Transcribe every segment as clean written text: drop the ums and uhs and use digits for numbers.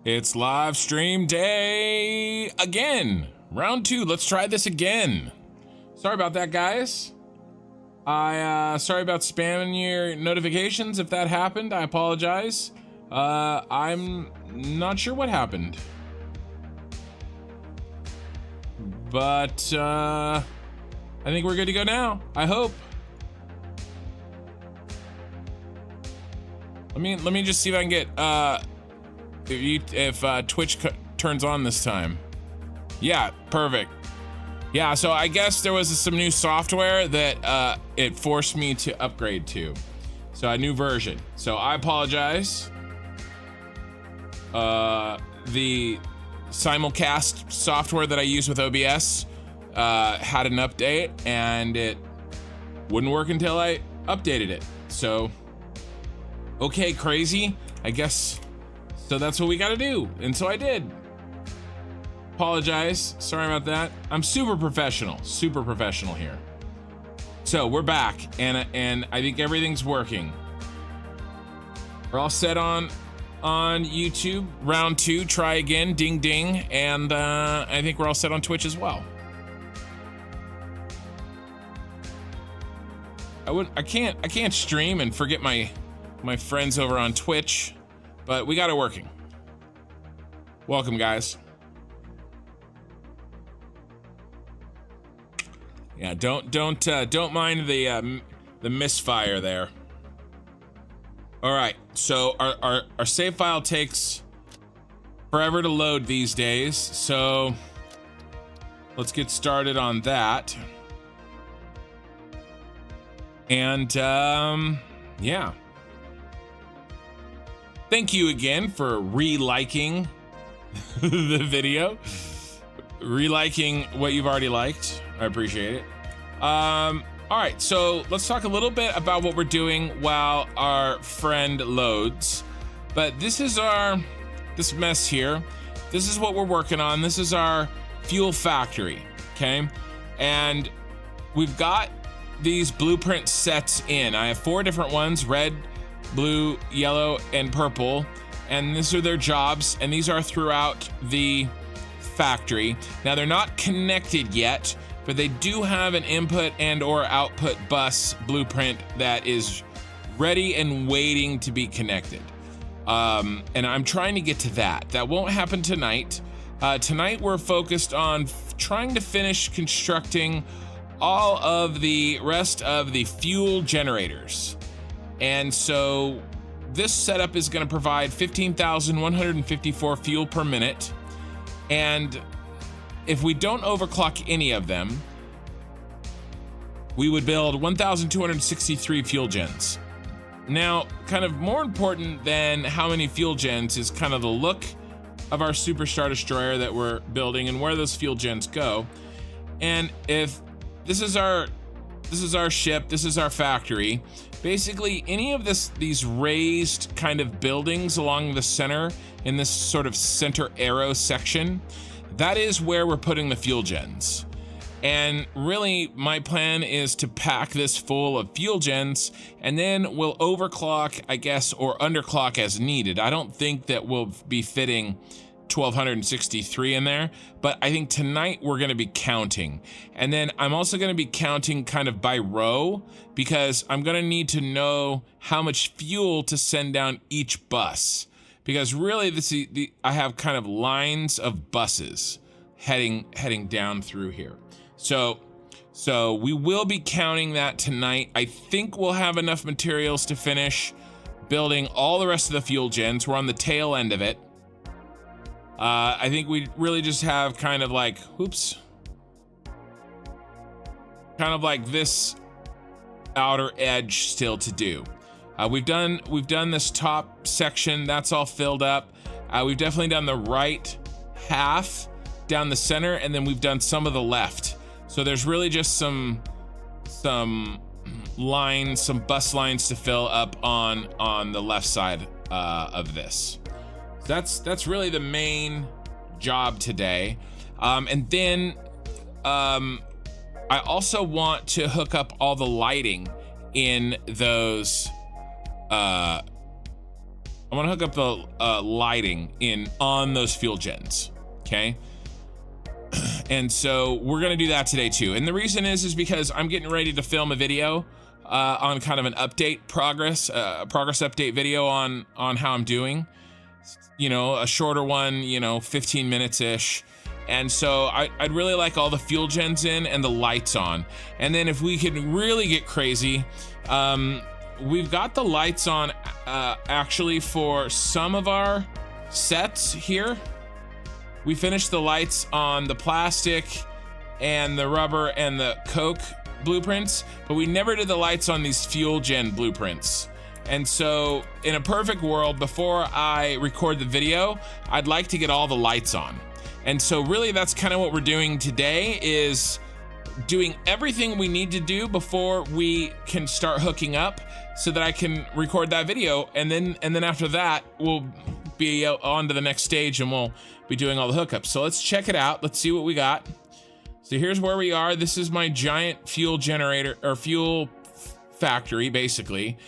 It's live stream day again. Round 2. Let's try this again. Sorry about that, guys. Sorry about spamming your notifications. If that happened, I apologize. I'm not sure what happened. But I think we're good to go now. I hope. Let me just see if I can get if Twitch turns on this time. Yeah, perfect. Yeah, so I guess there was some new software that it forced me to upgrade to. So a new version. So I apologize. The simulcast software that I use with OBS had an update and it wouldn't work until I updated it. So, okay, crazy. I guess, so that's what we gotta do. And so I did. Apologize, sorry about that. I'm super professional here. So we're back and I think everything's working. We're all set on YouTube. Round 2, try again, ding ding. And I think we're all set on Twitch as well. I can't stream and forget my friends over on Twitch, but we got it working. Welcome, guys. Yeah, don't mind the misfire there. All right, so our save file takes forever to load these days, so let's get started on that. And yeah. Thank you again for reliking the video. Reliking what you've already liked. I appreciate it. All right, so let's talk a little bit about what we're doing while our friend loads. But this mess here. This is what we're working on. This is our fuel factory, okay? And we've got these blueprint sets in. I have 4 different ones: red, blue, yellow, and purple. And these are their jobs, and these are throughout the factory. Now they're not connected yet, but they do have an input and or output bus blueprint that is ready and waiting to be connected. And I'm trying to get to that. That won't happen tonight. Tonight we're focused on trying to finish constructing all of the rest of the fuel generators. And so this setup is going to provide 15,154 fuel per minute. And if we don't overclock any of them, we would build 1,263 fuel gens. Now, kind of more important than how many fuel gens is kind of the look of our Superstar Destroyer that we're building and where those fuel gens go. And if this is our ship, this is our factory, basically any of these raised kind of buildings along the center in this sort of center arrow section, that is where we're putting the fuel gens. And really my plan is to pack this full of fuel gens and then we'll overclock, I guess, or underclock as needed. I don't think that we'll be fitting 1,263 in there, but I think tonight we're going to be counting. And then I'm also going to be counting kind of by row, because I'm going to need to know how much fuel to send down each bus, because really I have kind of lines of buses heading down through here. So we will be counting that tonight. I think we'll have enough materials to finish building all the rest of the fuel gens. We're on the tail end of it. I think we really just have kind of like, kind of like this outer edge still to do. We've done this top section, that's all filled up. We've definitely done the right half down the center, and then we've done some of the left. So there's really just some lines, some bus lines to fill up on the left side of this. That's really the main job today. And then I also want to hook up all the lighting in those I I want to hook up the lighting in on those fuel gens. Okay. And so we're going to do that today too. And the reason is because I'm getting ready to film a video on kind of an update progress update video on how I'm doing, you know, a shorter one, you know, 15 minutes ish. And so I'd really like all the fuel gens in and the lights on. And then if we could really get crazy, we've got the lights on actually for some of our sets here. We finished the lights on the plastic and the rubber and the coke blueprints, but we never did the lights on these fuel gen blueprints. And so in a perfect world, before I record the video, I'd like to get all the lights on. And so really that's kind of what we're doing today, is doing everything we need to do before we can start hooking up so that I can record that video. And then after that, we'll be on to the next stage and we'll be doing all the hookups. So let's check it out. Let's see what we got. So here's where we are. This is my giant fuel generator, or fuel factory, basically.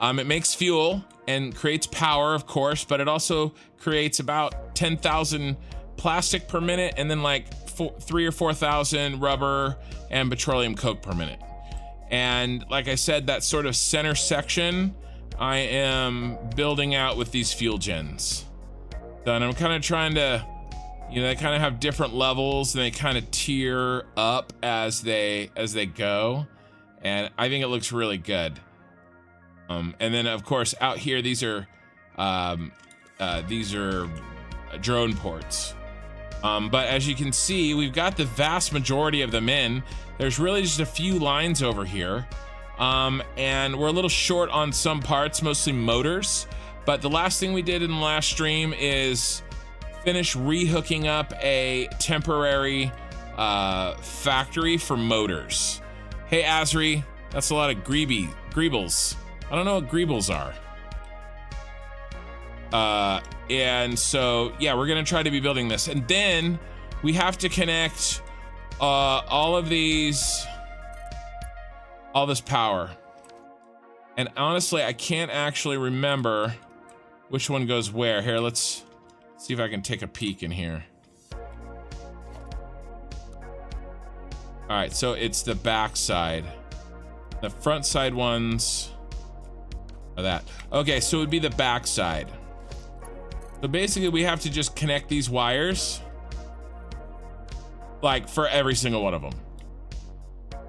It makes fuel and creates power, of course, but it also creates about 10,000 plastic per minute, and then like 3,000 or 4,000 rubber and petroleum coke per minute. And like I said, that sort of center section I am building out with these fuel gens. So, and I'm kind of trying to, you know, they kind of have different levels and they kind of tier up as they go, and I think it looks really good. And then of course out here, these are drone ports. But as you can see, we've got the vast majority of them in. There's really just a few lines over here. And we're a little short on some parts, mostly motors. But the last thing we did in the last stream is finish rehooking up a temporary factory for motors. Hey, Azri, that's a lot of greebles. I don't know what greebles are. And so, yeah, we're gonna try to be building this. And then we have to connect all this power. And honestly, I can't actually remember which one goes where. Here, let's see if I can take a peek in here. All right, so it's the back side. The front side ones are that. Okay, so it would be the back side. So basically we have to just connect these wires, like for every single one of them,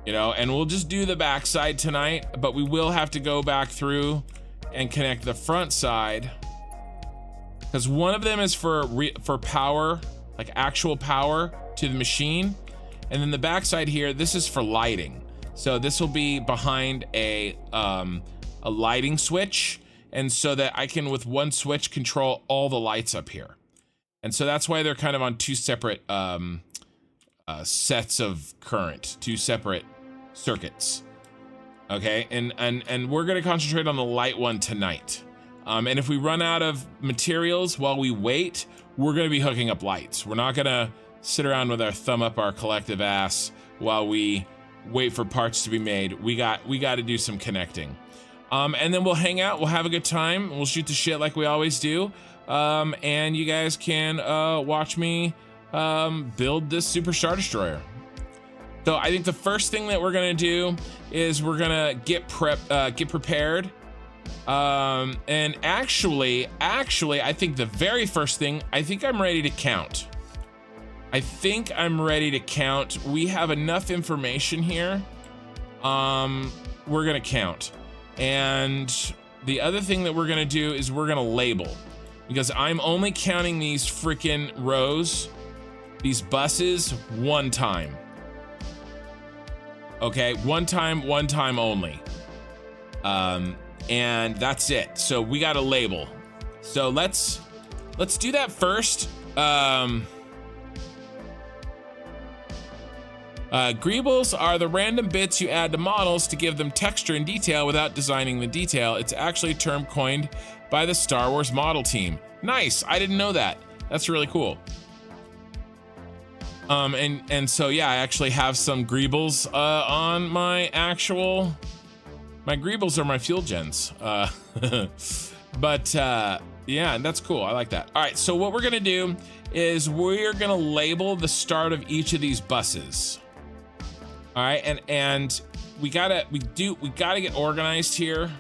you know, and we'll just do the back side tonight, but we will have to go back through and connect the front side, because one of them is for power, like actual power to the machine. And then the back side here, this is for lighting. So this will be behind a lighting switch. And so that I can, with one switch, control all the lights up here. And so that's why they're kind of on two separate sets of current, two separate circuits. Okay, and we're gonna concentrate on the light one tonight. And if we run out of materials while we wait, we're gonna be hooking up lights. We're not gonna sit around with our thumb up our collective ass while we wait for parts to be made. We got to do some connecting. And then we'll hang out, we'll have a good time, we'll shoot the shit like we always do. And you guys can watch me build this Super Star Destroyer. So I think the first thing that we're gonna do is we're gonna get prepared. And actually, I think the very first thing, I think I'm ready to count. We have enough information here. We're gonna count. And the other thing that we're gonna do is we're gonna label, because I'm only counting these freaking rows, these buses, one time. Okay, one time only. And that's it. So we got to label. So let's do that first. Greebles are the random bits you add to models to give them texture and detail without designing the detail. It's actually a term coined by the Star Wars model team. Nice, I didn't know that. That's really cool. And so yeah, I actually have some greebles on my greebles are my fuel gens. But Yeah, that's cool. I like that. All right, so what we're gonna do is we're gonna label the start of each of these buses. All right, and we gotta get organized here.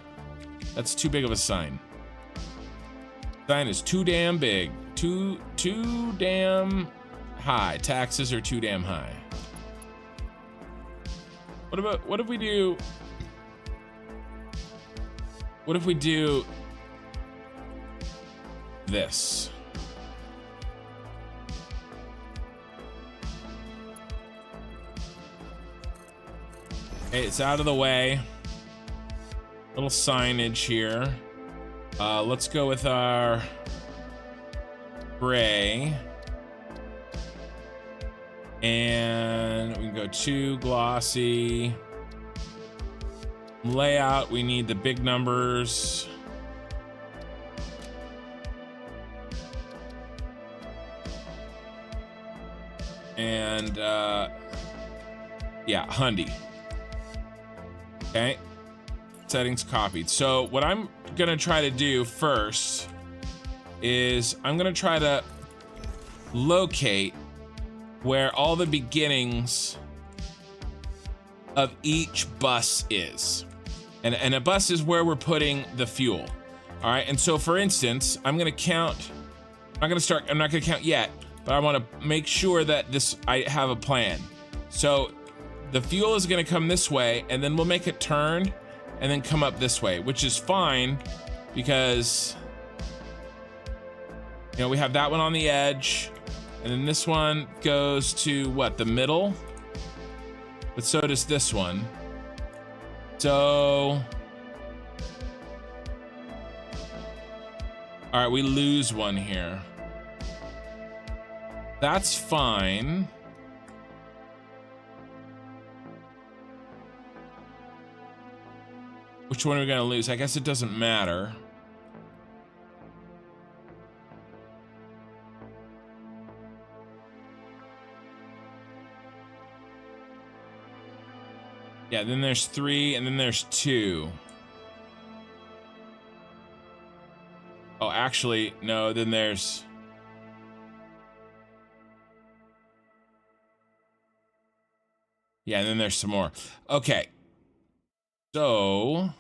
That's too big of a sign. Sign is too damn big. Too damn high. Taxes are too damn high. What if we do this? Okay, it's out of the way. Little signage here. Let's go with our gray. And we can go to glossy. Layout, we need the big numbers. And yeah, Hyundai. Okay, settings copied. So what I'm gonna try to do first is I'm gonna try to locate where all the beginnings of each bus is. And a bus is where we're putting the fuel. All right, and so for instance, I'm gonna count, I'm not gonna count yet, but I wanna make sure that I have a plan. So the fuel is gonna come this way, and then we'll make it turn and then come up this way, which is fine because, you know, we have that one on the edge, and then this one goes to what, the middle? But so does this one. So, all right, we lose one here. That's fine. Which one are we gonna lose? I guess it doesn't matter. Yeah, then there's 3, and then there's 2. Oh, actually, no, then there's... Yeah, and then there's some more. Okay. So...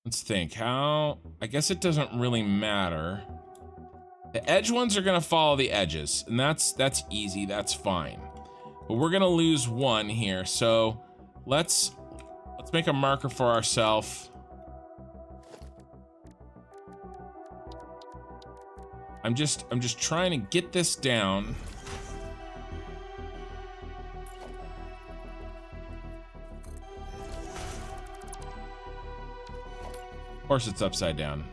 let's think. How... I guess it doesn't really matter. The edge ones are gonna follow the edges, and that's easy, that's fine. But we're gonna lose one here, so let's make a marker for ourselves. I'm just trying to get this down. Of course it's upside down.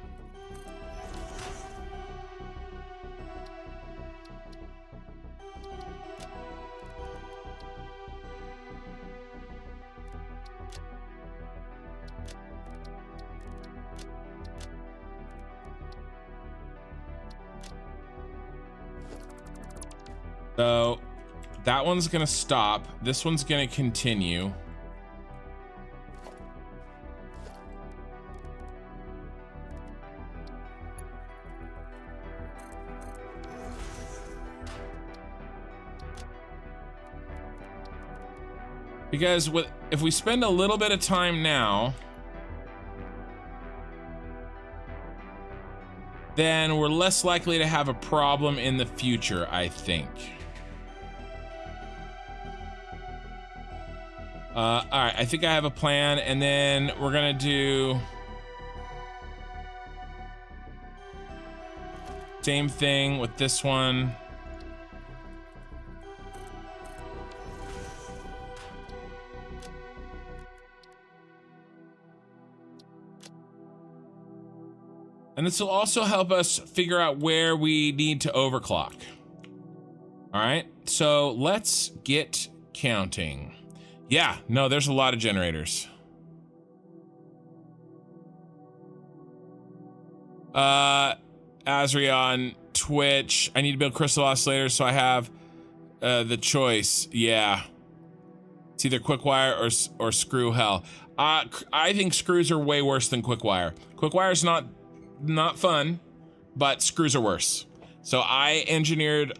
So that one's gonna stop. This one's gonna continue. Because if we spend a little bit of time now, then we're less likely to have a problem in the future, I think. All right, I think I have a plan, and then we're gonna do same thing with this one. And this will also help us figure out where we need to overclock. All right, so let's get counting. Yeah, no, there's a lot of generators. Azrion, Twitch, I need to build crystal oscillators so I have the choice. Yeah. It's either quick wire or screw hell. I think screws are way worse than quick wire. Quick wire's not fun, but screws are worse. So I engineer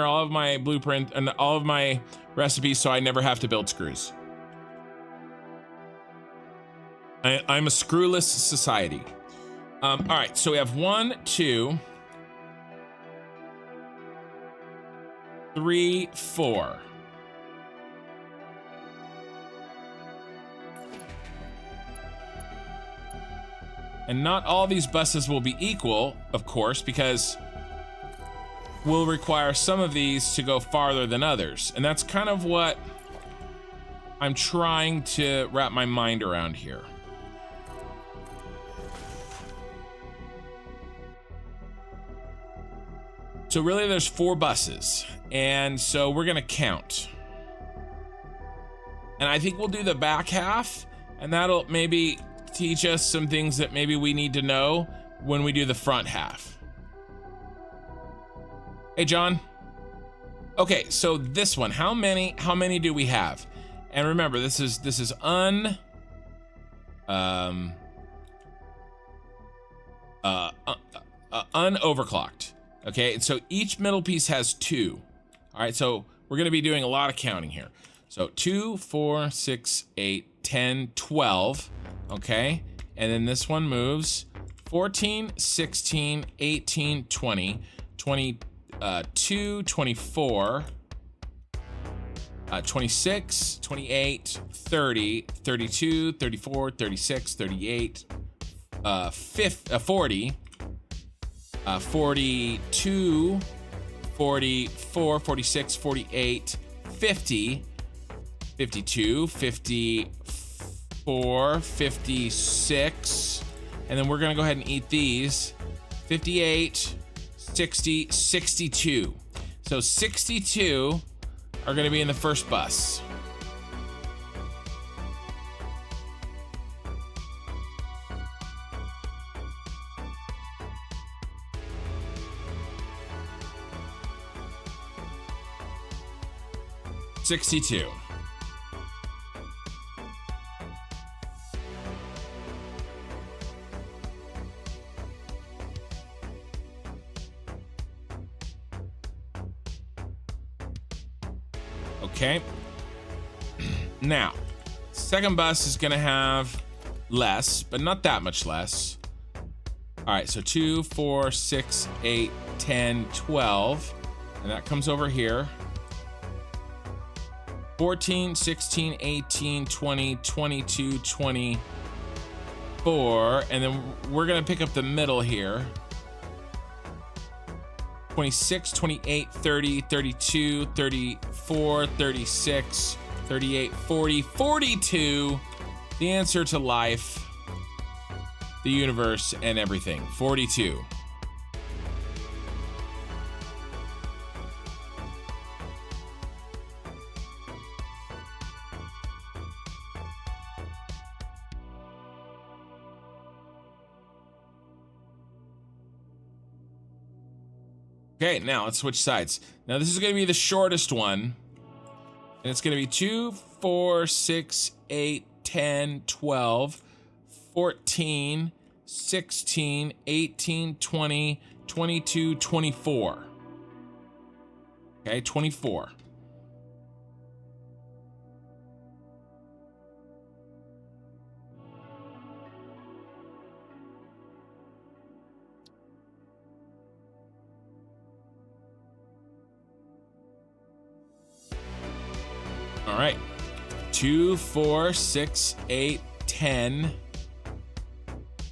all of my blueprint and all of my recipes so I never have to build screws. I'm a screwless society. All right, so we have 1, 2, 3, 4. And not all these buses will be equal, of course, because we'll require some of these to go farther than others. And that's kind of what I'm trying to wrap my mind around here. So really there's 4 buses, and so we're gonna count. And I think we'll do the back half, and that'll maybe teach us some things that maybe we need to know when we do the front half. Hey, John. Okay, so this one, how many do we have? And remember, this is unoverclocked. Okay, and so each middle piece has 2. All right, so we're gonna be doing a lot of counting here. So 2, 4, 6, 8, 10, 12. Okay, and then this one moves 14, 16, 18, 20, 22, 24, 26, 28, 30, 32, 34, 36, 38, 40, 42, 44, 46, 48, 50, 52, 54, 56, and then we're gonna go ahead and eat these. 58, 60, 62. So 62 are gonna be in the first bus. $62. Okay. Now, second bus is gonna have less, but not that much less. All right, so 2, 4, 6, 8, 10, 12, and that comes over here. 14, 16, 18, 20, 22, 24, and then we're gonna pick up the middle here. 26, 28, 30, 32, 34, 36, 38, 40, 42. The answer to life, the universe, and everything. 42. Okay, now let's switch sides. Now this is gonna be the shortest one. And it's gonna be 2, 4, 6, 8, 10, 12, 14, 16, 18, 20, 22, 24. Okay, 24. All right, 2, 4, 6, 8, 10,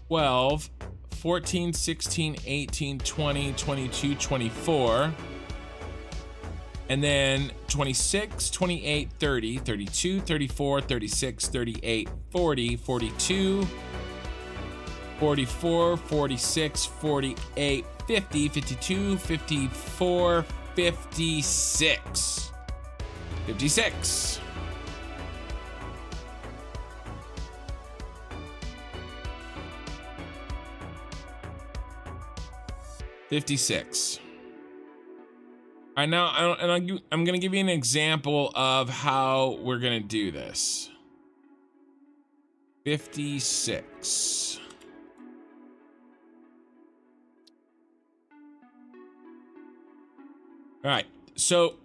12, 14, 16, 18, 20, 22, 24, and then 26, 28, 30, 32, 34, 36, 38, 40, 42, 44, 46, 48, 50, 52, 54, 56. 56. $56. All right, now I'm gonna give you an example of how we're gonna do this. 56. All right, so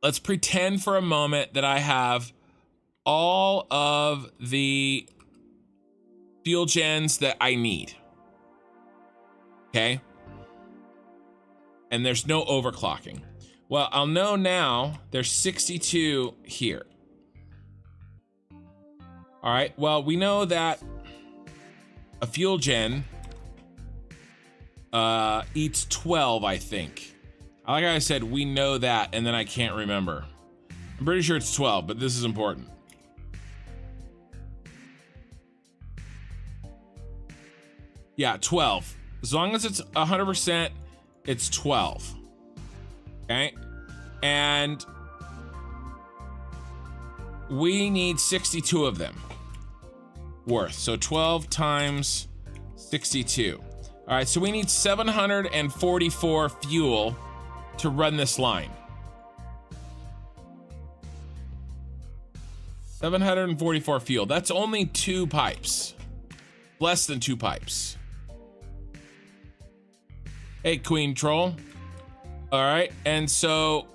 let's pretend for a moment that I have all of the fuel gens that I need. Okay? And there's no overclocking. Well, I'll know now there's 62 here. All right, well, we know that a fuel gen eats 12, I think. Like I said, we know that, and then I can't remember. I'm pretty sure it's 12, but this is important. Yeah, 12. As long as it's 100%, it's 12. Okay? And we need 62 of them worth. So 12 times 62. All right, so we need 744 fuel to run this line. 744 fuel. That's only 2 pipes. Less than 2 pipes. Hey, Queen Troll. All right, and so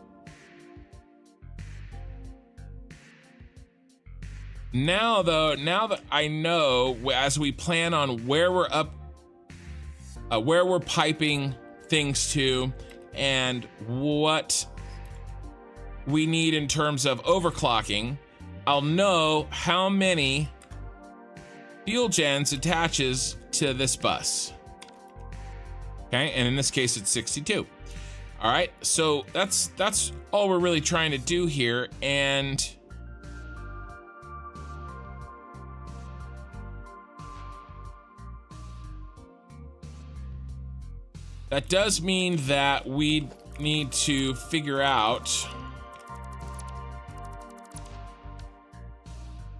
now that I know, as we plan on where we're piping things to, and what we need in terms of overclocking, I'll know how many fuel gens attaches to this bus. Okay, and in this case, it's 62. All right, so that's all we're really trying to do here, and that does mean that we need to figure out.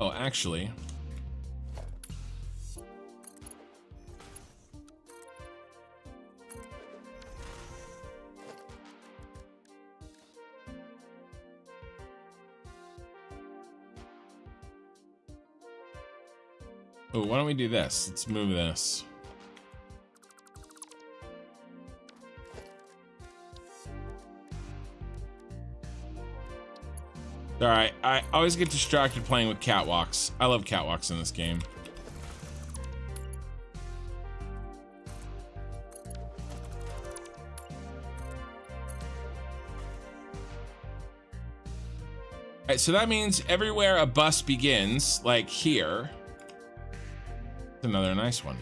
Oh, actually. Oh, why don't we do this? Let's move this. All right, I always get distracted playing with catwalks. I love catwalks in this game. All right, so that means everywhere a bus begins, like here, another nice one.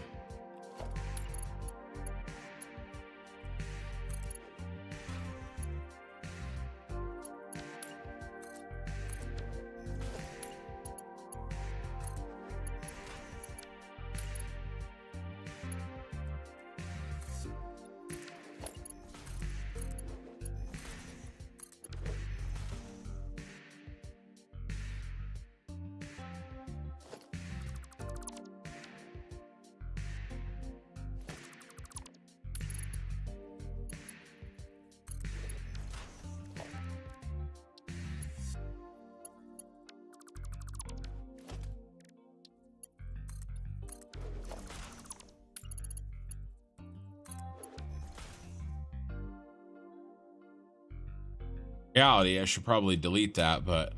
Reality, I should probably delete that, but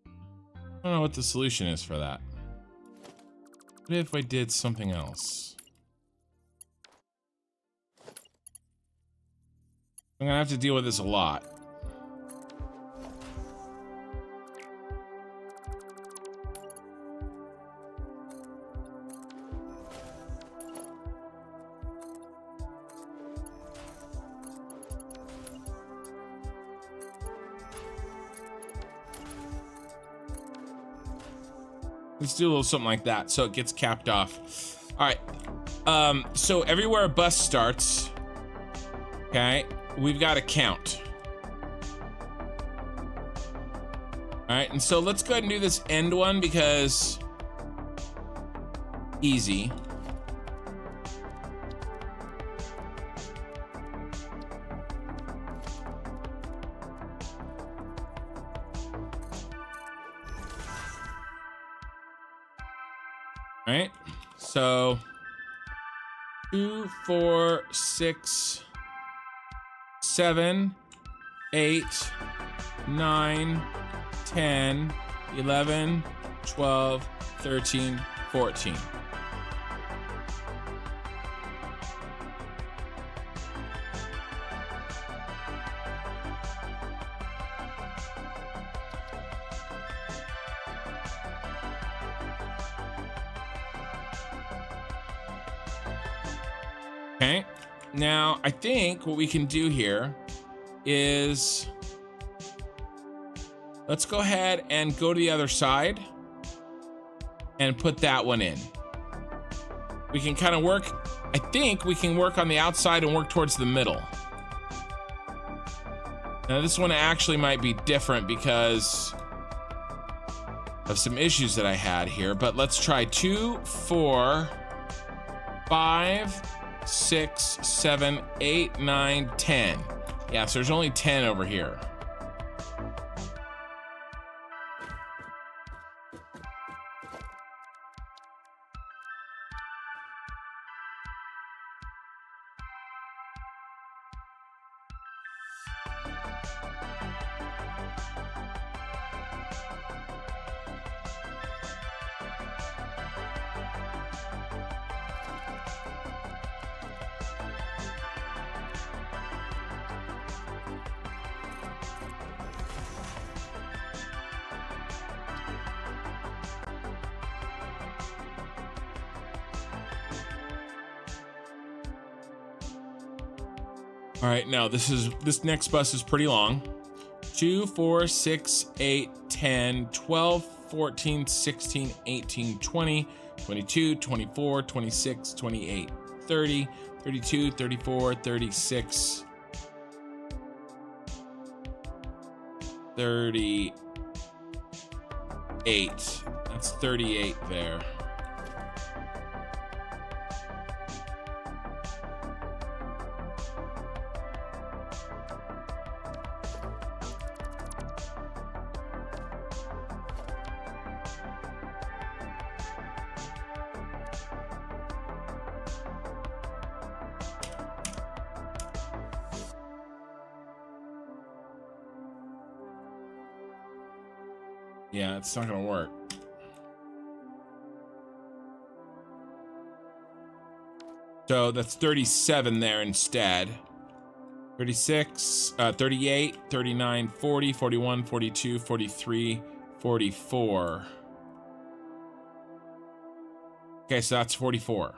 I don't know what the solution is for that. What if I did something else? I'm gonna have to deal with this a lot. Let's do a little something like that so it gets capped off. All right, so everywhere a bus starts, okay, we've got to count. All right, and so let's go ahead and do this end one because easy. All right, so 2, 4, 6, 7, 8, 9, 10, 11, 12, 13, 14. Okay, now I think what we can do here is let's go ahead and go to the other side and put that one in. We can kind of work, I think we can work on the outside and work towards the middle. Now this one actually might be different because of some issues that I had here, but let's try 2, 4, 5, 6, 7, 8, 9, 10. Yeah, so there's only 10 over here. All right, now this next bus is pretty long. 2, 4, 6, 8, 10, 12, 14, 16, 18, 20, 22, 24, 26, 28, 30, 32, 34, 36, 38. That's 38 there. Yeah, it's not gonna work. So that's 37 there instead. 36, 38, 39, 40, 41, 42, 43, 44. Okay, so that's 44.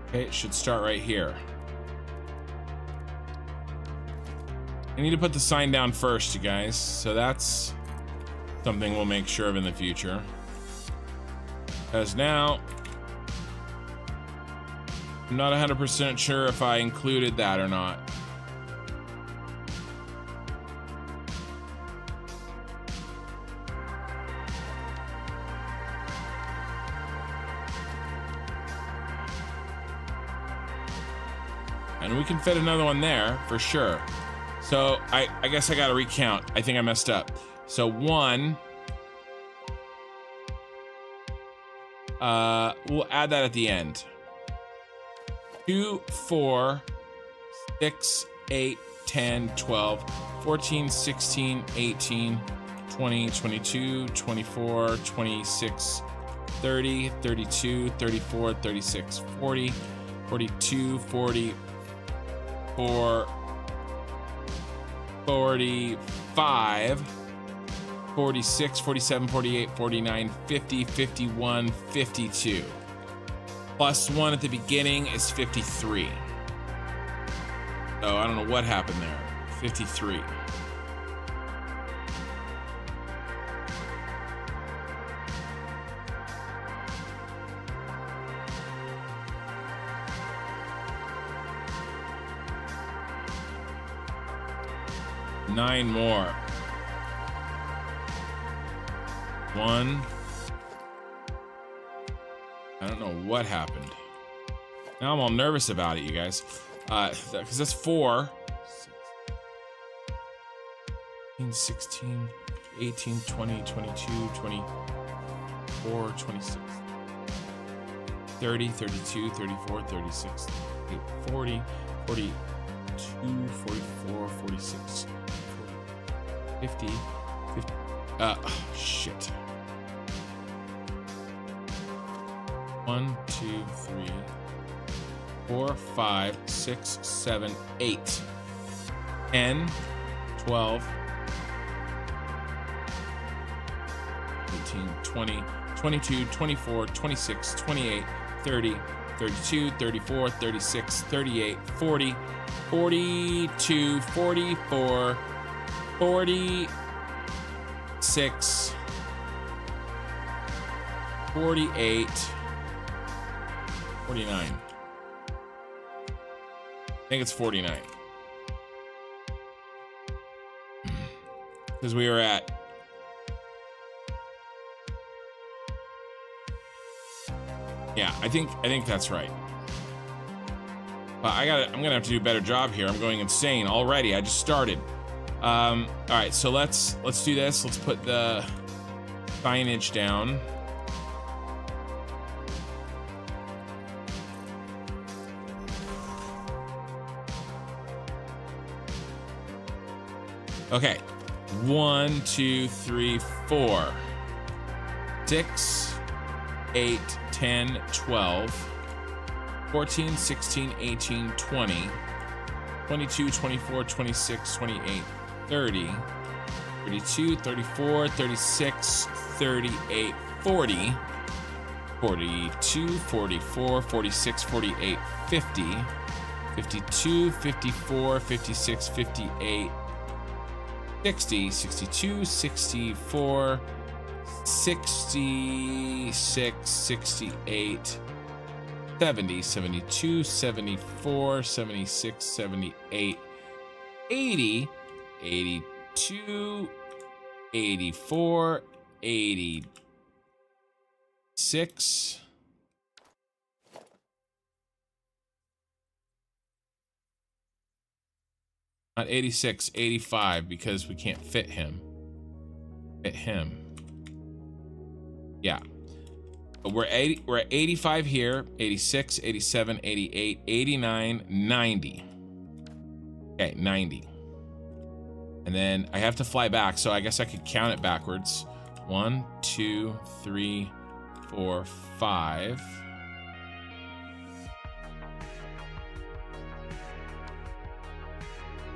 Okay, it should start right here. I need to put the sign down first, you guys. So that's something we'll make sure of in the future. Because now, I'm not 100% sure if I included that or not. And we can fit another one there for sure. So I guess I gotta recount. I think I messed up. So 1, we'll add that at the end. 2, 4, 6, 8, 10, 12, 14, 16, 18, 20, 22, 24, 26, 30, 32, 34, 36, 40, 42, 40, 45, 46, 47, 48, 49, 50, 51, 52. Plus 1 at the beginning is 53. So I don't know what happened there. 53. 9 more. 1. I don't know what happened. Now I'm all nervous about it, you guys. Because that's 4. 16, 18, 20, 22, 24, 26, 30, 32, 34, 36, 40, 42, 44, 46, 50, 50. Shit. 1, 2, 3, 4, 5, 6, 7, 8, 10, 12, 18, 20, 22, 24, 26, 28, 30, 32, 34, 36, 38, 40, 42, 44, 46, 48, 49. I think it's 49. Because we were at I think that's right. But I'm gonna have to do a better job here. I'm going insane already. I just started. All right, so let's do this. Let's put the signage down. Okay, 1, 2, 3, 4, 6, 8, 10, 12, 14, 16, 18, 20, 22, 24, 26, 28, 30, 32, 34, 36, 38, 40, 42, 44, 46, 48, 50, 52, 54, 56, 58, 60, 62, 64, 66, 68, 70, 72, 74, 76, 78, 80, 82, 84, 86, not 86, 85, because we can't fit him. Yeah. But we're at 85 here, 86, 87, 88, 89, 90. Okay, 90. And then I have to fly back, so I guess I could count it backwards. 1, 2, 3, 4, 5.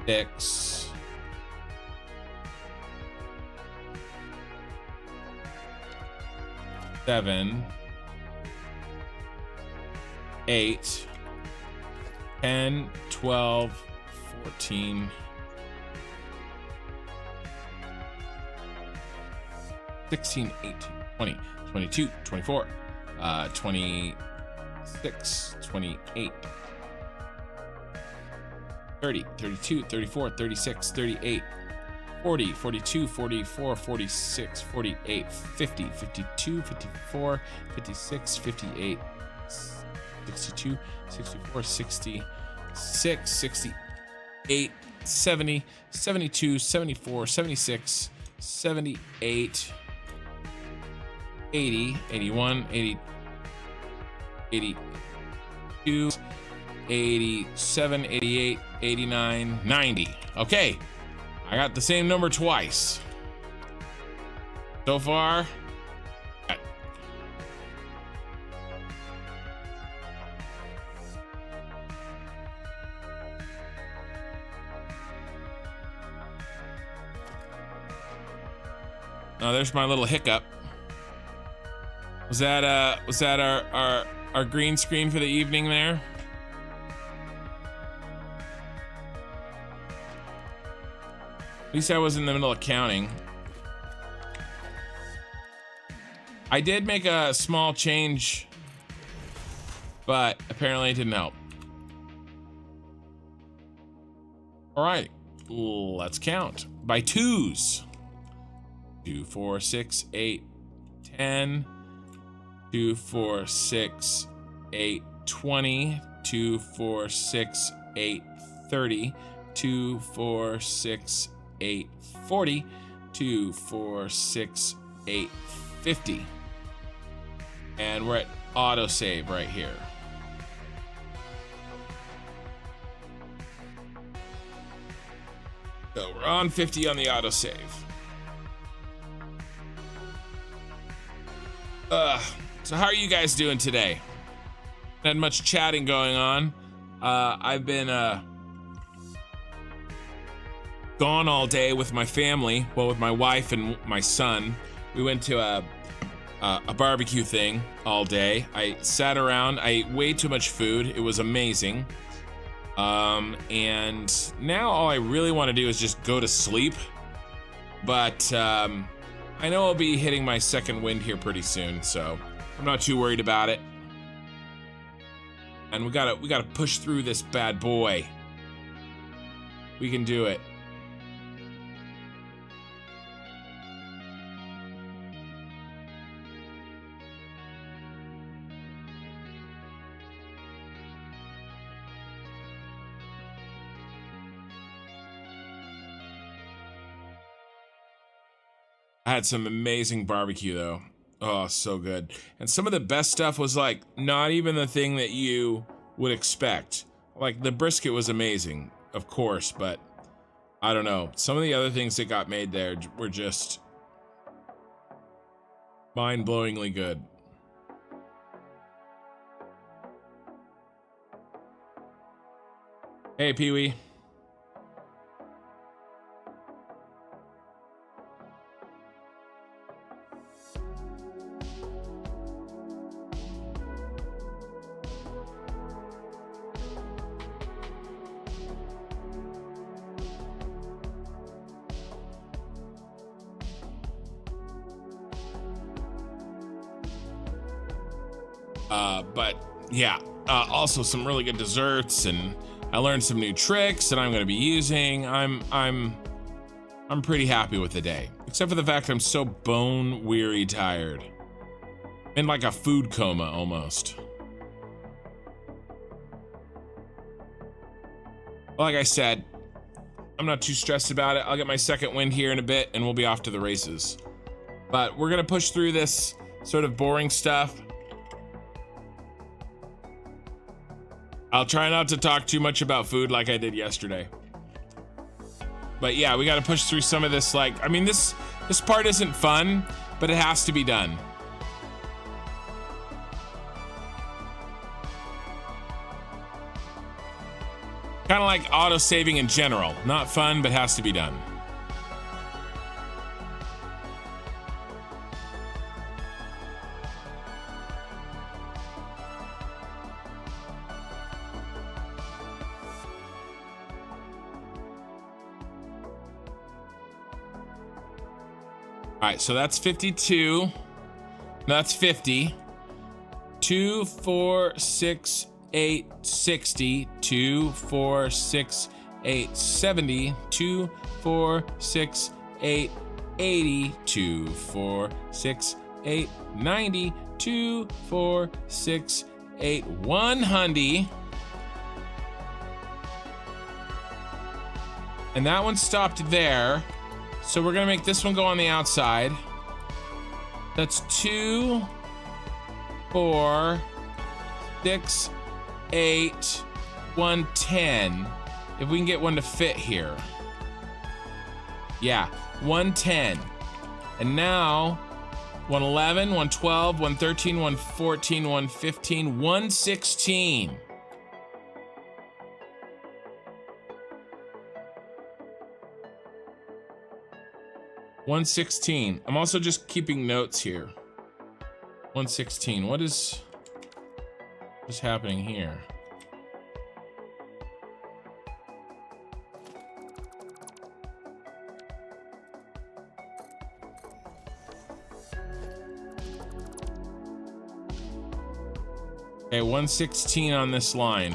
6. 7, 8, 10, 12, 14, 16, 18, 20, 22, 24, 26, 28, 30, 32, 34, 36, 38, 40, 42, 44, 46, 48, 50, 52, 54, 56, 58, 62, 64, 66, 68, 70, 72, 74, 76, 78, 80, 81, 80, 82, 87, 88, 89, 90. Okay. I got the same number twice. So far. Oh, there's my little hiccup. Was that our green screen for the evening there? At least I was in the middle of counting. I did make a small change, but apparently it didn't help. All right, Let's count by twos. 2, 4, 6, 8, 10. 2, 4, 6, 8, 20. 2, 4, 6, 8, 30. 2, 4, 6, 8, 40. 2, 4, 6, 8, 50. And we're at autosave right here. So we're on 50 on the autosave. So how are you guys doing today? Not had much chatting going on. I've been gone all day with my family, well, with my wife and my son. We went to a barbecue thing all day. I sat around, I ate way too much food. It was amazing. And now all I really want to do is just go to sleep. But I know I'll be hitting my second wind here pretty soon, so I'm not too worried about it. And we gotta push through this bad boy. We can do it. I had some amazing barbecue though. Oh, so good. And some of the best stuff was like not even the thing that you would expect. Like the brisket was amazing, of course, but I don't know. Some of the other things that got made there were just mind-blowingly good. Hey, Pee-wee. But yeah, also some really good desserts, and I learned some new tricks that I'm going to be using. I'm pretty happy with the day, except for the fact I'm so bone weary tired. In like a food coma almost. Like I said, I'm not too stressed about it. I'll get my second wind here in a bit and we'll be off to the races. But we're gonna push through this sort of boring stuff. I'll try not to talk too much about food like I did yesterday. But yeah, we gotta push through some of this, like, I mean, this part isn't fun, but it has to be done. Kind of like auto-saving in general. Not fun, but has to be done. All right, so that's 52. That's 50. 2, 4, 6, 8, 60. 2, 4, 6, 8, 70. 2, 4, 6, 8, 80. 2, 4, 6, 8, 90. 2, 4, 6, 8, 100. And that one stopped there. So we're gonna make this one go on the outside. That's 2, 4, 6, 8, 110. If we can get one to fit here. Yeah, 110. And now 111, 112, 113, 114, 115, 116. 116. I'm also just keeping notes here. 116. What is happening here? Okay, 116 on this line.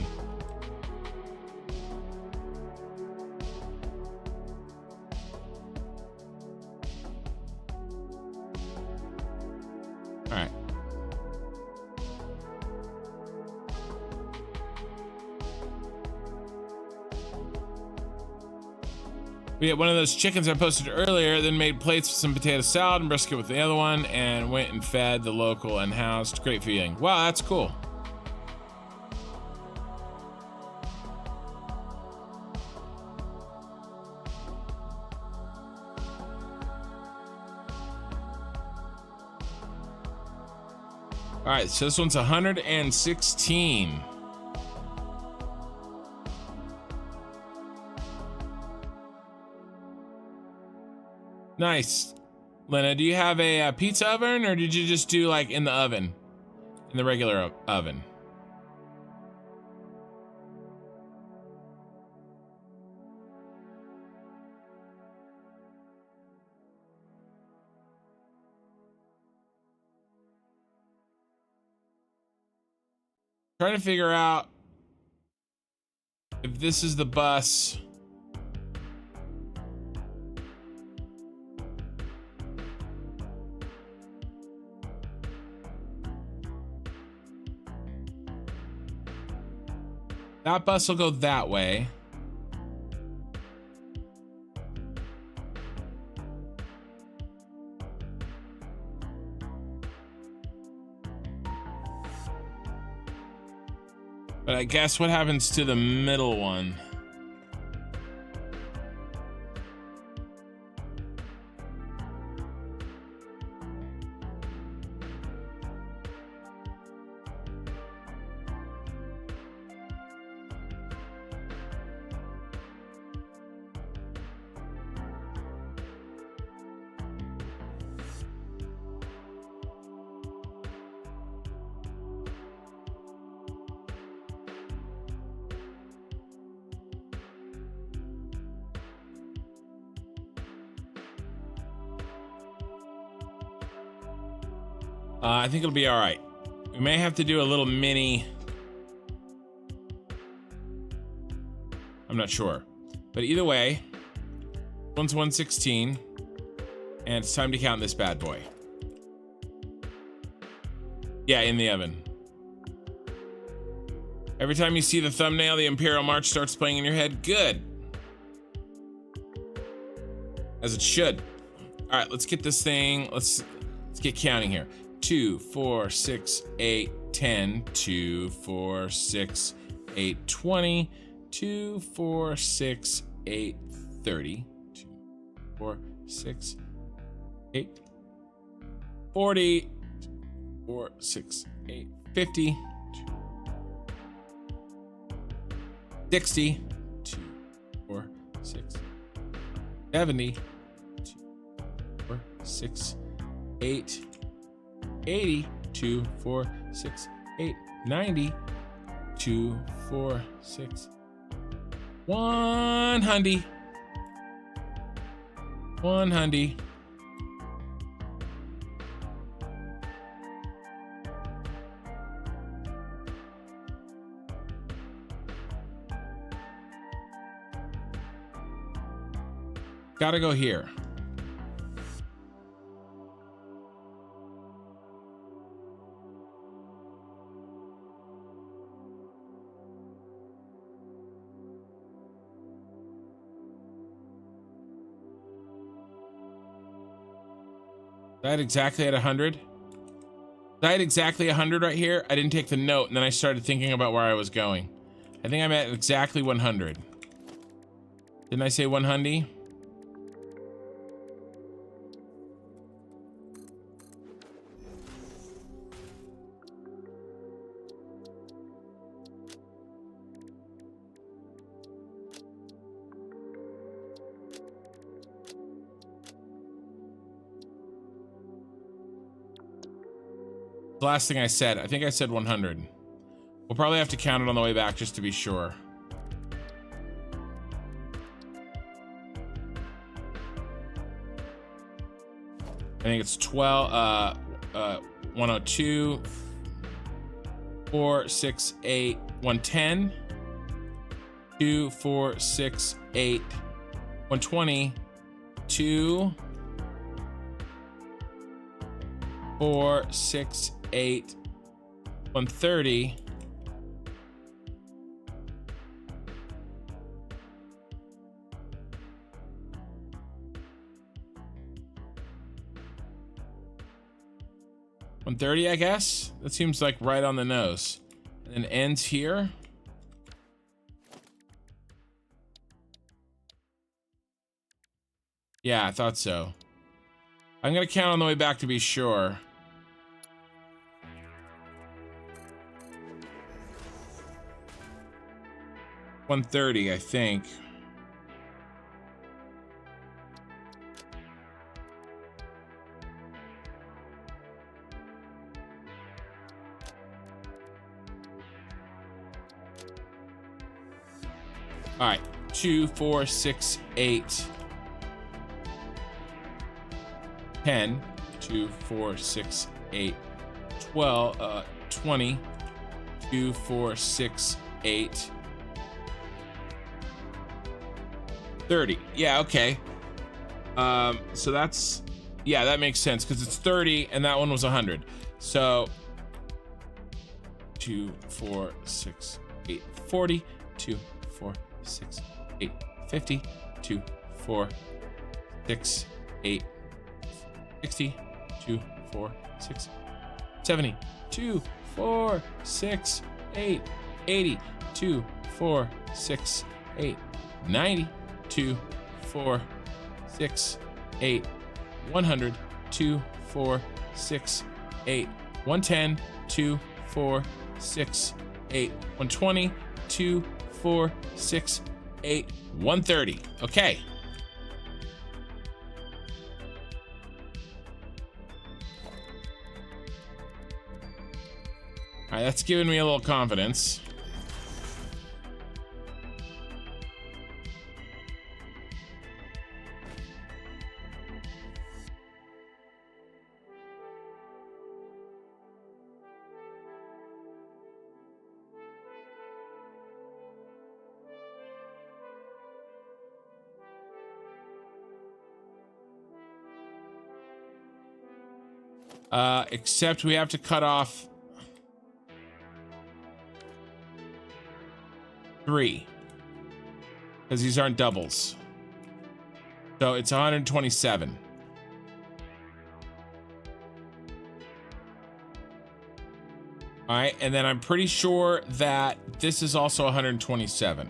All right. We had one of those chickens I posted earlier, then made plates with some potato salad and brisket with the other one, and went and fed the local and housed. Great feeling. Wow, that's cool. All right, so this one's 116. Nice. Lena, do you have a pizza oven, or did you just do like in the oven? In the regular oven? Trying to figure out if this is the bus. That bus will go that way. But I guess what happens to the middle one? I think it'll be all right. We may have to do a little mini. I'm not sure. But either way, one's 116. And it's time to count this bad boy. Yeah, in the oven. Every time you see the thumbnail, the Imperial March starts playing in your head. Good. As it should. All right, let's get this thing. Let's get counting here. 2, 4, 6, 8, 10, 2, 4, 6, 8, 20, 2, 4, 6, 8, 30, 2, 4, 6, 8, 40, 4, 6, 8, 50, 60, 2, 4, 6, 70, 2, 4, 6, 8, 80, 2, 4, 6, 8, 90, 2, 4, 6, 100, 100. Gotta go here. I had exactly at 100. I had exactly 100 right here. I didn't take the note, and then I started thinking about where I was going. I think I'm at exactly 100. Didn't I say 100? The last thing I said, I think I said 100. We'll probably have to count it on the way back just to be sure. I think it's 102, 4, 6, 8, 110, 2, 4, 6, 8, 120, 2, 4, 6, 8, 130. $130, I guess. That seems like right on the nose. And then ends here. Yeah, I thought so. I'm gonna count on the way back to be sure. $130, I think. All right, 2, 4, 6, 8, 10, 2, 4, 6, 8, 12, 20, 2, 4, 6, 8, 30. Yeah, okay. So that's, yeah, that makes sense because it's 30 and that one was 100. So 2, 4, 6, 8, 40, 2, 4, 6, 8, 50, 2, 4, 6, 8, 60, 2, 4, 6, 70, 2, 4, 6, 8, 80, 2, 4, 6, 8, 90, 2, 4, 6, 8, 100, 2, 4, 6, 8, 110, 2, 4, 6, 8, 120, 2, 4, 6, 8, 130. Okay. All right, that's giving me a little confidence. Except we have to cut off 3 because these aren't doubles. So it's 127. All right, and then I'm pretty sure that this is also 127.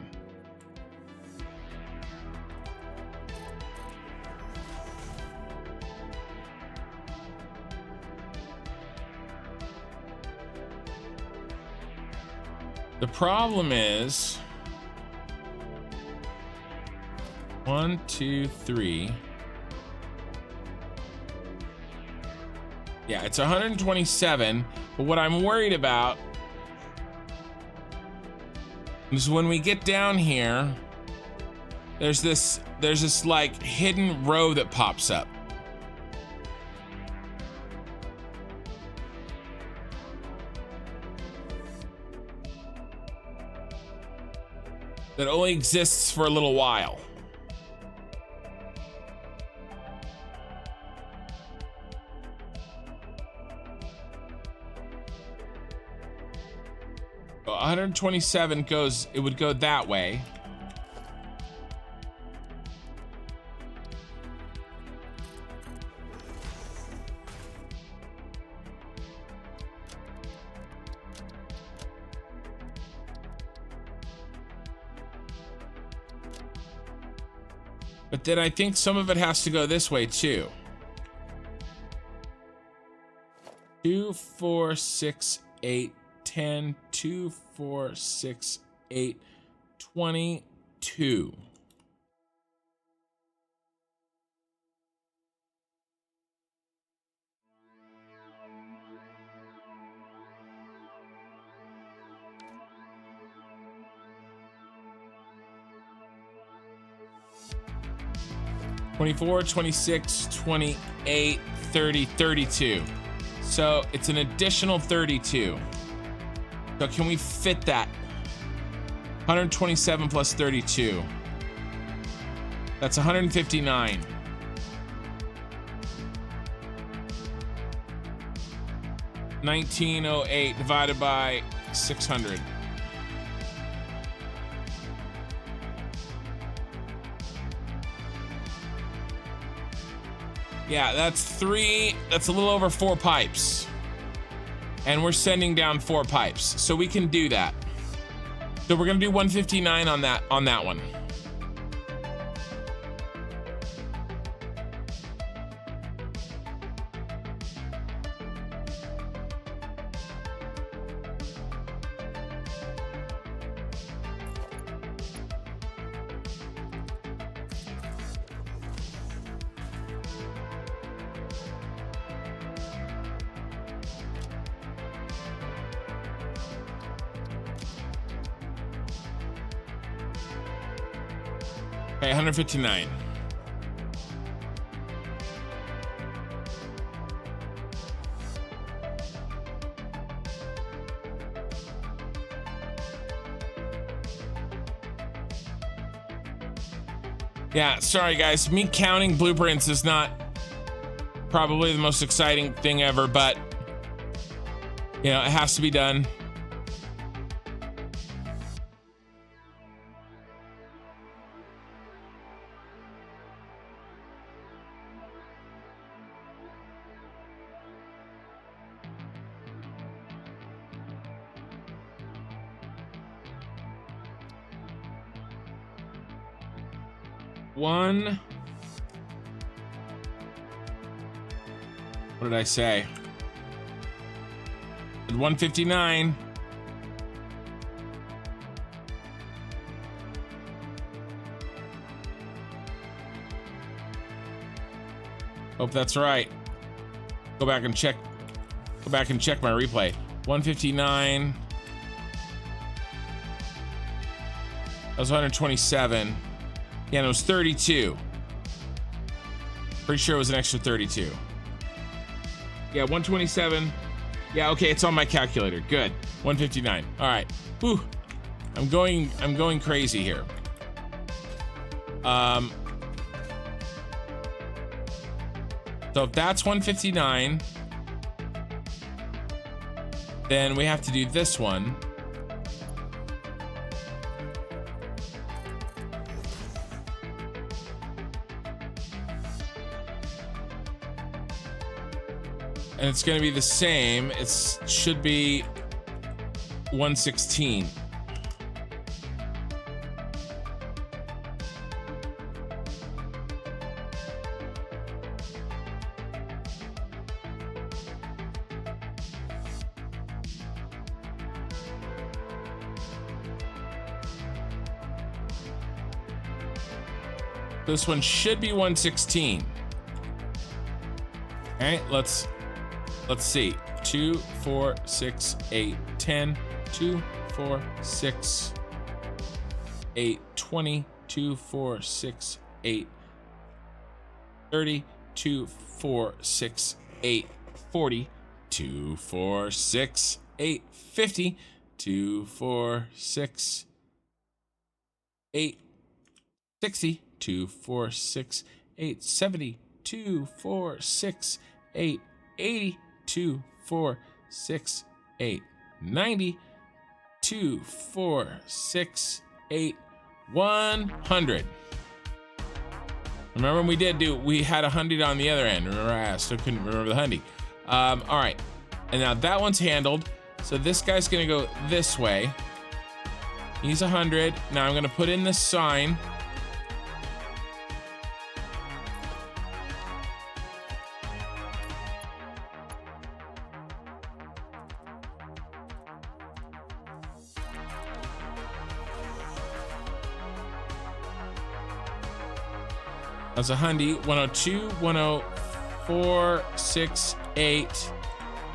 The problem is 1, 2, 3. Yeah, it's 127, but what I'm worried about is when we get down here, there's this like hidden row that pops up. That only exists for a little while. So 127 goes, it would go that way. But then I think some of it has to go this way too. 2, 4, 6, 8, 10, 2, 4, 6, 8, 22. $24, $26, $28, $30, $32. So it's an additional 32. So can we fit that? 127 plus 32. That's 159. 1908 divided by 600. Yeah, that's a little over 4 pipes. And we're sending down 4 pipes, so we can do that. So we're gonna do 159 on that one. Okay, 159. Yeah, sorry guys, me counting blueprints is not probably the most exciting thing ever, but you know, it has to be done. What did I say? 159. Hope that's right. Go back and check my replay. 159. That was 127. Yeah, and it was 32. Pretty sure it was an extra 32. Yeah, 127. Yeah, okay, it's on my calculator. Good. 159. All right. Whew. I'm going crazy here. So if that's 159, then we have to do this one. And it's going to be the same. It should be 116. This one should be 116. All right, let's see. 2, 4, 6, 8, 10, 2, 4, 6, 8, 20, 2, 4, 6, 8, 30, 2, 4, 6, 8, 40, 2, 4, 6, 8, 50, 2, 4, 6, 8, 60, 2, 4, 6, 8, 70, 2, 4, 6, 8, 80, 2, 4, 6, 8, 90, 2, 4, 6, 8, 100. Remember when we had a 100 on the other end. Remember, I still couldn't remember the 100. All right, and now that one's handled. So this guy's gonna go this way. He's 100. Now I'm gonna put in this sign. That's 100, 102, 104, 6, 8,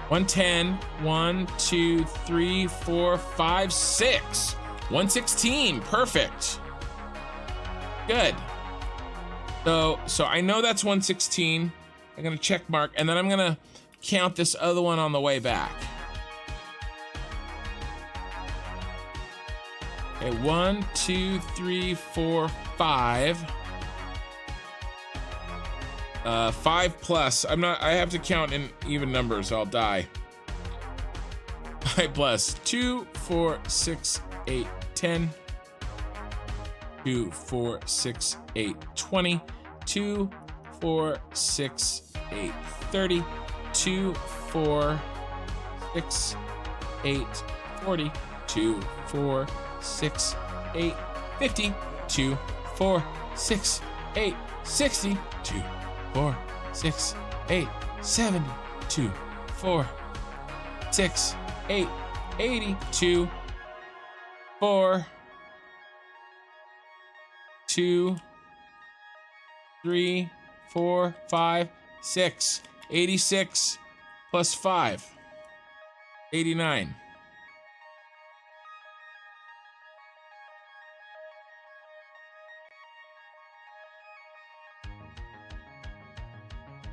110, 1, 2, 3, 4, 5, 6. 116, perfect. Good. So I know that's 116. I'm gonna check mark, and then I'm gonna count this other one on the way back. Okay, 1, 2, 3, 4, 5. 5 plus. I have to count in even numbers. I'll die. Right, plus 2, 4, 6, 8, 10. 2, 4, 6, 8, 20. 2, 4, 6, 8, 30. 2, 4, 6, 8, 40. 2, 4, 6, 8, 50. 2, 4, 6, 8, 60. 2, 4, 6, 8, 70. 2, 4, 6, 8, 80. 2, 4, 2, 3, 4, 5, 6. 86 plus 5. 89.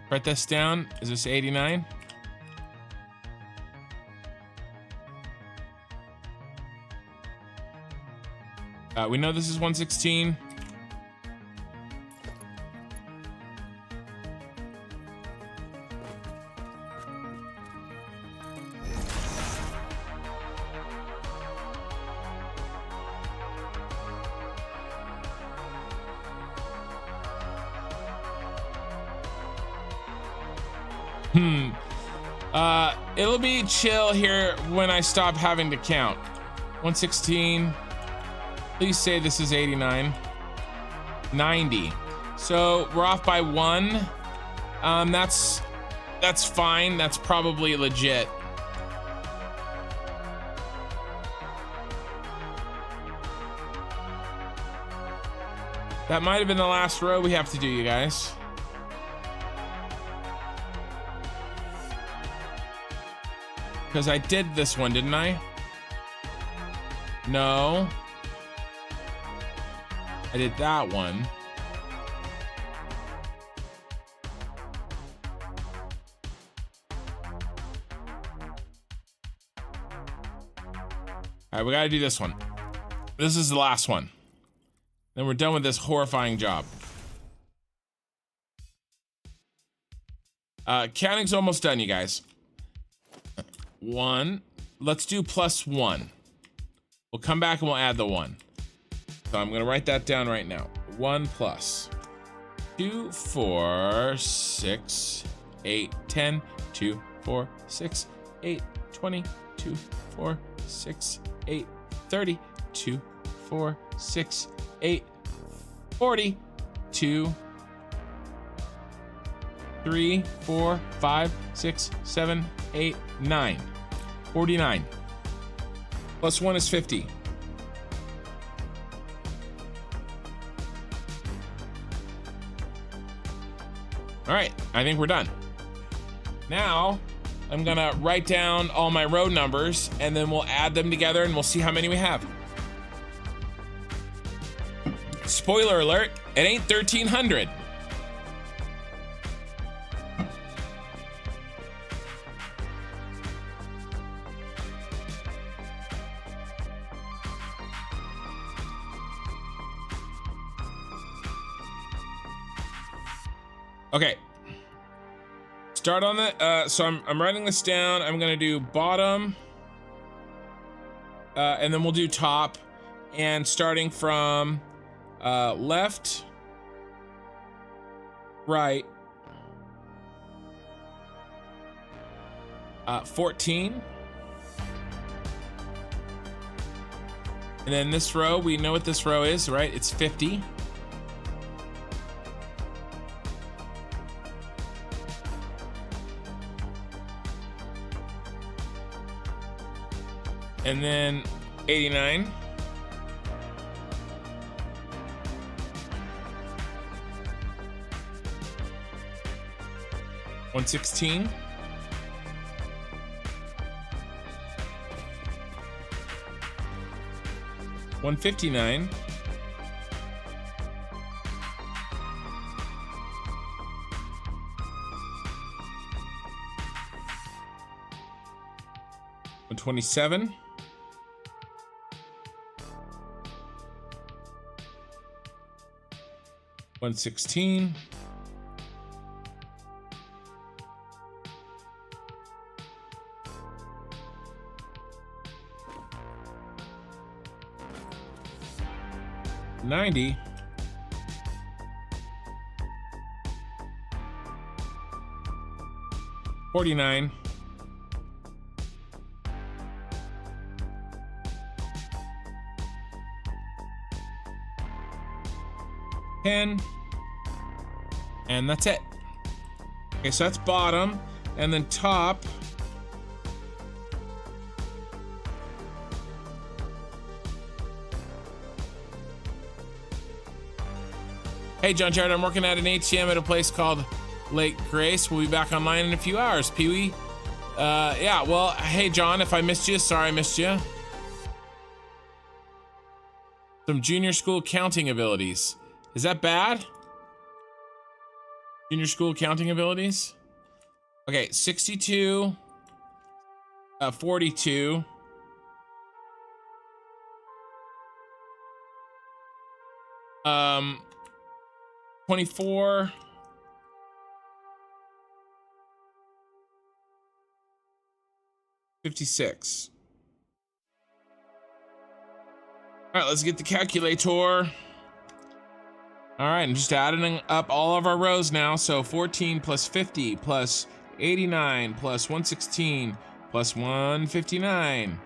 Write this down. Is this 89? We know this is 116. It'll be chill here when I stop having to count. 116. Please say this is 89. 90. So we're off by 1. That's fine. That's probably legit. That might have been the last row we have to do, you guys. Because I did this one, didn't I? No. I did that one. All right, we gotta do this one. This is the last one. Then we're done with this horrifying job. Counting's almost done, you guys. 1. Let's do +1. We'll come back and we'll add the 1. So I'm gonna write that down right now. 1 plus 2, 4, 6, 8, 10. 2, 4, 6, 8, 20. 2, 4, 6, 8, 30. 2, 4, 6, 8, 40. 2, 3, 4, 5, 6, 7, 8, 9. 49. +1 is 50. All right, I think we're done. Now, I'm gonna write down all my row numbers and then we'll add them together and we'll see how many we have. Spoiler alert, it ain't 1,300. Okay. Start on the, so I'm writing this down. I'm gonna do bottom, and then we'll do top, and starting from left, right, 14, and then this row, we know what this row is, right? It's 50. And then 89. $116. $159. $127. $116. 90. $49. $10. And that's it. Okay, so that's bottom. And then top. Hey, John Jared, I'm working at an ATM at a place called Lake Grace. We'll be back online in a few hours. Pee-wee. Yeah, well, hey, John, if I missed you, sorry I missed you. Some junior school counting abilities. Is that bad? Junior school counting abilities? Okay, 62, 42. 24. 56. All right, let's get the calculator. All right, I'm just adding up all of our rows now. So 14 plus 50 plus 89 plus 116 plus 159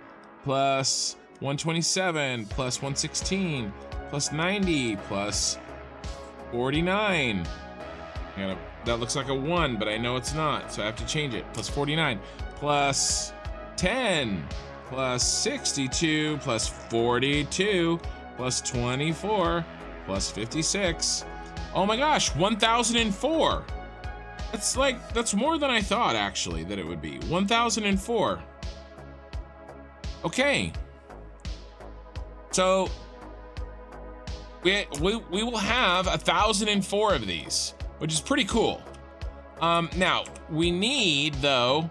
plus 127 plus 116 plus 90 plus 49. That looks like a 1, but I know it's not, so I have to change it. Plus 49 plus 10 plus 62 plus 42 plus 24 plus 56. Oh my gosh, 1004. That's more than I thought actually that it would be. 1004. Okay. So we will have 1004 of these, which is pretty cool. Now we need though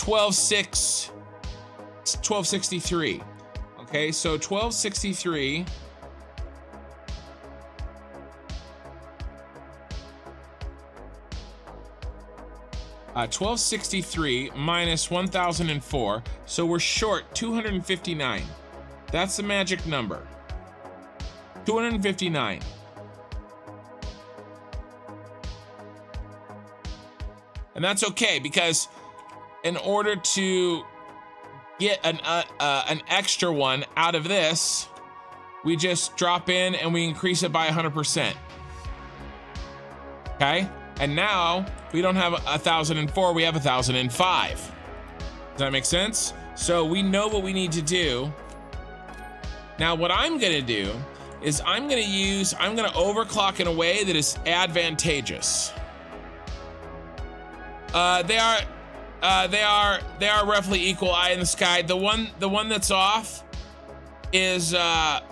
1263. Okay, so 1263 1263 minus 1004, so we're short 259. That's the magic number. 259. And that's okay, because in order to get an extra one out of this, we just drop in and we increase it by 100%. Okay? And now we don't have 1004, we have 1005. Does that make sense? So we know what we need to do. Now what I'm gonna do is I'm gonna overclock in a way that is advantageous. They are roughly equal, eye in the sky. The one that's off is the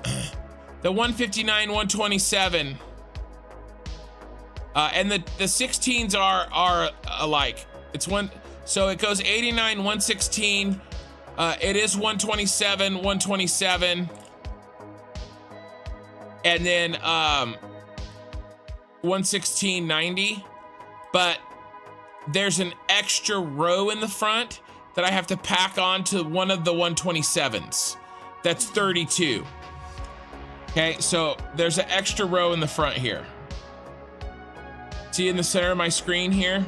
159, 127. And the 16s are alike. It's one, so it goes 89, 116. It is 127, 127. And then 116, 90. But there's an extra row in the front that I have to pack onto one of the 127s. That's 32. Okay, so there's an extra row in the front here. See in the center of my screen here?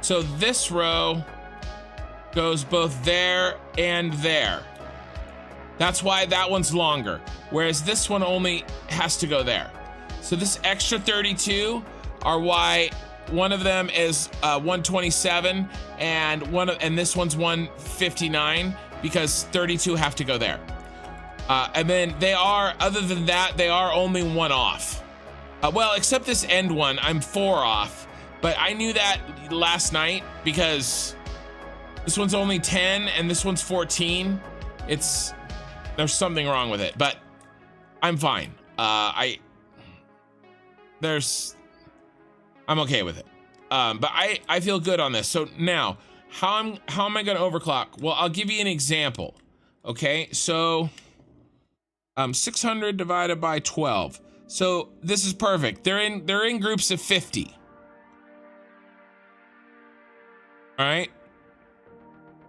So this row goes both there and there. That's why that one's longer, whereas this one only has to go there. So this extra 32 are why one of them is 127 and this one's 159, because 32 have to go there. And then they are, other than that, they are only one off. Well, except this end one, I'm 4 off, but I knew that last night because this one's only 10 and this one's 14. There's something wrong with it, but I'm fine. I'm okay with it. But I feel good on this. So now, how am I gonna overclock? Well, I'll give you an example. Okay, so 600 divided by 12. So this is perfect. They're in groups of 50. All right.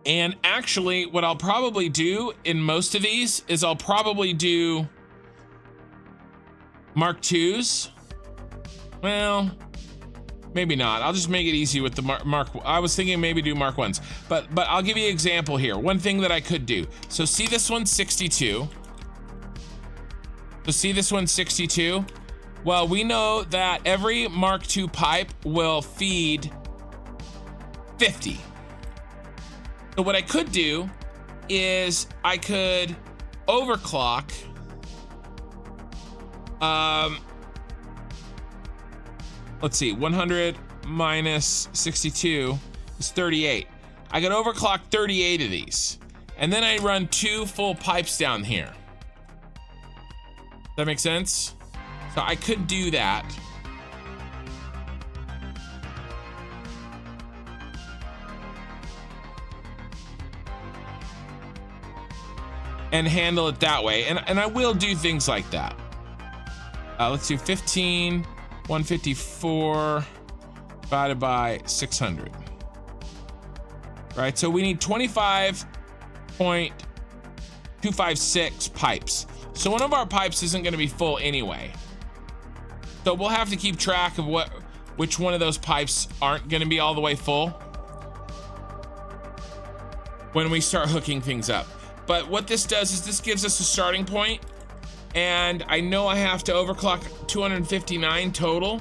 And actually what I'll probably do in most of these is I'll probably do Mark IIs? Well, maybe not. I'll just make it easy with the Mark. I was thinking maybe do Mark 1s, but I'll give you an example here. One thing that I could do. So see this one's 62. So see this one's 62. Well, we know that every Mark II pipe will feed 50. So what I could do is I could overclock. Let's see, 100 minus 62 is 38. I could overclock 38 of these, and then I run 2 full pipes down here. Does that make sense? So I could do that. And handle it that way. And I will do things like that. Let's do 15, 154 divided by 600. Right, so we need 25.256 pipes. So one of our pipes isn't gonna be full anyway. So we'll have to keep track of which one of those pipes aren't gonna be all the way full when we start hooking things up. But what this does is this gives us a starting point, and I know I have to overclock 259 total.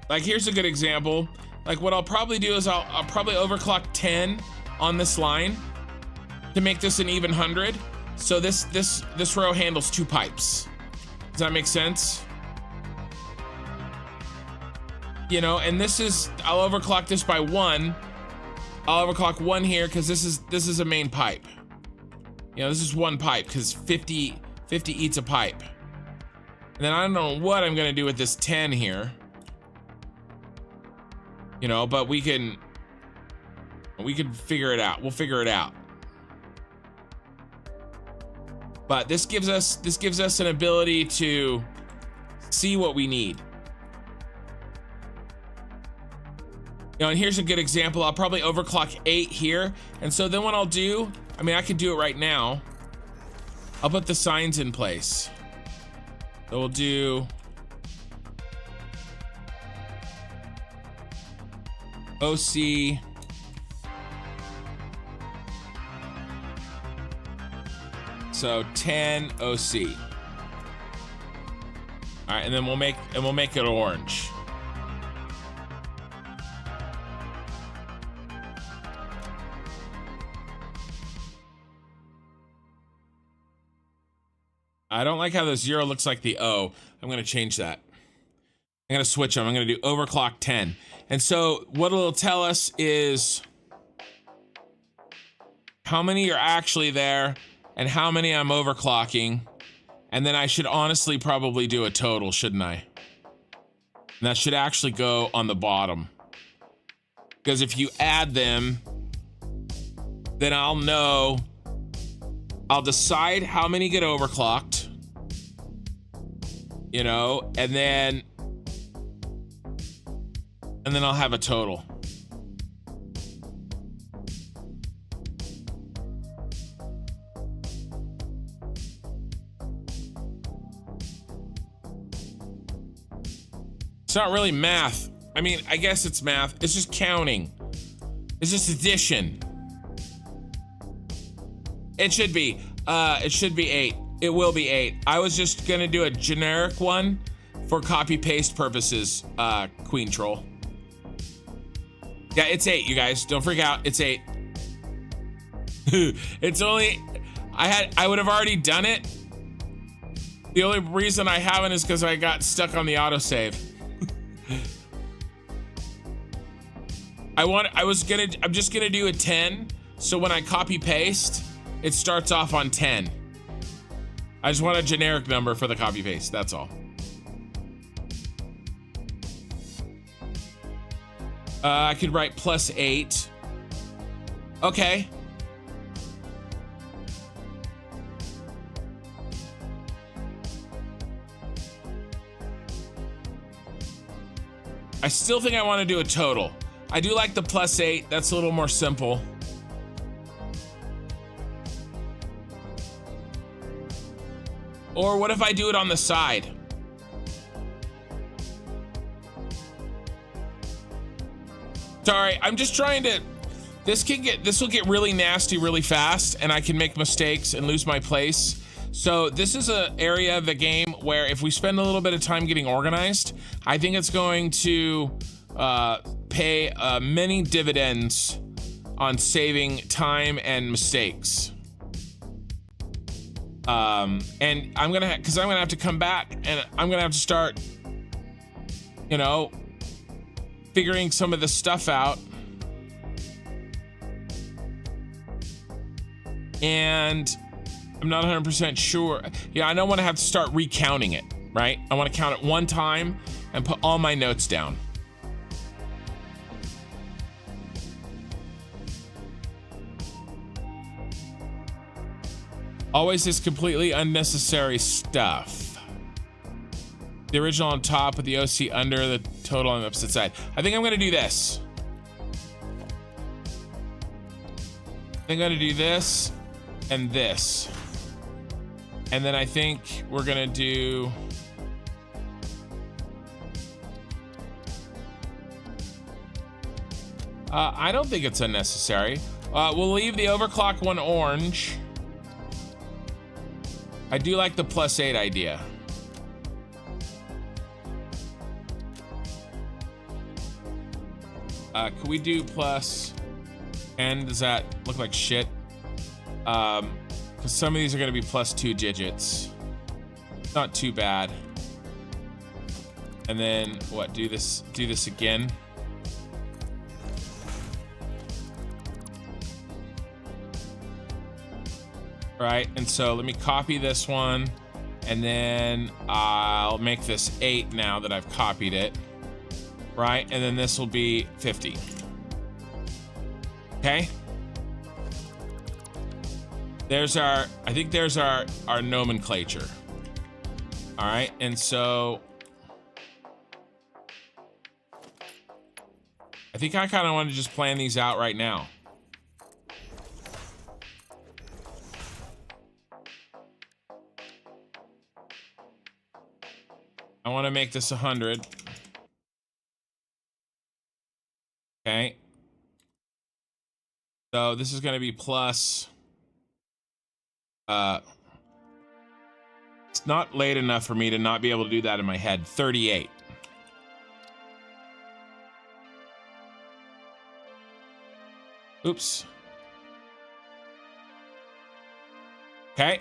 Like, here's a good example. Like, what I'll probably do is I'll probably overclock 10 on this line to make this an even 100. So this row handles 2 pipes. Does that make sense? You know, and this is, I'll overclock this by 1. I'll overclock 1 here because this is a main pipe. You know, this is 1 pipe because 50 eats a pipe. And then I don't know what I'm gonna do with this 10 here. You know, but we can figure it out. We'll figure it out. But this gives us an ability to see what we need. You know, and here's a good example. I'll probably overclock 8 here. And so then what I'll do, I mean, I could do it right now. I'll put the signs in place. So we'll do OC so 10 OC. All right, and then we'll make it orange. I don't like how the 0 looks like the O. I'm gonna change that. I'm gonna switch them. I'm gonna do overclock 10. And so what it'll tell us is how many are actually there and how many I'm overclocking. And then I should honestly probably do a total, shouldn't I? And that should actually go on the bottom. Because if you add them, then I'll know, I'll decide how many get overclocked, you know, and then I'll have a total. It's not really math. I mean, I guess it's math. It's just counting. It's just addition. It should be 8. It will be 8. I was just gonna do a generic one for copy paste purposes, Queen Troll. Yeah, it's 8, you guys. Don't freak out. It's 8. It's only, I would have already done it. The only reason I haven't is because I got stuck on the autosave. I'm just gonna do a 10. So when I copy paste, it starts off on 10. I just want a generic number for the copy paste. That's all. I could write +8. Okay. I still think I want to do a total. I do like the +8. That's a little more simple. Or what if I do it on the side? Sorry, I'm just trying to, this will get really nasty really fast, and I can make mistakes and lose my place. So this is an area of the game where if we spend a little bit of time getting organized, I think it's going to pay many dividends on saving time and mistakes. And I'm gonna have to come back, and I'm gonna have to start, you know, figuring some of this stuff out. And I'm not 100% sure. Yeah, I don't want to have to start recounting it, right? I want to count it one time and put all my notes down. Always this completely unnecessary stuff. The original on top with the OC under, the total on the opposite side. I think I'm gonna do this. I think I'm gonna do this and this. And then I think we're gonna do I don't think it's unnecessary. We'll leave the overclock one orange. I do like the +8 idea. Could we do +10? Does that look like shit? Because some of these are going to be +2 digits. Not too bad. And then what? Do this again. Right, and so let me copy this one, and then I'll make this 8 now that I've copied it. Right, and then this will be 50. Okay. There's our, I think there's our nomenclature. All right, and so I think I kind of want to just plan these out right now. I want to make this 100. Okay. So this is going to be plus. It's not late enough for me to not be able to do that in my head. 38. Oops. Okay.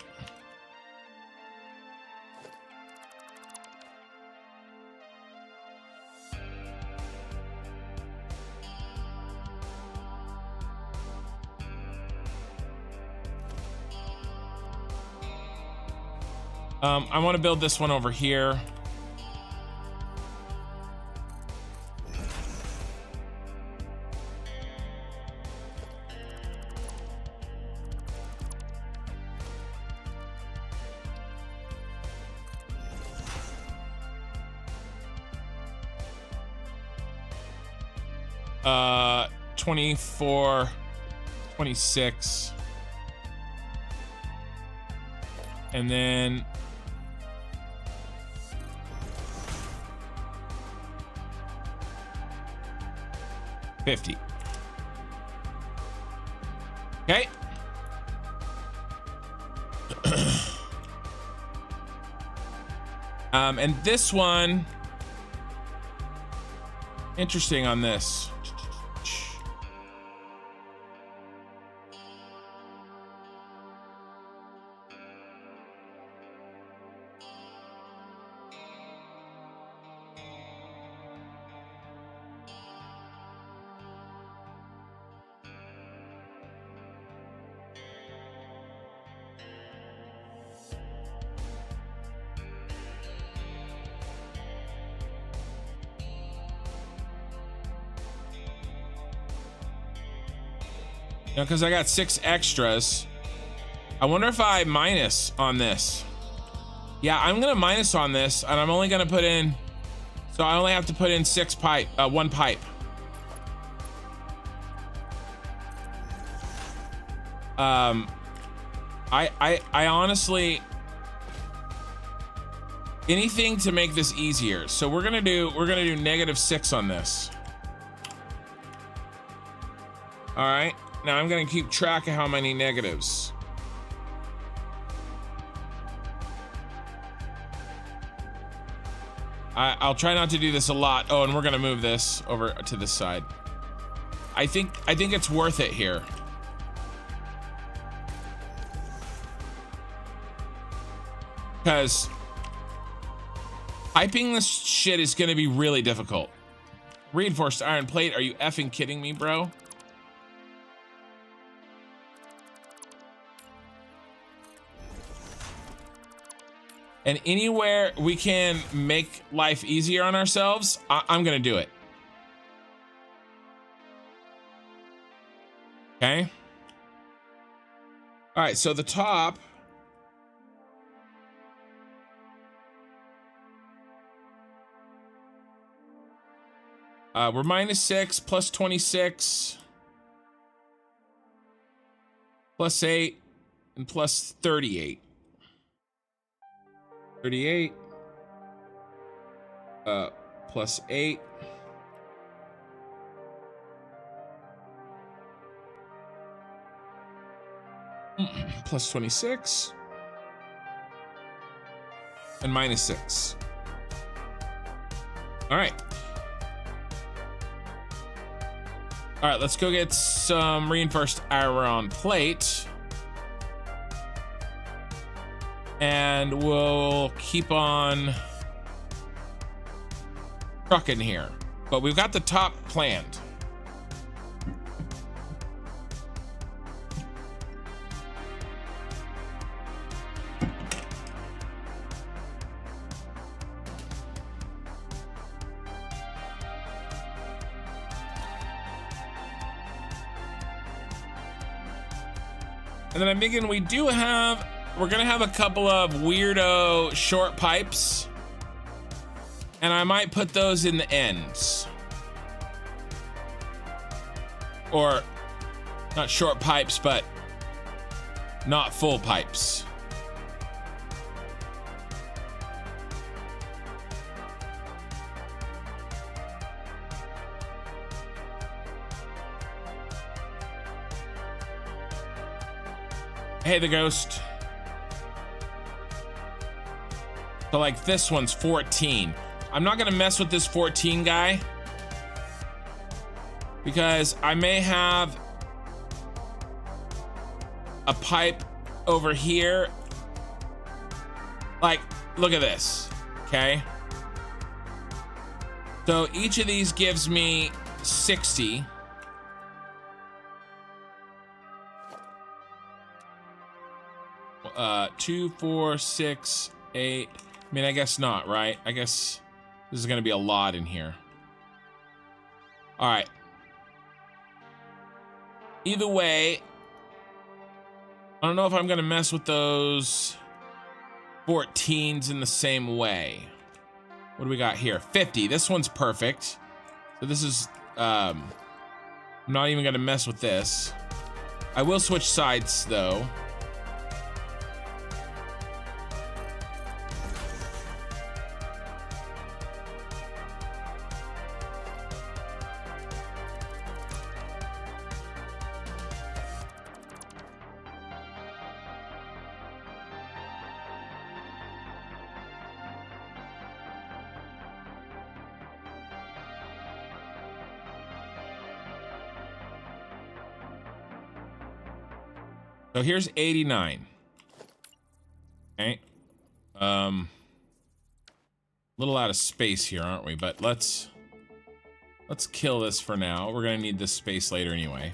I want to build this one over here. Uh, 24, 26. And then $50. Okay. And this one, interesting on this. Because I got 6 extras. I wonder if I minus on this. Yeah, I'm gonna minus on this, and I'm only gonna put in, so I only have to put in 1 pipe. I honestly, anything to make this easier. So we're gonna do -6 on this. All right, now I'm gonna keep track of how many negatives. I'll try not to do this a lot. Oh, and we're gonna move this over to this side. I think it's worth it here. Because piping this shit is gonna be really difficult. Reinforced iron plate, are you effing kidding me, bro? And anywhere we can make life easier on ourselves, I'm gonna do it. Okay. All right, so the top. We're -6, plus 26, plus 8, and plus 38. 38, plus 8. Plus 26. And -6. All right. All right, let's go get some reinforced iron plate. And we'll keep on trucking here. But we've got the top planned. And then I'm thinking we're gonna have a couple of weirdo short pipes, and I might put those in the ends. Or not short pipes, but not full pipes. Hey, the ghost. So like this one's 14. I'm not gonna mess with this 14 guy because I may have a pipe over here. Like, look at this, okay? So each of these gives me 60. Two, 4, 6, 8. I mean, I guess not, right? I guess this is gonna be a lot in here. All right. Either way, I don't know if I'm gonna mess with those 14s in the same way. What do we got here? 50. This one's perfect. So this is, I'm not even gonna mess with this. I will switch sides though. So here's 89. Okay. Little out of space here, aren't we? But let's kill this for now. We're gonna need this space later anyway.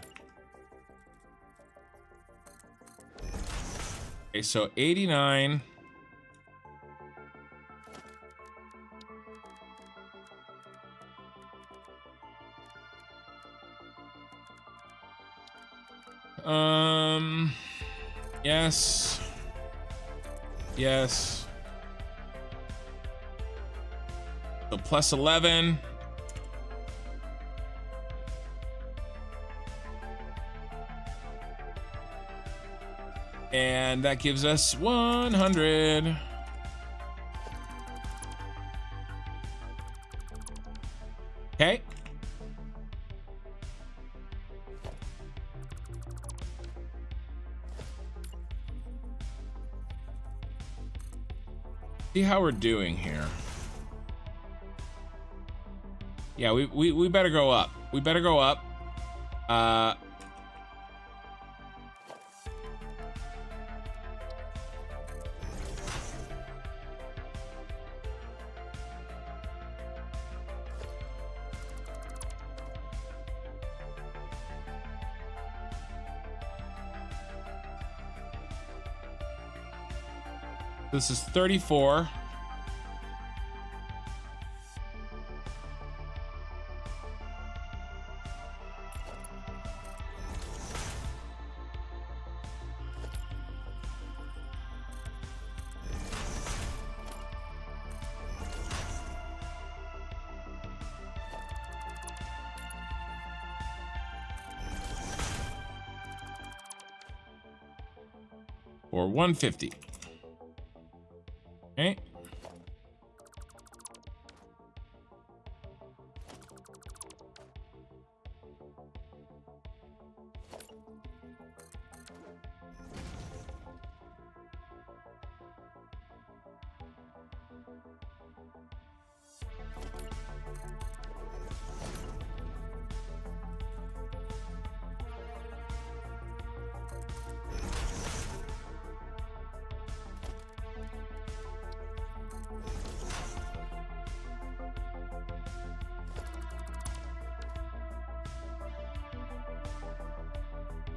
Okay, so 89. Yes. Yes. So plus 11. And that gives us 100. Okay. See how we're doing here. Yeah, we better go up. We better go up. This is 34. Or 150. Okay.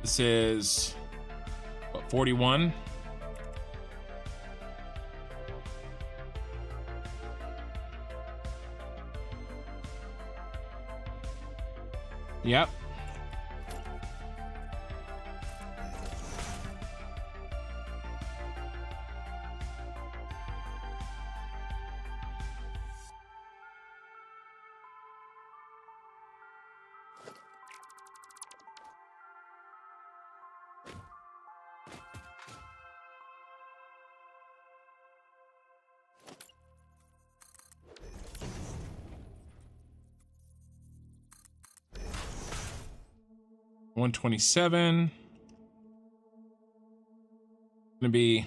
This is what, 41? Yep. $127. Gonna be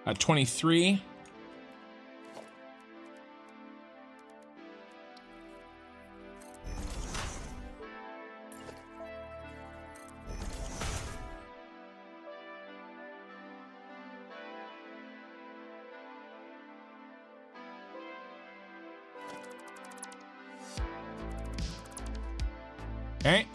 $23. Okay.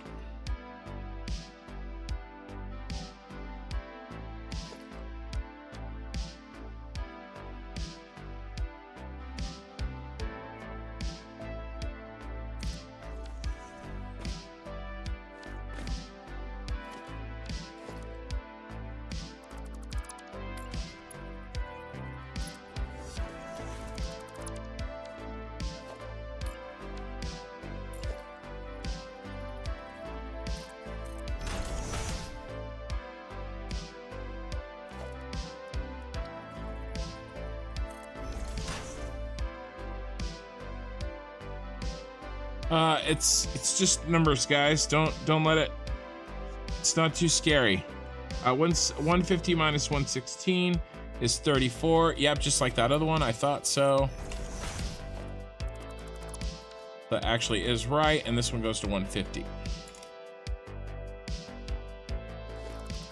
It's just numbers, guys. Don't let it. It's not too scary. 150 minus 116 is 34. Yep, just like that other one. I thought so. That actually is right, and this one goes to 150.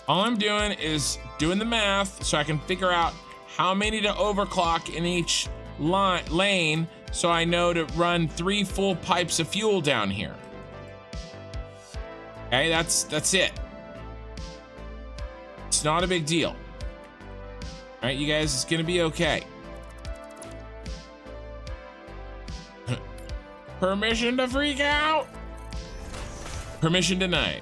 All I'm doing is doing the math so I can figure out how many to overclock in each lane, so I know to run 3 full pipes of fuel down here. Okay, that's it. It's not a big deal. All right, you guys, it's gonna be okay. Permission to freak out? Permission denied.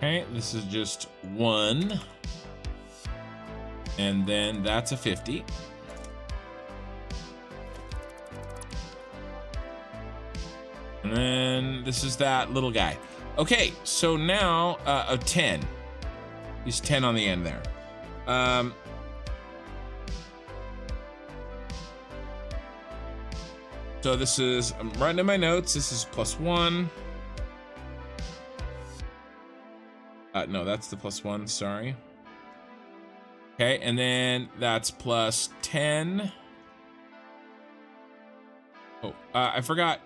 Okay, this is just 1. And then that's a 50. And then this is that little guy. Okay, so now a 10. He's 10 on the end there. So this is, I'm writing in my notes, this is +1. No, that's the +1, sorry. Okay, and then that's +10. Oh, I forgot.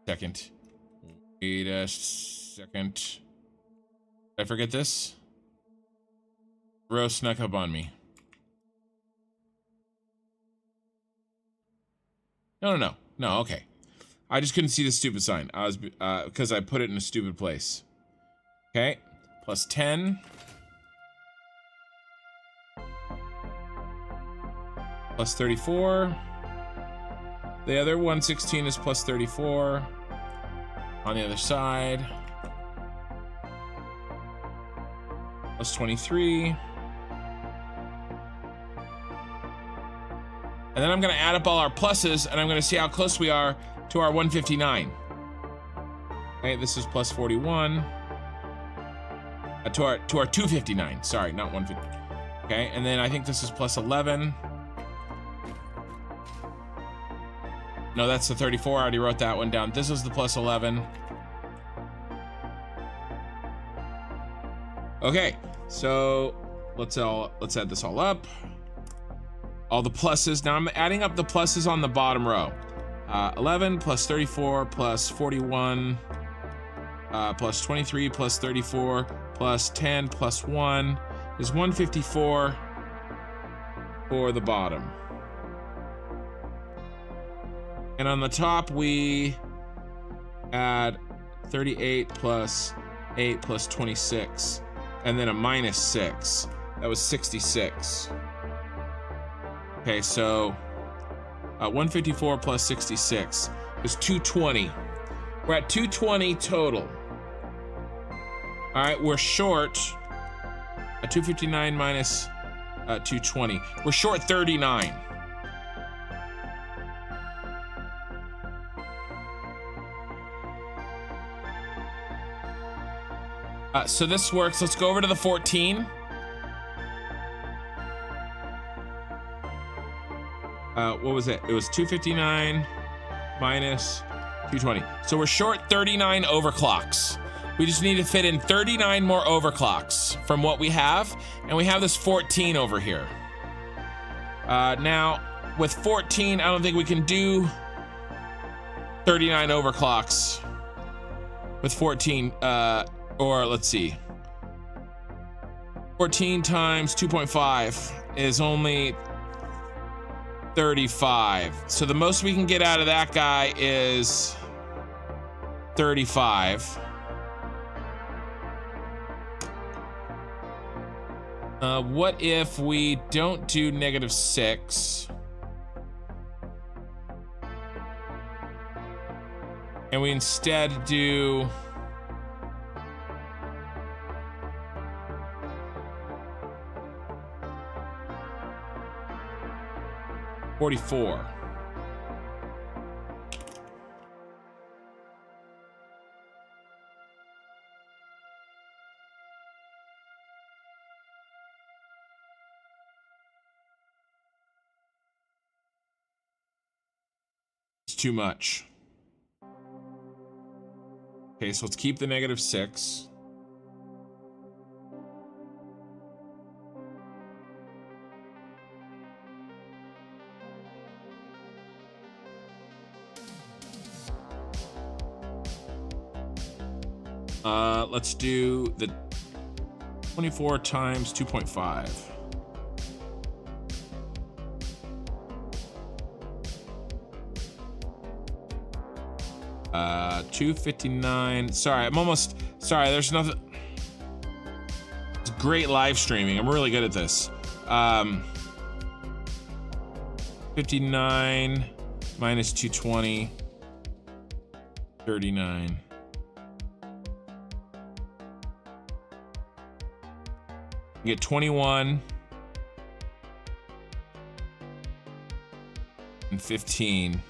Second. Wait a second. Did I forget this? Bro snuck up on me. No, okay. I just couldn't see the stupid sign. I was, because I put it in a stupid place. Okay, +10. +34. The other 116 is +34. On the other side. +23. And then I'm gonna add up all our pluses and I'm gonna see how close we are to our 159. Okay, this is +41. To our 259, sorry, not 150. Okay, and then I think this is +11. No, that's the 34, I already wrote that one down. This is the +11. Okay, so let's add this all up. All the pluses. Now I'm adding up the pluses on the bottom row. 11 plus 34 plus 41 plus 23 plus 34 plus 10 plus 1 is 154 for the bottom. And on the top we add 38 plus 8 plus 26 and then a -6. That was 66. Okay, so 154 plus 66 is 220. We're at 220 total. All right, we're short. 259 minus 220. We're short 39. So this works. Let's go over to the 14. What was it? It was 259 minus 220. So we're short 39 overclocks. We just need to fit in 39 more overclocks from what we have. And we have this 14 over here. Now, with 14, I don't think we can do 39 overclocks with 14. Or let's see. 14 times 2.5 is only 35. So the most we can get out of that guy is 35. What if we don't do -6? And we instead do 44. It's too much. Okay, so let's keep the -6. Let's do the 24 times 2.5. Uh, 259. Sorry, I'm almost, sorry, there's nothing. It's great live streaming. I'm really good at this. 59 minus 220, 39. You get 21 and 15.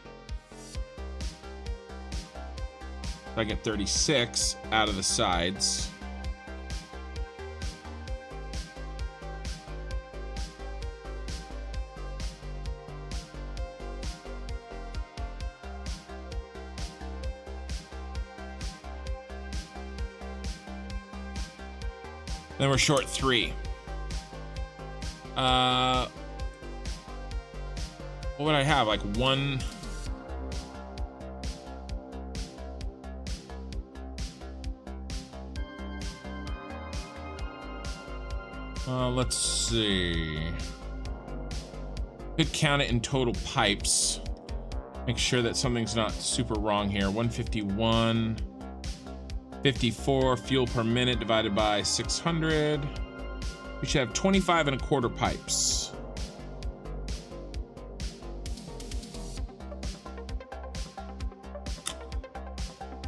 I get 36 out of the sides. Then we're short 3. What would I have? Like 1. Let's see. Could count it in total pipes. Make sure that something's not super wrong here. 151. 54 fuel per minute divided by 600. We should have 25 and a quarter pipes.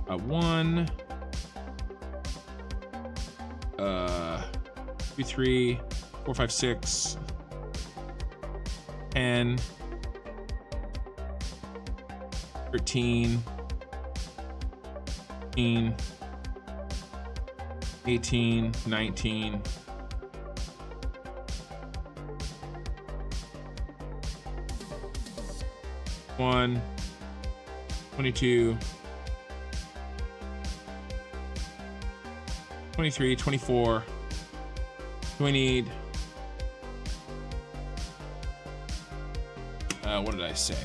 One. 2, 3, 4, 5, 6. 10. 13. 15. 18, 19. One, 22, 23, 24. We need, what did I say?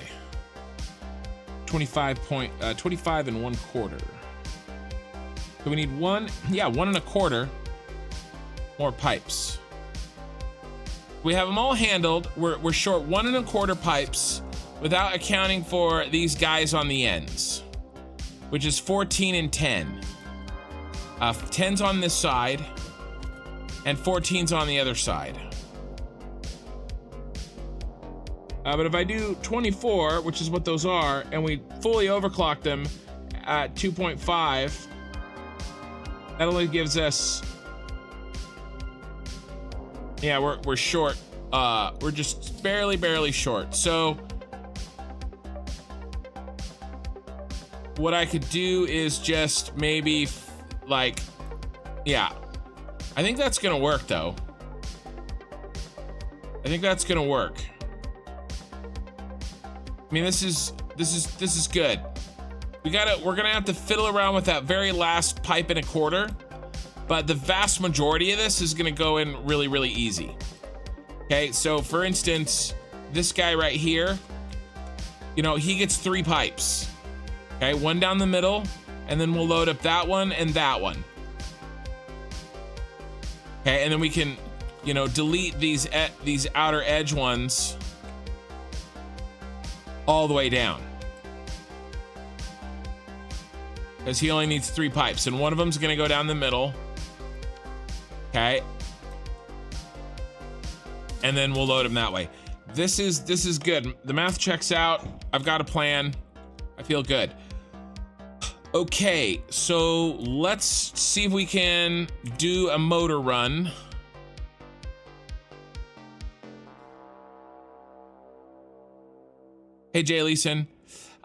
25 and 1/4. So we need 1 1.25 more pipes. We have them all handled. We're short 1 1/4 pipes without accounting for these guys on the ends, which is 14 and 10. 10's on this side and 14's on the other side. But if I do 24, which is what those are, and we fully overclock them at 2.5, that only gives us, yeah, we're short. We're just barely short. So what I could do is just maybe like, yeah, I think that's gonna work though. I think that's gonna work. I mean, this is good. We're gonna have to fiddle around with that very last 1.25 pipe, but the vast majority of this is gonna go in really easy. Okay, so for instance, this guy right here, you know, he gets 3 pipes. Okay, 1 down the middle, and then we'll load up that one and that one. Okay, and then we can, you know, delete these outer edge ones all the way down. Because he only needs 3 pipes, and one of them's gonna go down the middle. Okay. And then we'll load him that way. This is good. The math checks out. I've got a plan. I feel good. Okay, so let's see if we can do a motor run. Hey, Jay Leeson.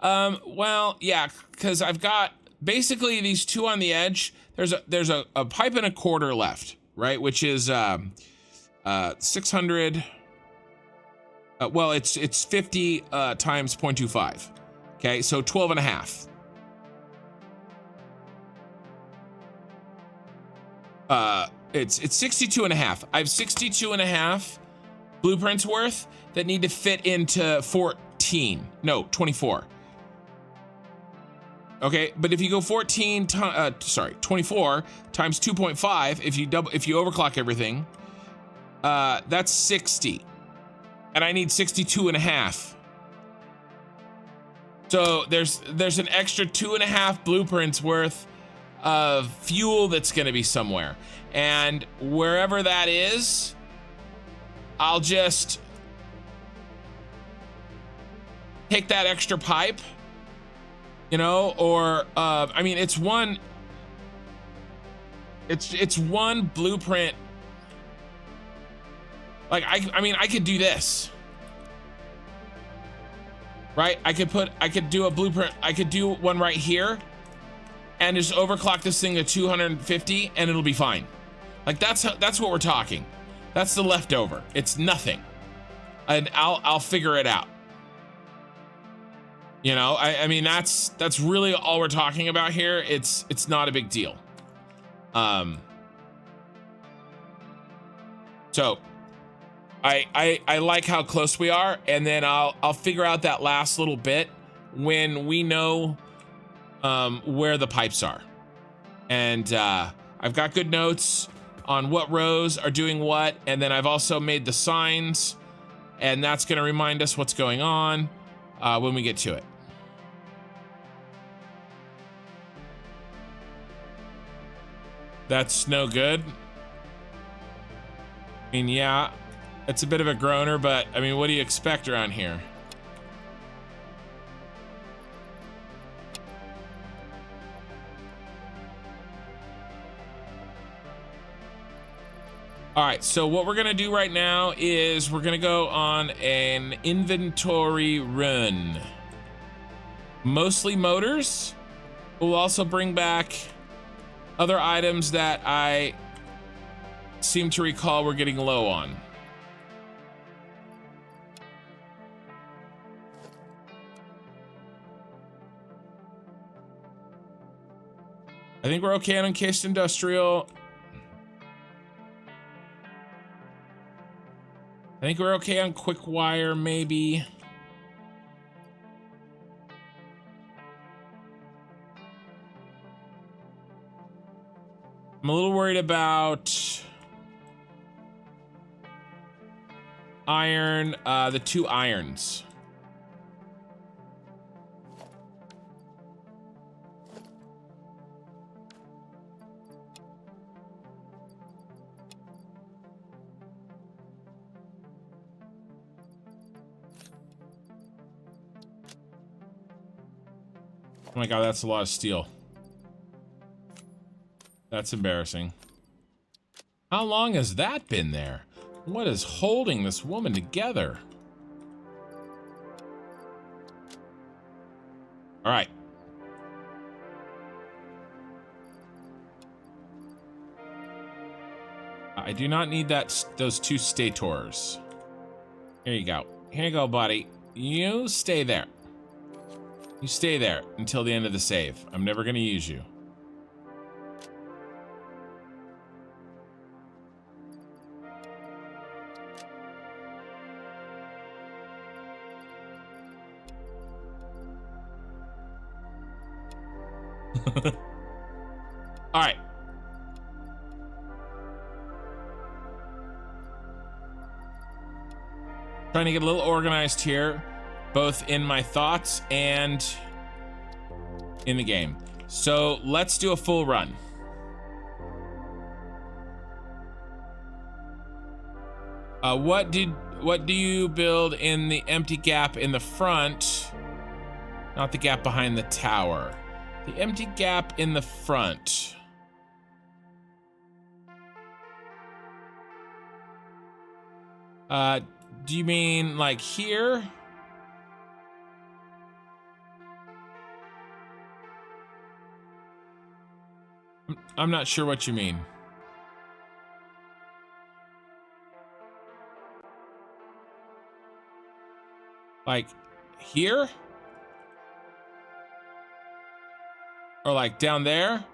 Well, yeah, because I've got basically these 2 on the edge. There's a 1.25 pipe left, right? Which is 600. Well, it's 50 times 0.25. Okay, so 12.5. It's 62.5. I have 62.5 blueprints worth that need to fit into 24. Okay, but if you go 24 times 2.5, if you overclock everything, that's 60, and I need 62.5. So there's an extra 2.5 blueprints worth of fuel that's going to be somewhere, and wherever that is, I'll just take that extra pipe, you know, or I mean, it's one blueprint Like, I mean, I could do this. Right? I could do a blueprint. I could do one right here and just overclock this thing to 250 and it'll be fine. Like, that's what we're talking. That's the leftover. It's nothing. And I'll figure it out. You know, I mean, that's really all we're talking about here. It's not a big deal. So I like how close we are, and then I'll figure out that last little bit when we know where the pipes are. And I've got good notes on what rows are doing what, and then I've also made the signs, and that's going to remind us what's going on when we get to it. That's no good. I mean, yeah, it's a bit of a groaner, but I mean, what do you expect around here? All right, so what we're gonna do right now is we're gonna go on an inventory run. Mostly motors. We'll also bring back other items that I seem to recall we're getting low on. I think we're okay on encased industrial. I think we're okay on quick wire, maybe. I'm a little worried about iron, the 2 irons. Oh my God, that's a lot of steel. That's embarrassing. How long has that been there? What is holding this woman together? All right. I do not need those 2 stators. Here you go. Here you go, buddy. You stay there. You stay there until the end of the save. I'm never going to use you. All right. Trying to get a little organized here, both in my thoughts and in the game. So let's do a full run. What do you build in the empty gap in the front? Not the gap behind the tower. The empty gap in the front. Do you mean like here? I'm not sure what you mean. Like here? Or like down there?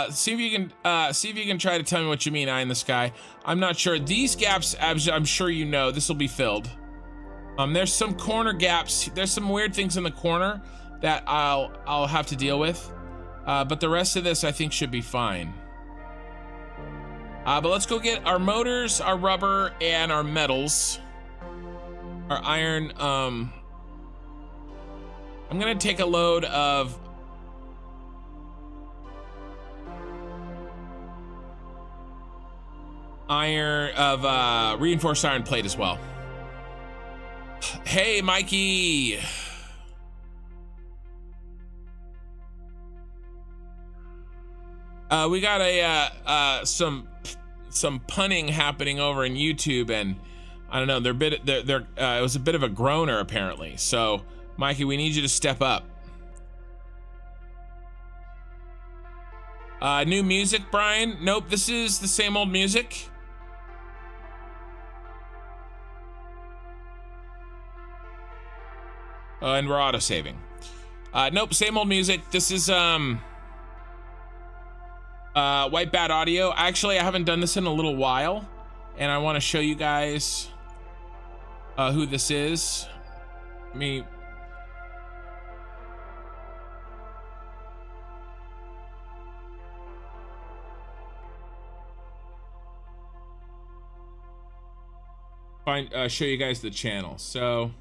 See if you can try to tell me what you mean, eye in the sky. I'm not sure. These gaps, I'm sure you know, this will be filled. There's some corner gaps. There's some weird things in the corner that I'll have to deal with. But the rest of this I think should be fine. But let's go get our motors, our rubber, and our metals. Our iron. I'm gonna take a load of reinforced iron plate as well. Hey, Mikey. We got some some punning happening over in YouTube, and I don't know, it was a bit of a groaner apparently. So Mikey, we need you to step up. New music, Brian? Nope, this is the same old music. And we're auto-saving. Nope, same old music. This is White Bat Audio. Actually, I haven't done this in a little while, and I want to show you guys who this is. Let me show you guys the channel. So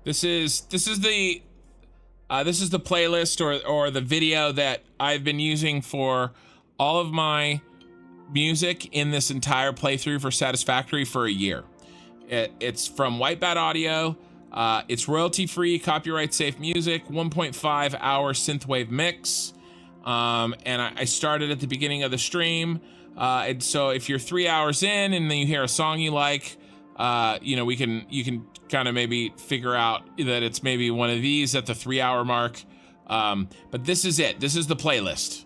this is the playlist or the video that I've been using for all of my music in this entire playthrough for Satisfactory for a year. It's from White Bat Audio. It's royalty-free, copyright-safe music, 1.5-hour synthwave mix. And I started at the beginning of the stream. And so if you're 3 hours in and then you hear a song you like, you know, you can kind of maybe figure out that it's maybe one of these at the 3 hour mark. But this is it. This is the playlist.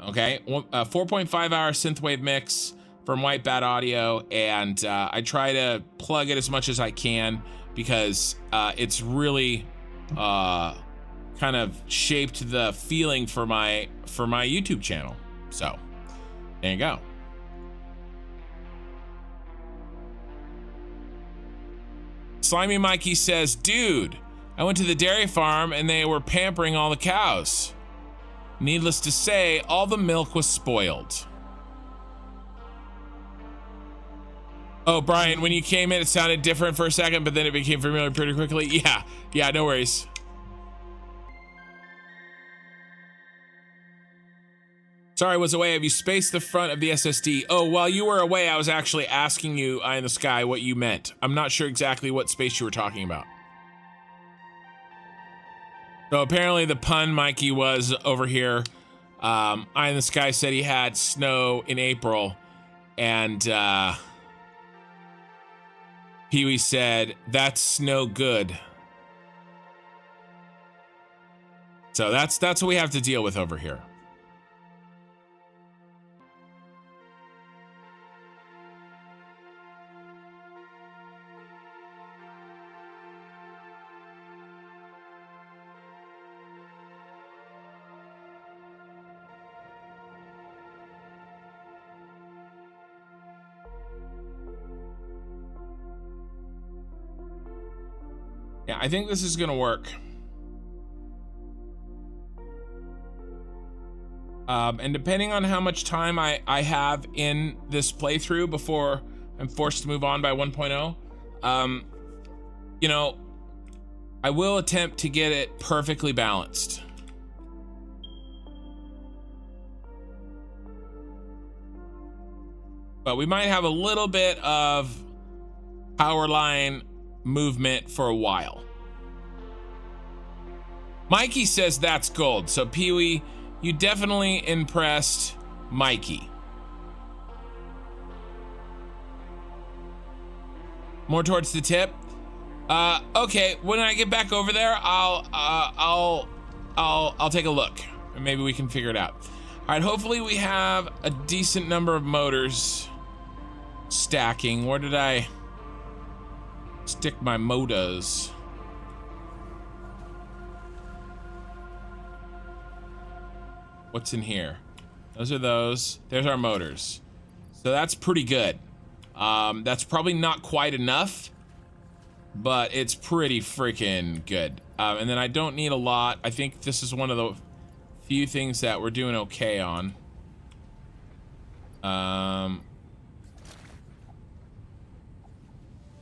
Okay. 4.5 hour synthwave mix from White Bat Audio. And, I try to plug it as much as I can because, it's really, kind of shaped the feeling for my YouTube channel. So there you go. Slimy Mikey says, dude, I went to the dairy farm and they were pampering all the cows. Needless to say, all the milk was spoiled. Oh, Brian, when you came in, it sounded different for a second, but then it became familiar pretty quickly. Yeah, no worries. Sorry, I was away. Have you spaced the front of the SSD? Oh, while you were away, I was actually asking you, Eye in the Sky, what you meant. I'm not sure exactly what space you were talking about. So apparently the pun, Mikey, was over here. Eye in the Sky said he had snow in April, and Pee-wee said, that's no good. So that's what we have to deal with over here. Yeah, I think this is gonna work. And depending on how much time I have in this playthrough before I'm forced to move on by 1.0, you know, I will attempt to get it perfectly balanced. But we might have a little bit of power line movement for a while. Mikey says that's gold. So Pee-wee, you definitely impressed Mikey. More towards the tip. Okay, when I get back over there, I'll take a look and maybe we can figure it out. All right, hopefully we have a decent number of motors stacking. Where did I stick my motors? What's in here? Those are those. There's our motors. So that's pretty good. That's probably not quite enough, but it's pretty freaking good. And then I don't need a lot. I think this is one of the few things that we're doing okay on.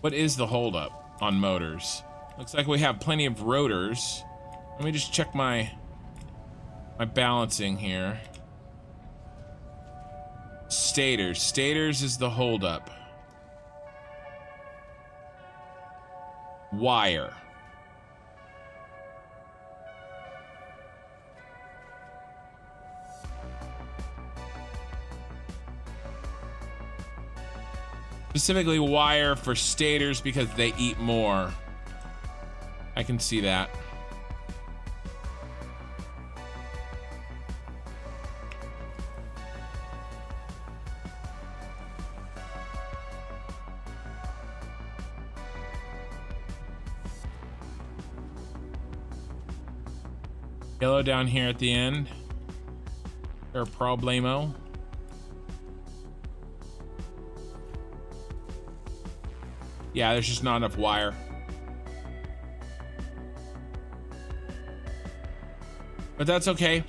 What is the holdup on motors? Looks like we have plenty of rotors. Let me just check my balancing here. Stators. Stators is the holdup. Wire. Specifically wire for stators because they eat more. I can see that. Yellow down here at the end. Or problemo. Yeah, there's just not enough wire. But that's okay.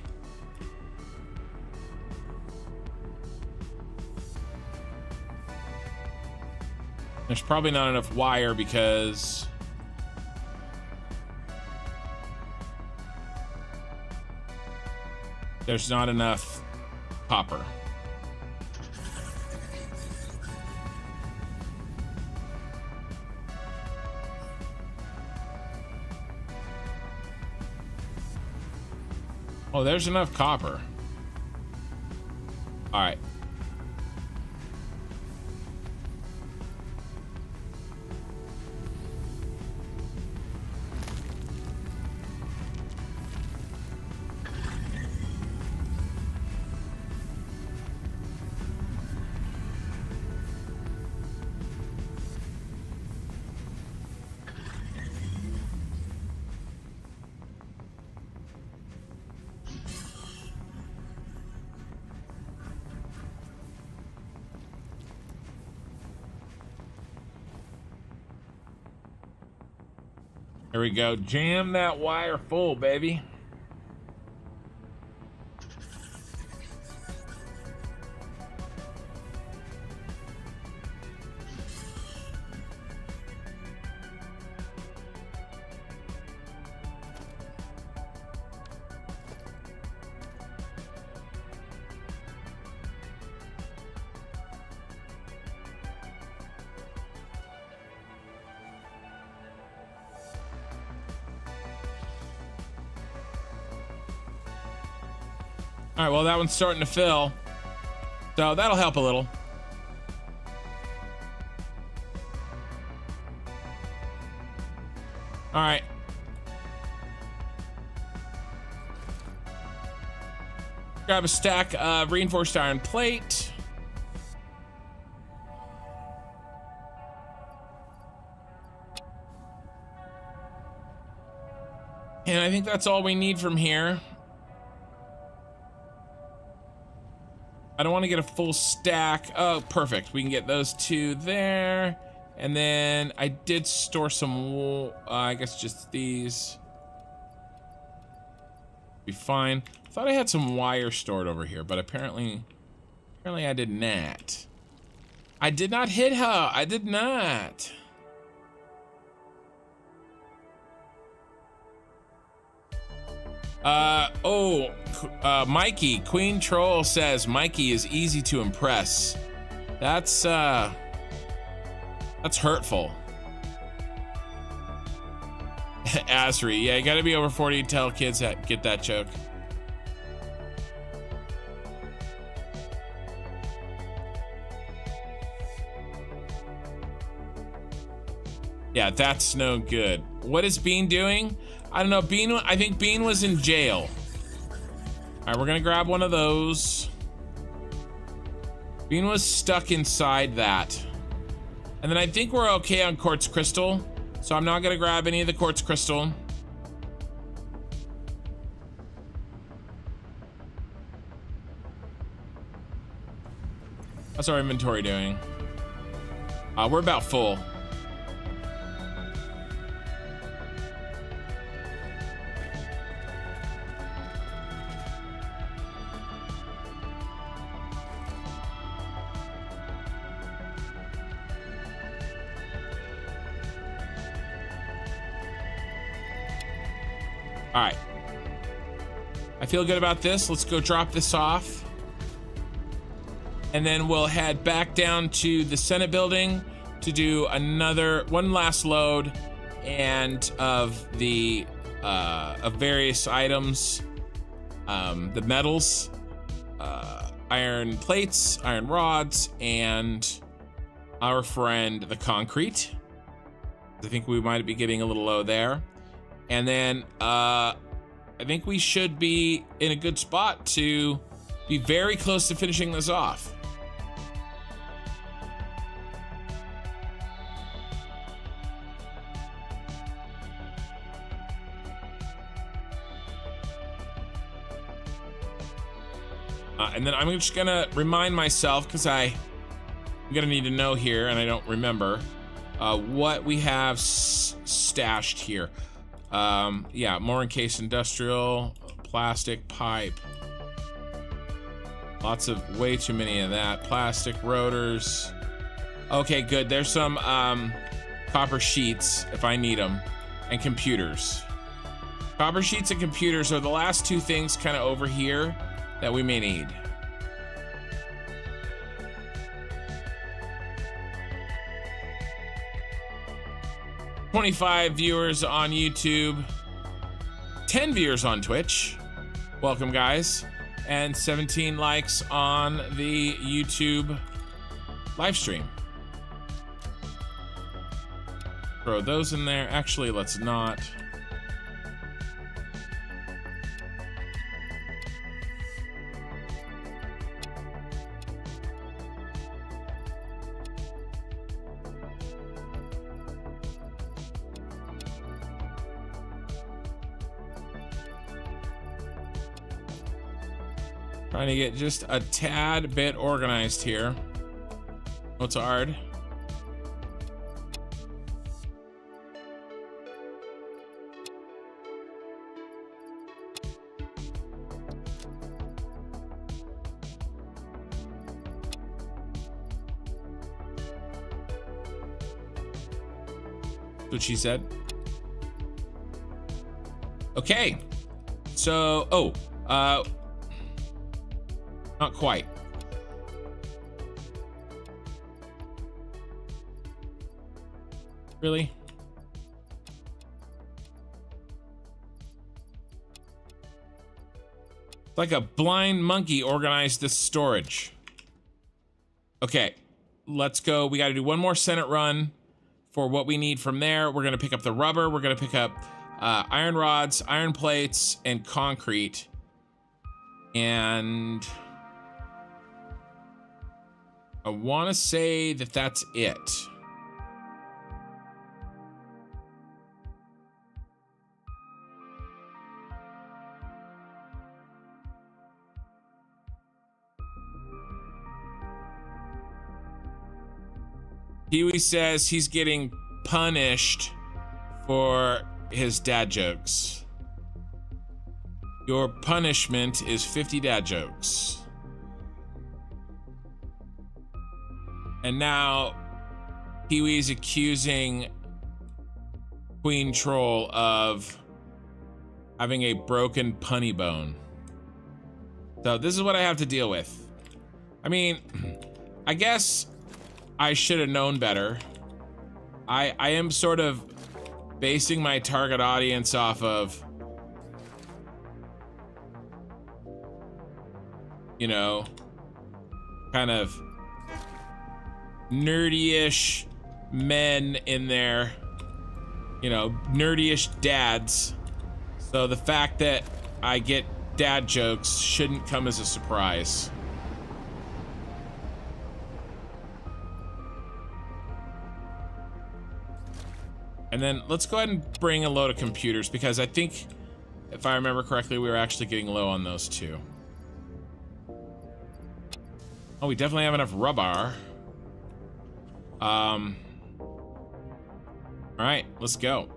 There's probably not enough wire because there's not enough copper. Oh, there's enough copper. All right. There we go. Jam that wire full, baby. All right, well, that one's starting to fill, so that'll help a little. All right. Grab a stack of reinforced iron plate. And I think that's all we need from here. I don't want to get a full stack. Oh, perfect. We can get those two there. And then I did store some wool. I guess just these. Be fine. I thought I had some wire stored over here, but apparently I did not. I did not hit her. I did not. Mikey, Queen Troll says Mikey is easy to impress. That's hurtful. Asri, yeah, you gotta be over 40 to tell kids that get that joke. Yeah, that's no good. What is Bean doing? I don't know. Bean, I think Bean was in jail. All right, we're gonna grab one of those. Bean was stuck inside that. And then I think we're okay on quartz crystal. So I'm not gonna grab any of the quartz crystal. How's our inventory doing? We're about full. All right, I feel good about this. Let's go drop this off. And then we'll head back down to the Senate building to do one last load and of the of various items, the metals, iron plates, iron rods, and our friend the concrete. I think we might be getting a little low there. And then I think we should be in a good spot to be very close to finishing this off. And then I'm just gonna remind myself, because I'm gonna need to know here, and I don't remember what we have stashed here. Yeah, more encased industrial, plastic pipe. Lots of, way too many of that. Plastic rotors. Okay, good. There's some copper sheets if I need them, and computers. Copper sheets and computers are the last two things kind of over here that we may need. $25 viewers on YouTube, 10 viewers on Twitch. Welcome, guys. And 17 likes on the YouTube live stream. Throw those in there. Actually, let's not. Trying to get just a tad bit organized here. What's hard? What she said. Okay. So, not quite. Really? It's like a blind monkey organized this storage. Okay, let's go. We got to do one more Senate run for what we need from there. We're going to pick up the rubber. We're going to pick up iron rods, iron plates, and concrete. And I want to say that that's it. Huey says he's getting punished for his dad jokes. Your punishment is 50 dad jokes. And now Huey's accusing Queen Troll of having a broken punny bone. So this is what I have to deal with. I mean, I guess I should have known better. I am sort of basing my target audience off of, you know, kind of nerdy-ish men in there, you know, nerdy-ish dads. So the fact that I get dad jokes shouldn't come as a surprise. And then let's go ahead and bring a load of computers, because I think, if I remember correctly, we were actually getting low on those too. Oh, we definitely have enough rubber. All right, let's go.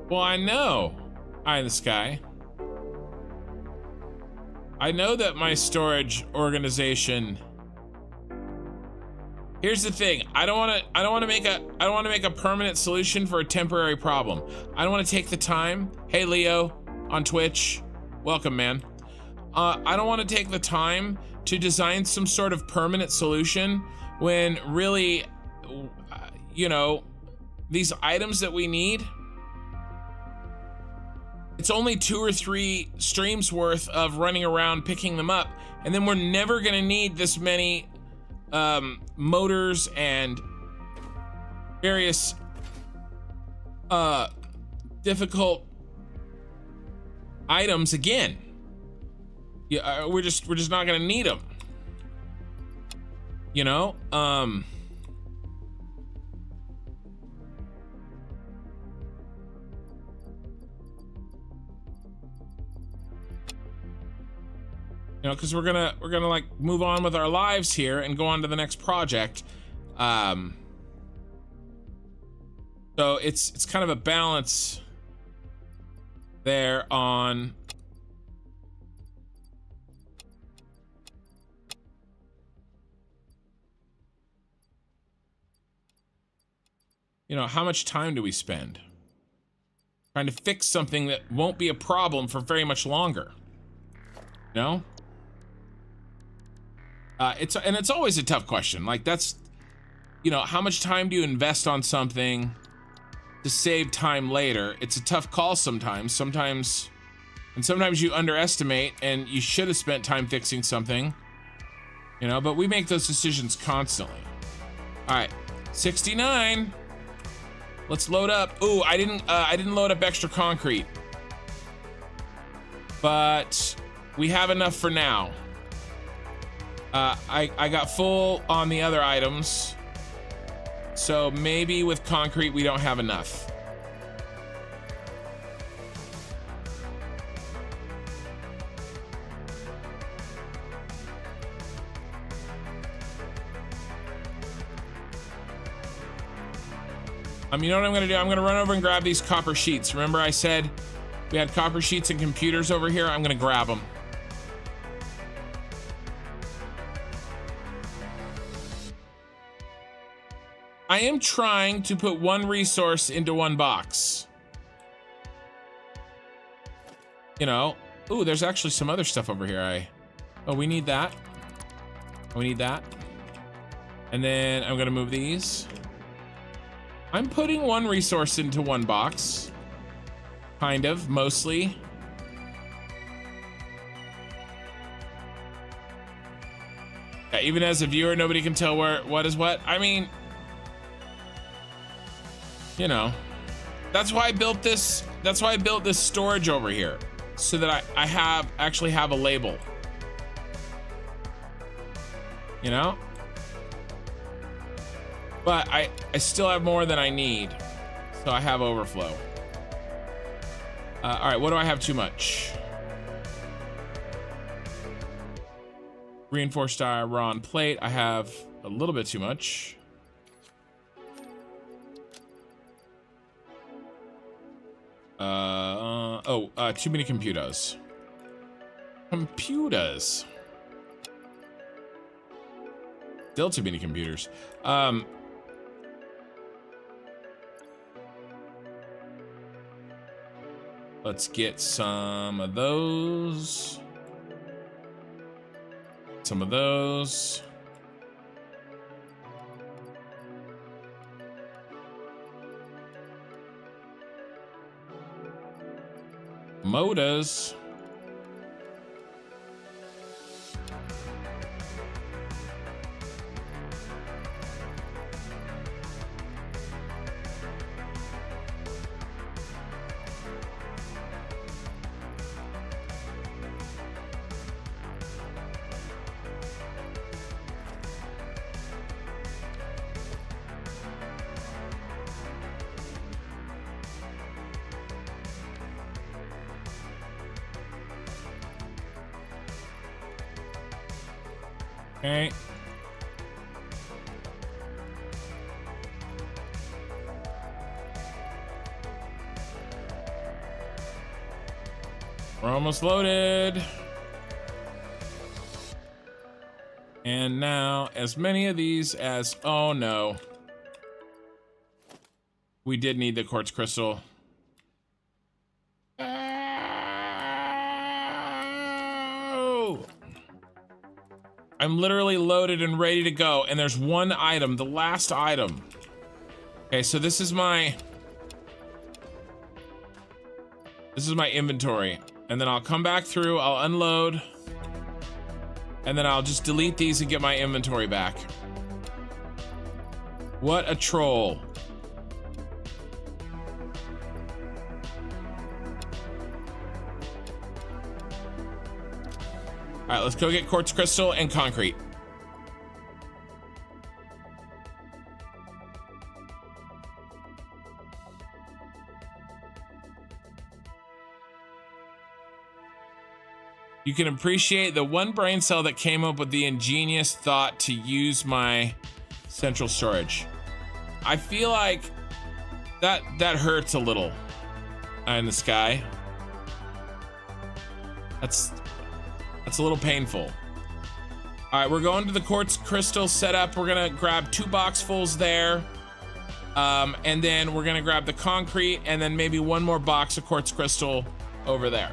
Well, I know, eye in the sky. I know that my storage organization. Here's the thing. I don't want to make a permanent solution for a temporary problem. I don't want to take the time. Hey, Leo on Twitch, welcome, man. I don't want to take the time to design some sort of permanent solution when really, you know, these items that we need, it's only 2 or 3 streams worth of running around picking them up, and then we're never gonna need this many motors and various difficult items again. Yeah, we're just not gonna need them. You know, because we're gonna like move on with our lives here and go on to the next project. So it's kind of a balance there on how much time do we spend trying to fix something that won't be a problem for very much longer. It's always a tough question. Like, that's, how much time do you invest on something to save time later? It's a tough call sometimes. Sometimes you underestimate and you should have spent time fixing something, but we make those decisions constantly. All right, 69. Let's load up. Ooh, I didn't load up extra concrete, but we have enough for now. I got full on the other items, so maybe with concrete we don't have enough. You know what I'm gonna do? I'm gonna run over and grab these copper sheets. Remember I said we had copper sheets and computers over here? I'm gonna grab them. I am trying to put one resource into one box. Ooh, there's actually some other stuff over here. Oh, we need that. We need that. And then I'm gonna move these. I'm putting one resource into one box. Kind of, mostly. Yeah, even as a viewer, nobody can tell what is what. I mean, that's why I built this. That's why I built this storage over here, so that I actually have a label. But I still have more than I need, so I have overflow. All right, what do I have too much? Reinforced iron plate. I have a little bit too much. Too many computers. Still too many computers. Let's get some of those. Some of those. Motors. Okay. We're almost loaded. And now as many of these as, oh no. We did need the quartz crystal. I'm literally loaded and ready to go, and there's one item, the last item. Okay, so this is my This is my inventory. And then I'll come back through, I'll unload, and then I'll just delete these and get my inventory back. What a troll. All right, let's go get quartz crystal and concrete. You can appreciate the one brain cell that came up with the ingenious thought to use my central storage. I feel like that hurts a little in the sky. That's a little painful. All right, we're going to the quartz crystal setup. We're gonna grab 2 boxfuls there. And then we're gonna grab the concrete and then maybe 1 more box of quartz crystal over there.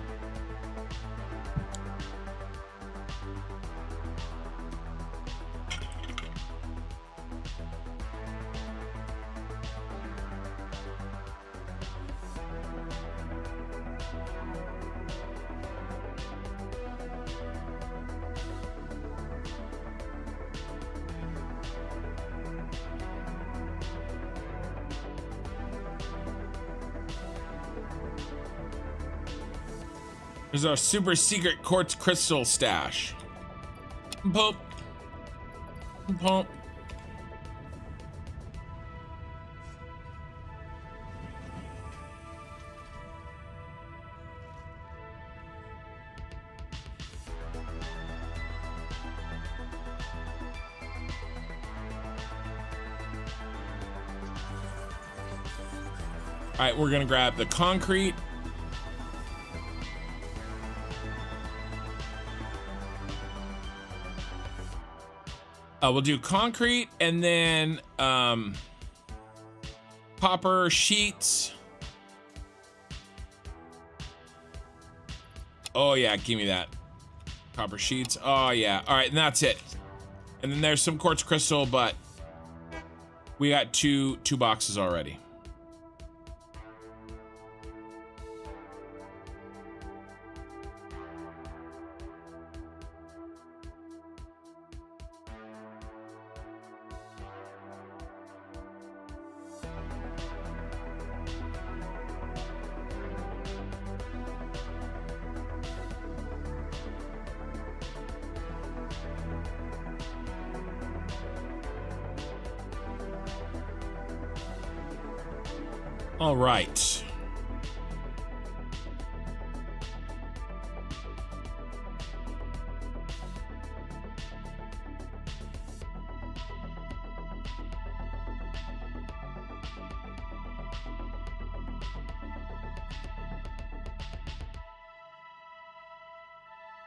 Here's our super secret quartz crystal stash. Pump. Pump. All right, we're gonna grab the concrete. We'll do concrete and then copper sheets. Oh yeah, give me that. Copper sheets. Oh yeah. All right, and that's it. And then there's some quartz crystal, but we got two boxes already. All right.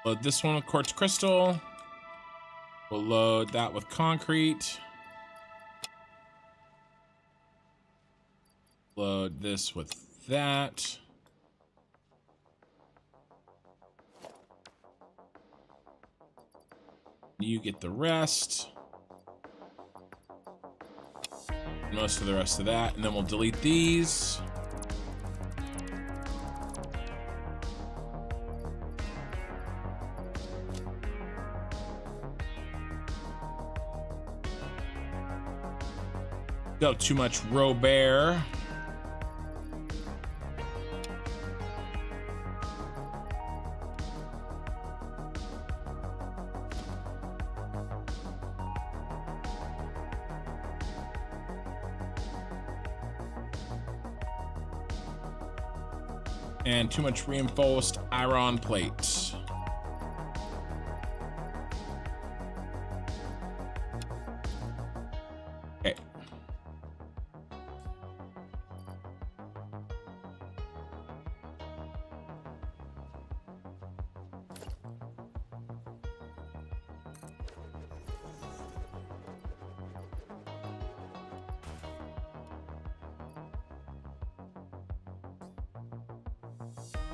Load this one with quartz crystal. We'll load that with concrete. Load this with that. You get the rest. Most of the rest of that, and then we'll delete these. Got too much Robert. And too much reinforced iron plates. Okay.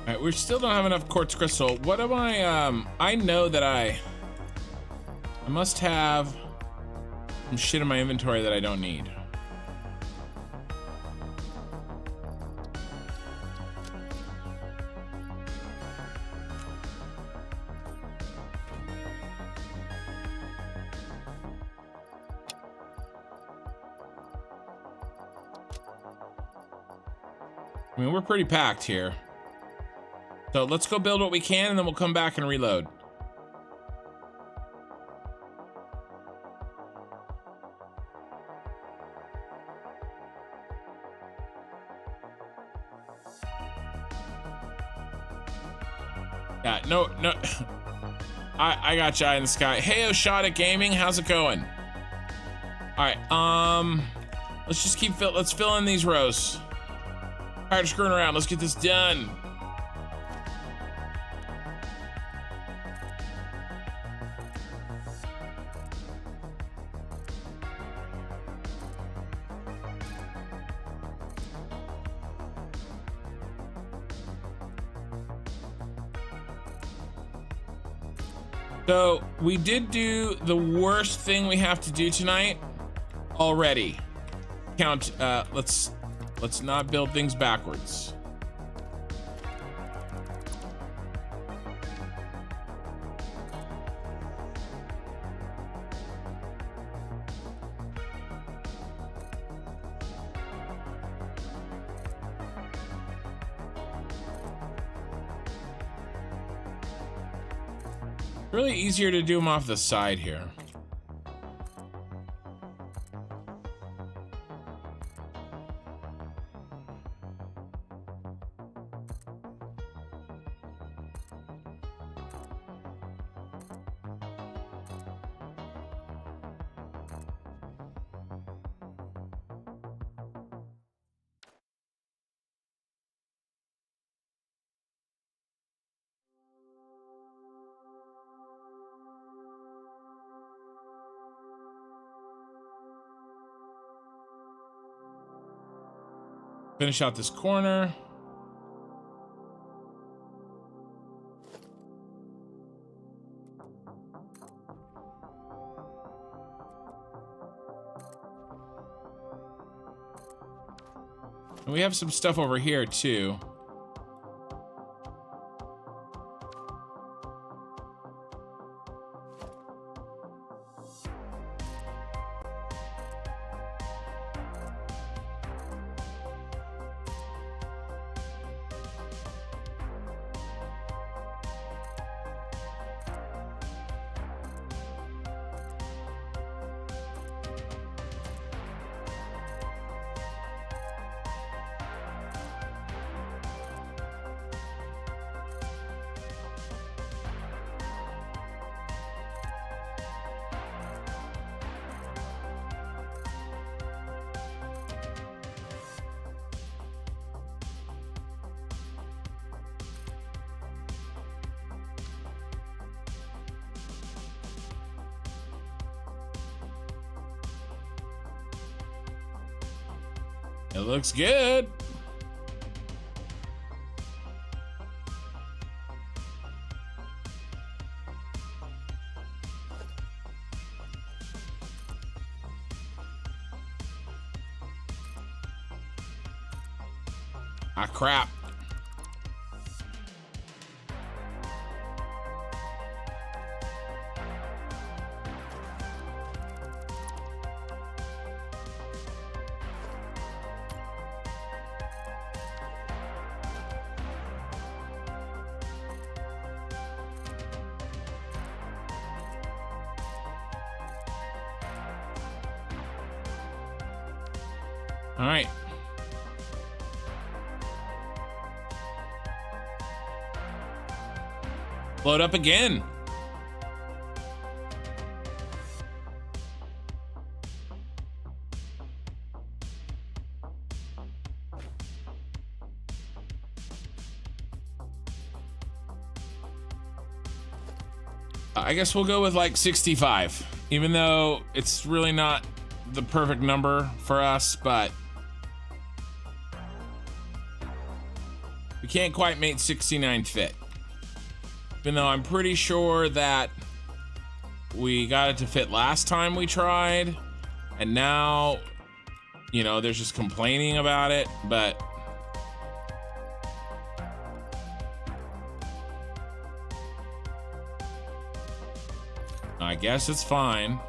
All right, we still don't have enough quartz crystal. What am I know that I must have some shit in my inventory that I don't need. I mean, we're pretty packed here. So let's go build what we can, and then we'll come back and reload. Yeah, no. I got you in the sky. Hey, Oshada Gaming, how's it going? All right, let's just let's fill in these rows. Tired of screwing around. Let's get this done. So we did do the worst thing we have to do tonight already. Count, let's not build things backwards. Really easier to do them off the side here. Finish out this corner. And we have some stuff over here too. It looks good. Ah, crap. All right. Load up again. I guess we'll go with like 65, even though it's really not the perfect number for us, but we can't quite make 69 fit. Even though I'm pretty sure that we got it to fit last time we tried, and now, you know, there's just complaining about it, but I guess it's fine.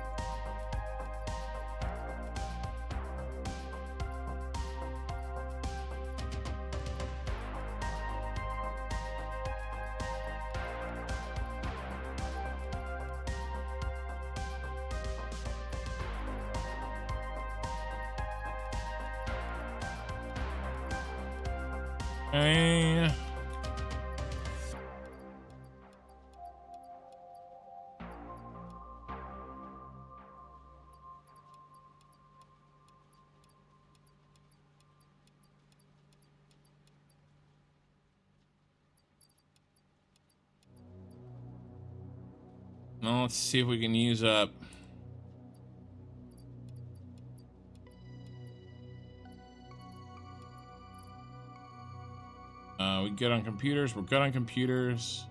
Okay. Well, let's see if we can use up. We good on computers. We're good on computers.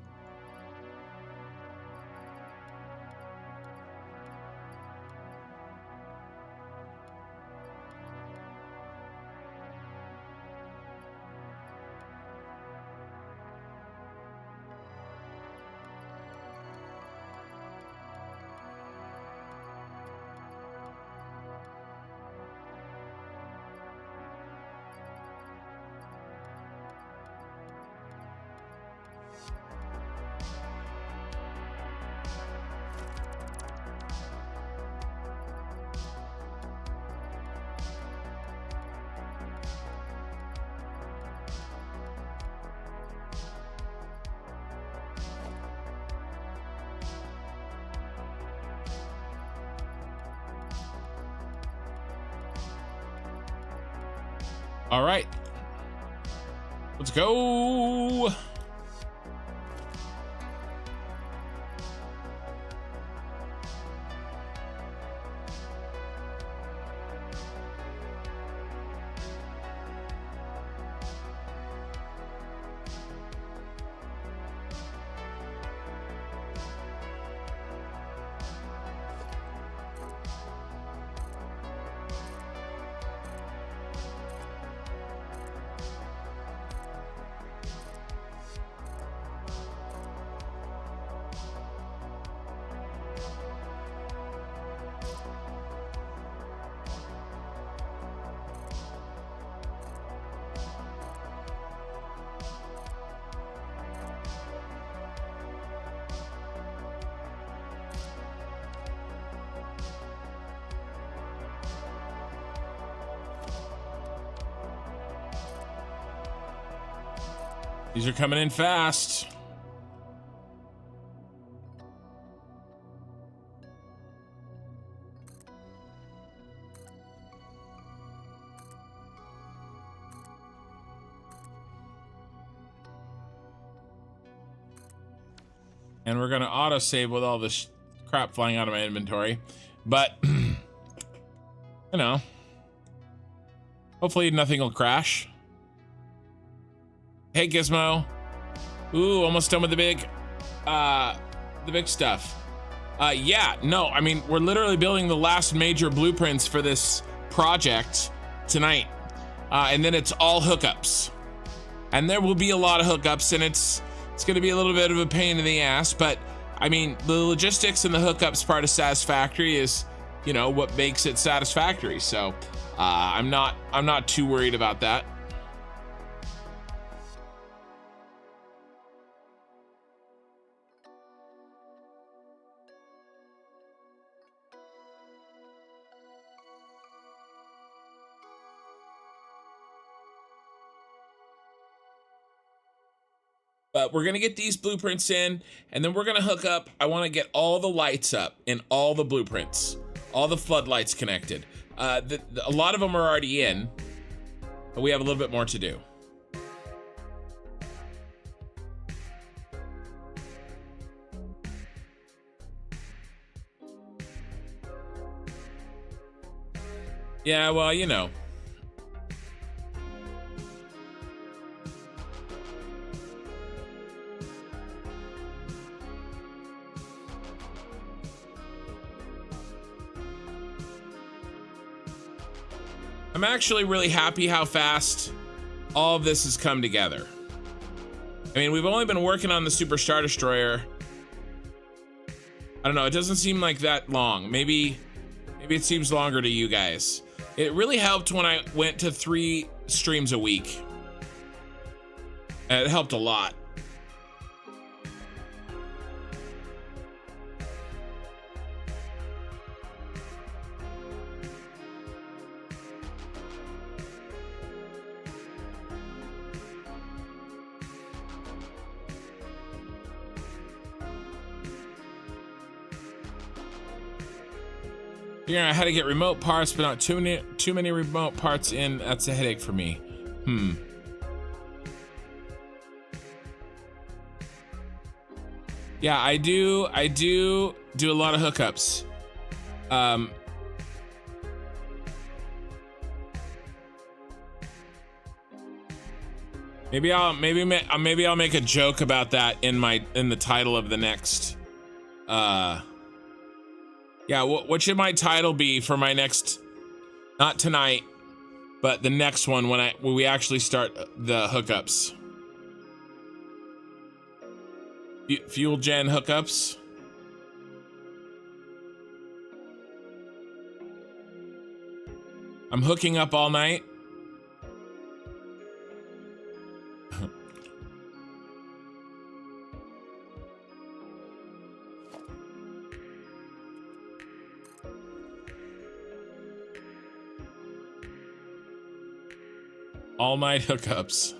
All right, let's go. These are coming in fast. And we're gonna autosave with all this crap flying out of my inventory. But, you know, hopefully nothing will crash. Hey, Gizmo. Ooh, almost done with the big stuff. Yeah, no, I mean, we're literally building the last major blueprints for this project tonight. And then it's all hookups. And there will be a lot of hookups, and it's going to be a little bit of a pain in the ass, but I mean, the logistics and the hookups part of Satisfactory is, you know, what makes it satisfactory. So, I'm not too worried about that. But we're going to get these blueprints in, and then we're going to hook up. I want to get all the lights up in all the blueprints, all the floodlights connected. A lot of them are already in, but we have a little bit more to do. Yeah, well, you know. I'm actually really happy how fast all of this has come together. I mean, we've only been working on the Super Star Destroyer. I don't know, it doesn't seem like that long. Maybe it seems longer to you guys. It really helped when I went to 3 streams a week. It helped a lot. Figuring out how to get remote parts, but not too many remote parts in. That's a headache for me. Yeah, I do a lot of hookups. Maybe I'll make a joke about that in the title of the next. Yeah, what should my title be for my next? Not tonight, but the next one when we actually start the hookups. Fuel gen hookups. I'm hooking up all night. All night hookups.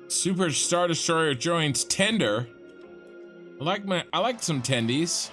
Super Star Destroyer joins tender. I like some tendies.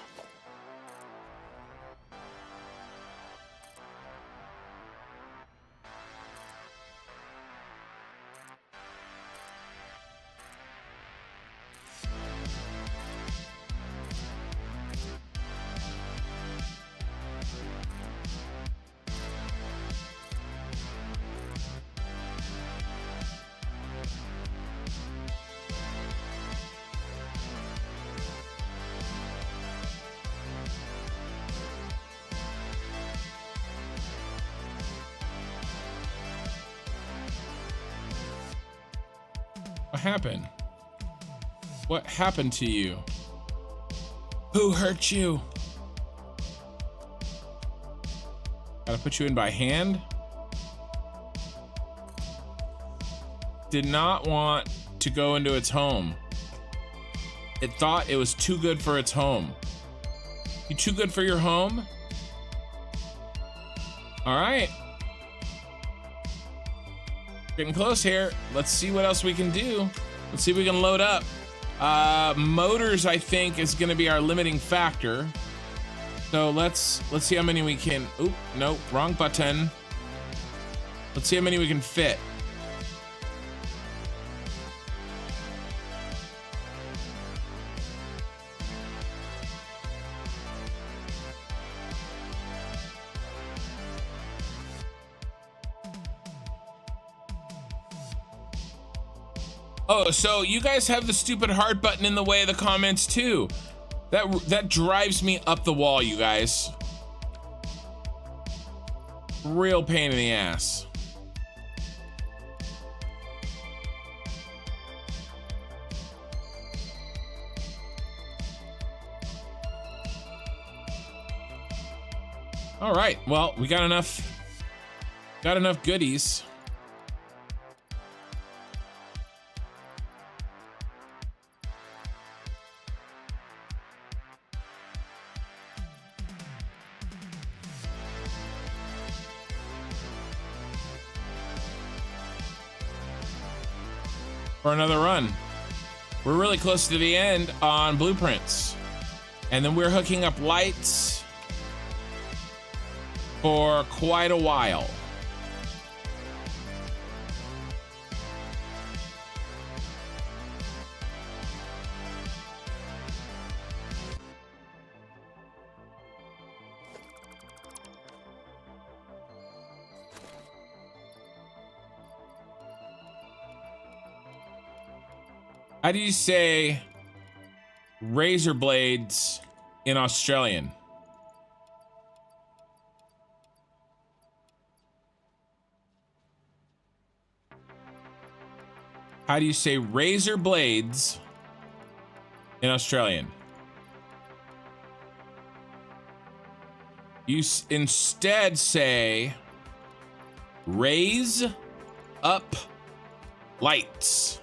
What happened? What happened to you? Who hurt you? Gotta put you in by hand? Did not want to go into its home. It thought it was too good for its home. You too good for your home? All right. Getting close here. Let's see what else we can do. Let's see if we can load up. Motors, I think, is going to be our limiting factor. So let's see how many we can. Oop, no, wrong button. Let's see how many we can fit. Oh, so you guys have the stupid heart button in the way of the comments too. That drives me up the wall, you guys. Real pain in the ass. All right, well, we got enough goodies. For another run. We're really close to the end on blueprints. And then we're hooking up lights for quite a while. How do you say razor blades in Australian? How do you say razor blades in Australian? You instead say raise up lights.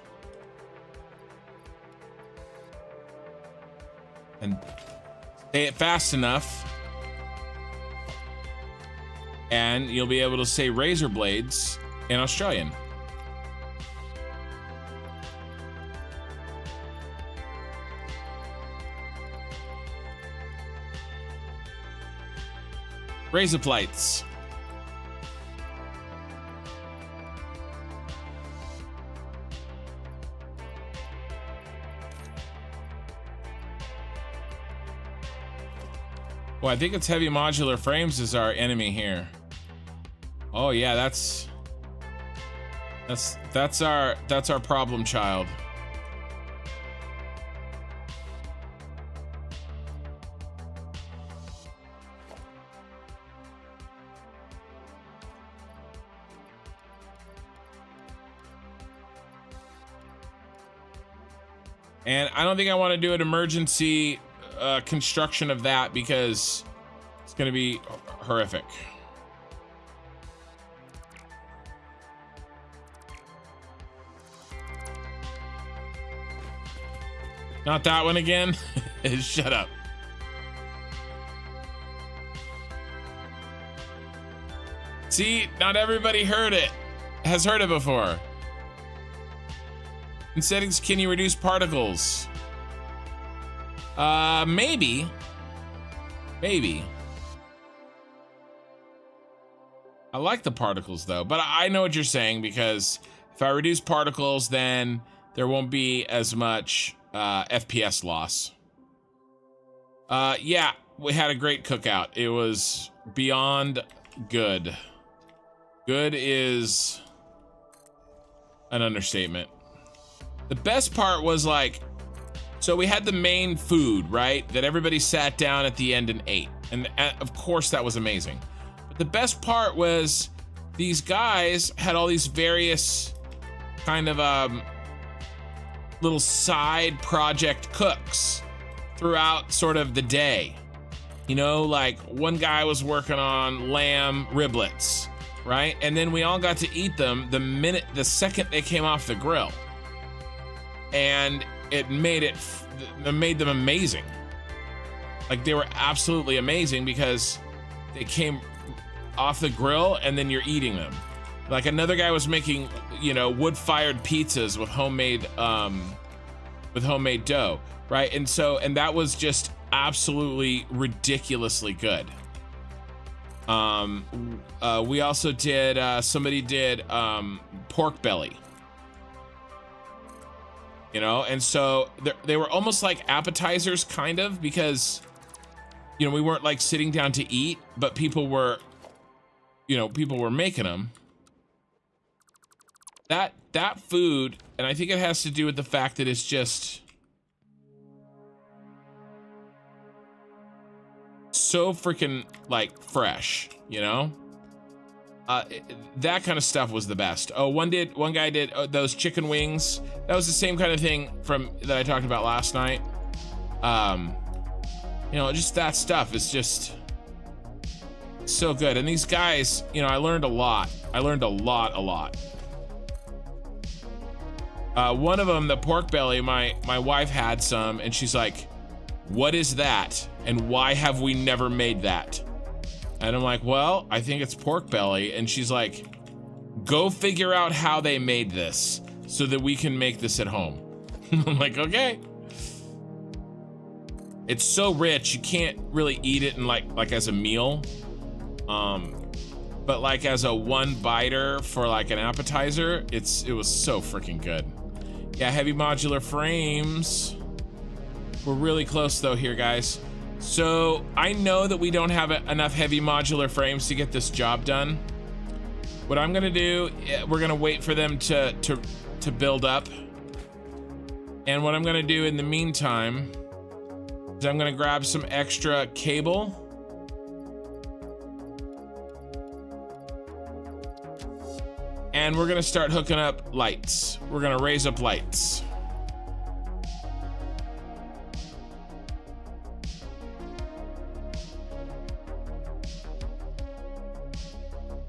And say it fast enough, and you'll be able to say razor blades in Australian. Razor plates. Well, I think it's heavy modular frames is our enemy here. Oh yeah, that's our problem child. And I don't think I want to do an emergency construction of that because it's going to be horrific. Not that one again. Shut up. See, not everybody has heard it before. In settings, can you reduce particles? Maybe. I like the particles though, but I know what you're saying, because if I reduce particles, then there won't be as much FPS loss. Yeah, we had a great cookout. It was beyond good. Good is an understatement. The best part was like, so we had the main food, right? That everybody sat down at the end and ate. And of course that was amazing. But the best part was these guys had all these various kind of little side project cooks throughout sort of the day. You know, like one guy was working on lamb riblets, right? And then we all got to eat them the second they came off the grill. And it made them amazing. Like they were absolutely amazing because they came off the grill and then you're eating them. Like another guy was making, you know, wood-fired pizzas with homemade dough, right? And that was just absolutely ridiculously good. We also did somebody did pork belly. You know, and so they were almost like appetizers, kind of, because, you know, we weren't like sitting down to eat, but people were making them. That food, and I think it has to do with the fact that it's just so freaking like fresh, you know? That kind of stuff was the best. Oh, one guy did those chicken wings. That was the same kind of thing that I talked about last night. You know, just that stuff is just so good. And these guys, you know, I learned a lot. One of them, the pork belly, my wife had some, and she's like, "What is that? And why have we never made that?" And I'm like, "Well, I think it's pork belly." And she's like, "Go figure out how they made this so that we can make this at home." I'm like, "Okay." It's so rich, you can't really eat it in like as a meal. But like as a one biter for like an appetizer, it was so freaking good. Yeah, heavy modular frames. We're really close though here, guys. So I know that we don't have enough heavy modular frames to get this job done. What I'm gonna do, we're gonna wait for them to build up. And what I'm gonna do in the meantime is I'm gonna grab some extra cable. And we're gonna start hooking up lights. We're gonna raise up lights.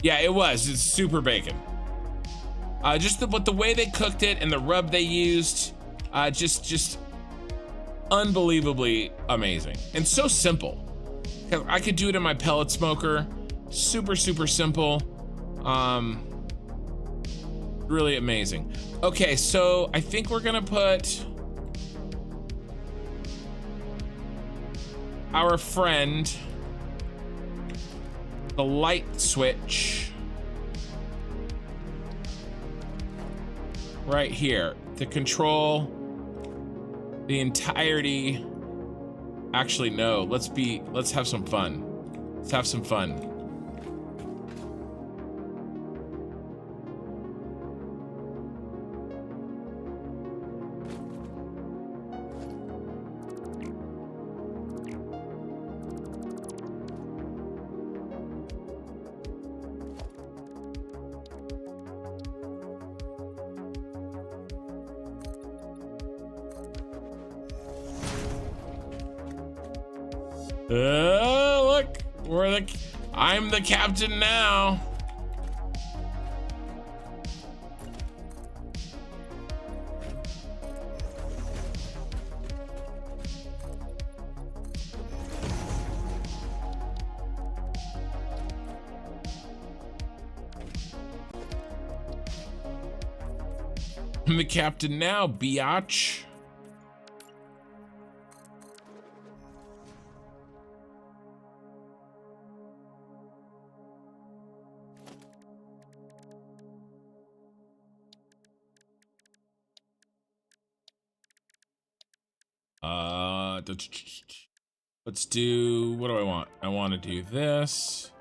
Yeah, it was. It's super bacon. But the way they cooked it and the rub they used, just unbelievably amazing and so simple. I could do it in my pellet smoker. Super, super simple. Really amazing. Okay, so I think we're gonna put our friend the light switch right here to control the entirety. Actually, no, let's have some fun. Let's have some fun. Look, I'm the captain now. I'm the captain now, biatch. Let's do, what do I want? I want to do this.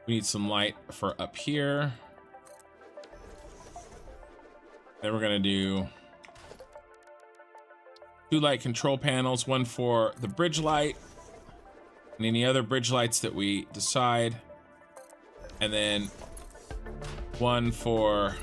We need some light for up here. Then we're gonna do 2 light control panels, 1 for the bridge light and any other bridge lights that we decide, and then 1 for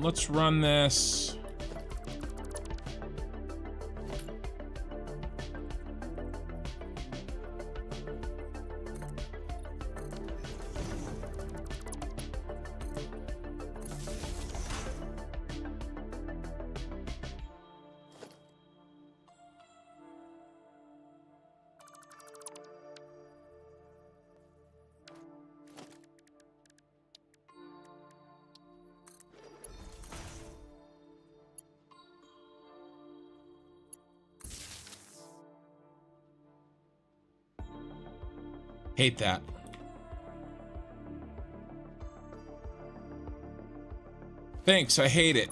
let's run this. Hate that. Thanks, I hate it.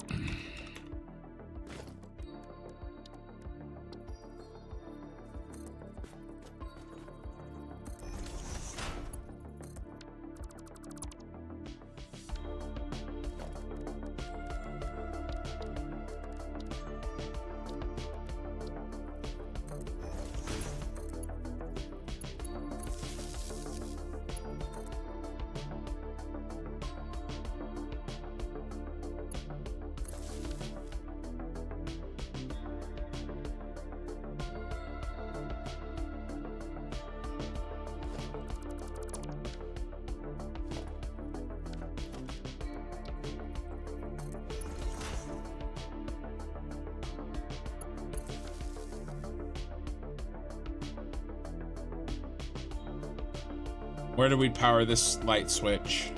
Where do we power this light switch?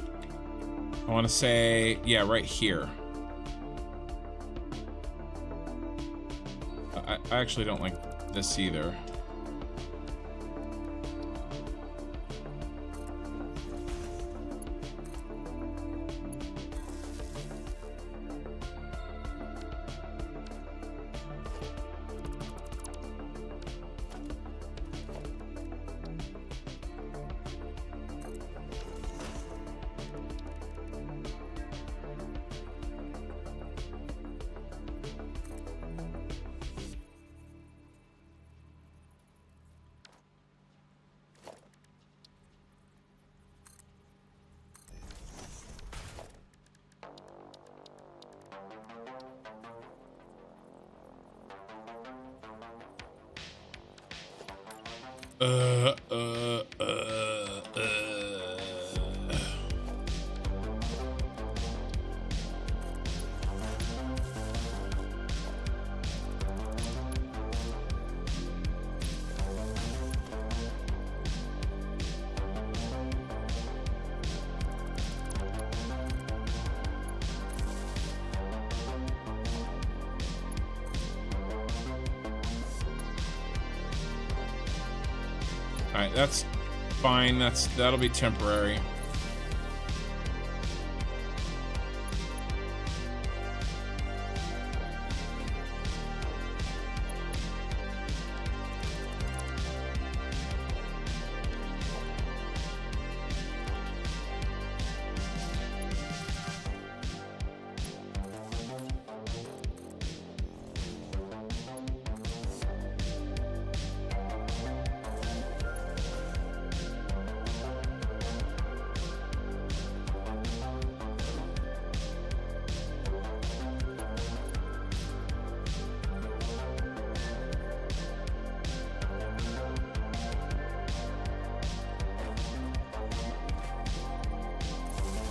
I want to say, yeah, right here. I actually don't like this either. Alright, that's fine. That'll be temporary.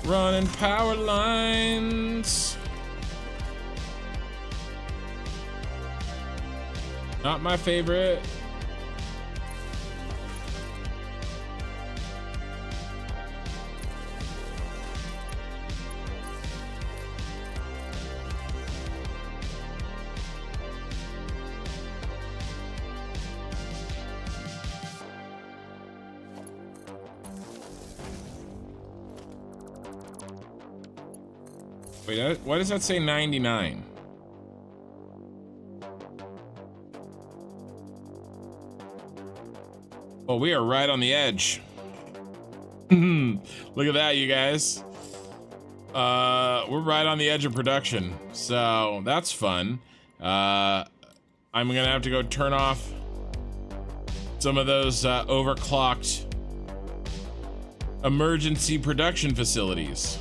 Running power lines. Not my favorite. Wait, why does that say 99? Oh, we are right on the edge. Look at that, you guys. We're right on the edge of production, so that's fun. I'm gonna have to go turn off some of those overclocked emergency production facilities.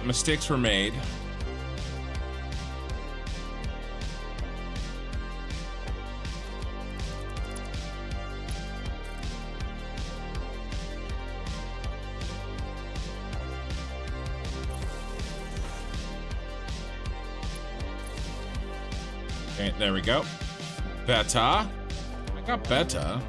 Mistakes were made. Okay, there we go. Beta. I got beta.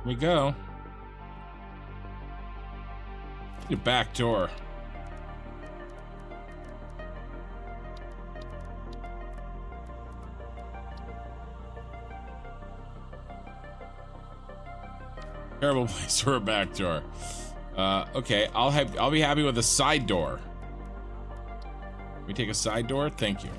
We go. Your back door. Terrible place for a back door. Okay, I'll be happy with a side door. Can we take a side door? Thank you.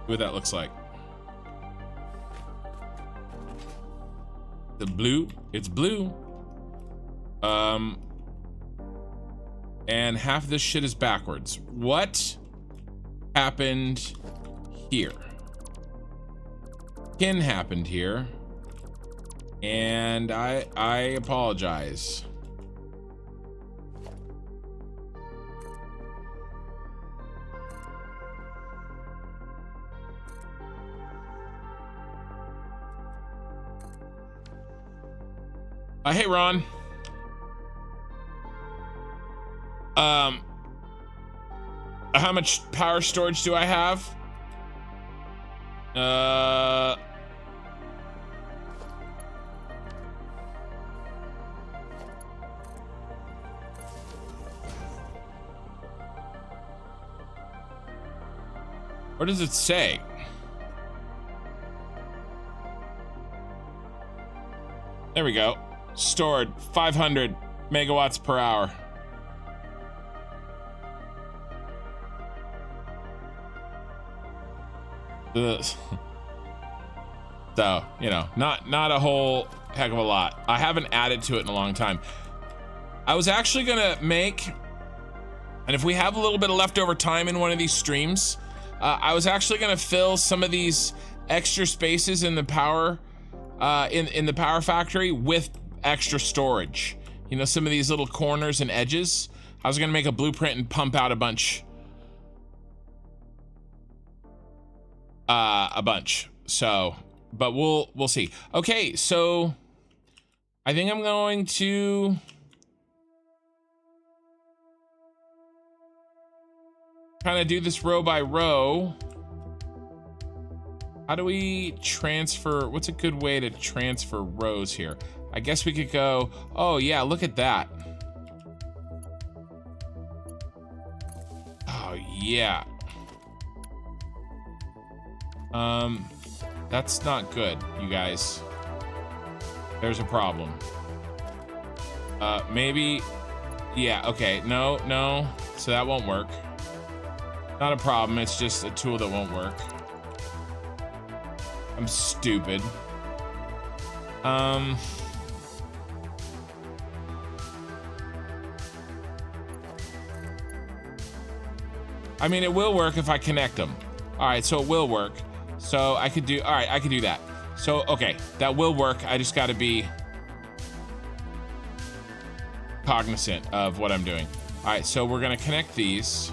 What that looks like. The blue, it's blue. And half of this shit is backwards. What happened here? Kin happened here. And I apologize. Hey, Ron. How much power storage do I have? What does it say? There we go. Stored 500 megawatts per hour. So, you know, not a whole heck of a lot. I haven't added to it in a long time. I was actually gonna make, and if we have a little bit of leftover time in one of these streams, I was actually gonna fill some of these extra spaces in the power, in the power factory with extra storage. You know, some of these little corners and edges. I was gonna make a blueprint and pump out a bunch. So, but we'll see. Okay, so I think I'm going to kind of do this row by row. How do we transfer? What's a good way to transfer rows here? I guess we could go, oh yeah, look at that. Oh yeah. That's not good, you guys. There's a problem. Maybe, yeah, okay, no, so that won't work. Not a problem, it's just a tool that won't work. I'm stupid. I mean, it will work if I connect them. All right, so it will work. So I could do, all right, I could do that. So, okay, that will work. I just got to be cognizant of what I'm doing. All right, so we're going to connect these.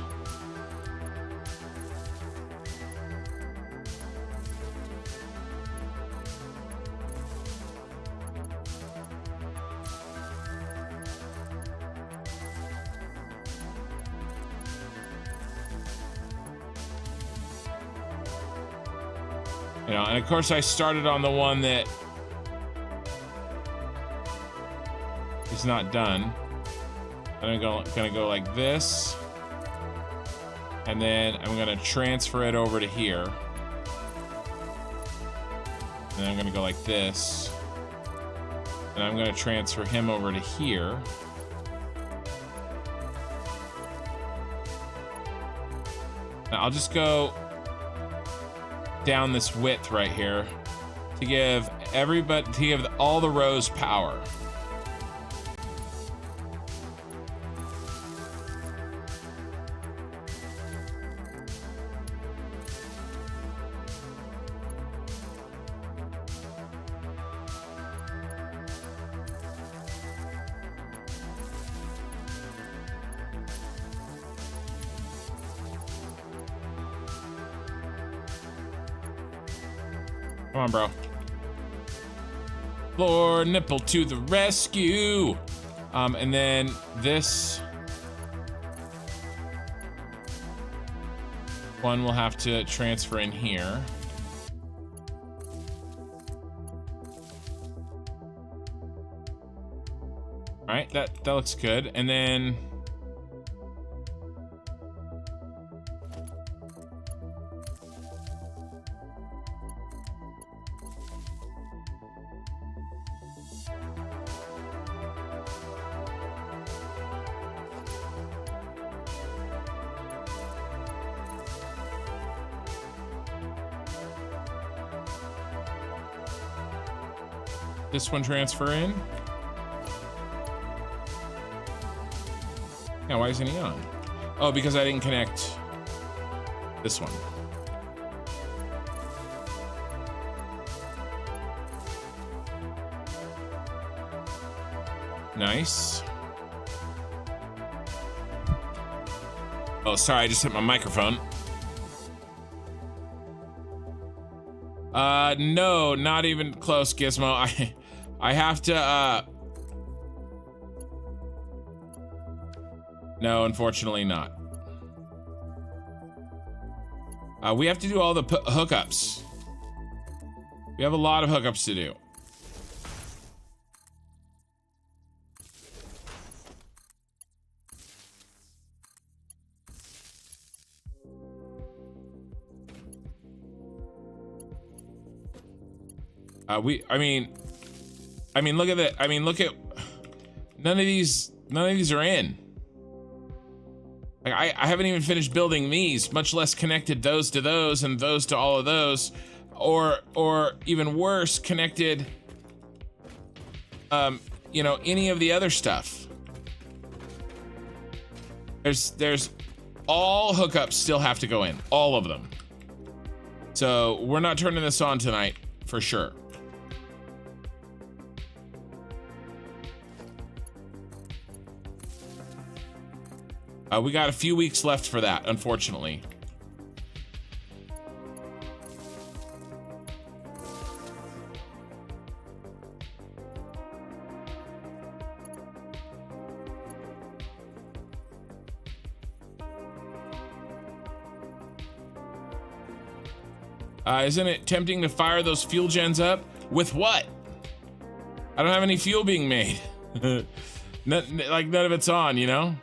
You know, and of course I started on the one that is not done. I'm gonna go like this, and then I'm gonna transfer it over to here, and then I'm gonna go like this, and I'm gonna transfer him over to here. Now I'll just go down this width right here to give all the rows power. Come on, bro. Floor nipple to the rescue. And then this one will have to transfer in here. All right, that looks good. And then this one transfer in. Yeah, why isn't he on? Oh, because I didn't connect this one. Nice. Oh, sorry, I just hit my microphone. No, not even close, Gizmo. I have to, no, unfortunately not. We have to do all the hookups. We have a lot of hookups to do. I mean, look at that. I mean, look at none of these are in. Like, I haven't even finished building these, much less connected those to those and those to all of those, or even worse, connected, you know, any of the other stuff. There's all hookups still have to go in, all of them. So we're not turning this on tonight for sure. We got a few weeks left for that, unfortunately. Isn't it tempting to fire those fuel gens up? With what? I don't have any fuel being made. Like, none of it's on, you know?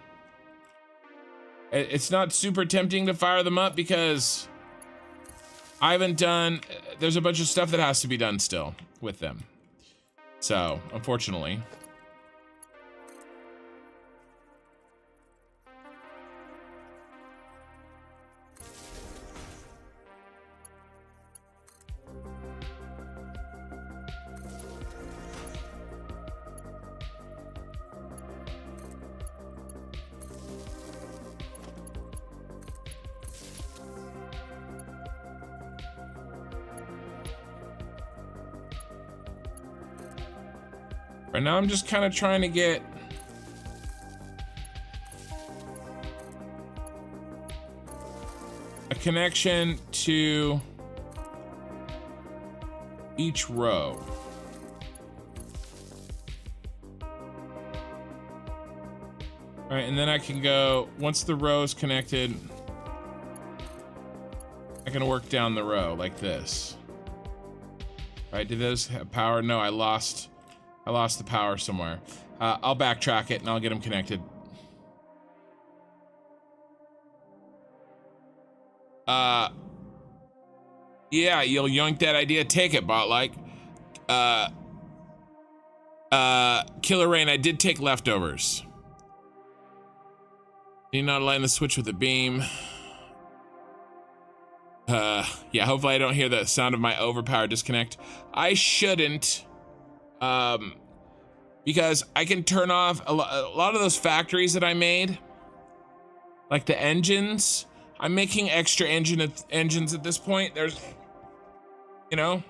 It's not super tempting to fire them up because I haven't done, there's a bunch of stuff that has to be done still with them. So, unfortunately. Right now I'm just kind of trying to get a connection to each row. All right, and then I can go, once the row is connected, I can work down the row like this. All right, did those have power? No, I lost the power somewhere. I'll backtrack it and I'll get them connected. Yeah, you'll yoink that idea. Take it, bot-like. Killer Rain, I did take leftovers. You're not align the switch with the beam. Yeah, hopefully I don't hear the sound of my overpower disconnect. I shouldn't. Because I can turn off a lot of those factories that I made, like the engines. I'm making extra engines at this point. There's, you know,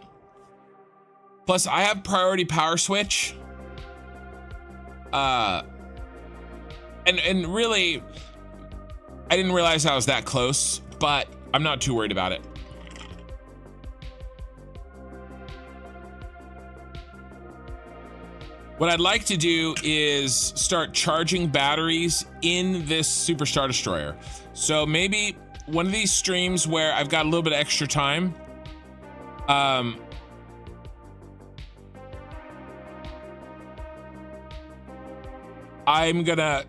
plus I have priority power switch. And really, I didn't realize I was that close, but I'm not too worried about it. What I'd like to do is start charging batteries in this Super Star Destroyer. So maybe one of these streams where I've got a little bit of extra time, I'm gonna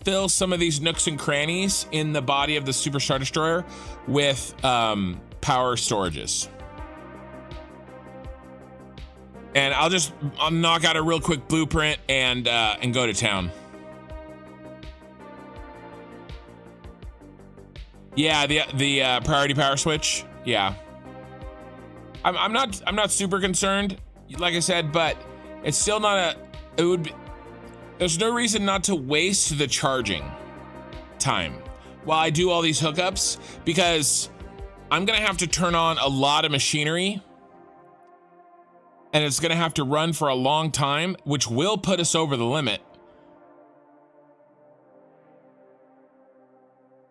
fill some of these nooks and crannies in the body of the Super Star Destroyer with power storages. And I'll knock out a real quick blueprint and go to town. Yeah, the priority power switch. Yeah, I'm not super concerned, like I said, but it's still not there's no reason not to waste the charging time while I do all these hookups, because I'm gonna have to turn on a lot of machinery and it's gonna have to run for a long time, which will put us over the limit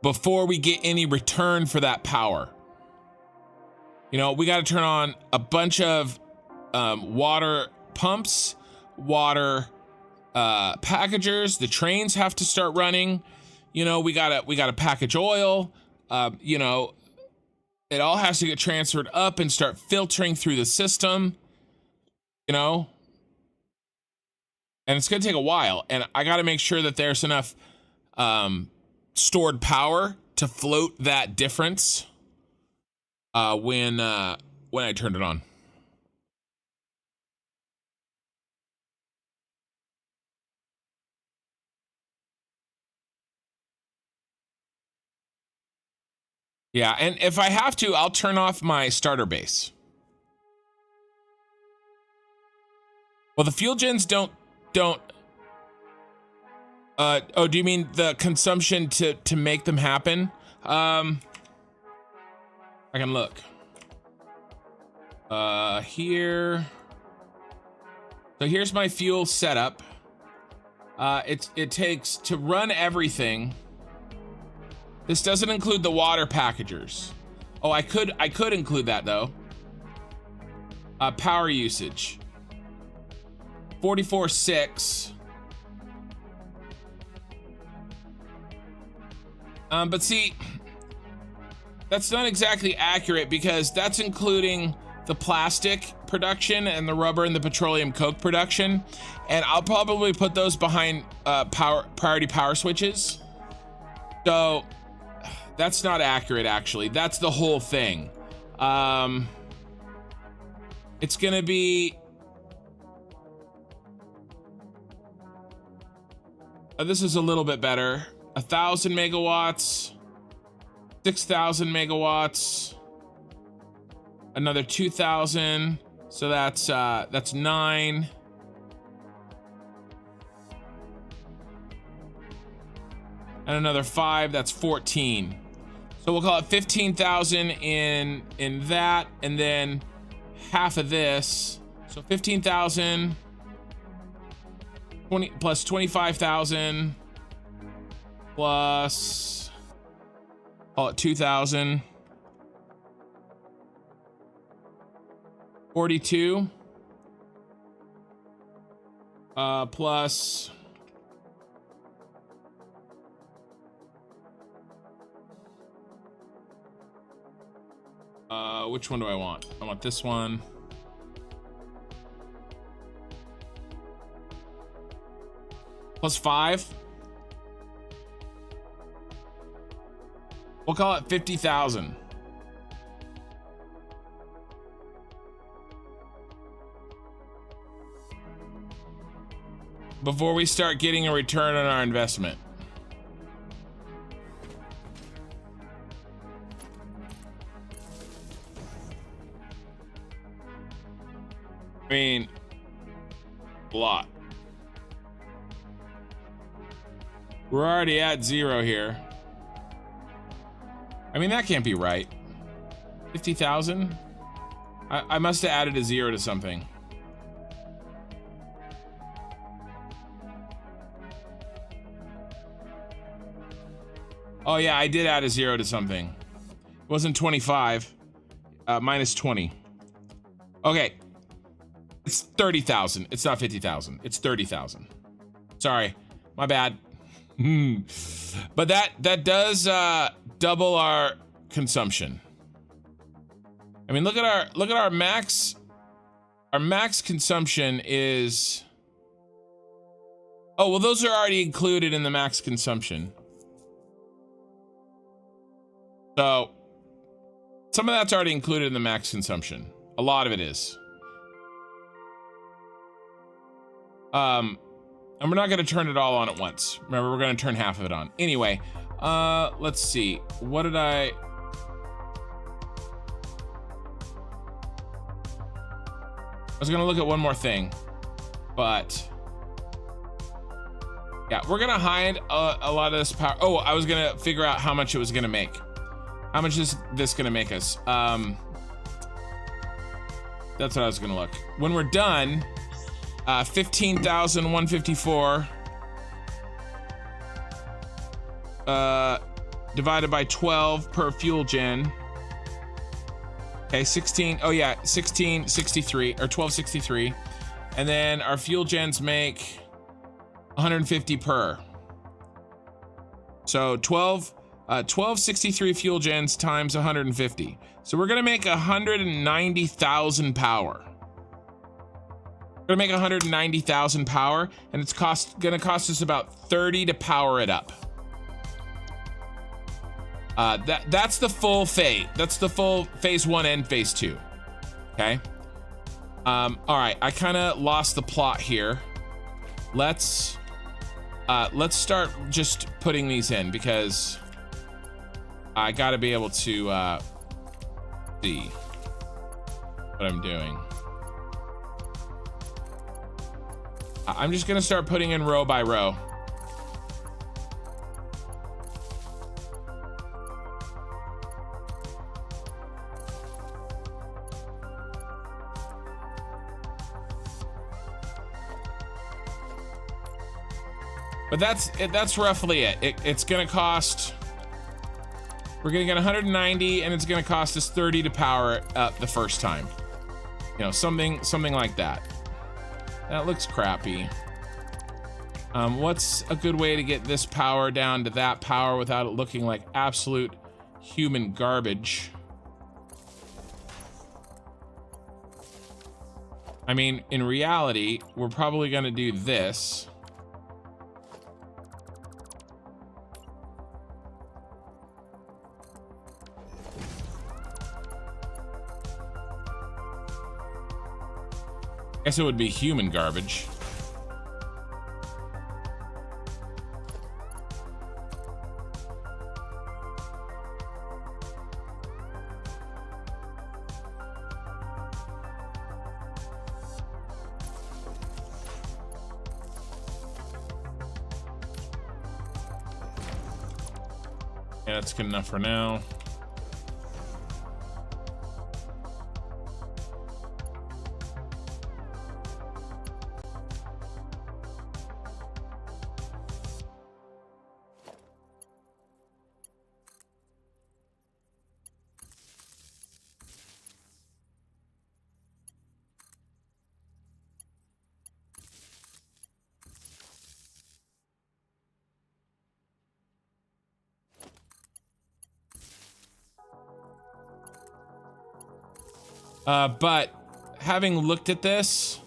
before we get any return for that power. You know, we got to turn on a bunch of water pumps, water packagers. The trains have to start running. You know, we gotta package oil. You know, it all has to get transferred up and start filtering through the system. You know, and it's gonna take a while. And I got to make sure that there's enough stored power to float that difference when I turned it on. Yeah, and if I have to, I'll turn off my starter base. Well, the fuel gens don't oh, do you mean the consumption to make them happen? I can look. Here. So here's my fuel setup. It takes to run everything. This doesn't include the water packagers. Oh, I could include that though. Power usage. 44.6. But see, that's not exactly accurate because that's including the plastic production and the rubber and the petroleum coke production. And I'll probably put those behind priority power switches. So that's not accurate, actually. That's the whole thing. It's gonna be, this is a little bit better. 1,000 megawatts, 6,000 megawatts, another 2,000. So that's 9. And another 5, that's 14. So we'll call it 15,000 in that, and then half of this. So 15,000 plus 25,000 plus, call it 2,000. 42 plus which one do I want? I want this one. Plus 5. We'll call it 50,000. Before we start getting a return on our investment. I mean, a lot. We're already at 0 here. I mean, that can't be right. 50,000? I must have added a 0 to something. Oh yeah, I did add a 0 to something. It wasn't 25. Minus 20. Okay. It's 30,000. It's not 50,000. It's 30,000. Sorry, my bad. But that does double our consumption. I mean, look at our max. Our max consumption is. Oh well, those are already included in the max consumption. So some of that's already included in the max consumption. A lot of it is. And we're not going to turn it all on at once. Remember, we're going to turn half of it on. Anyway, let's see. What did I was going to look at one more thing, but yeah, we're going to hide a lot of this power. Oh, I was going to figure out how much it was going to make. How much is this going to make us? That's what I was going to look. When we're done, 15,154 divided by 12 per fuel gen. Okay, 1663 or 1263. And then our fuel gens make 150 per. So 1263 fuel gens times 150. So we're gonna make 190,000 power. We're gonna make 190,000 power, and it's gonna cost us about 30 to power it up. That's the full phase. That's the full phase 1 and phase 2. Okay. All right. I kind of lost the plot here. Let's start just putting these in because I got to be able to see what I'm doing. I'm just gonna start putting in row by row. But that's roughly it. It's gonna cost. We're gonna get 190, and it's gonna cost us 30 to power it up the first time. You know, something like that. That looks crappy. What's a good way to get this power down to that power without it looking like absolute human garbage? I mean, in reality, we're probably gonna do this. I guess it would be human garbage. Yeah, that's good enough for now. But having looked at this,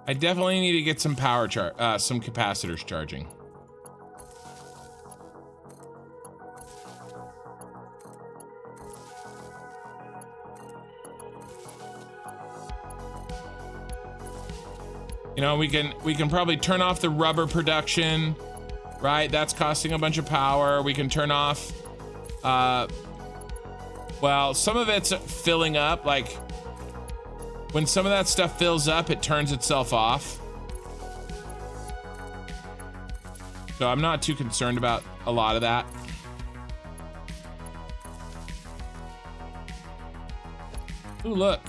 I definitely need to get some some capacitors charging. You know, we can probably turn off the rubber production, right? That's costing a bunch of power. We can turn off, well, some of it's filling up, like when some of that stuff fills up, it turns itself off. So I'm not too concerned about a lot of that. Ooh, look.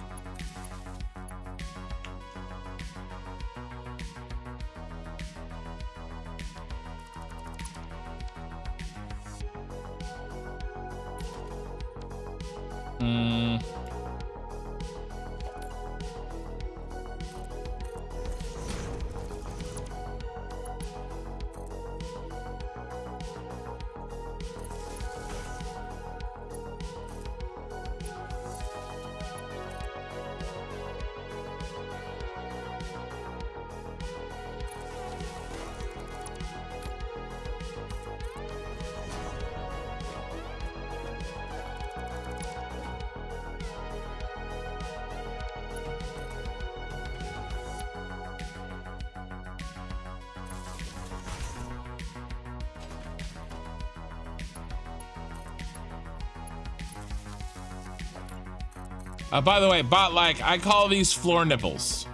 By the way, bot like, I call these floor nipples.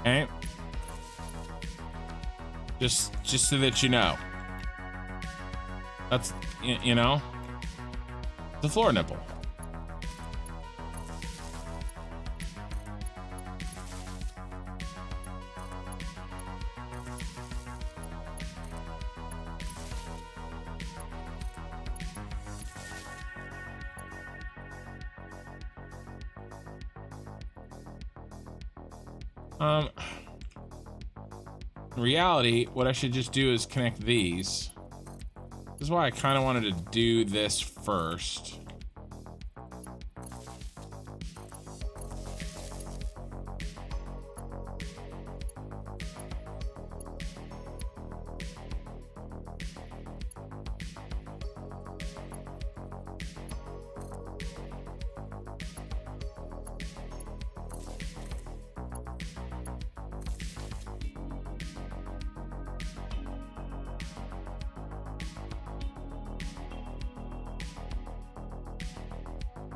Okay? Just so that you know. That's, you know, the floor nipple. In reality, what I should just do is connect these. This is why I kind of wanted to do this first.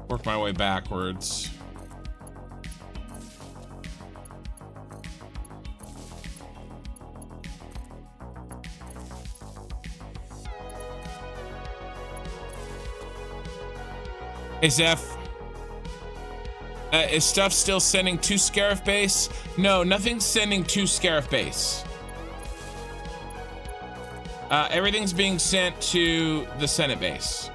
Work my way backwards. Hey Zeph, is stuff still sending to Scarif base? No, nothing's sending to Scarif base. Everything's being sent to the Senate base.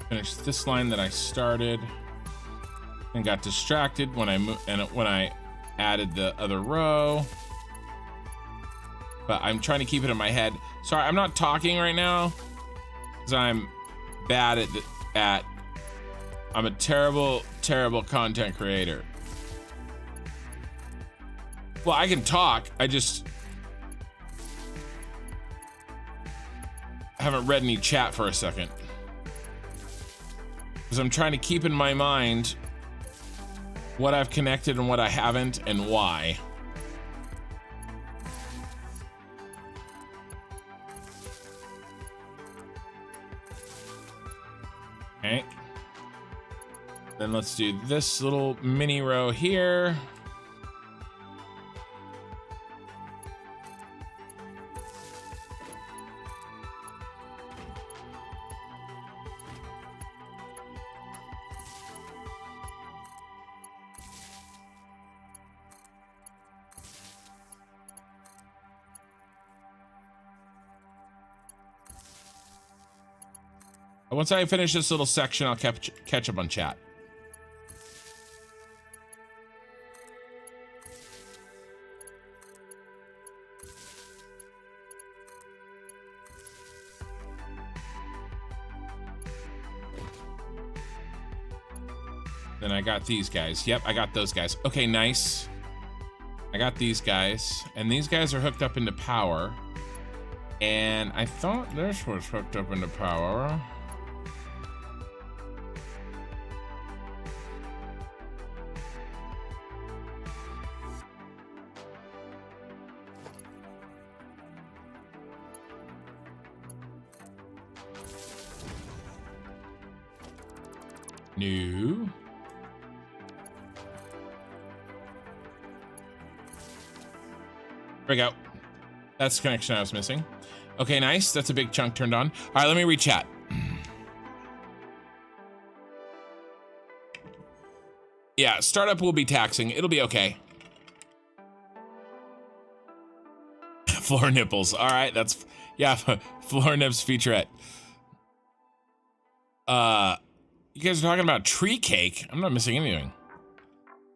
Finished this line that I started and got distracted when I added the other row, but I'm trying to keep it in my head. Sorry, I'm not talking right now because I'm bad at I'm a terrible content creator. Well, I can talk, I just haven't read any chat for a second. Because I'm trying to keep in my mind what I've connected and what I haven't and why. Okay. Then let's do this little mini row here. Once I finish this little section, I'll catch up on chat. Then I got these guys. Yep, I got those guys. Okay, nice. I got these guys, and these guys are hooked up into power. And I thought this was hooked up into power. No. There we go. That's the connection I was missing. Okay, nice. That's a big chunk turned on. All right, let me read chat. Yeah, startup will be taxing. It'll be okay. Floor nipples. All right, that's, yeah, floor nips featurette. You guys are talking about tree cake? I'm not missing anything.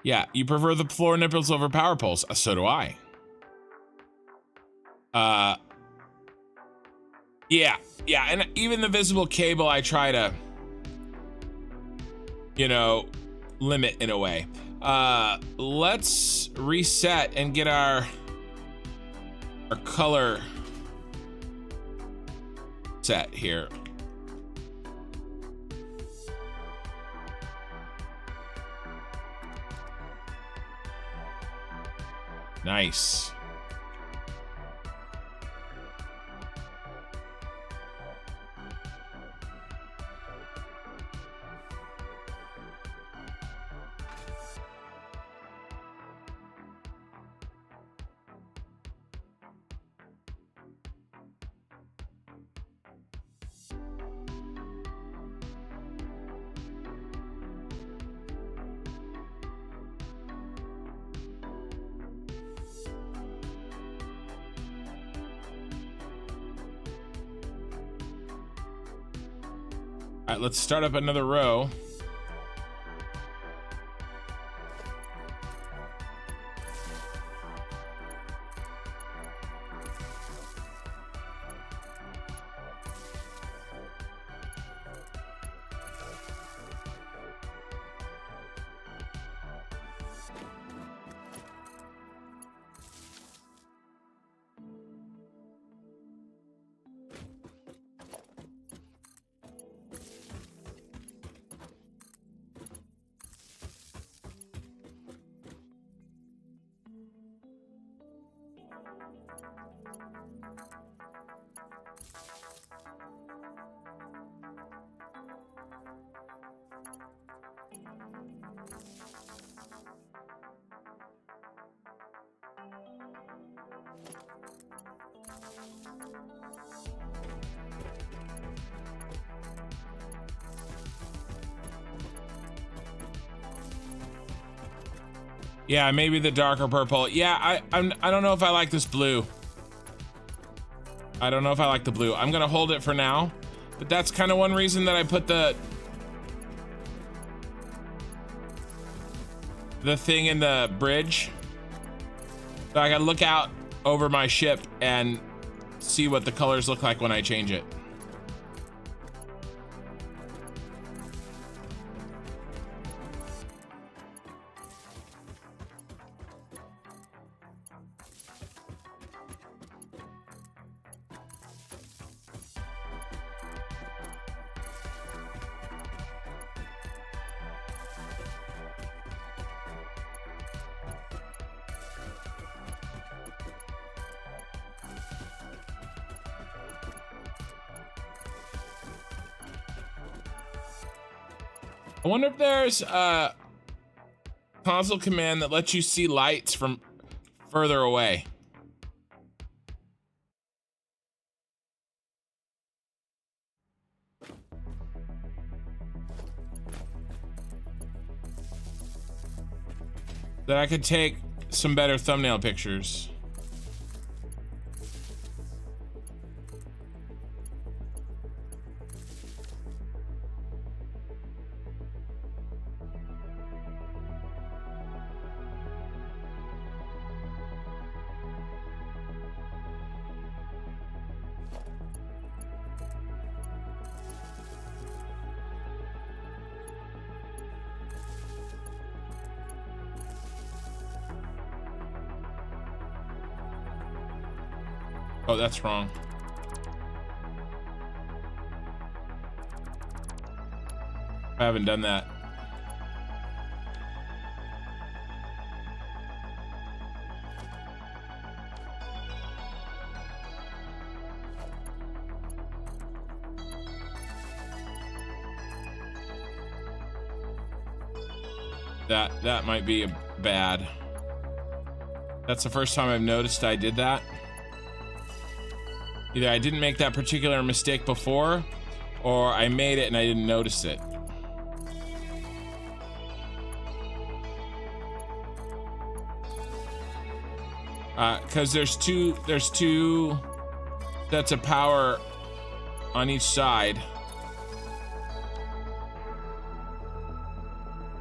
Yeah, you prefer the floor nipples over power poles. So do I. Yeah, and even the visible cable I try to, you know, limit in a way. Let's reset and get our color set here. Nice. All right, let's start up another row. Yeah, maybe the darker purple. Yeah, I don't know if I like this blue. I don't know if I like the blue. I'm gonna hold it for now, but that's kind of one reason that I put the thing in the bridge. So I can look out over my ship and see what the colors look like when I change it. I wonder if there's a console command that lets you see lights from further away. That I could take some better thumbnail pictures. Oh, that's wrong. I haven't done that. That might be bad. That's the first time I've noticed I did that. Either I didn't make that particular mistake before, or I made it and I didn't notice it. Because there's two sets of power on each side.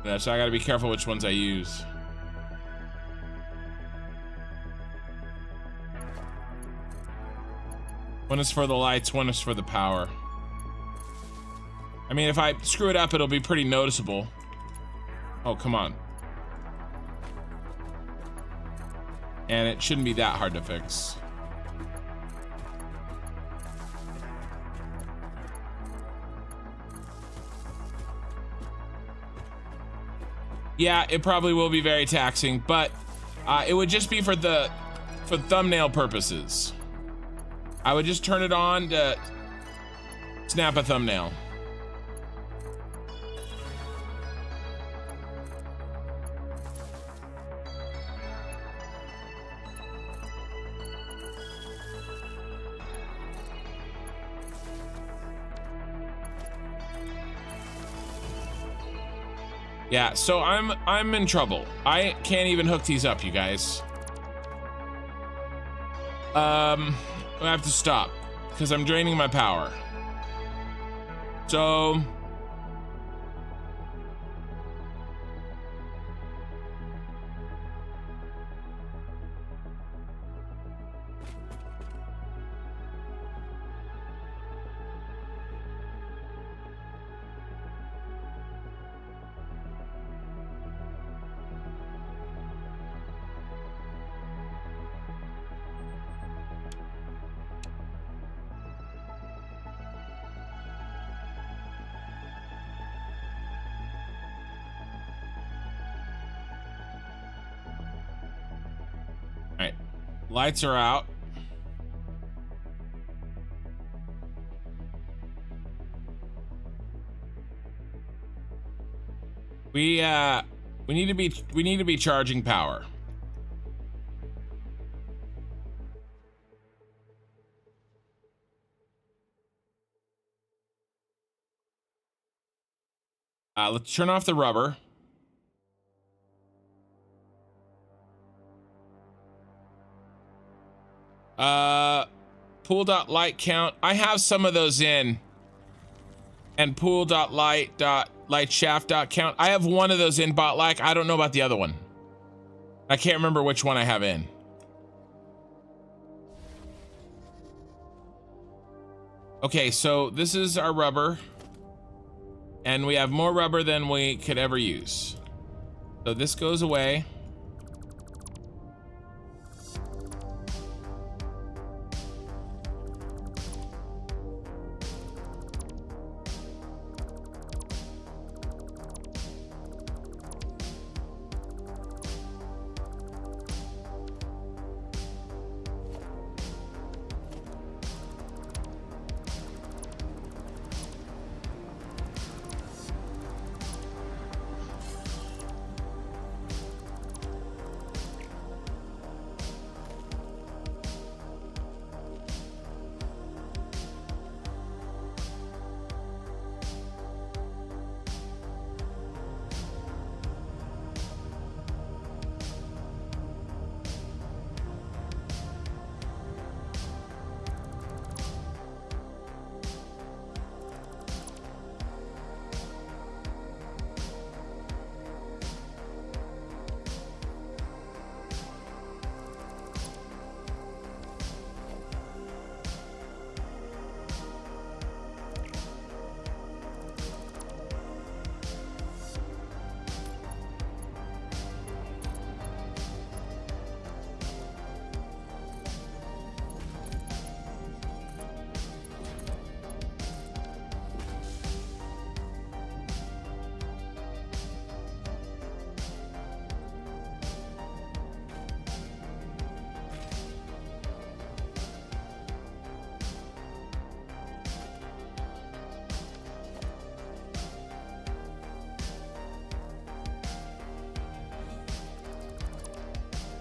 Yeah, so I gotta be careful which ones I use. One is for the lights, one is for the power. I mean, if I screw it up, it'll be pretty noticeable. Oh, come on. And it shouldn't be that hard to fix. Yeah, it probably will be very taxing, but it would just be for thumbnail purposes. I would just turn it on to snap a thumbnail. Yeah, so I'm in trouble. I can't even hook these up, you guys. I have to stop because I'm draining my power. So lights are out. We need to be charging power. Let's turn off the rubber. Pool.light count. I have some of those in. And pool.light.lightshaft.count. I have one of those in bot-like. I don't know about the other one. I can't remember which one I have in. Okay, so this is our rubber. And we have more rubber than we could ever use. So this goes away.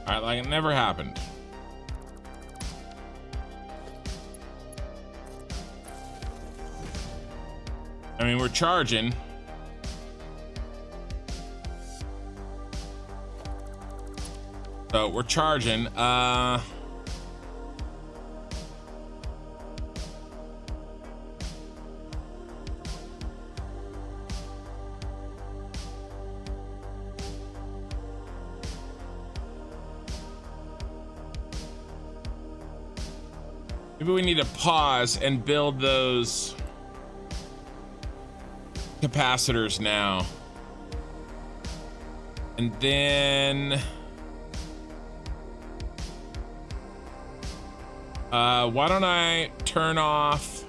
All right, like it never happened. I mean, we're charging. So we're charging. Maybe we need to pause and build those capacitors now. And then why don't I turn off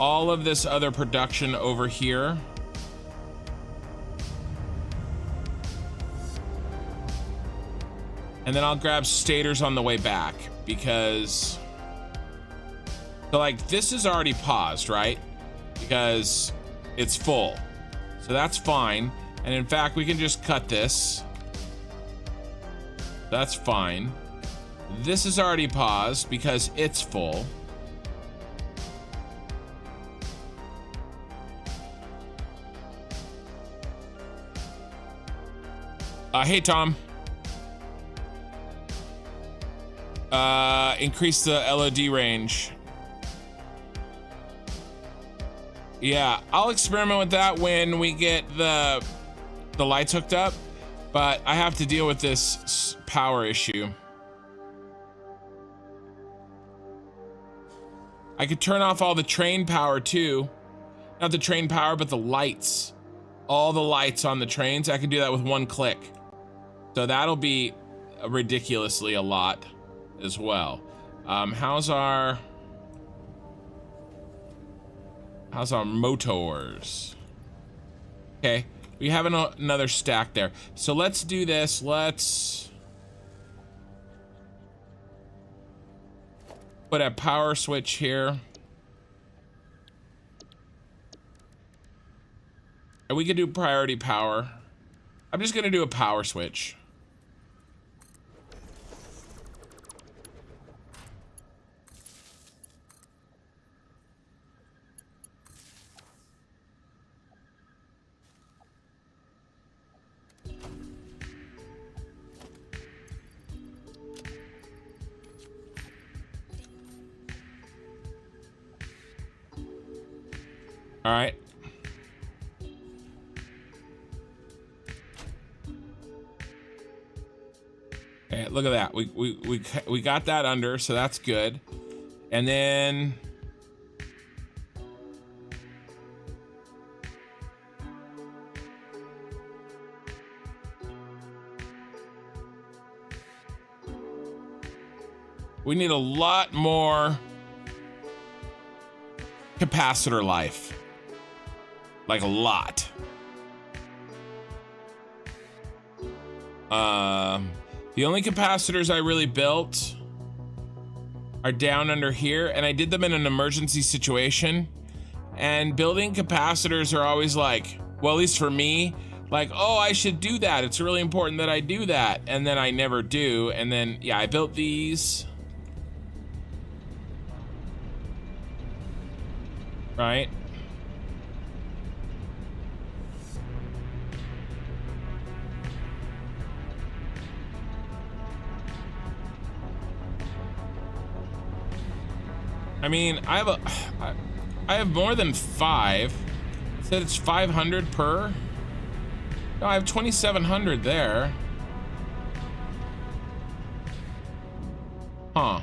all of this other production over here? And then I'll grab stators on the way back, because so like this is already paused, right? Because it's full. So that's fine. And in fact, we can just cut this. That's fine. This is already paused because it's full. Hey, Tom. Increase the LOD range. Yeah, I'll experiment with that when we get the lights hooked up, but I have to deal with this power issue. I could turn off all the train power too. Not the train power, but the lights. All the lights on the trains. I can do that with one click. So that'll be ridiculously a lot as well. How's our motors? Okay, we have another stack there. So let's do this. Let's put a power switch here. And we could do priority power. I'm just gonna do a power switch. All right. Okay, look at that. We got that under, so that's good. And then we need a lot more capacitor life. Like a lot. The only capacitors I really built are down under here, and I did them in an emergency situation. And building capacitors are always like, well, at least for me, like, oh, I should do that. It's really important that I do that. And then I never do. And then, yeah, I built these. Right? I mean, I have more than 5. It said it's 500 per. No, I have 2,700 there. Huh.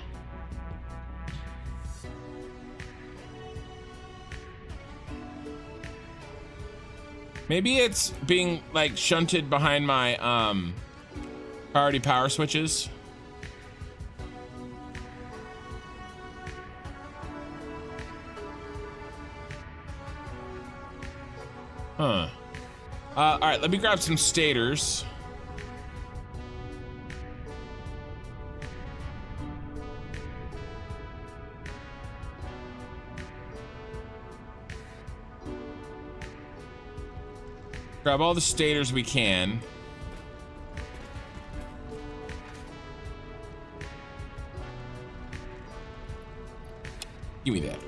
Maybe it's being like shunted behind my priority power switches. Huh. All right, let me grab some stators. Grab all the stators we can. Give me that.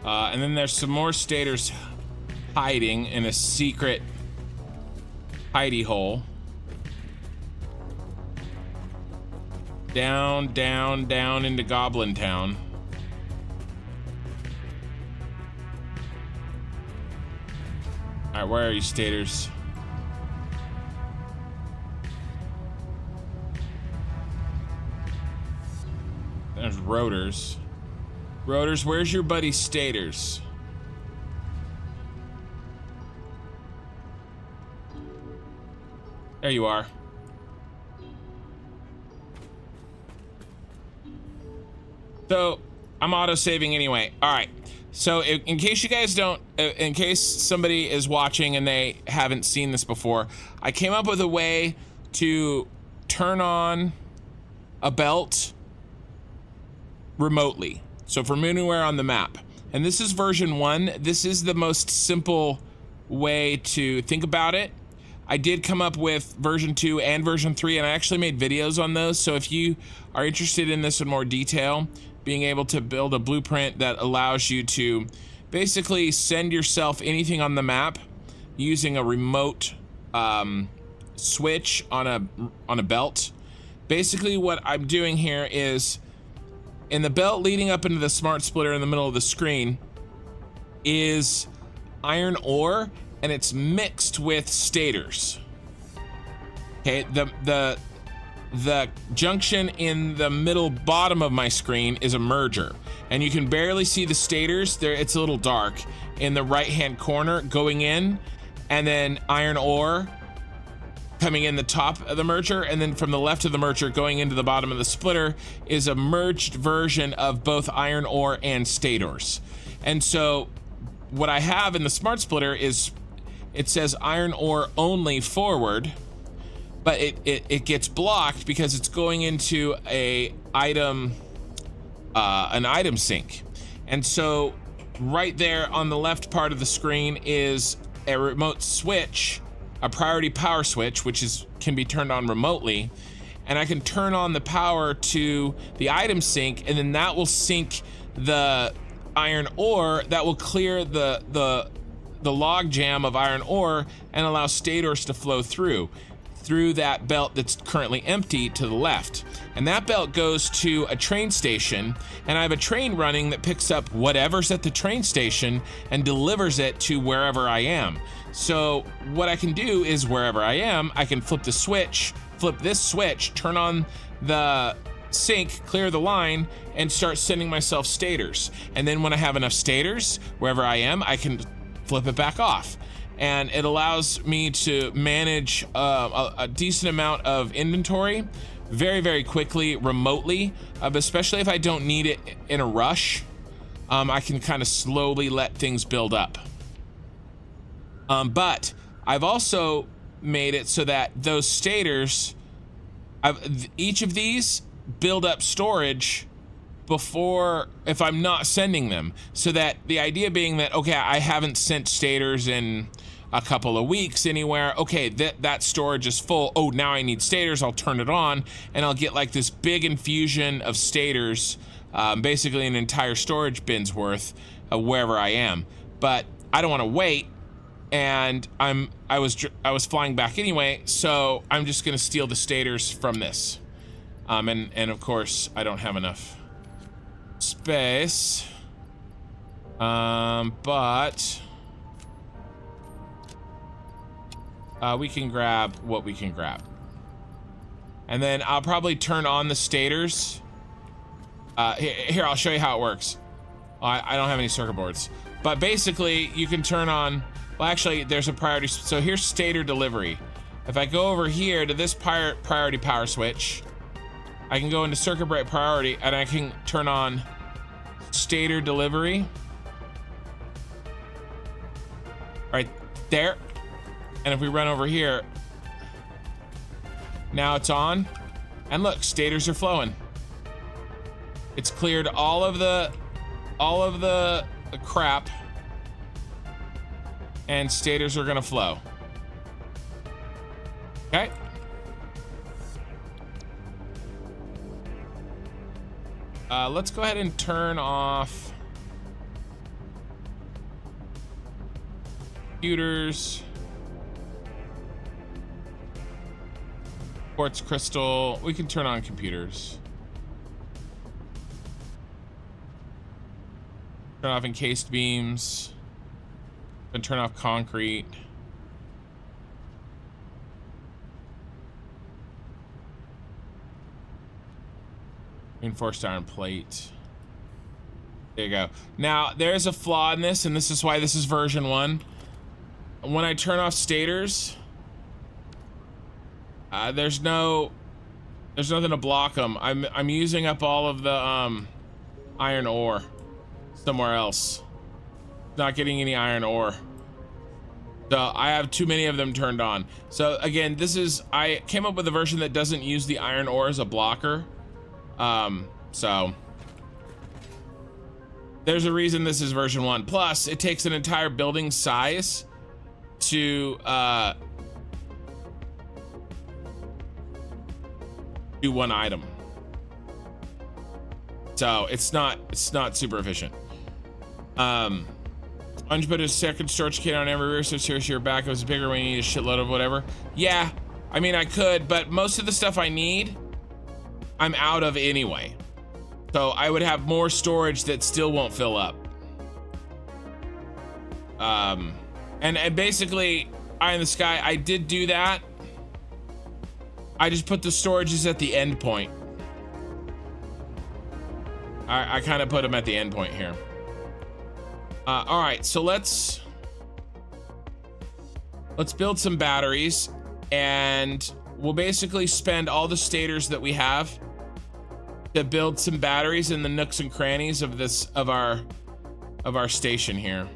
And then there's some more stators hiding in a secret hidey hole. Down, down, down into Goblin Town. All right, where are you, stators? There's rotors. Rotors, where's your buddy stators? There you are. So I'm auto-saving anyway. All right. So in case you guys don't, in case somebody is watching and they haven't seen this before, I came up with a way to turn on a belt remotely. So from anywhere on the map. And this is version 1. This is the most simple way to think about it. I did come up with version 2 and version 3, and I actually made videos on those. So if you are interested in this in more detail, being able to build a blueprint that allows you to basically send yourself anything on the map using a remote switch on a belt. Basically what I'm doing here is, in the belt leading up into the smart splitter in the middle of the screen is iron ore, and it's mixed with stators. Okay, the junction in the middle bottom of my screen is a merger, and you can barely see the stators there. It's a little dark in the right hand corner going in, and then iron ore coming in the top of the merger, and then from the left of the merger going into the bottom of the splitter is a merged version of both iron ore and stators. And so what I have in the smart splitter is, it says iron ore only forward, but it gets blocked because it's going into an item sink. And so right there on the left part of the screen is a remote switch, a priority power switch, which can be turned on remotely, and I can turn on the power to the item sink, and then that will sink the iron ore, that will clear the log jam of iron ore and allow stators to flow through that belt that's currently empty to the left. And that belt goes to a train station, and I have a train running that picks up whatever's at the train station and delivers it to wherever I am. So what I can do is, wherever I am, I can flip this switch, turn on the sink, clear the line, and start sending myself stators. And then when I have enough stators, wherever I am, I can flip it back off. And it allows me to manage a decent amount of inventory very, very quickly remotely, especially if I don't need it in a rush. I can kind of slowly let things build up. But I've also made it so that those stators, each of these build up storage before, if I'm not sending them, so that the idea being that, okay, I haven't sent stators in a couple of weeks anywhere. Okay, that storage is full. Oh, now I need stators. I'll turn it on, and I'll get like this big infusion of stators, basically an entire storage bin's worth of wherever I am. But I don't want to wait, and I was flying back anyway, so I'm just gonna steal the stators from this. And of course I don't have enough space, but we can grab what we can grab, and then I'll probably turn on the stators. Here, I'll show you how it works. I don't have any circuit boards, but basically you can turn on, well, actually there's a priority, so here's stator delivery. If I go over here to this priority power switch, I can go into circuit break priority, and I can turn on stator delivery right there. And if we run over here, now it's on, and look, stators are flowing. It's cleared all of the crap, and stators are gonna flow. Okay. Let's go ahead and turn off computers. Quartz crystal. We can turn on computers. Turn off encased beams. And turn off concrete. Reinforced iron plate. There you go. Now, there's a flaw in this, and this is why this is version 1. When I turn off stators, there's nothing to block them. I'm using up all of the iron ore somewhere else. Not getting any iron ore. So I have too many of them turned on. So again, I came up with a version that doesn't use the iron ore as a blocker. So there's a reason this is version 1. Plus, it takes an entire building size to do one item. So it's not super efficient. Why don't you put a second storage kit on every rear so seriously your back was bigger when you need a shitload of whatever? Yeah, I mean I could, but most of the stuff I need, I'm out of anyway. So I would have more storage that still won't fill up. And basically, eye in the sky, I did do that. I just put the storages at the end point. I kind of put them at the end point here. All right, so let's build some batteries, and we'll basically spend all the stators that we have to build some batteries in the nooks and crannies of our station here.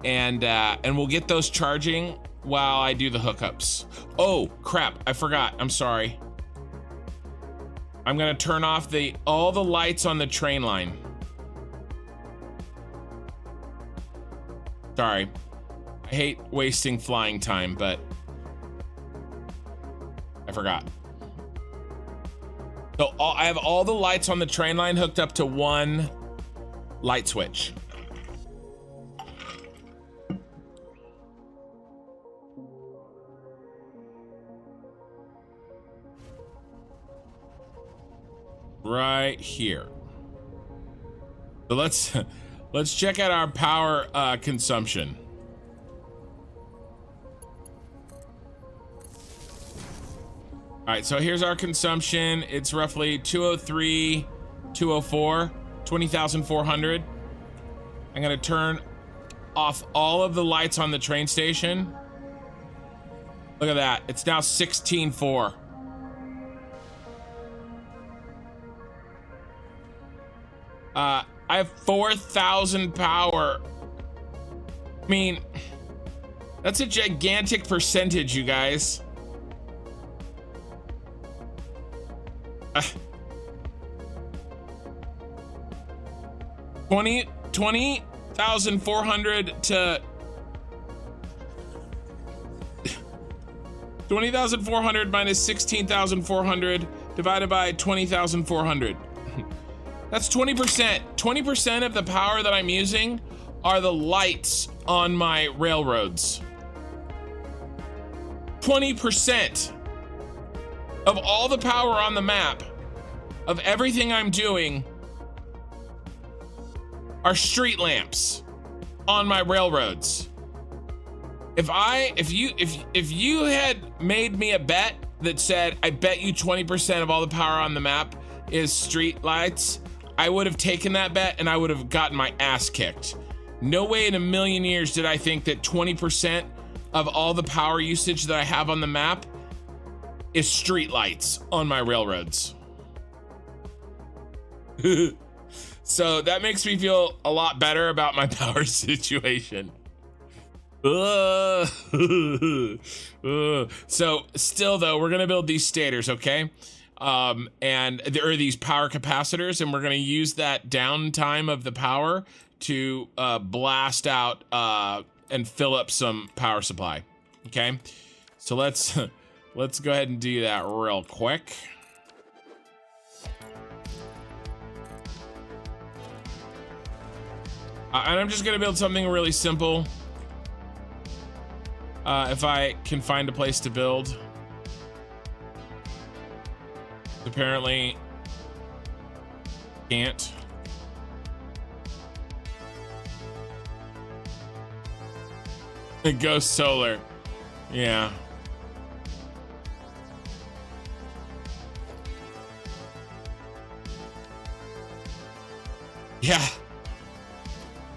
And we'll get those charging while I do the hookups. Oh crap, I forgot. I'm sorry. I'm gonna turn off all the lights on the train line. Sorry. I hate wasting flying time, but I forgot. So I have all the lights on the train line hooked up to one light switch. Right here. So let's check out our power consumption. All right, so here's our consumption. It's roughly 203, 204, 20,400. I'm gonna turn off all of the lights on the train station. Look at that, it's now 16.4. I have 4,000 power. I mean, that's a gigantic percentage, you guys. 20,400 to 20,400 minus 16,400 divided by 20,400. That's 20%. 20% of the power that I'm using are the lights on my railroads. 20% of all the power on the map of everything I'm doing are street lamps on my railroads. If you had made me a bet that said, I bet you 20% of all the power on the map is street lights, I would have taken that bet and I would have gotten my ass kicked. No way in a million years did I think that 20% of all the power usage that I have on the map is street lights on my railroads. So that makes me feel a lot better about my power situation. So still though, we're gonna build these stators, okay? And there are these power capacitors, and we're going to use that downtime of the power to blast out and fill up some power supply. Okay, so let's go ahead and do that real quick. And I'm just gonna build something really simple. If I can find a place to build. Apparently can't. It goes solar. Yeah. Yeah.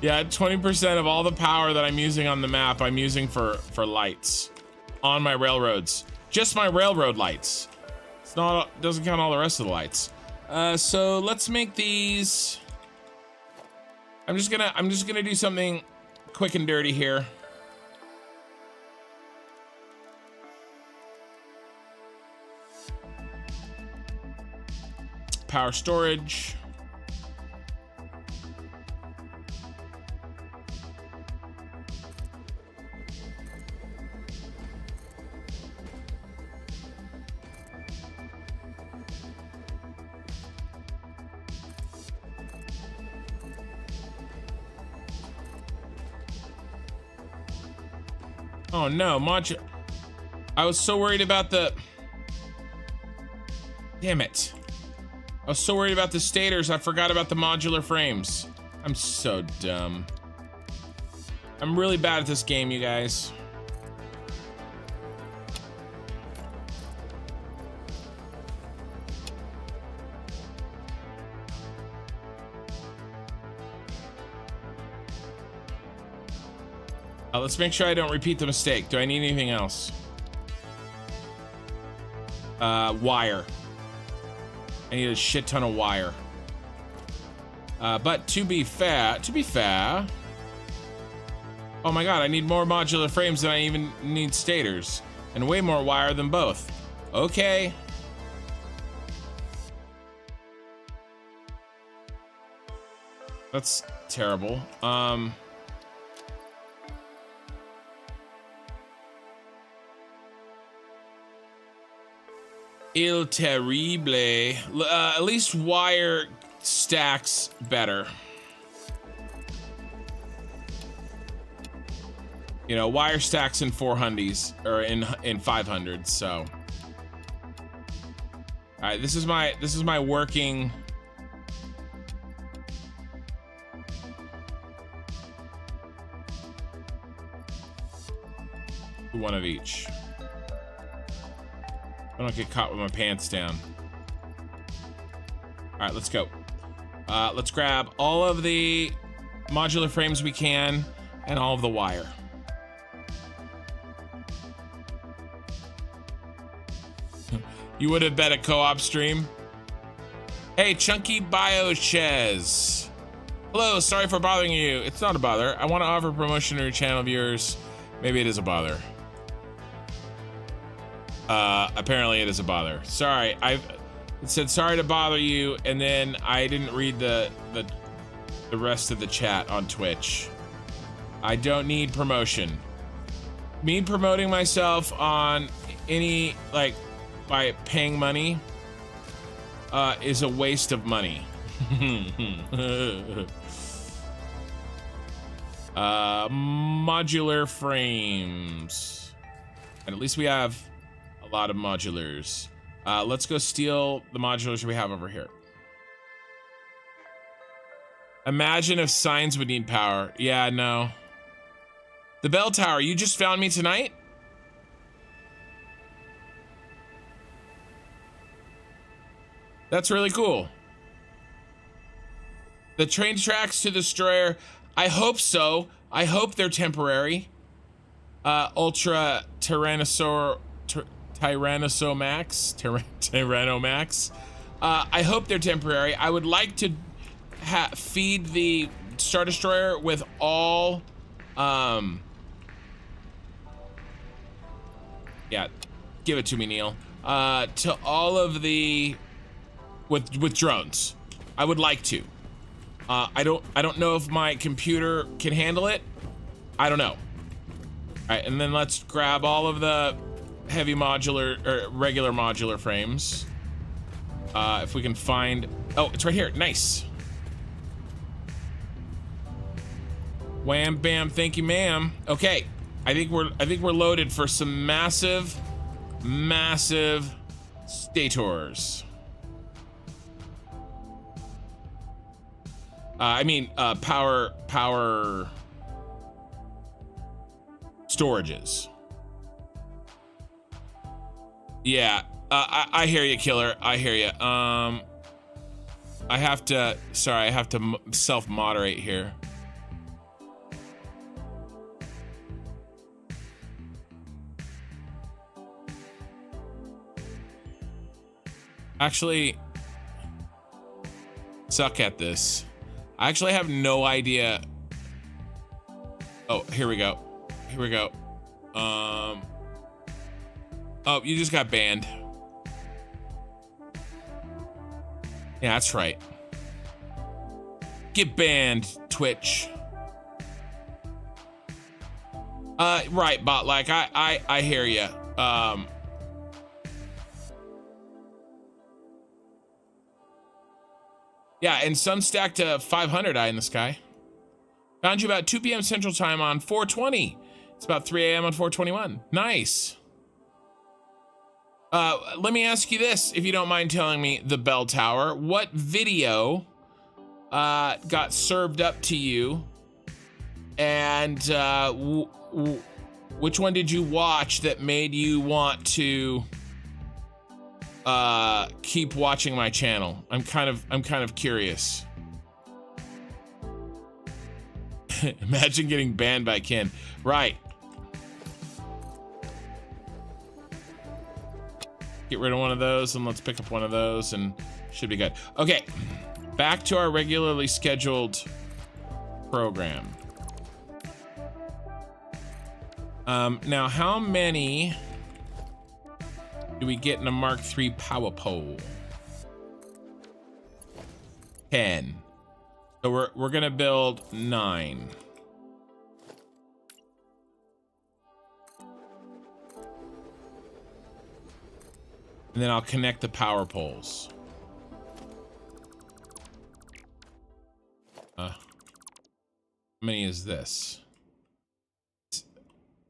Yeah, 20% of all the power that I'm using on the map, I'm using for lights on my railroads. Just my railroad lights. It's not, doesn't count all the rest of the lights. So let's make these. I'm just gonna do something quick and dirty here. Power storage. Oh no, I was so worried about the... Damn it. I was so worried about the stators, I forgot about the modular frames. I'm so dumb. I'm really bad at this game, you guys. Let's make sure I don't repeat the mistake. Do I need anything else? Wire. I need a shit ton of wire. But to be fair, oh my god, I need more modular frames than I even need stators, and way more wire than both. Okay. That's terrible. Il terrible. At least wire stacks better. You know, wire stacks in 400s or in 500s. So, all right, this is my working. One of each. I don't get caught with my pants down. All right, let's go. Let's grab all of the modular frames we can and all of the wire. You would have bet a co-op stream. Hey, Chunky Biochez. Hello, sorry for bothering you. It's not a bother. I want to offer promotion to your channel viewers. Maybe it is a bother. Apparently it is a bother. Sorry, it said sorry to bother you, and then I didn't read the rest of the chat on Twitch. I don't need promotion. Me promoting myself on any, like, by paying money, is a waste of money. Modular frames. And at least we have a lot of modulars. Let's go steal the modulars we have over here. Imagine if signs would need power. Yeah, no. The bell tower, you just found me tonight? That's really cool. The train tracks to the destroyer, I hope so. I hope they're temporary. Ultra Tyrannosaurus Tyrannomax. I hope they're temporary. I would like to feed the Star Destroyer with all, yeah, give it to me, Neil. To all of the, with drones. I would like to. I don't know if my computer can handle it. I don't know. All right, and then let's grab all of the heavy modular or regular modular frames. If we can find, oh, it's right here. Nice. Wham bam, thank you, ma'am. Okay, I think we're loaded for some massive stators. I mean, power storages. Yeah, I hear you, killer. I hear you. I have to self-moderate here. Actually, suck at this. I actually have no idea. Oh, here we go. Here we go. Oh, you just got banned. Yeah, that's right. Get banned, Twitch. Right, bot, like I hear you. Yeah, and some stacked to 500 eye in the sky. Found you about 2 p.m. Central Time on 420. It's about 3 a.m. on 421. Nice. Let me ask you this, if you don't mind telling me, the Bell Tower. What video got served up to you? And which one did you watch that made you want to keep watching my channel? I'm kind of curious. Imagine getting banned by Ken. Right. Get rid of one of those and let's pick up one of those and should be good. Okay, back to our regularly scheduled program. Now how many do we get in a Mark III power pole? 10. So we're gonna build 9. And then I'll connect the power poles. How many is this?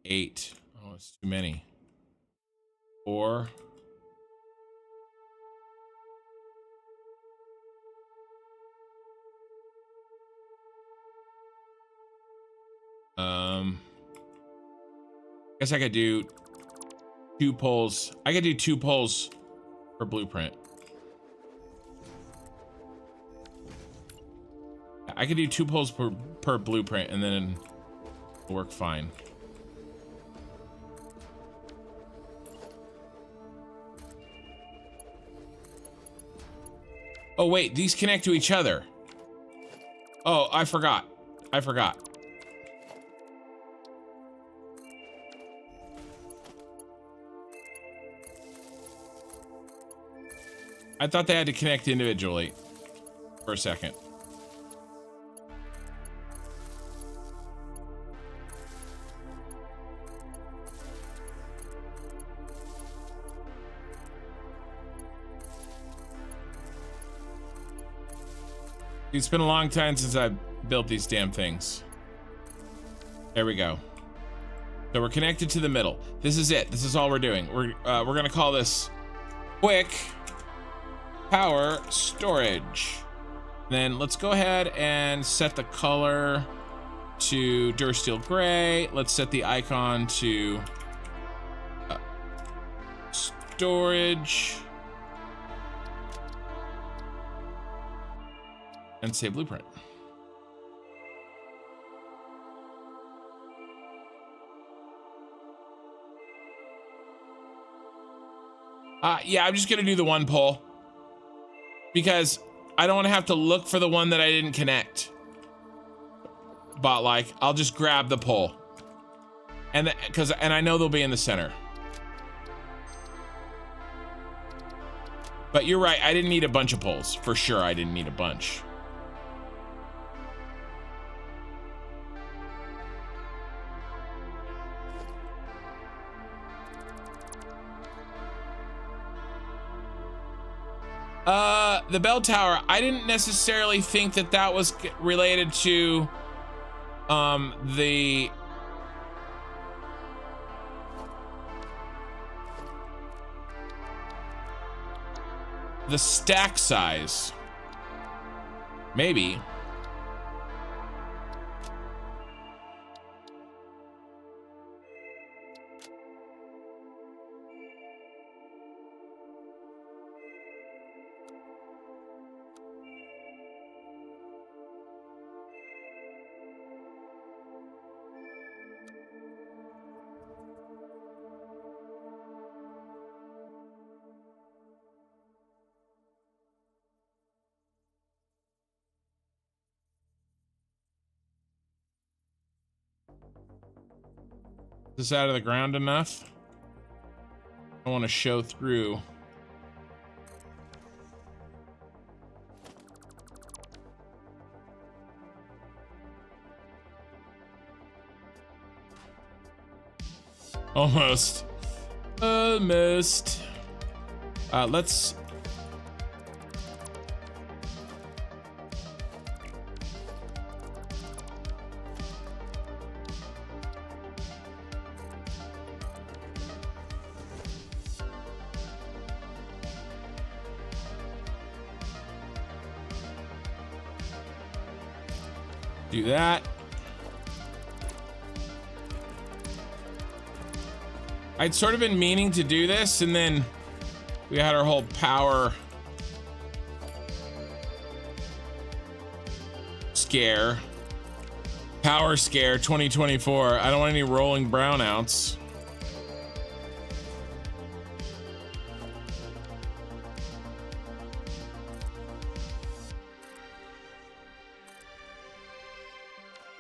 8. Oh, it's too many. 4. Guess I could do 2 poles. I could do 2 poles per blueprint. I could do 2 poles per blueprint and then it'll work fine. Oh wait, these connect to each other. Oh, I forgot. I thought they had to connect individually for a second. It's been a long time since I've built these damn things. There we go. So we're connected to the middle. This is it. This is all we're doing. We're gonna call this quick power storage. Then let's go ahead and set the color to Dursteel Gray. Let's set the icon to storage and say blueprint. Yeah, I'm just gonna do the 1 pole because I don't want to have to look for the one that I didn't connect. But like, I'll just grab the pole, and I know they'll be in the center. But you're right, I didn't need a bunch of poles. For sure, I didn't need a bunch. The bell tower, I didn't necessarily think that that was related to the stack size. Maybe. Is this out of the ground enough? I want to show through. Almost. Almost. Let's... do that. I'd sort of been meaning to do this, and then we had our whole power scare. Power scare 2024. I don't want any rolling brownouts.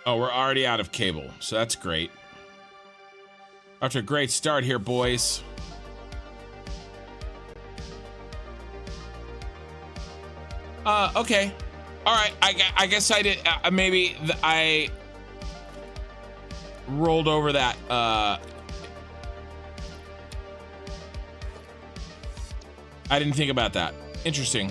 Oh, we're already out of cable, so that's great. After a great start here, boys. Okay. All right, I guess I did, maybe I rolled over that, I didn't think about that. Interesting.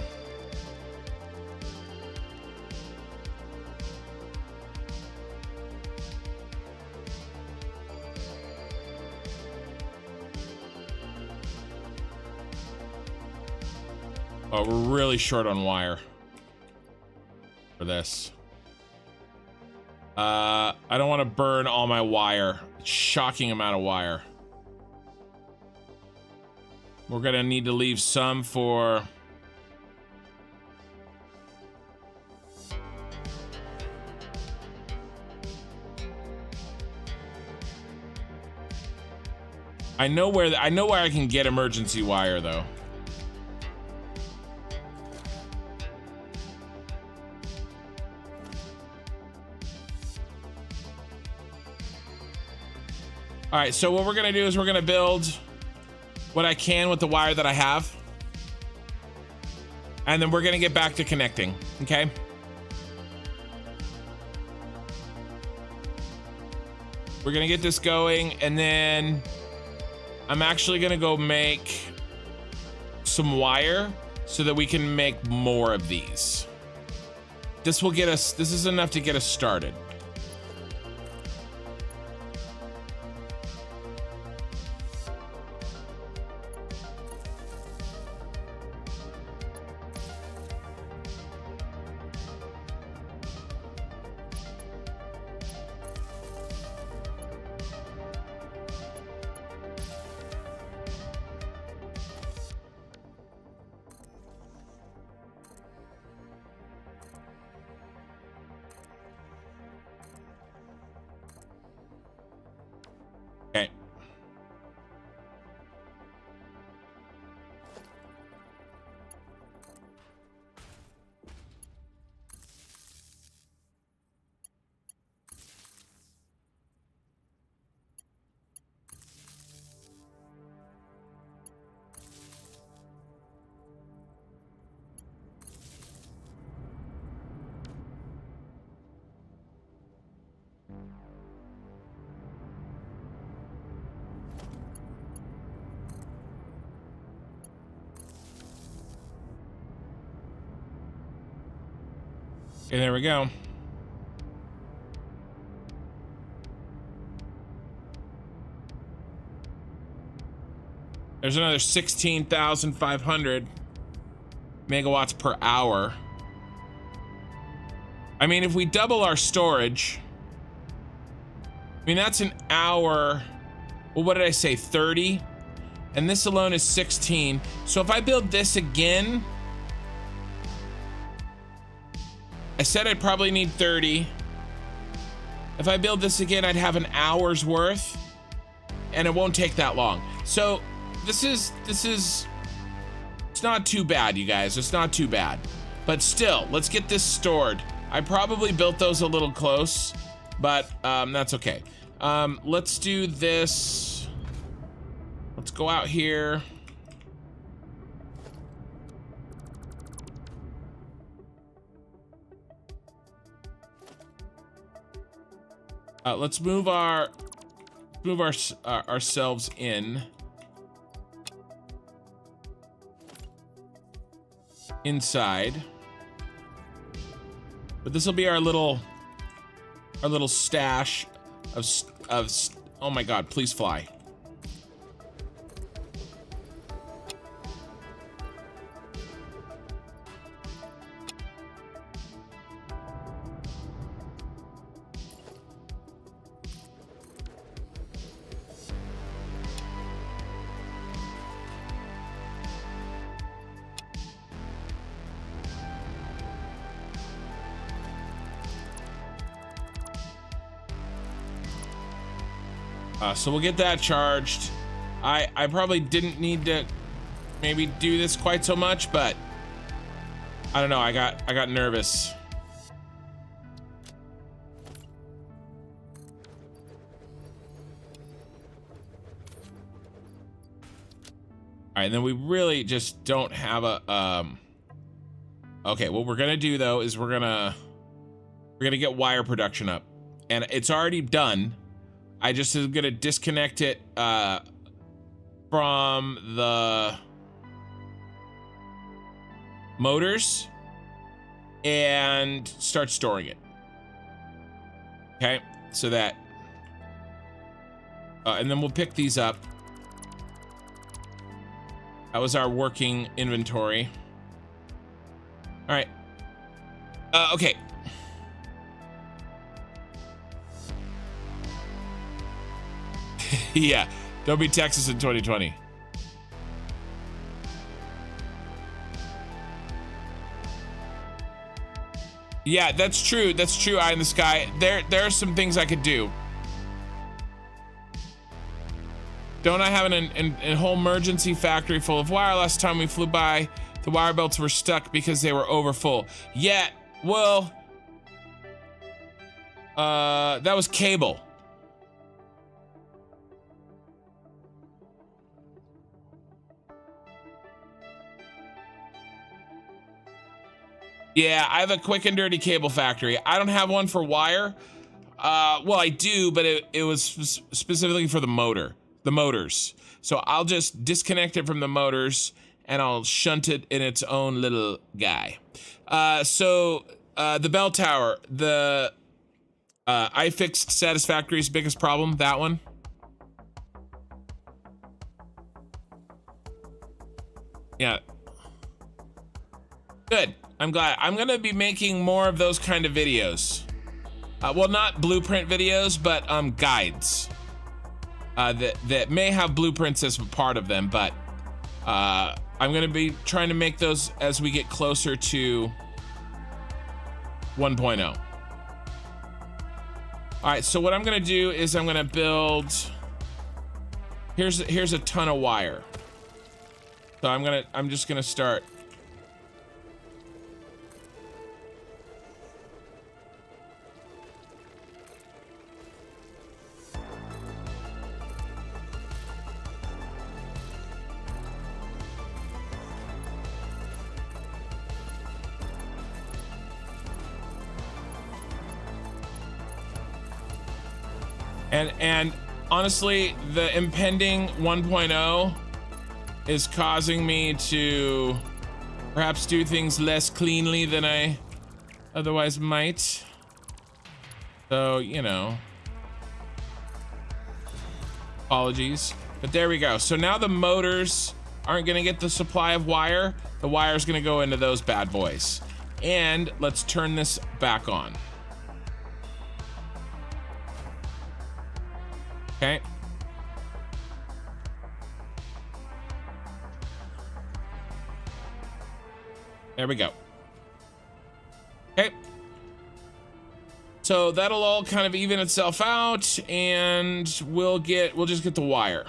Oh, we're really short on wire for this. I don't want to burn all my wire. Shocking amount of wire. We're gonna need to leave some for... I know where I can get emergency wire though. All right, so what we're gonna do is we're gonna build what I can with the wire that I have. And then we're gonna get back to connecting, okay? We're gonna get this going, and then I'm actually gonna go make some wire so that we can make more of these. This is enough to get us started. Okay, there we go. There's another 16,500 megawatts per hour. I mean, if we double our storage, I mean, that's an hour. Well, what did I say? 30? And this alone is 16. So if I build this again, I said I'd probably need 30. If I build this again, I'd have an hour's worth, and it won't take that long. So this is, it's not too bad, you guys. It's not too bad. But still, let's get this stored. I probably built those a little close, but that's okay. Let's do this. Let's go out here. Let's move ourselves in. Inside. But this will be our little stash of oh my god, please fly. So we'll get that charged. I probably didn't need to maybe do this quite so much, but I don't know. I got nervous. All right, and then we really just don't have a okay, what we're gonna do though is we're gonna get wire production up, and it's already done. I just am gonna disconnect it from the motors and start storing it. Okay, so that, and then we'll pick these up. That was our working inventory. All right. Okay. Yeah, don't be Texas in 2020. Yeah, that's true. That's true. Eye in the sky. There are some things I could do. Don't I have a whole emergency factory full of wire? Last time we flew by, the wire belts were stuck because they were over full. Yeah, well, that was cable. Yeah, I have a quick and dirty cable factory. I don't have one for wire. Well, I do, but it was specifically for the motors. So I'll just disconnect it from the motors and I'll shunt it in its own little guy. So the bell tower, I fixed Satisfactory's biggest problem, that one. Yeah. Good. I'm glad. I'm gonna be making more of those kind of videos. Well, not blueprint videos, but guides. That may have blueprints as a part of them, but I'm gonna be trying to make those as we get closer to 1.0. All right, so what I'm gonna do is I'm gonna build. Here's a ton of wire. So I'm just gonna start. And honestly, the impending 1.0 is causing me to perhaps do things less cleanly than I otherwise might. So, you know, apologies. But there we go. So now the motors aren't gonna get the supply of wire. The wire's gonna go into those bad boys. And let's turn this back on. Okay. There we go. Okay. So that'll all kind of even itself out, and we'll just get the wire.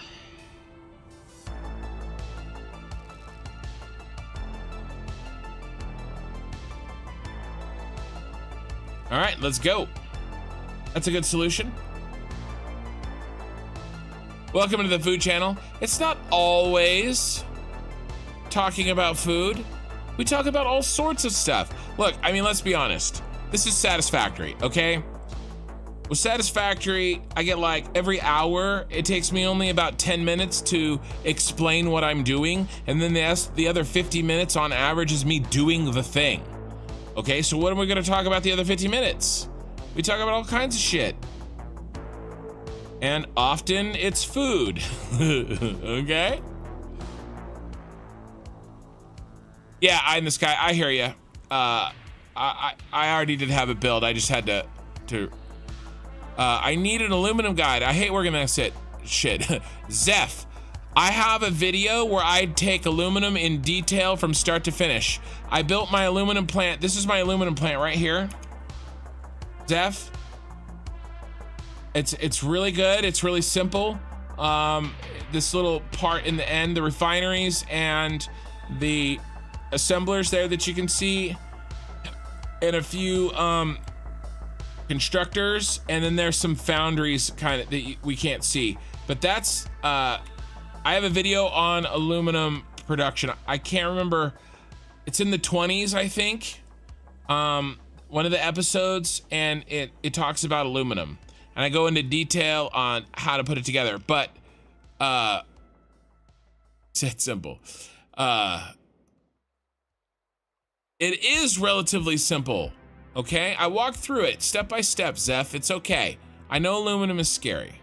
All right, let's go. That's a good solution. Welcome to the food channel. It's not always talking about food. We talk about all sorts of stuff. Look, I mean, let's be honest. This is Satisfactory, okay? With Satisfactory, I get like every hour, it takes me only about 10 minutes to explain what I'm doing. And then the other 50 minutes on average is me doing the thing. Okay, so what are we gonna talk about the other 50 minutes? We talk about all kinds of shit. And often it's food, okay? Yeah, I'm this guy, I hear you. I already did have it built. I just had to I need an aluminum guide. I hate working on that shit. Zeph, I have a video where I take aluminum in detail from start to finish. I built my aluminum plant. This is my aluminum plant right here. Zeph, it's really good. It's really simple. This little part in the end, the refineries and the assemblers there that you can see, and a few constructors, and then there's some foundries kind of that we can't see. But that's I have a video on aluminum production. I can't remember. It's in the 20s, I think. One of the episodes, and it talks about aluminum, and I go into detail on how to put it together. But it's simple. It is relatively simple. Okay, I walked through it step by step, Zeph. It's okay. I know aluminum is scary.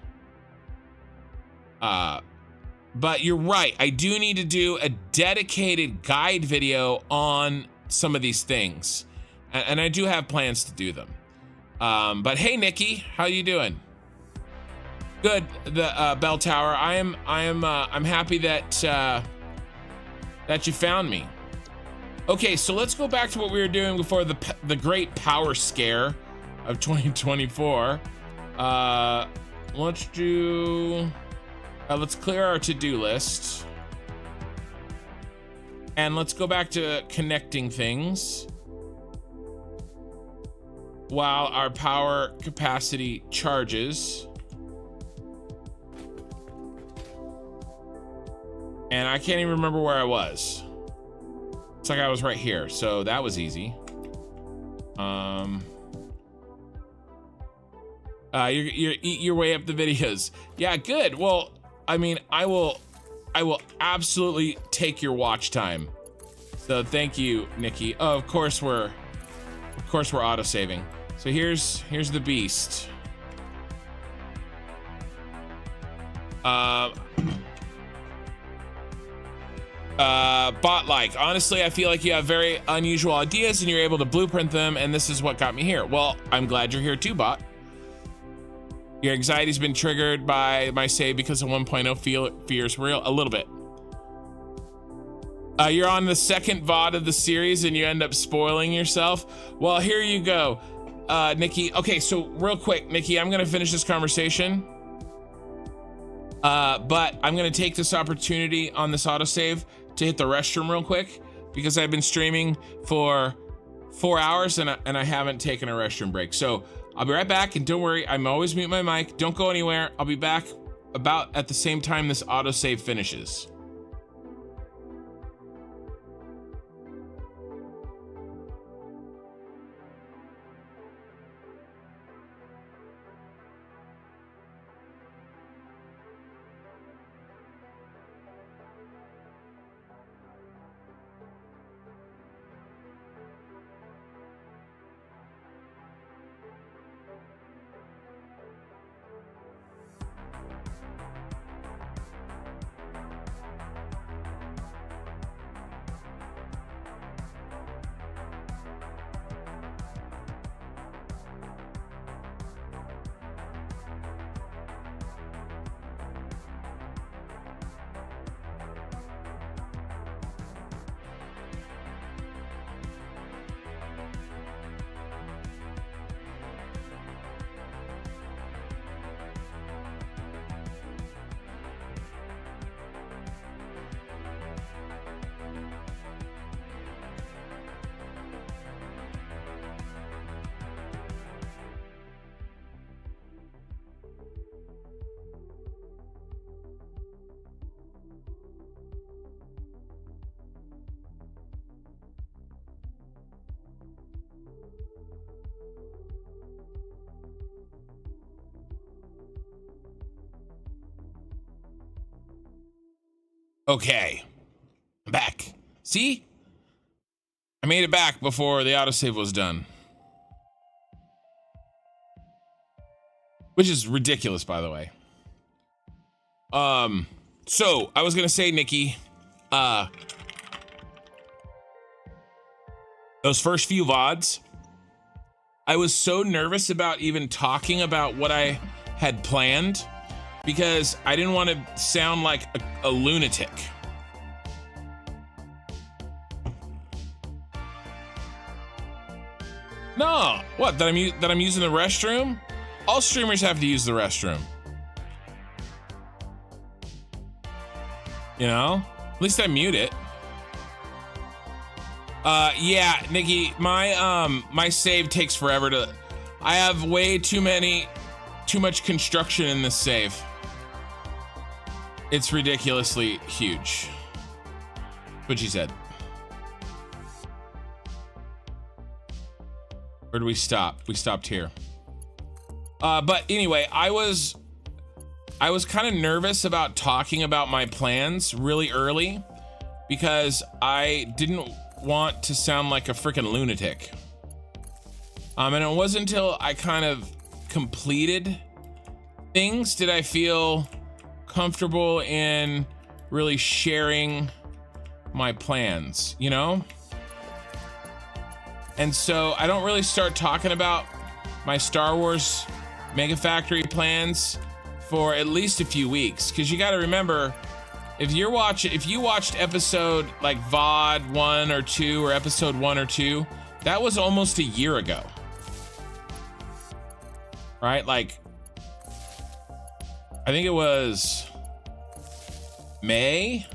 But you're right. I do need to do a dedicated guide video on some of these things. And I do have plans to do them. But hey, Nikki, how you doing? Good, the Bell Tower. I'm happy that you found me. Okay, so let's go back to what we were doing before the great power scare of 2024. Let's clear our to-do list. And let's go back to connecting things while our power capacity charges. And I can't even remember where I was. It's like I was right here, so that was easy. You eat your way up the videos. Yeah, good. Well, I mean, I will absolutely take your watch time. So thank you, Nikki. Oh, of course we're auto saving. So here's the beast. Bot-like. Honestly, I feel like you have very unusual ideas and you're able to blueprint them, and this is what got me here. Well, I'm glad you're here too, Bot. Your anxiety's been triggered by my save because of 1.0 fears real a little bit. You're on the second VOD of the series and you end up spoiling yourself. Well, here you go, Nikki. Okay, so real quick, Nikki, I'm gonna finish this conversation. But I'm gonna take this opportunity on this autosave to hit the restroom real quick because I've been streaming for 4 hours and I haven't taken a restroom break. So I'll be right back, and don't worry, I'm always mute my mic. Don't go anywhere. I'll be back about at the same time this autosave finishes. Okay, I'm back. See? I made it back before the autosave was done. Which is ridiculous, by the way. So I was gonna say, Nikki, those first few VODs, I was so nervous about even talking about what I had planned because I didn't want to sound like a lunatic. No, what, that I'm using the restroom? All streamers have to use the restroom. You know? At least I mute it. Yeah, Nikki, my save takes forever to... I have way too much construction in this save. It's ridiculously huge. What she said. Where do we stop? We stopped here. But anyway, I was kind of nervous about talking about my plans really early because I didn't want to sound like a freaking lunatic. And it wasn't until I kind of completed things did I feel comfortable in really sharing my plans, you know? And so I don't really start talking about my Star Wars Mega Factory plans for at least a few weeks, because you got to remember, if you watched episode like VOD 1 or 2 or episode 1 or 2, that was almost a year ago, right? Like, I think it was May.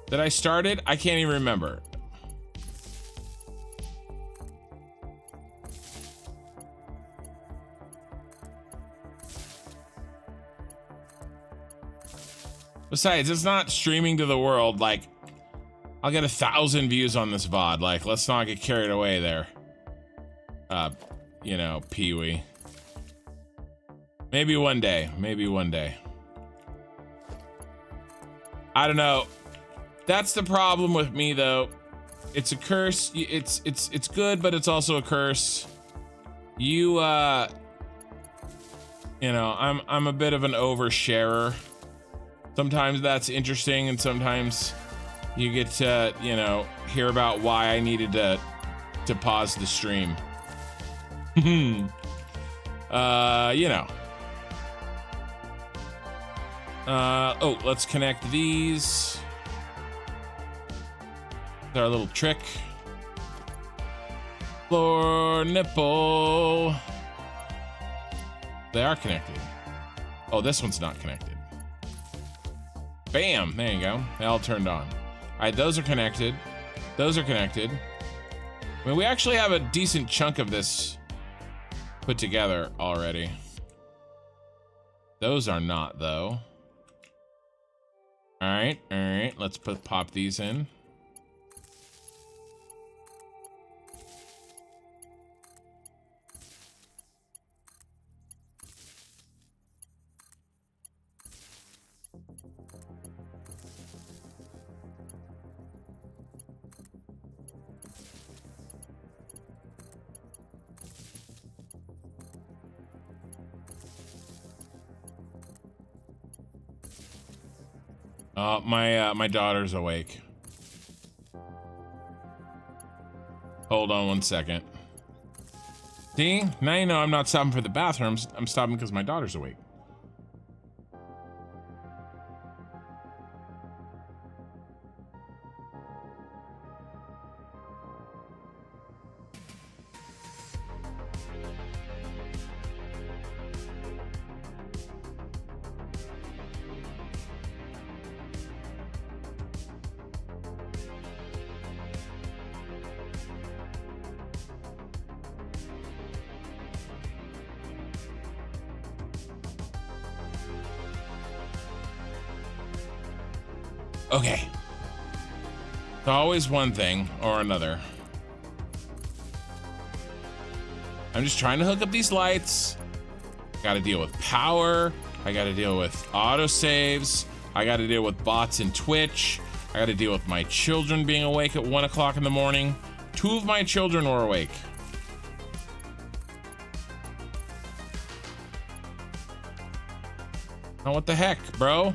That I started? I can't even remember. Besides, it's not streaming to the world. Like, I'll get 1,000 views on this VOD. Like, let's not get carried away there. You know, Pee-wee. Maybe one day. Maybe one day. I don't know. That's the problem with me, though. It's a curse. It's good, but it's also a curse. You know, I'm a bit of an oversharer. Sometimes that's interesting, and sometimes you get to, you know, hear about why I needed to pause the stream. You know. Oh, let's connect these. Our little trick. Floor nipple. They are connected. Oh, this one's not connected. Bam, there you go. They all turned on. All right, those are connected. Those are connected. I mean, we actually have a decent chunk of this put together already. Those are not, though. All right, let's pop these in. My daughter's awake. Hold on one second. See? Now you know I'm not stopping for the bathrooms. I'm stopping because my daughter's awake. Okay. It's always one thing or another. I'm just trying to hook up these lights. Got to deal with power. I got to deal with autosaves. I got to deal with bots in Twitch. I got to deal with my children being awake at 1 o'clock in the morning. 2 of my children were awake. Oh, what the heck, bro?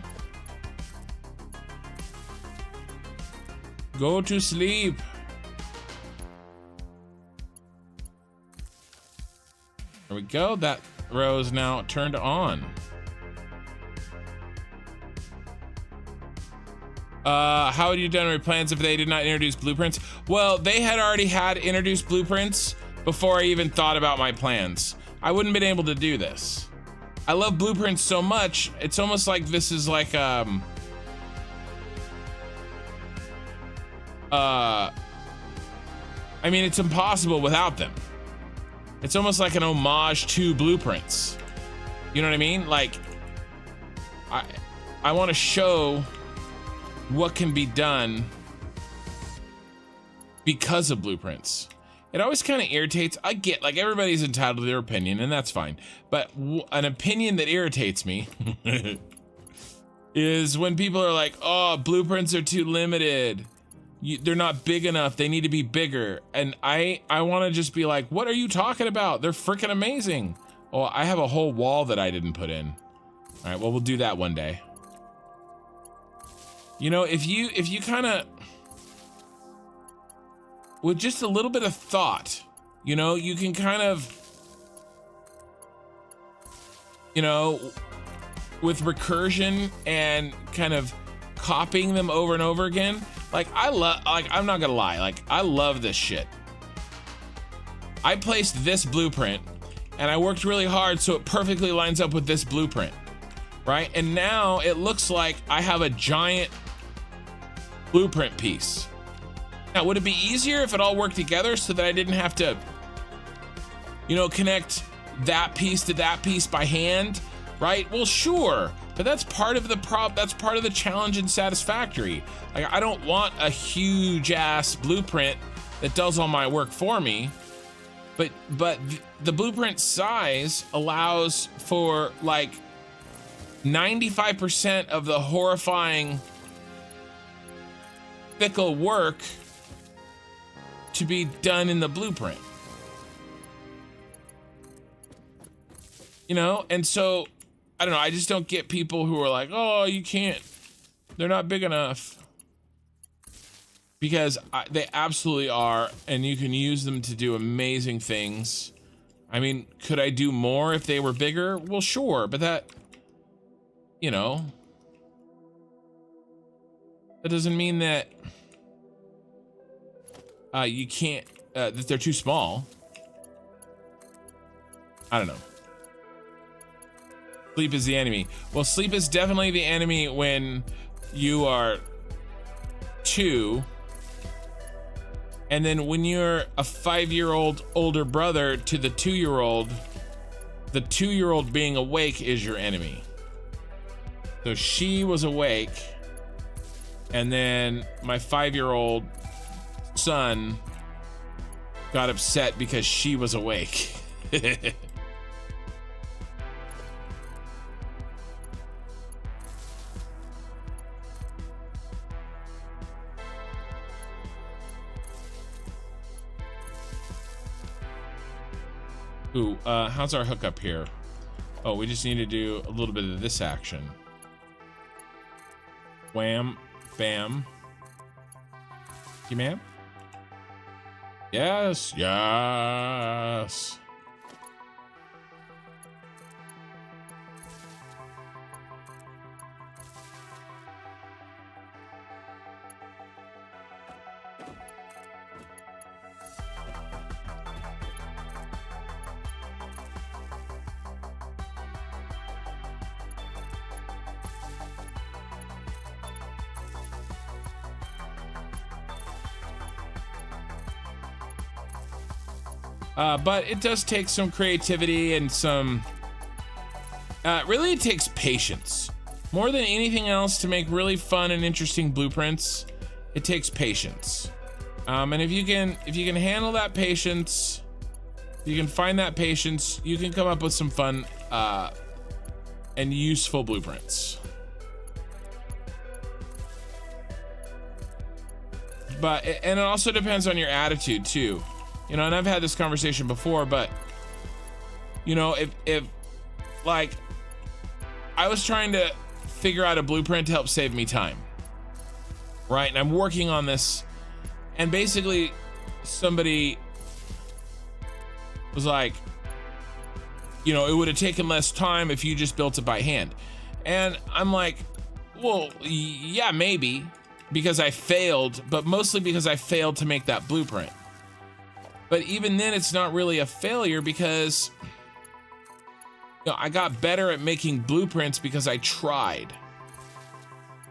Go to sleep. There we go. That row is now turned on. How would you generate plans if they did not introduce blueprints? Well, they had already had introduced blueprints before I even thought about my plans. I wouldn't have been able to do this. I love blueprints so much, it's almost like this is like, I mean, it's impossible without them. It's almost like an homage to blueprints. You know what I mean? Like, I want to show what can be done because of blueprints. It always kind of irritates. I get, like, everybody's entitled to their opinion, and that's fine. But an opinion that irritates me is when people are like, oh, blueprints are too limited. They're not big enough. They need to be bigger. And I want to just be like, what are you talking about? They're freaking amazing. Oh, I have a whole wall that I didn't put in. All right, well, we'll do that one day. You know, if you kind of, with just a little bit of thought, you know, you can kind of, you know, with recursion and kind of copying them over and over again. Like, I'm not gonna lie, like, I love this shit. I placed this blueprint and I worked really hard so it perfectly lines up with this blueprint, right? And now it looks like I have a giant blueprint piece. Now, would it be easier if it all worked together so that I didn't have to, you know, connect that piece to that piece by hand, right? Well, sure, but that's part of the that's part of the challenge in Satisfactory. Like, I don't want a huge ass blueprint that does all my work for me, but the blueprint size allows for like 95% of the horrifying fickle work to be done in the blueprint. You know, and so I don't know, I just don't get people who are like, oh, you can't, they're not big enough. Because they absolutely are, and you can use them to do amazing things. I mean, could I do more if they were bigger? Well, sure, but that, you know, that doesn't mean that you can't, that they're too small. I don't know. Sleep is the enemy. Well, sleep is definitely the enemy when you are 2. And then when you're a 5-year-old older brother to the 2-year-old, the 2-year-old being awake is your enemy. So she was awake, and then my 5-year-old son got upset because she was awake. Ooh, how's our hookup here? Oh, we just need to do a little bit of this action. Wham, bam. You ma'am? Yes, yes. But it does take some creativity and some, really it takes patience. More than anything else, to make really fun and interesting blueprints, it takes patience. And if you can handle that patience, You can find that patience. You can come up with some fun and useful blueprints. And it also depends on your attitude too. You know, and I've had this conversation before, but you know, if like I was trying to figure out a blueprint to help save me time, right? And I'm working on this, and basically somebody was like, you know, it would have taken less time if you just built it by hand. And I'm like, well, yeah, maybe, because I failed, but mostly because I failed to make that blueprint. But even then, it's not really a failure, because you know, I got better at making blueprints because I tried,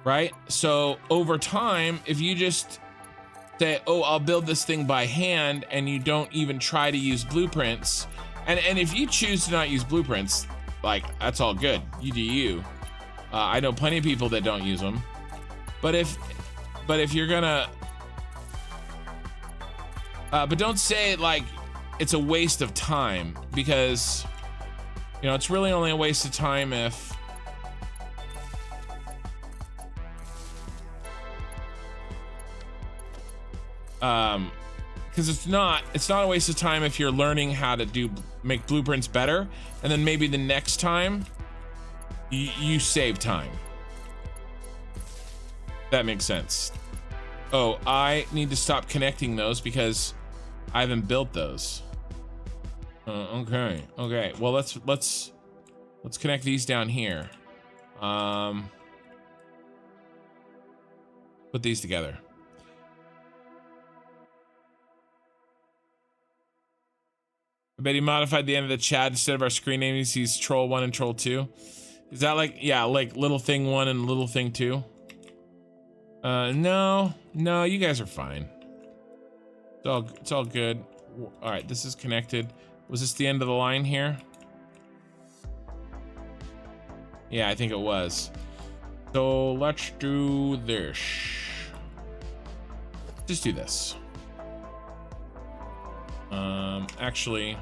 right? So over time, if you just say, oh, I'll build this thing by hand, and you don't even try to use blueprints, and if you choose to not use blueprints, like, that's all good, you do you. I know plenty of people that don't use them, but if you're gonna but don't say like it's a waste of time, because you know, it's really only a waste of time if because it's not a waste of time if you're learning how to make blueprints better, and then maybe the next time you save time. That makes sense. Oh, I need to stop connecting those because I haven't built those. Okay. Well, let's connect these down here. Put these together. I bet he modified the end of the chat. Instead of our screen names, he's troll 1 and troll 2. Is that like, yeah, like little thing 1 and little thing 2? No, you guys are fine. It's all good. All right, this is connected. Was this the end of the line here? Yeah, I think it was. So let's do this. Just do this. Actually,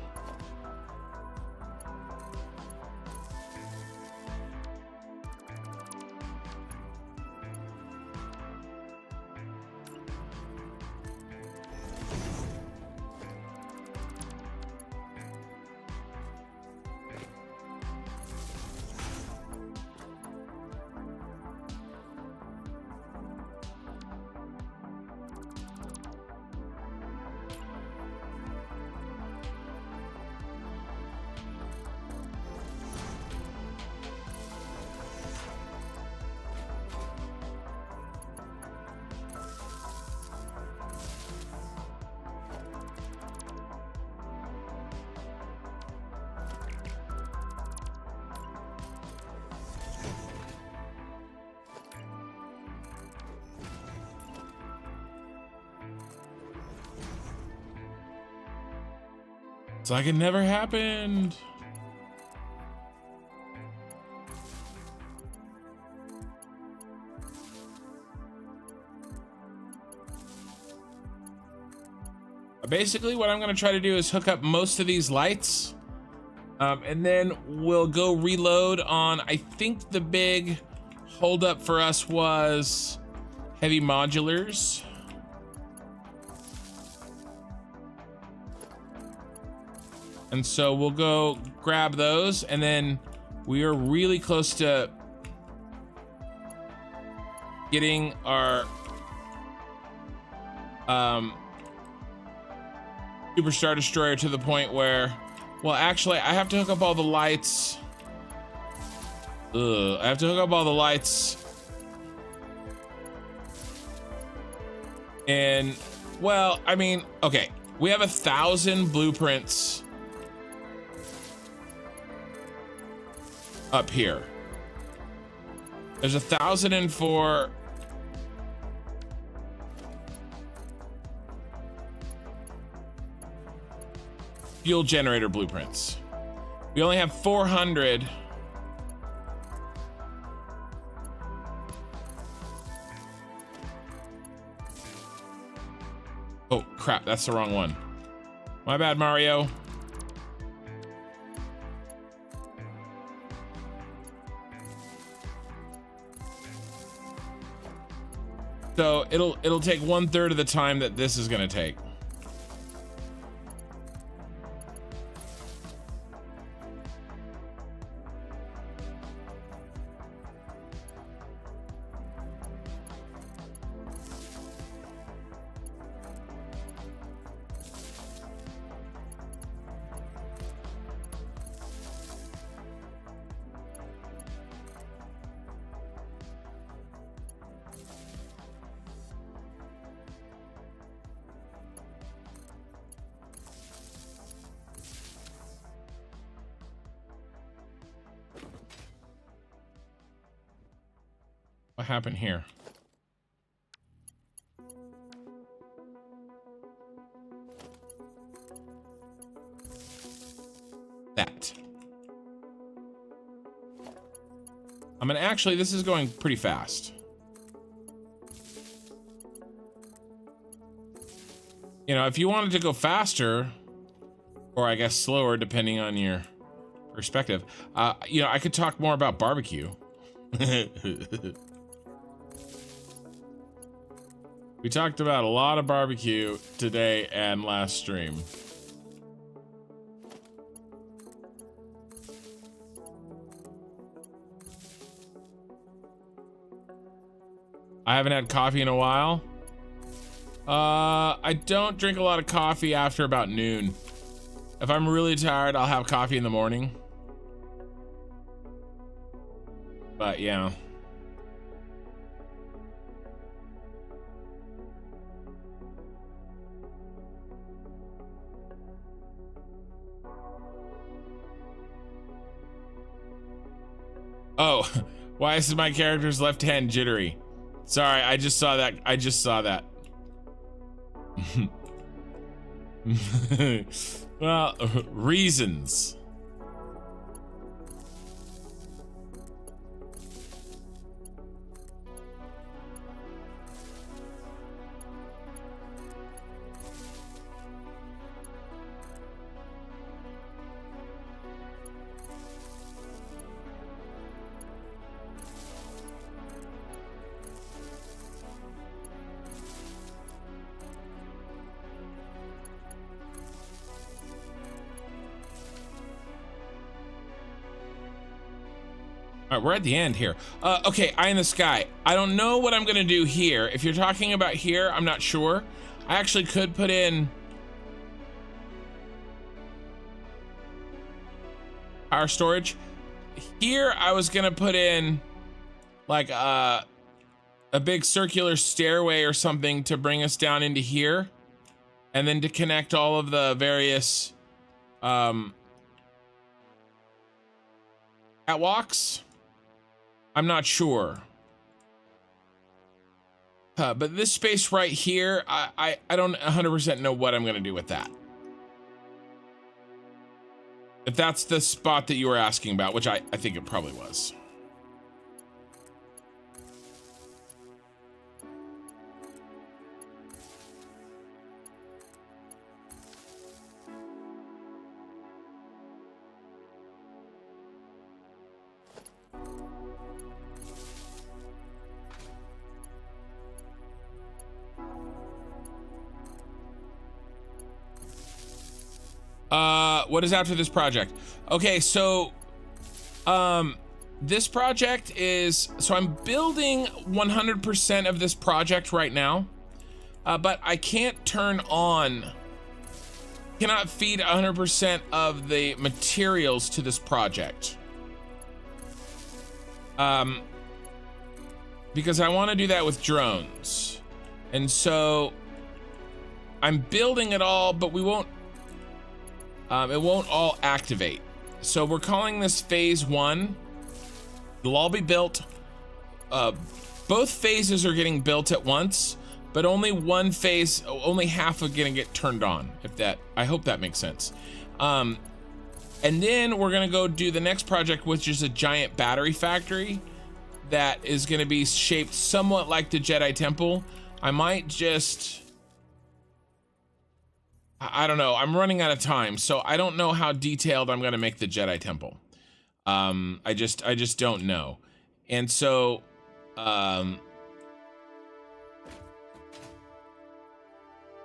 it's like it never happened. Basically, what I'm going to try to do is hook up most of these lights, and then we'll go reload on, I think the big holdup for us was heavy modulars. And so we'll go grab those, and then we are really close to getting our Superstar Destroyer to the point where, well, actually, I have to hook up all the lights. I have to hook up all the lights. And, well, I mean, okay, we have 1,000 blueprints up here. There's 1,004 fuel generator blueprints. We only have 400 oh crap, that's the wrong one. My bad, Mario. So it'll take 1/3 of the time that this is gonna take. What happened here? That. I mean, actually, this is going pretty fast. You know, if you wanted to go faster, or I guess slower, depending on your perspective, you know, I could talk more about barbecue. We talked about a lot of barbecue today and last stream. I haven't had coffee in a while. I don't drink a lot of coffee after about noon. If I'm really tired, I'll have coffee in the morning. But yeah. Oh, why is my character's left hand jittery? Sorry, I just saw that. I just saw that. Well, reasons. All right, we're at the end here. Okay, eye in the sky. I don't know what I'm gonna do here. If you're talking about here, I'm not sure. I actually could put in power storage. Here, I was gonna put in like a big circular stairway or something to bring us down into here, and then to connect all of the various catwalks. I'm not sure. But this space right here, I don't 100% know what I'm gonna do with that. If that's the spot that you were asking about, which I think it probably was. What is after this project? Okay, so this project is, so I'm building 100% of this project right now, but I can't turn on, cannot feed 100% of the materials to this project. Because I want to do that with drones. And so I'm building it all, but we won't, it won't all activate. So we're calling this phase 1. It'll all be built. Both phases are getting built at once, but only one phase, only half are gonna get turned on. If that, I hope that makes sense. And then we're gonna go do the next project, which is a giant battery factory that is gonna be shaped somewhat like the Jedi Temple. I might just, I don't know. I'm running out of time, so I don't know how detailed I'm gonna make the Jedi Temple. I just don't know. And so,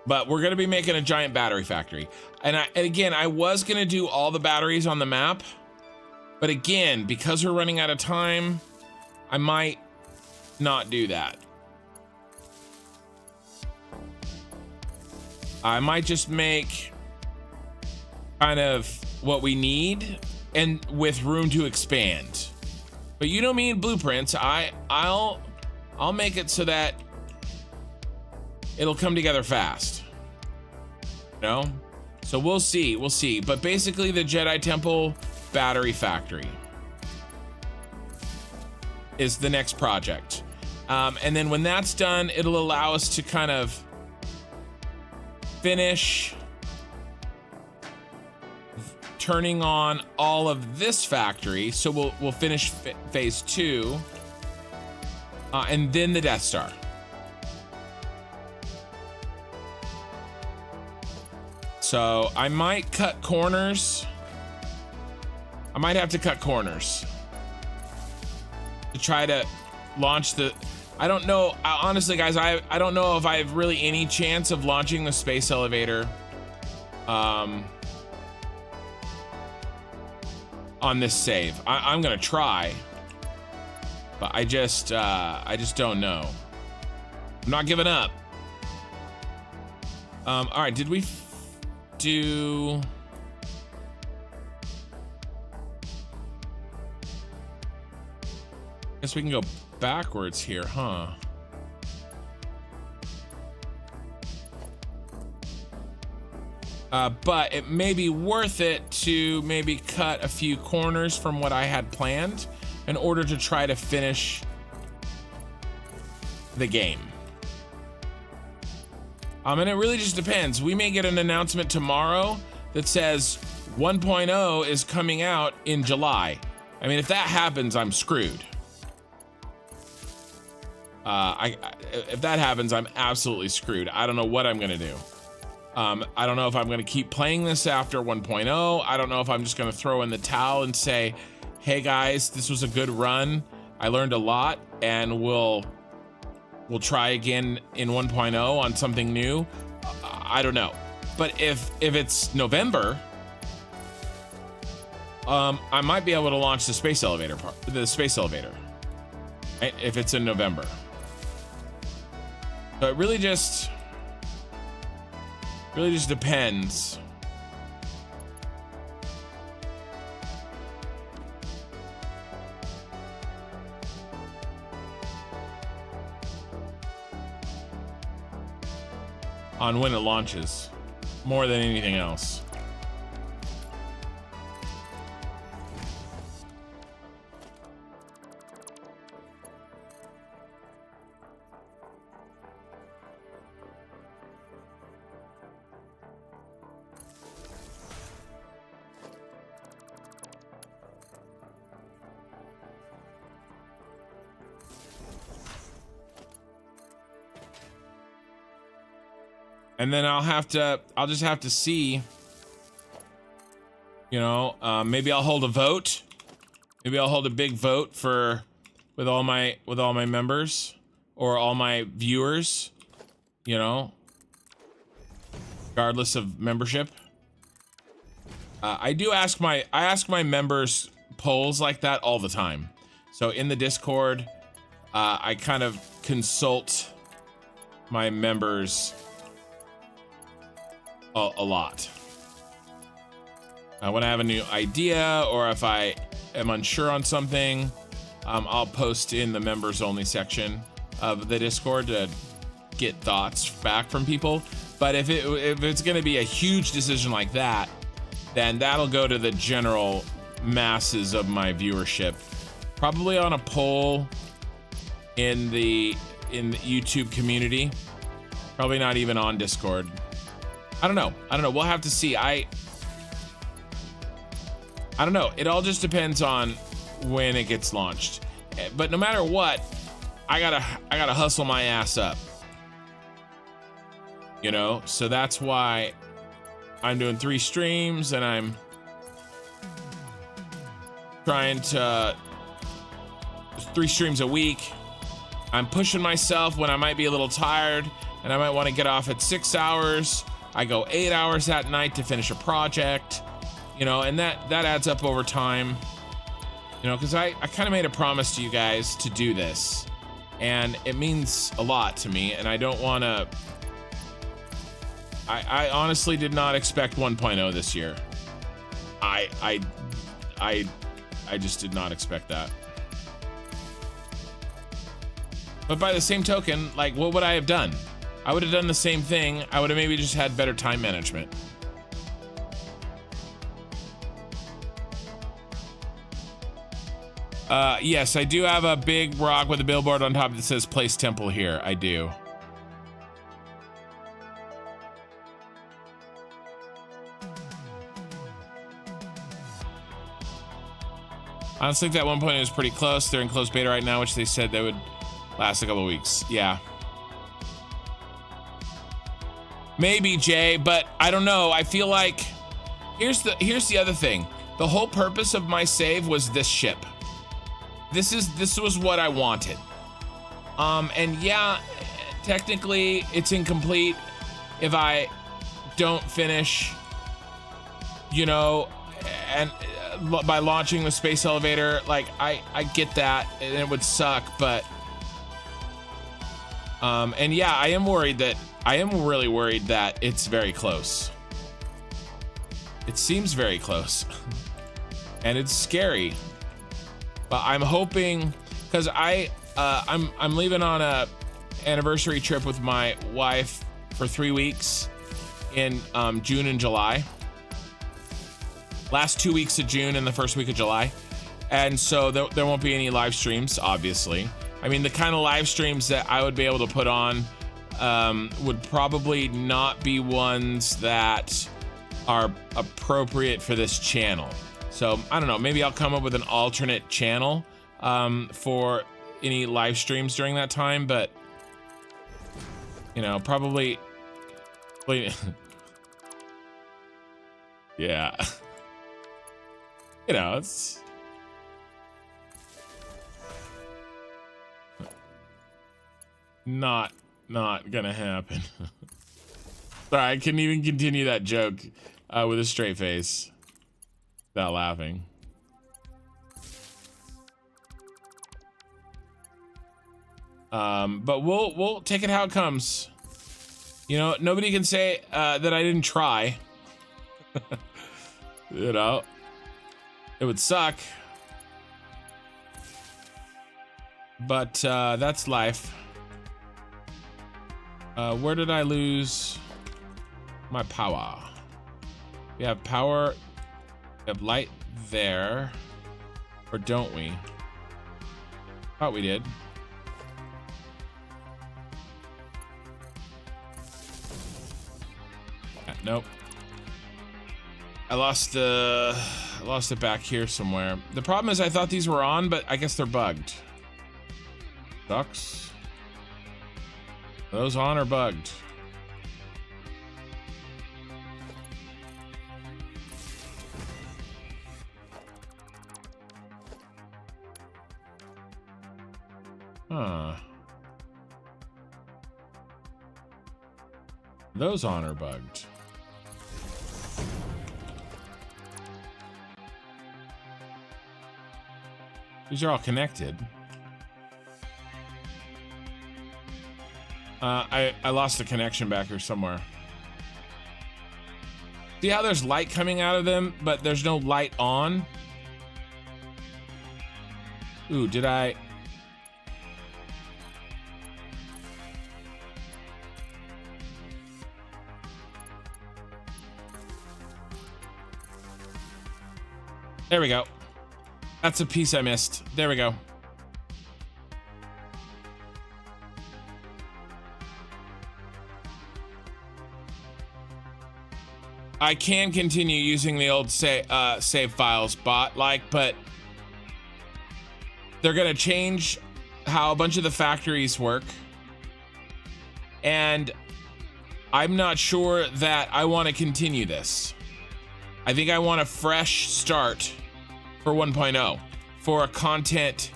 But we're gonna be making a giant battery factory. And again, I was gonna do all the batteries on the map, but again, because we're running out of time, I might not do that. I might just make kind of what we need and with room to expand. But you know me in blueprints, I'll make it so that it'll come together fast. You know? So we'll see. But basically the Jedi Temple battery factory is the next project. And then when that's done, it'll allow us to kind of finish turning on all of this factory. So we'll finish phase 2, and then the Death Star. So I might cut corners. I might have to cut corners to try to launch the, I don't know, honestly guys, I don't know if I have really any chance of launching the space elevator on this save. I'm gonna try, but I just don't know. I'm not giving up. All right, did we do? Guess we can go backwards here, huh? But it may be worth it to maybe cut a few corners from what I had planned in order to try to finish the game. And it really just depends. We may get an announcement tomorrow that says 1.0 is coming out in July. I mean, if that happens, I'm screwed. If that happens, I'm absolutely screwed. I don't know what I'm gonna do. I don't know if I'm gonna keep playing this after 1.0. I don't know if I'm just gonna throw in the towel and say, hey guys, this was a good run. I learned a lot, and we'll try again in 1.0 on something new. I don't know. But if it's November, I might be able to launch the space elevator right? If it's in November. So it really just depends. On when it launches, more than anything else. And then I'll just have to see, you know, maybe I'll hold a vote. Maybe I'll hold a big vote with all my members or all my viewers, you know, regardless of membership. I ask my members polls like that all the time. So in the Discord, I kind of consult my members a lot. When I have a new idea or if I am unsure on something, I'll post in the members only section of the Discord to get thoughts back from people. But if it's going to be a huge decision like that, then that'll go to the general masses of my viewership, probably on a poll in the YouTube community, probably not even on Discord. I don't know. We'll have to see. I don't know. It all just depends on when it gets launched. But no matter what, I gotta hustle my ass up. You know, so that's why I'm doing 3 streams and I'm trying to 3 streams a week. I'm pushing myself when I might be a little tired, and I might want to get off at 6 hours. I go 8 hours that night to finish a project, you know, and that adds up over time, you know, because I kind of made a promise to you guys to do this, and it means a lot to me, and I don't want to. I honestly did not expect 1.0 this year. I just did not expect that. But by the same token, like, what would I have done? I would have done the same thing. I would have maybe just had better time management. Yes, I do have a big rock with a billboard on top that says "Place Temple" here. I do. I honestly think that 1.0 is pretty close. They're in closed beta right now, which they said they would last a couple of weeks. Yeah. Maybe, Jay, but I don't know. I feel like here's the other thing. The whole purpose of my save was this ship. This was what I wanted. And yeah, technically it's incomplete if I don't finish, you know, and by launching the space elevator. Like, I get that, and it would suck, but and yeah, I am really worried that it's very close. It seems very close. And it's scary. But I'm hoping, because I'm leaving on a anniversary trip with my wife for 3 weeks in June and July. Last 2 weeks of June and the first week of July. And so there won't be any live streams, obviously. I mean, the kind of live streams that I would be able to put on would probably not be ones that are appropriate for this channel. So I don't know, maybe I'll come up with an alternate channel for any live streams during that time, but you know, probably yeah. You know, it's not gonna happen. Sorry, I couldn't even continue that joke with a straight face without laughing. But we'll take it how it comes. You know, nobody can say that I didn't try. You know, it would suck, but that's life. Where did I lose my power? We have power, we have light there, or don't we? Thought we did. Nope. I lost it back here somewhere. The problem is I thought these were on, but I guess they're bugged. Sucks. Are those on or bugged? Huh. Those on or bugged? These are all connected. I lost the connection back here somewhere. See how there's light coming out of them, but there's no light on? Ooh, did I? There we go. That's a piece I missed. There we go. I can continue using the old save files bot-like, but they're gonna change how a bunch of the factories work, and I'm not sure that I want to continue this. I think I want a fresh start for 1.0 for a content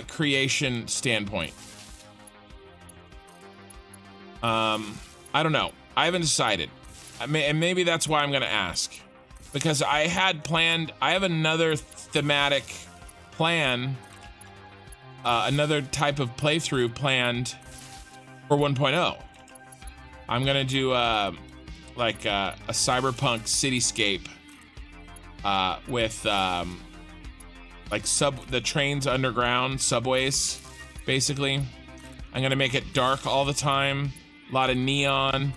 creation standpoint. I don't know. I haven't decided. And maybe that's why I'm going to ask, because I have another thematic plan, another type of playthrough planned for 1.0. I'm going to do like a cyberpunk cityscape with like the trains underground, subways, basically. I'm going to make it dark all the time, a lot of neon,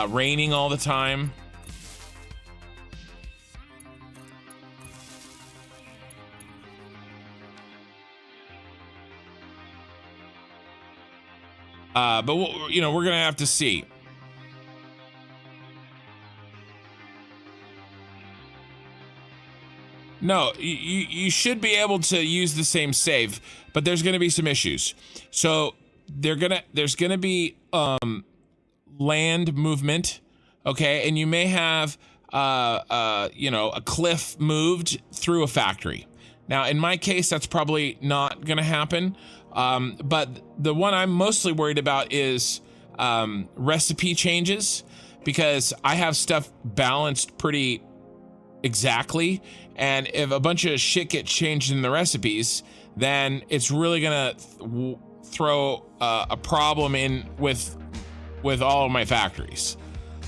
raining all the time. But we're going to have to see. No, you should be able to use the same save, but there's going to be some issues. So there's going to be land movement, okay, and you may have a cliff moved through a factory. Now, in my case, that's probably not going to happen. But the one I'm mostly worried about is recipe changes, because I have stuff balanced pretty exactly, and if a bunch of shit gets changed in the recipes, then it's really gonna throw a problem in with all of my factories.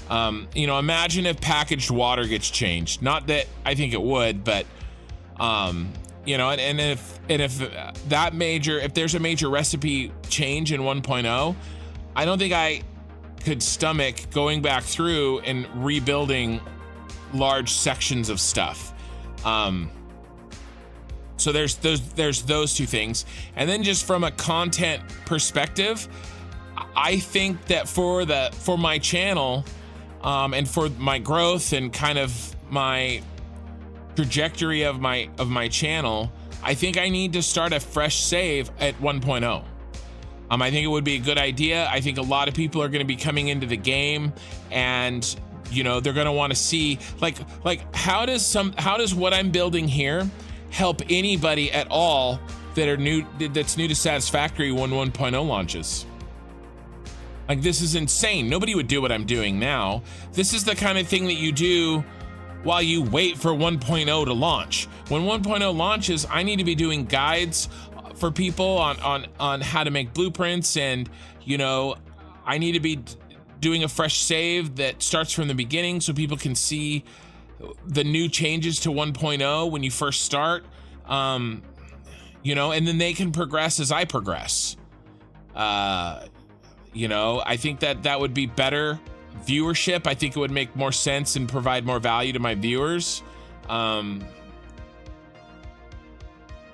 Imagine if packaged water gets changed. Not that I think it would, but and if there's a major recipe change in 1.0, I don't think I could stomach going back through and rebuilding large sections of stuff. So there's those two things. And then just from a content perspective, I think that for my channel, and for my growth and kind of my trajectory of my channel, I think I need to start a fresh save at 1.0. I think it would be a good idea. I think a lot of people are going to be coming into the game, and they're going to want to see like how does what I'm building here help anybody at all that's new to Satisfactory when 1.0 launches. Like, this is insane. Nobody would do what I'm doing now. This is the kind of thing that you do while you wait for 1.0 to launch. When 1.0 launches, I need to be doing guides for people on how to make blueprints, and I need to be doing a fresh save that starts from the beginning so people can see the new changes to 1.0 when you first start, and then they can progress as I progress. I think that would be better viewership. I think it would make more sense and provide more value to my viewers. But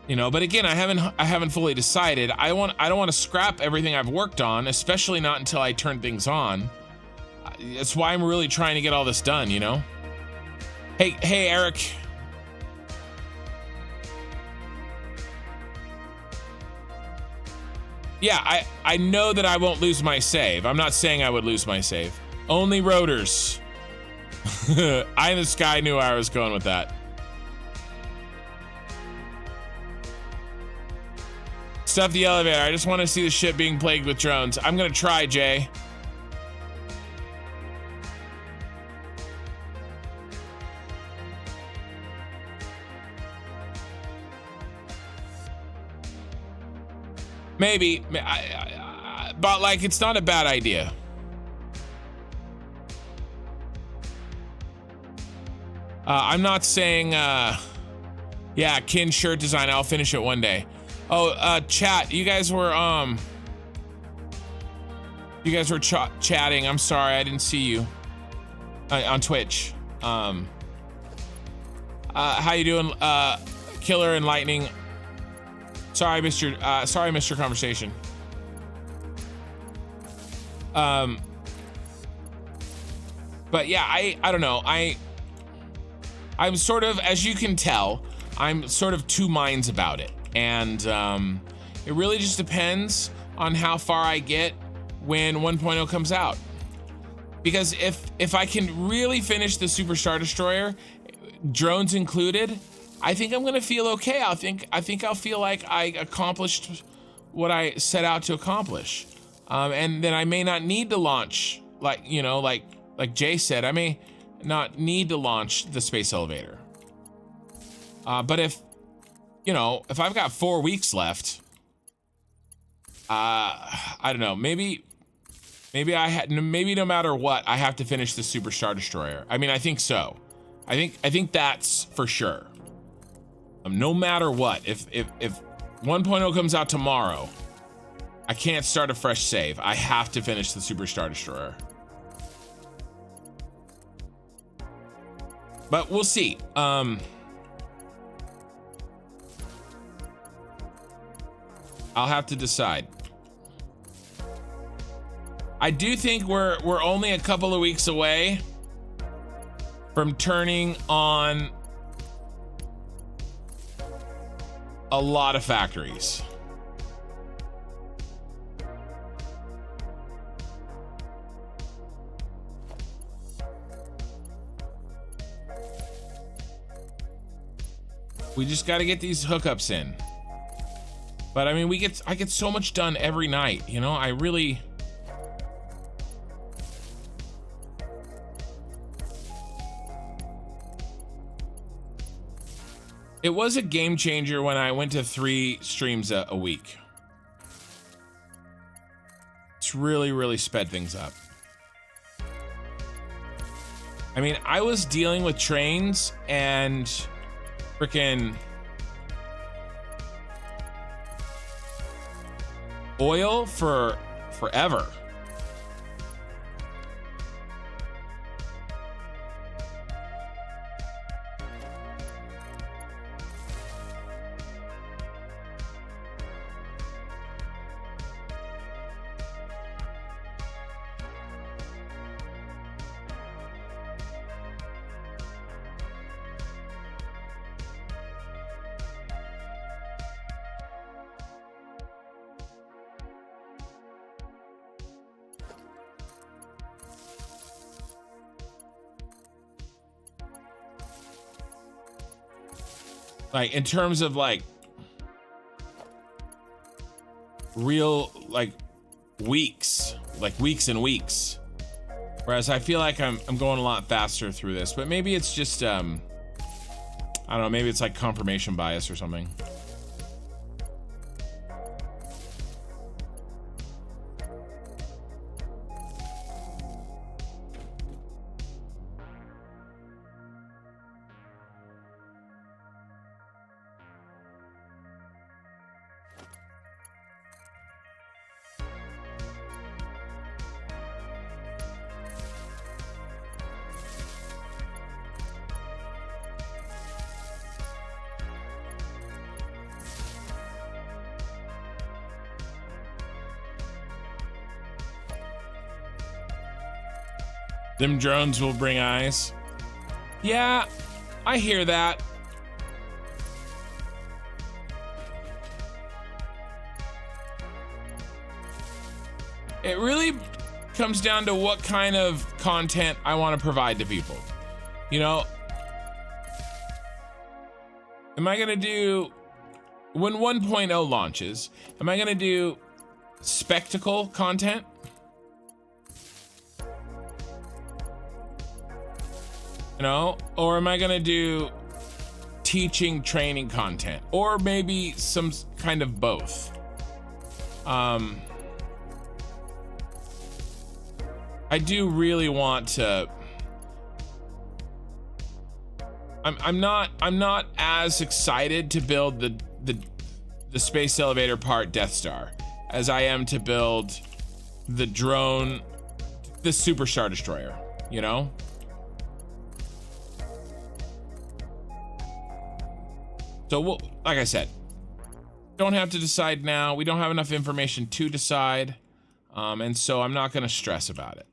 again, I haven't fully decided. I don't want to scrap everything I've worked on, especially not until I turn things on. That's why I'm really trying to get all this done, Hey, Eric. Yeah, I know that I won't lose my save. I'm not saying I would lose my save. Only rotors. I in the sky knew I was going with that. Stuff the elevator. I just want to see the ship being plagued with drones. I'm gonna try, Jay. Maybe, but like, it's not a bad idea. I'm not saying, yeah, Kin shirt design. I'll finish it one day. Oh, chat. You guys were chatting. I'm sorry, I didn't see you on Twitch. How you doing, Killer and Lightning? Sorry, I missed your conversation. But yeah, I don't know. I'm sort of, as you can tell, I'm sort of two minds about it. And it really just depends on how far I get when 1.0 comes out. Because if I can really finish the Super Star Destroyer, drones included, I think I'm gonna feel okay. I think I'll feel like I accomplished what I set out to accomplish. And then I may not need to launch, like, you know, like Jay said, I may not need to launch the space elevator. But if, you know, if I've got 4 weeks left, I don't know, maybe no matter what, I have to finish the Super Star Destroyer. I mean, I think so. I think that's for sure. No matter what, if 1.0 comes out tomorrow, I can't start a fresh save. I have to finish the Super Star Destroyer. But we'll see. I'll have to decide. I do think we're only a couple of weeks away from turning on a lot of factories. We just got to get these hookups in. But I mean, I get so much done every night, you know? It was a game changer when I went to 3 streams a week. It's really sped things up. I mean, I was dealing with trains and freaking oil for forever. Like, in terms of like real, like weeks and weeks. Whereas I feel like I'm going a lot faster through this, but maybe it's just, I don't know, maybe it's like confirmation bias or something. Them drones will bring eyes. Yeah, I hear that. It really comes down to what kind of content I want to provide to people. You know, am I gonna do, when 1.0 launches, am I gonna do spectacle content? You know, or am I gonna do teaching, training content, or maybe some kind of both? I do really want to. I'm not as excited to build the space elevator part Death Star as I am to build the drone, the Super Star Destroyer. You know. So, like I said, don't have to decide now. We don't have enough information to decide. And so I'm not going to stress about it.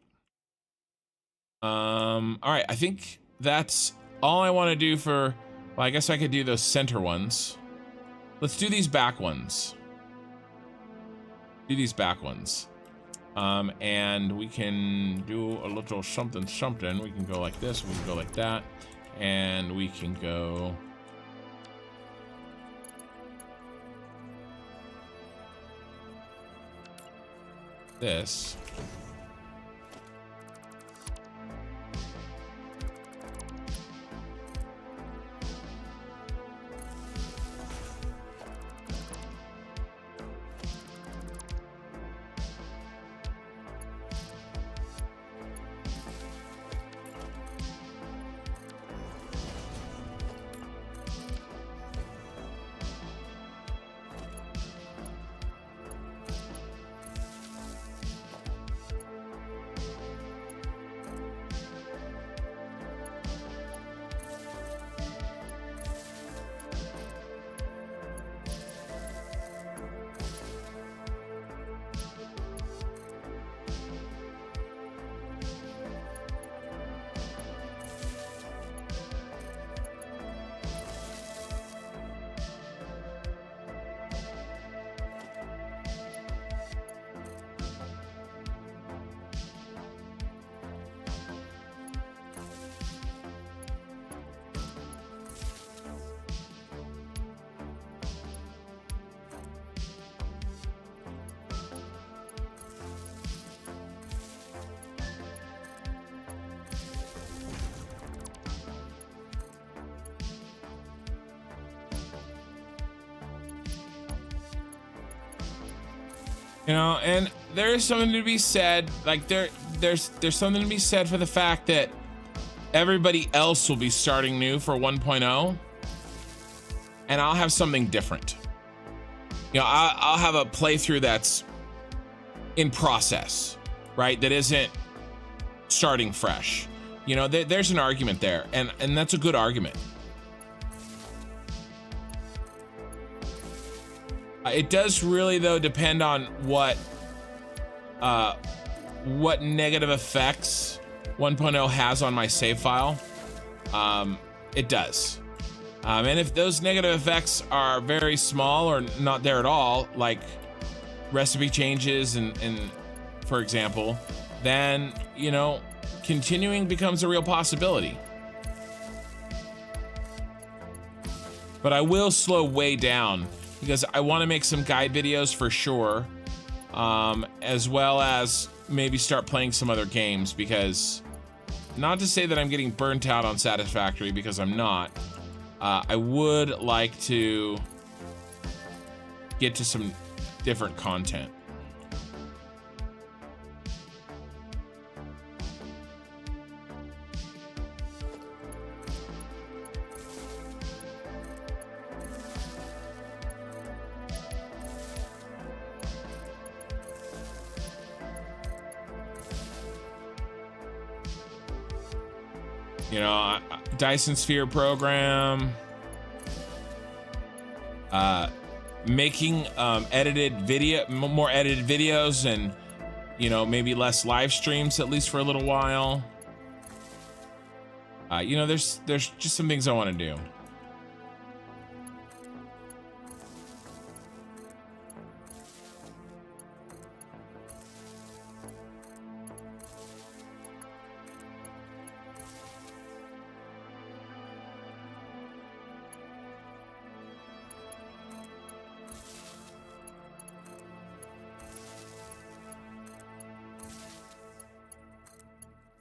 All right, I think that's all I want to do for, well, I guess I could do those center ones. Let's do these back ones. And we can do a little something. We can go like this, we can go like that, and we can go... this. You know, and there is something to be said, like there's something to be said for the fact that everybody else will be starting new for 1.0, and I'll have something different. You know, I'll have a playthrough that's in process, right? That isn't starting fresh. You know, there's an argument there, and that's a good argument. It does really, though, depend on what negative effects 1.0 has on my save file. It does. And if those negative effects are very small or not there at all, like recipe changes and for example, then, you know, continuing becomes a real possibility. But I will slow way down, because I want to make some guide videos for sure, as well as maybe start playing some other games, because not to say that I'm getting burnt out on Satisfactory, because I'm not. I would like to get to some different content. You know, Dyson Sphere program, making edited video, more edited videos, and, you know, maybe less live streams, at least for a little while. You know, there's just some things I want to do.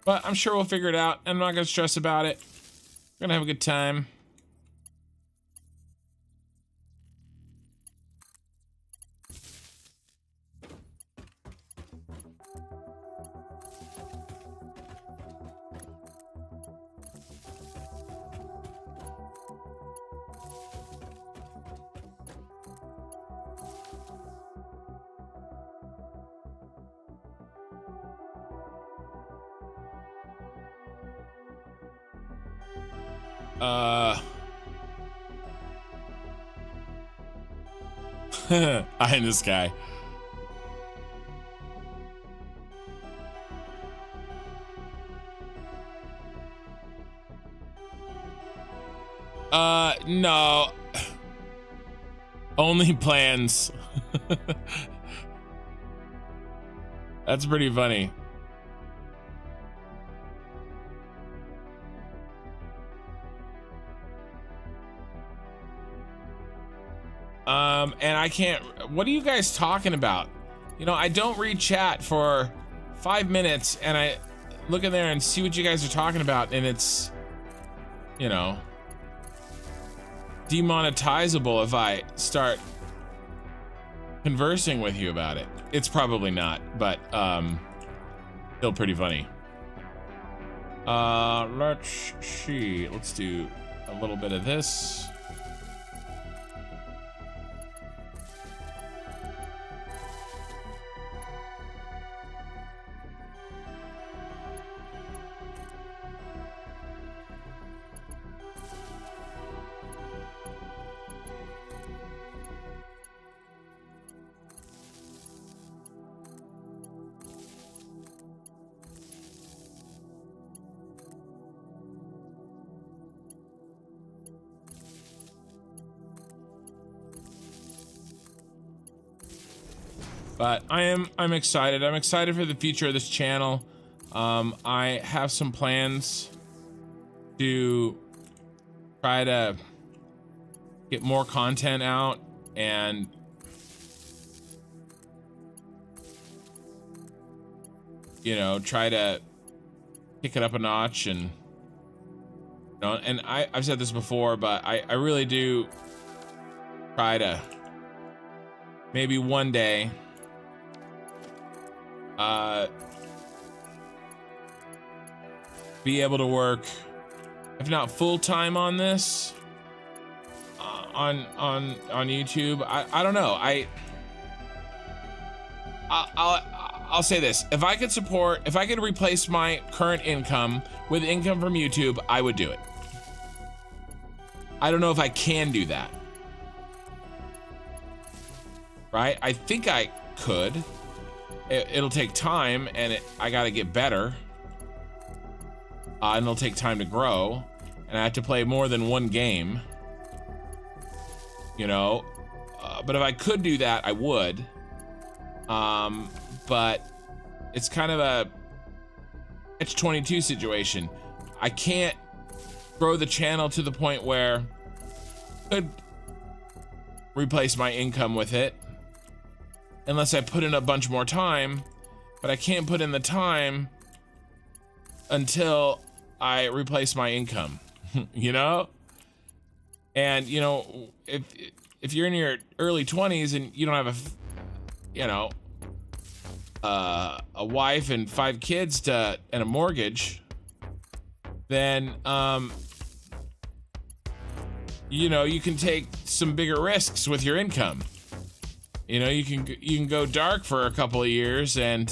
But I'm sure we'll figure it out. I'm not gonna stress about it. We're gonna have a good time. I am this guy. No. Only plans. That's pretty funny. And I can't, what are you guys talking about? You know, I don't read chat for 5 minutes and I look in there and see what you guys are talking about, and it's, you know, demonetizable if I start conversing with you about it. It's probably not, but still pretty funny. Let's see. Let's do a little bit of this. But I'm excited. I'm excited for the future of this channel. I have some plans to try to get more content out and you know, try to kick it up a notch. And you know, and I've said this before, but I really do try to maybe one day be able to work, if not full-time on this, on YouTube. I don't know. I'll say this: if I could replace my current income with income from YouTube, I would do it. I don't know if I can do that. Right? I think I could. It'll take time, and I gotta get better. And it'll take time to grow, and I have to play more than one game. You know, but if I could do that, I would. But it's kind of a catch-22 situation. I can't grow the channel to the point where I could replace my income with it unless I put in a bunch more time, but I can't put in the time until I replace my income, you know? And, you know, if you're in your early 20s and you don't have a wife and 5 kids and a mortgage, then, you know, you can take some bigger risks with your income. You know, you can go dark for a couple of years and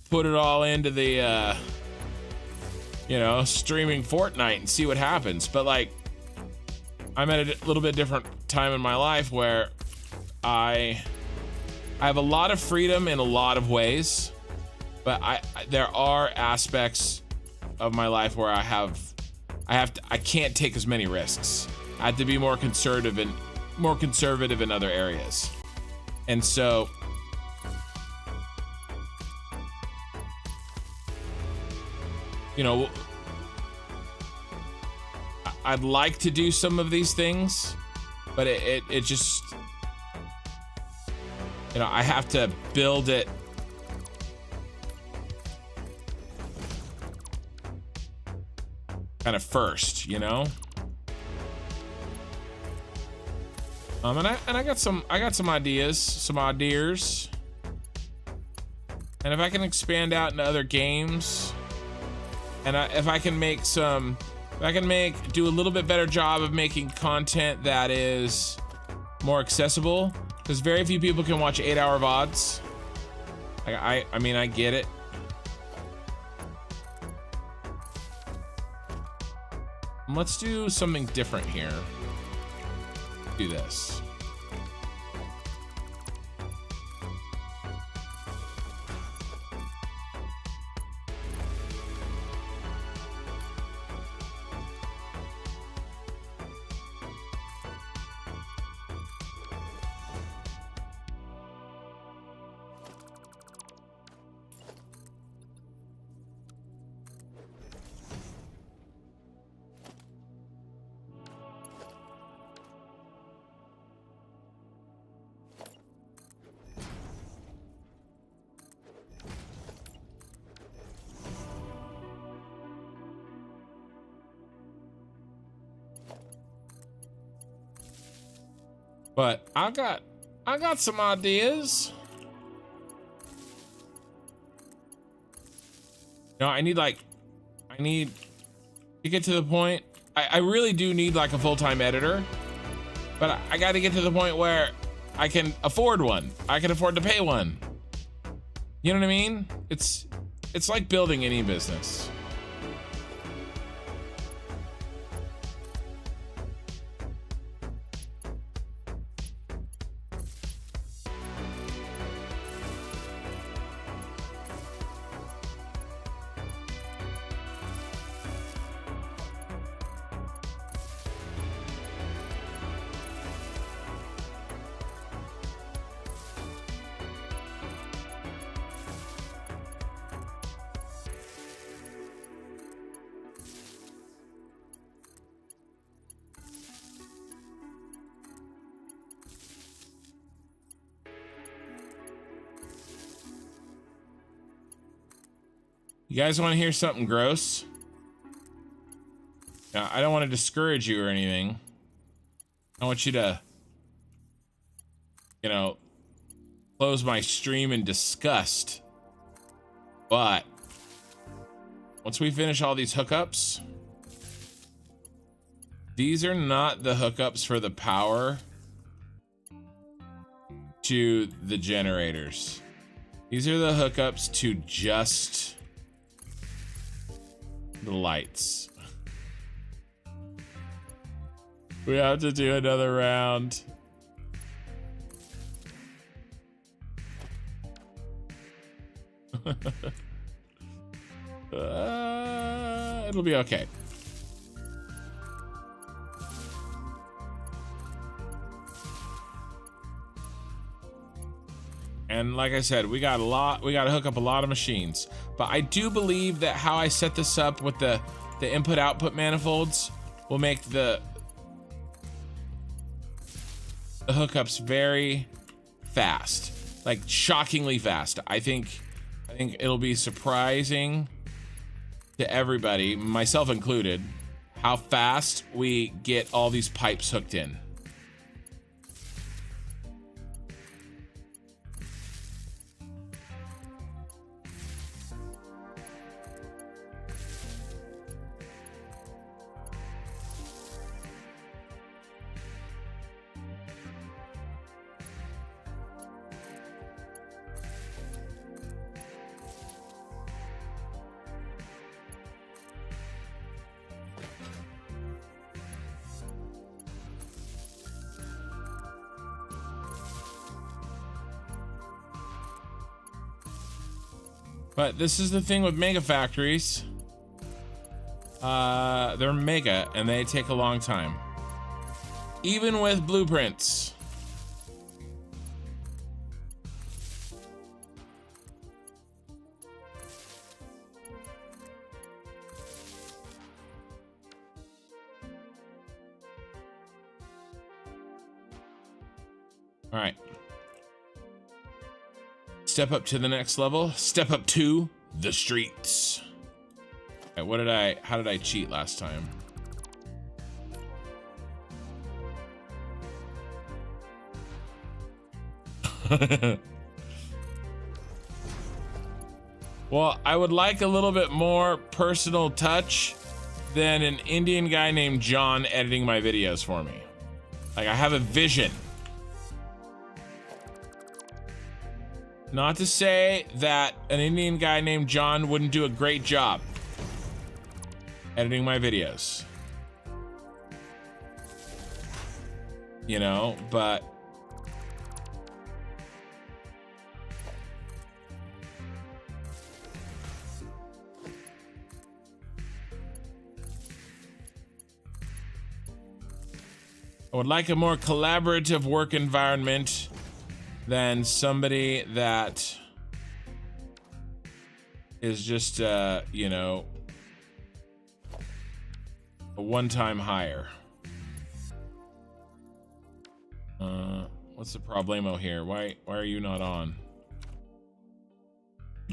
put it all into the you know, streaming Fortnite and see what happens. But like, I'm at a little bit different time in my life where I have a lot of freedom in a lot of ways, but there are aspects of my life where I can't take as many risks. I have to be more conservative in other areas. And so you know, I'd like to do some of these things, but it just, you know, I have to build it kind of first, you know. And I got some ideas, and if I can expand out into other games, and if I can do a little bit better job of making content that is more accessible, because very few people can watch 8-hour VODs. I mean, I get it. Let's do something different here. Do this. But I got some ideas. No, I need to get to the point. I really do need like a full-time editor, but I got to get to the point where I can afford one. I can afford to pay one. You know what I mean? It's like building any business. You guys want to hear something gross? Now, I don't want to discourage you or anything. I want you to, you know, close my stream in disgust. But once we finish all these hookups, these are not the hookups for the power to the generators. These are the hookups to just the lights. We have to do another round. It'll be okay. And like I said, we got to hook up a lot of machines. But I do believe that how I set this up with the input-output manifolds will make the hookups very fast, like shockingly fast. I think it'll be surprising to everybody, myself included, how fast we get all these pipes hooked in. But this is the thing with mega factories. They're mega and they take a long time. Even with blueprints. All right. Step up to the next level. Step up to the streets. All right, how did I cheat last time? Well, I would like a little bit more personal touch than an Indian guy named John editing my videos for me. Like, I have a vision. Not to say that an Indian guy named John wouldn't do a great job editing my videos. You know, but I would like a more collaborative work environment than somebody that is just, you know, a one-time hire. What's the problemo here? Why are you not on?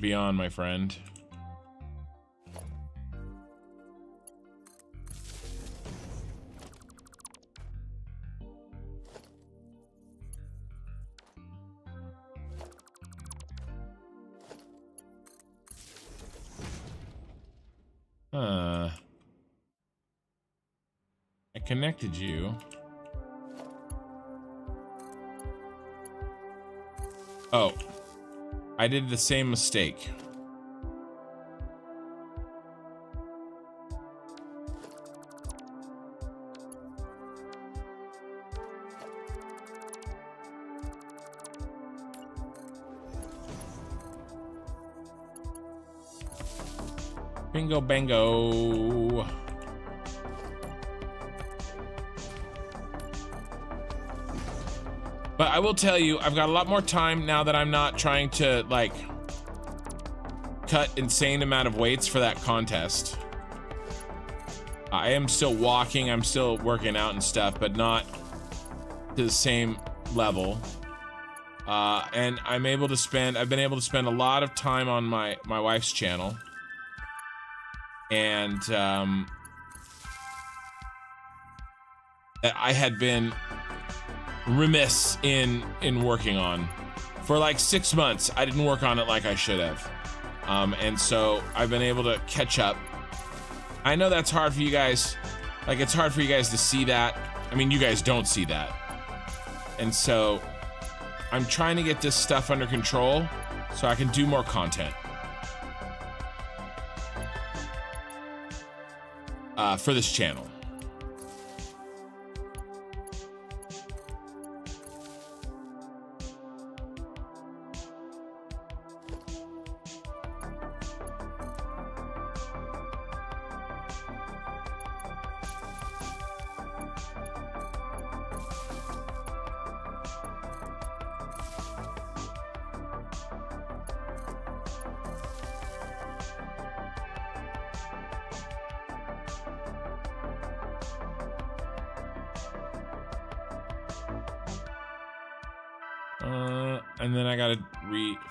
Be on, my friend. connected you. Oh, I did the same mistake. Bingo bango. But I will tell you, I've got a lot more time now that I'm not trying to like cut insane amount of weights for that contest. I am still walking, I'm still working out and stuff, but not to the same level. And I've been able to spend a lot of time on my wife's channel. And that I had been remiss in working on for like 6 months. I didn't work on it like I should have, and so I've been able to catch up. I know that's hard for you guys, like it's hard for you guys to see that. I mean, you guys don't see that, and so I'm trying to get this stuff under control so I can do more content for this channel. And then I gotta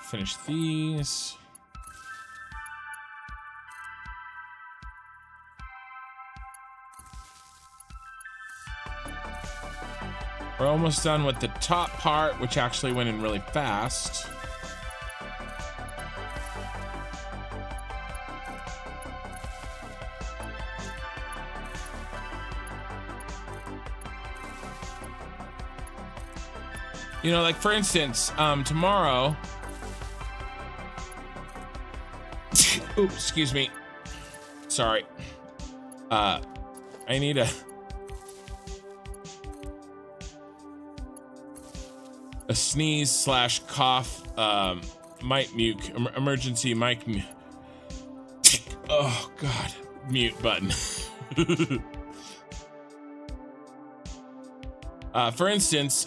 finish these. We're almost done with the top part, which actually went in really fast. You know, like for instance, tomorrow. Oops, excuse me. Sorry. I need a sneeze slash cough. Mic mute, emergency mic mute. Oh God, mute button. For instance,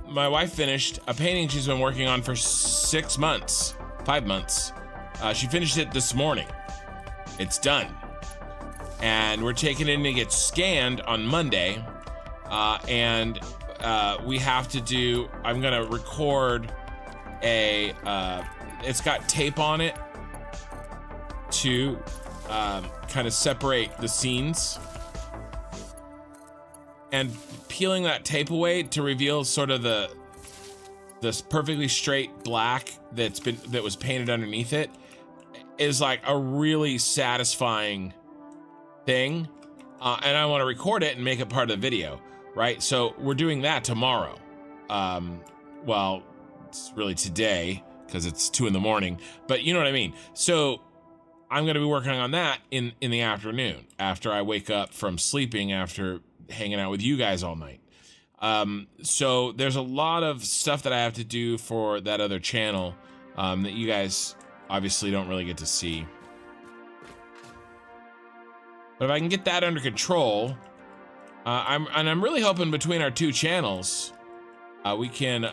my wife finished a painting she's been working on for 5 months. She finished it this morning. It's done. And we're taking it in to get scanned on Monday. We have to do, I'm gonna record it's got tape on it to kind of separate the scenes. And peeling that tape away to reveal sort of this perfectly straight black that was painted underneath it is like a really satisfying thing. And I want to record it and make it part of the video, right? So we're doing that tomorrow. Well, it's really today because it's 2 a.m, but you know what I mean? So I'm going to be working on that in the afternoon after I wake up from sleeping after hanging out with you guys all night. So there's a lot of stuff that I have to do for that other channel that you guys obviously don't really get to see. But if I can get that under control, I'm really hoping between our 2 channels, we can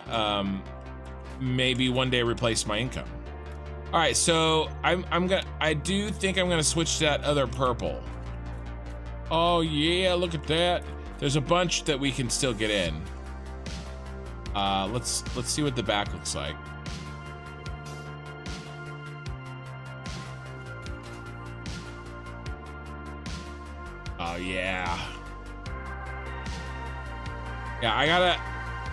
maybe one day replace my income. All right, so I do think I'm gonna switch to that other purple. Oh yeah, look at that. There's a bunch that we can still get in. Let's see what the back looks like. Oh yeah. Yeah,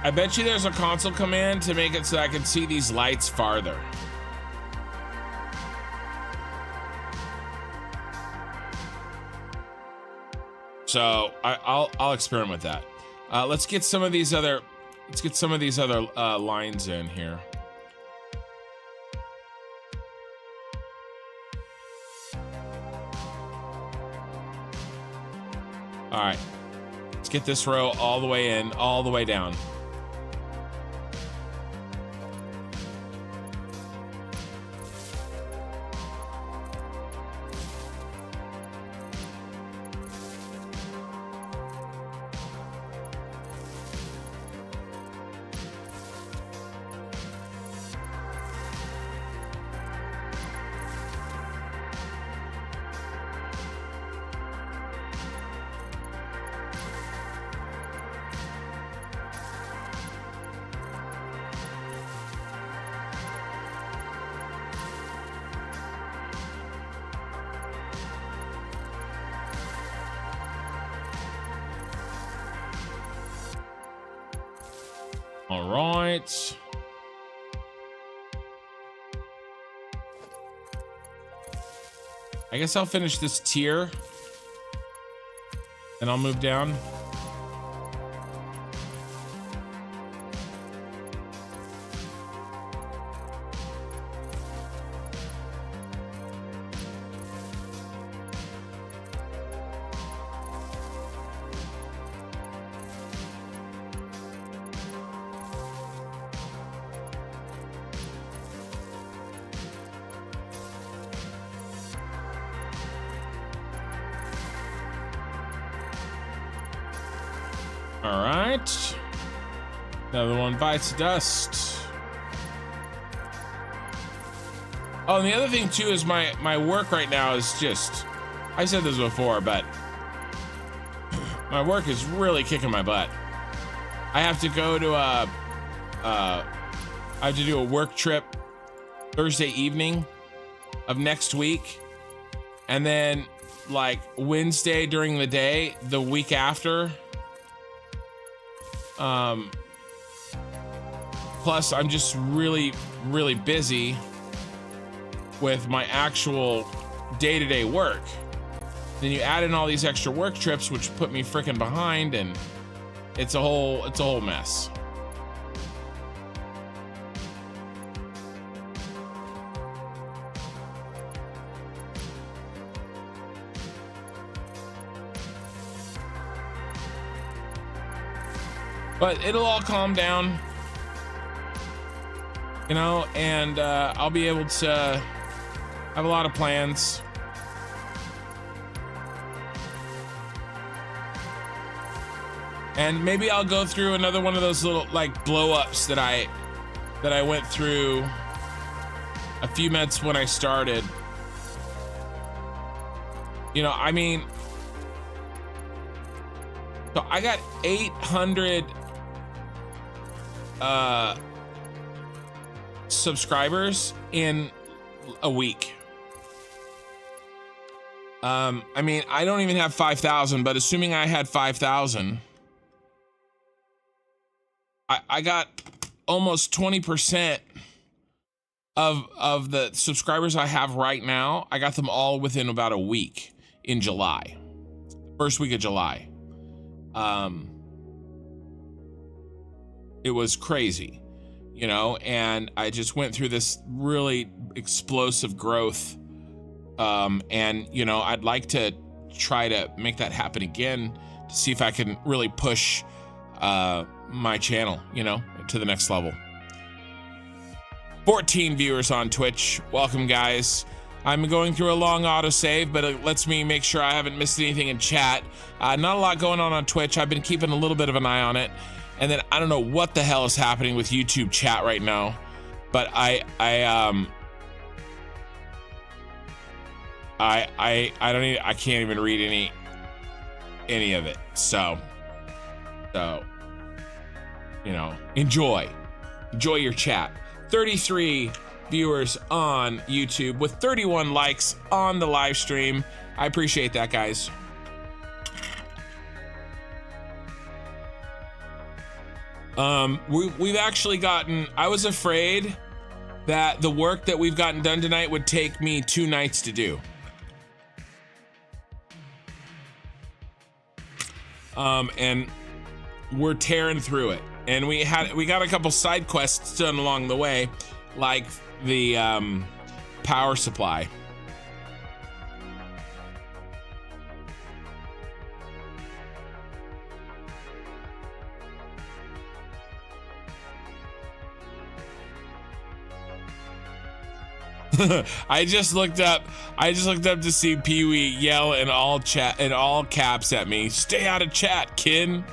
I bet you there's a console command to make it so I can see these lights farther. So I'll experiment with that. Let's get some of these other lines in here. All right, let's get this row all the way in, all the way down. All right. I guess I'll finish this tier and I'll move down. All right. Another one bites dust. Oh, and the other thing too is my work right now is just, I said this before, but my work is really kicking my butt. I have to go to I have to do a work trip Thursday evening of next week. And then like Wednesday during the day, the week after. Plus I'm just really busy with my actual day-to-day work. Then you add in all these extra work trips, which put me freaking behind, and it's a whole mess. But it'll all calm down, you know, and I'll be able to have a lot of plans. And maybe I'll go through another one of those little like blow ups that I went through a few minutes when I started. You know, I mean, so I got 800 subscribers in a week. I mean, I don't even have 5,000, but assuming I had 5,000, I got almost 20% of the subscribers I have right now. I got them all within about a week in July, first week of July. It was crazy, you know, and I just went through this really explosive growth. And you know, I'd like to try to make that happen again to see if I can really push my channel, you know, to the next level. 14 viewers on Twitch. Welcome, guys. I'm going through a long autosave, but it lets me make sure I haven't missed anything in chat. Not a lot going on Twitch. I've been keeping a little bit of an eye on it. And then I don't know what the hell is happening with YouTube chat right now, but I can't even read any of it. So, you know, enjoy your chat. 33 viewers on YouTube with 31 likes on the live stream. I appreciate that, guys. We've actually gotten, I was afraid that the work that we've gotten done tonight would take me 2 nights to do. and we're tearing through it. And we got a couple side quests done along the way, like the power supply. I just looked up to see Pee-wee yell in all caps at me. Stay out of chat, kin.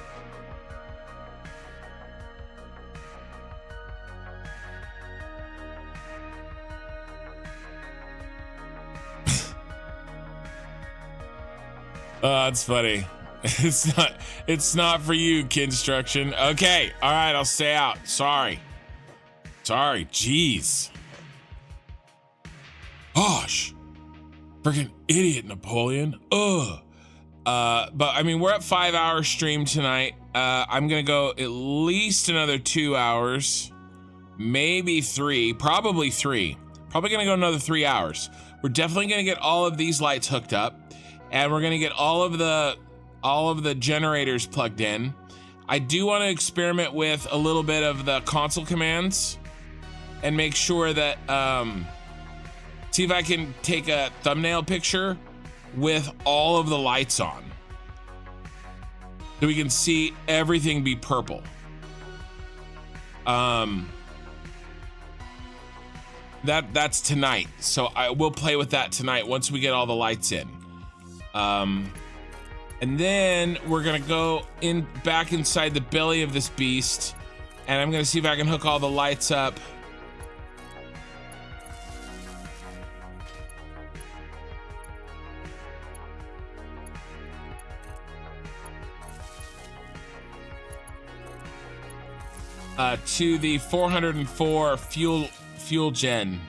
Oh, that's funny. It's not for you, Kinstruction. Okay, all right, I'll stay out. Sorry, jeez. Gosh, freaking idiot, Napoleon. Ugh. But I mean, we're at 5-hour stream tonight. I'm gonna go at least another 2 hours, maybe 3, probably 3. Probably gonna go another 3 hours. We're definitely gonna get all of these lights hooked up, and we're gonna get all of the generators plugged in. I do want to experiment with a little bit of the console commands and make sure that see if I can take a thumbnail picture with all of the lights on, so we can see everything be purple. That's tonight, so I will play with that tonight once we get all the lights in. And then we're gonna go back inside the belly of this beast, and I'm gonna see if I can hook all the lights up. To the 404 fuel gen.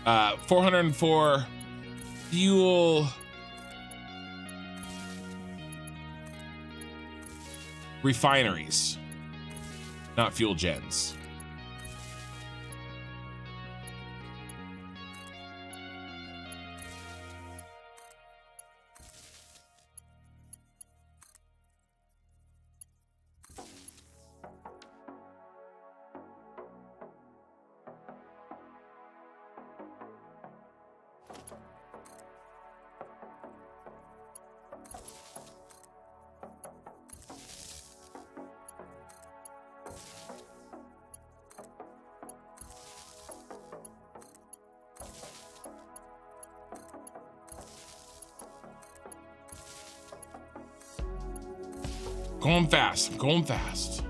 Uh, 404 fuel refineries, not fuel gens. Going fast, I'm going fast.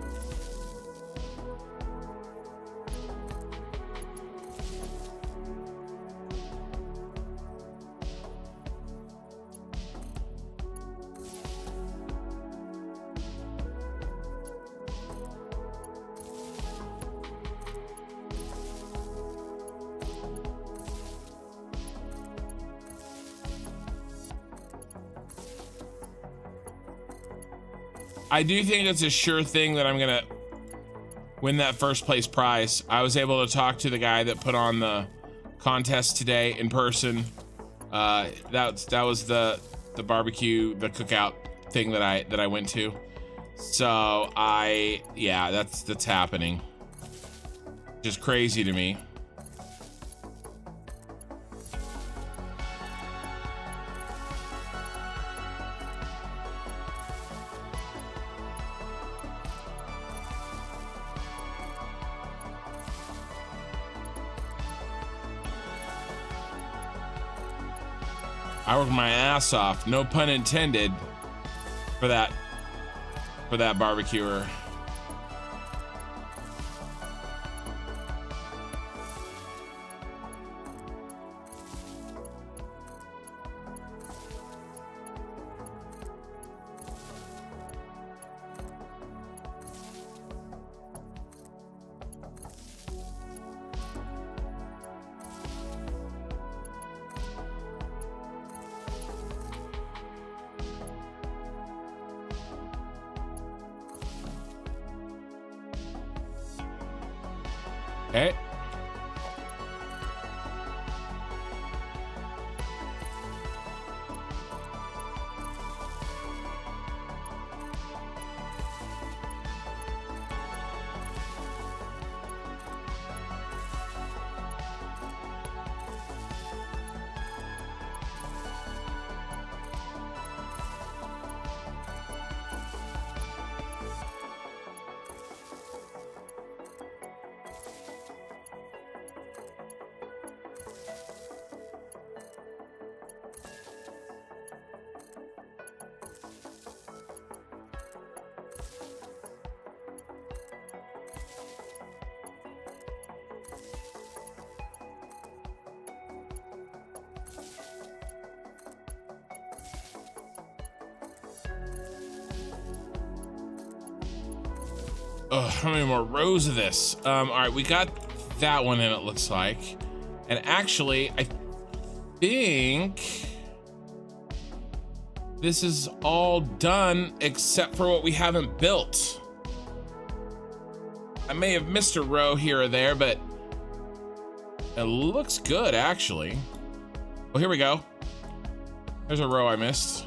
I do think it's a sure thing that I'm gonna win that first place prize. I was able to talk to the guy that put on the contest today in person. That was the barbecue, the cookout thing that I went to. So yeah, that's happening. Just crazy to me. I worked my ass off, no pun intended, for that barbecuer. Okay. how many more rows of this? All right, we got that one in, it looks like. And actually, I think this is all done except for what we haven't built. I may have missed a row here or there, but it looks good, actually. Oh, here we go. There's a row I missed.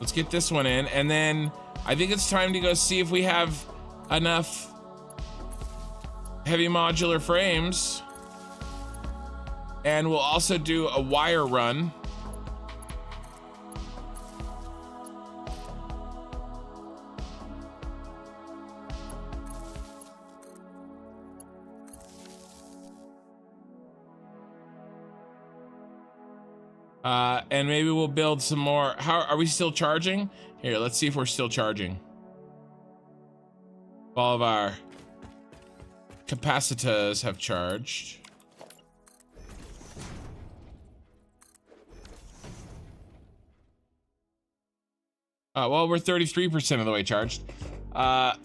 Let's get this one in, and then I think it's time to go see if we have enough heavy modular frames. And we'll also do a wire run. And maybe we'll build some more. How are we still charging? Here, let's see if we're still charging. All of our capacitors have charged. Well, we're 33% of the way charged. Another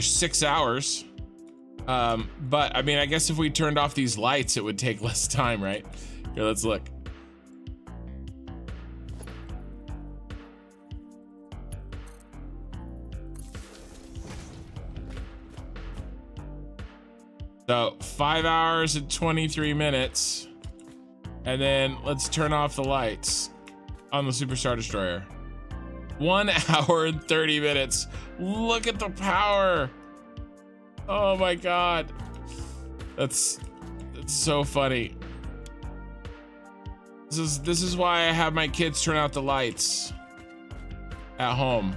6 hours. But I mean, I guess if we turned off these lights, it would take less time, right? Here, let's look. So 5 hours and 23 minutes. And then let's turn off the lights on the Super Star Destroyer. 1 hour and 30 minutes. Look at the power. Oh my God. That's so funny. This is why I have my kids turn out the lights at home.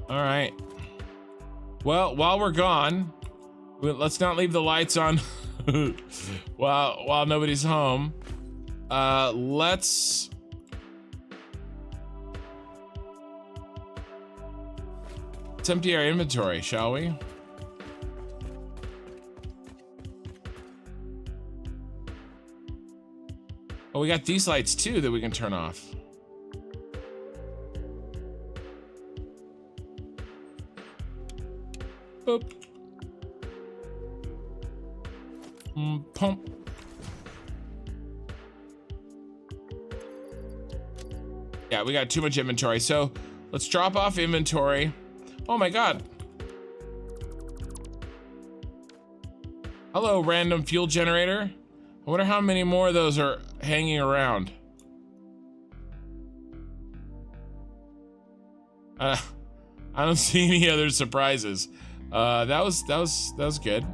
All right. Well, while we're gone, let's not leave the lights on while nobody's home. Let's empty our inventory, shall we? Oh, we got these lights too that we can turn off. Boop. Pump. Yeah, we got too much inventory. So let's drop off inventory. Oh my God. Hello, random fuel generator. I wonder how many more of those are hanging around. I don't see any other surprises. That was good.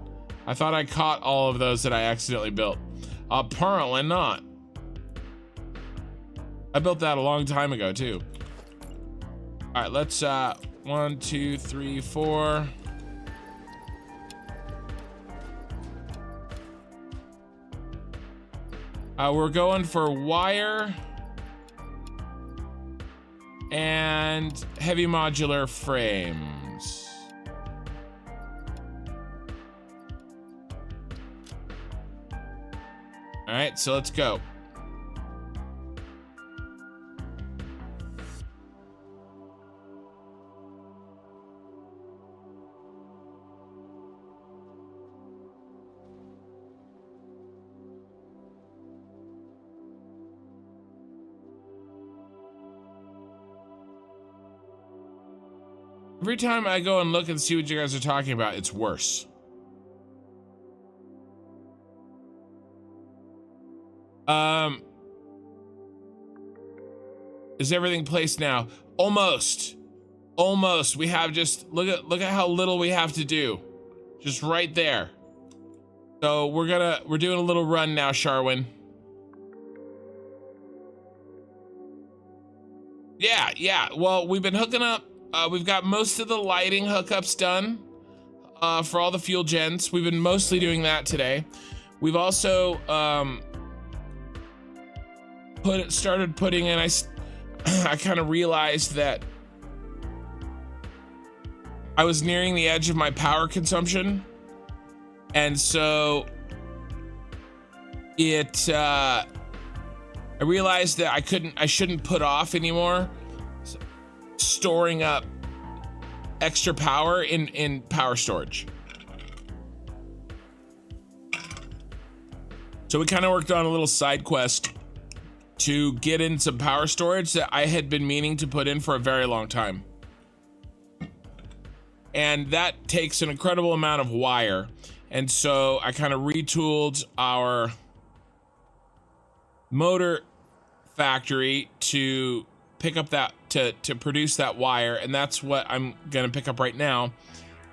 I thought I caught all of those that I accidentally built. Apparently not. I built that a long time ago too. All right, let's 1, 2, 3, 4. We're going for wire and heavy modular frames. All right, so let's go. Every time I go and look and see what you guys are talking about, it's worse. Is everything placed now? Almost. Almost. We have just look at how little we have to do. Just right there. So we're doing a little run now, Sharwin. Yeah. Well, we've been hooking up. We've got most of the lighting hookups done for all the fuel gens. We've been mostly doing that today. We've also started putting in. I kind of realized that I was nearing the edge of my power consumption, and so I realized that I shouldn't put off anymore storing up extra power in power storage. So we kind of worked on a little side quest to get in some power storage that I had been meaning to put in for a very long time. And that takes an incredible amount of wire. And so I kind of retooled our motor factory to pick up that, to produce that wire. And that's what I'm gonna pick up right now.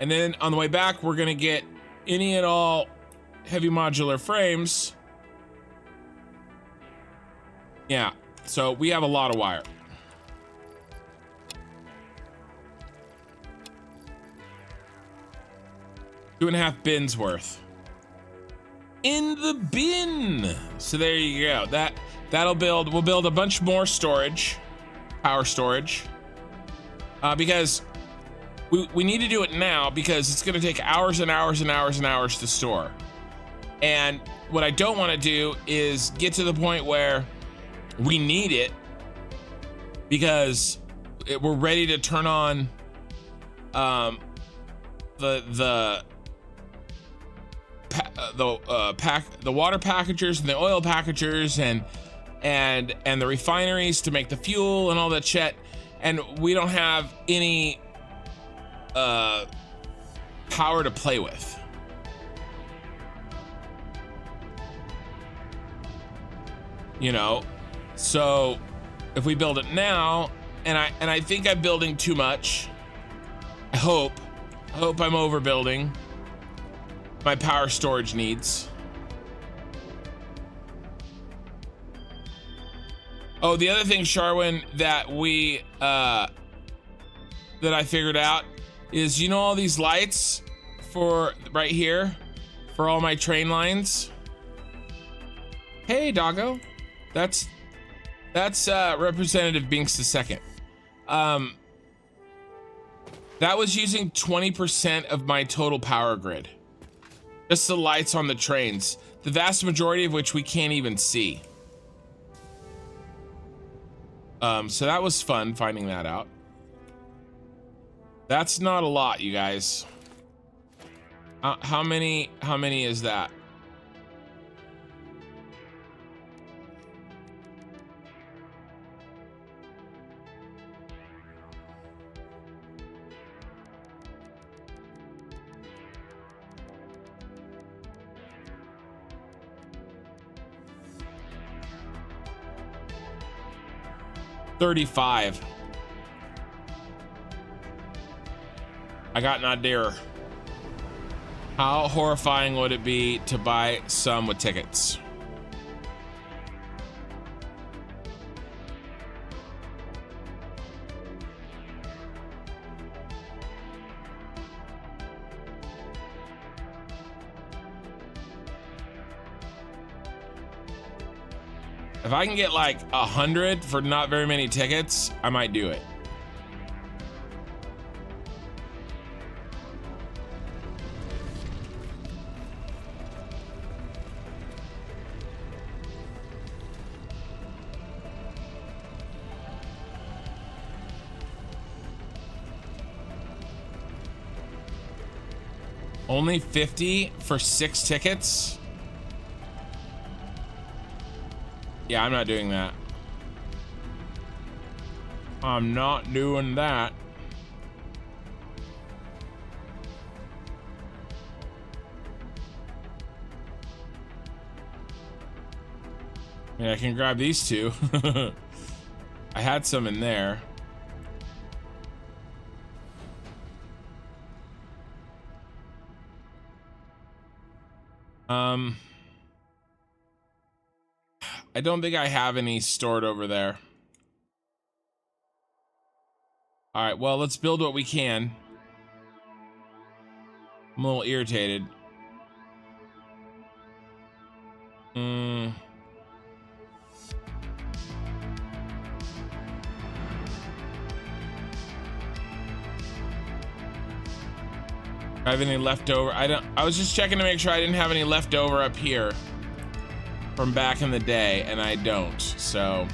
And then on the way back, we're gonna get any and all heavy modular frames. Yeah, so we have a lot of wire. Two and a half bins worth in the bin. So there you go. We'll build a bunch more storage, power storage, because we need to do it now because it's going to take hours and hours and hours and hours to store. And what I don't want to do is get to the point where we need it because we're ready to turn on the water packagers and the oil packagers and the refineries to make the fuel and all that shit, and we don't have any power to play with. You know, so if we build it now, and I think I'm building too much. I hope I'm overbuilding my power storage needs. Oh, the other thing, Sharwin, that that I figured out is, you know, all these lights for right here for all my train lines. Hey, doggo, that's Representative Binks II. That was using 20% of my total power grid. Just the lights on the trains, the vast majority of which we can't even see. So that was fun finding that out. That's not a lot, you guys. How many is that? $35. I got an idea. How horrifying would it be to buy some with tickets? If I can get like 100 for not very many tickets, I might do it. Only 50 for 6 tickets? Yeah, I'm not doing that. I'm not doing that. Yeah, I can grab these two. I had some in there. I don't think I have any stored over there. All right, well, let's build what we can. I'm a little irritated. I have any leftover? I was just checking to make sure I didn't have any leftover up here from back in the day, and I don't, so.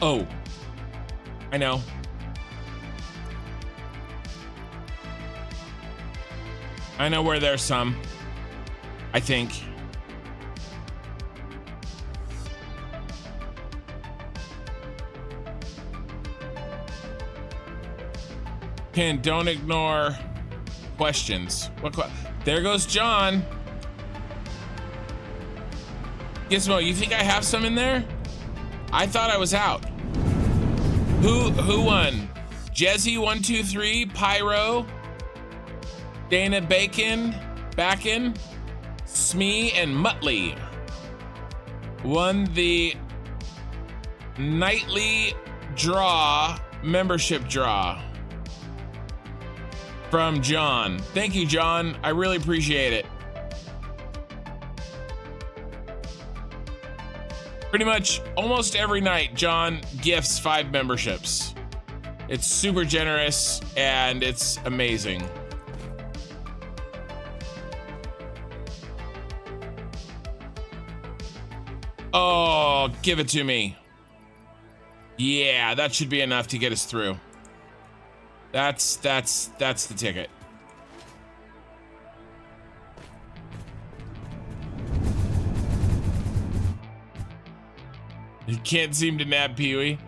Oh. I know. I know where there's some. I think. Ken, don't ignore questions. There goes John. Gizmo, you think I have some in there? I thought I was out. Who won? Jezzy123, Pyro, Dana Bacon, Backin, Smee, and Muttley won the nightly draw, membership draw from John. Thank you, John. I really appreciate it. Pretty much almost every night, John gifts 5 memberships. It's super generous and it's amazing. Oh, give it to me. Yeah, that should be enough to get us through. That's the ticket. You can't seem to nab Pee-wee.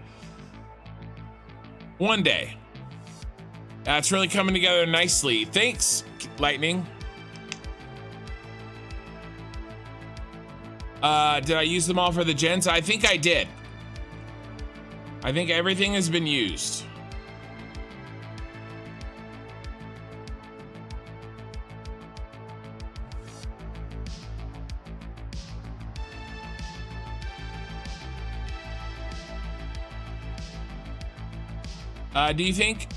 One day. That's really coming together nicely. Thanks, Lightning. Did I use them all for the gens? I think I did. I think everything has been used. Do you think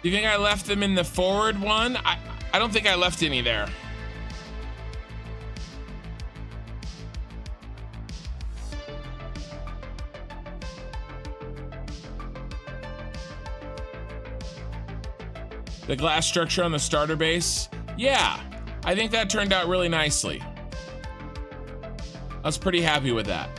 I left them in the forward one? I don't think I left any there. The glass structure on the starter base? Yeah, I think that turned out really nicely. I was pretty happy with that.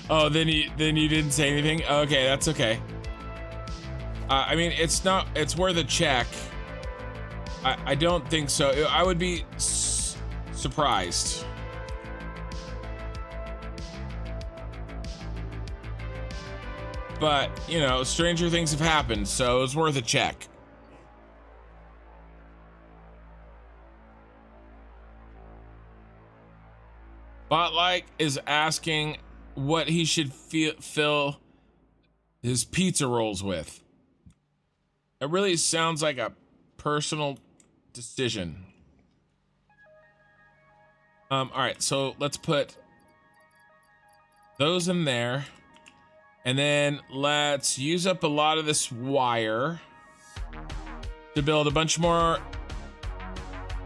Oh, then you didn't say anything? Okay, that's okay. I mean, it's worth a check. I don't think so. I would be surprised. But, you know, stranger things have happened, so it was worth a check. Botlight is asking what he should fill his pizza rolls with. It really sounds like a personal decision. All right, so let's put those in there, and then let's use up a lot of this wire to build a bunch more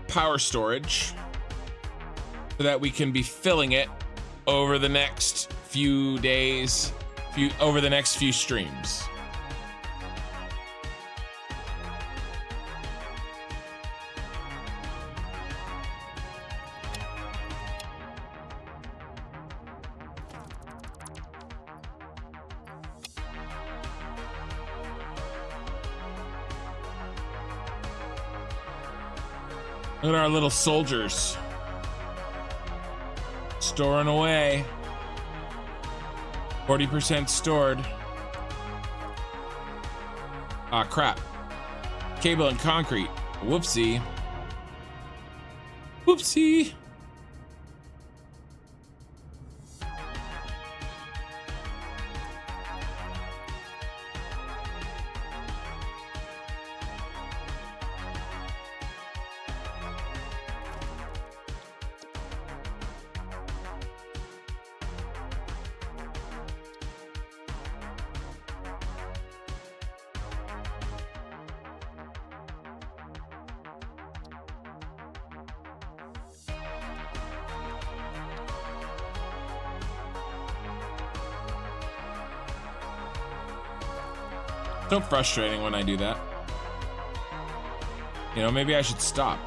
power storage so that we can be filling it over the next few days, over the next few streams. Look at our little soldiers storing away. 40% stored. Ah, crap. Cable and concrete. Whoopsie. Whoopsie. So frustrating when I do that. You know, maybe I should stop.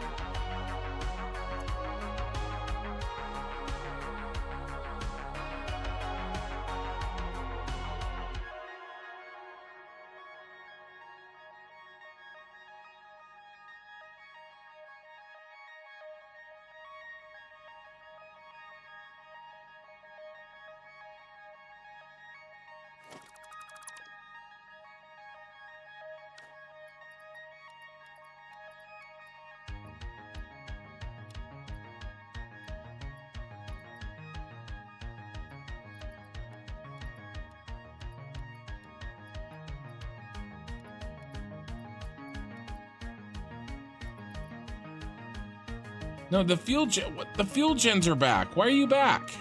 No, the fuel gen, what? The fuel gens are back. Why are you back?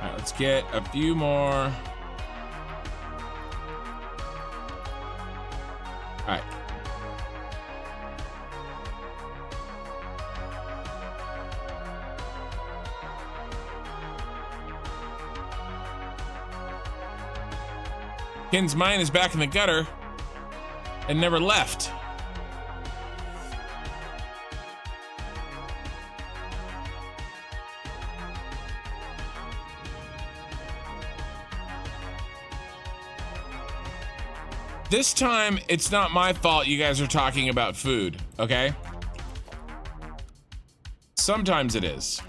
All right, let's get a few more. All right. Ken's mine is back in the gutter and never left. This time, it's not my fault you guys are talking about food, okay? Sometimes it is.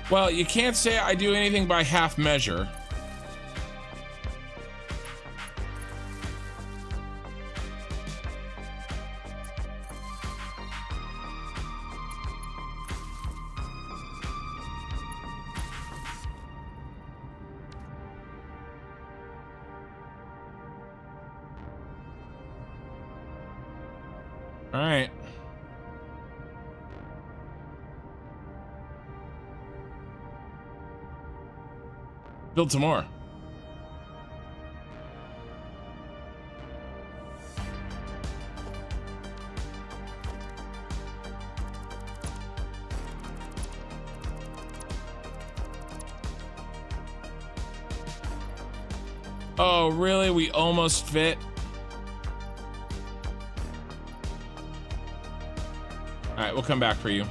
Well, you can't say I do anything by half measure. All right. Build some more. Oh, really? We almost fit? All right, we'll come back for you.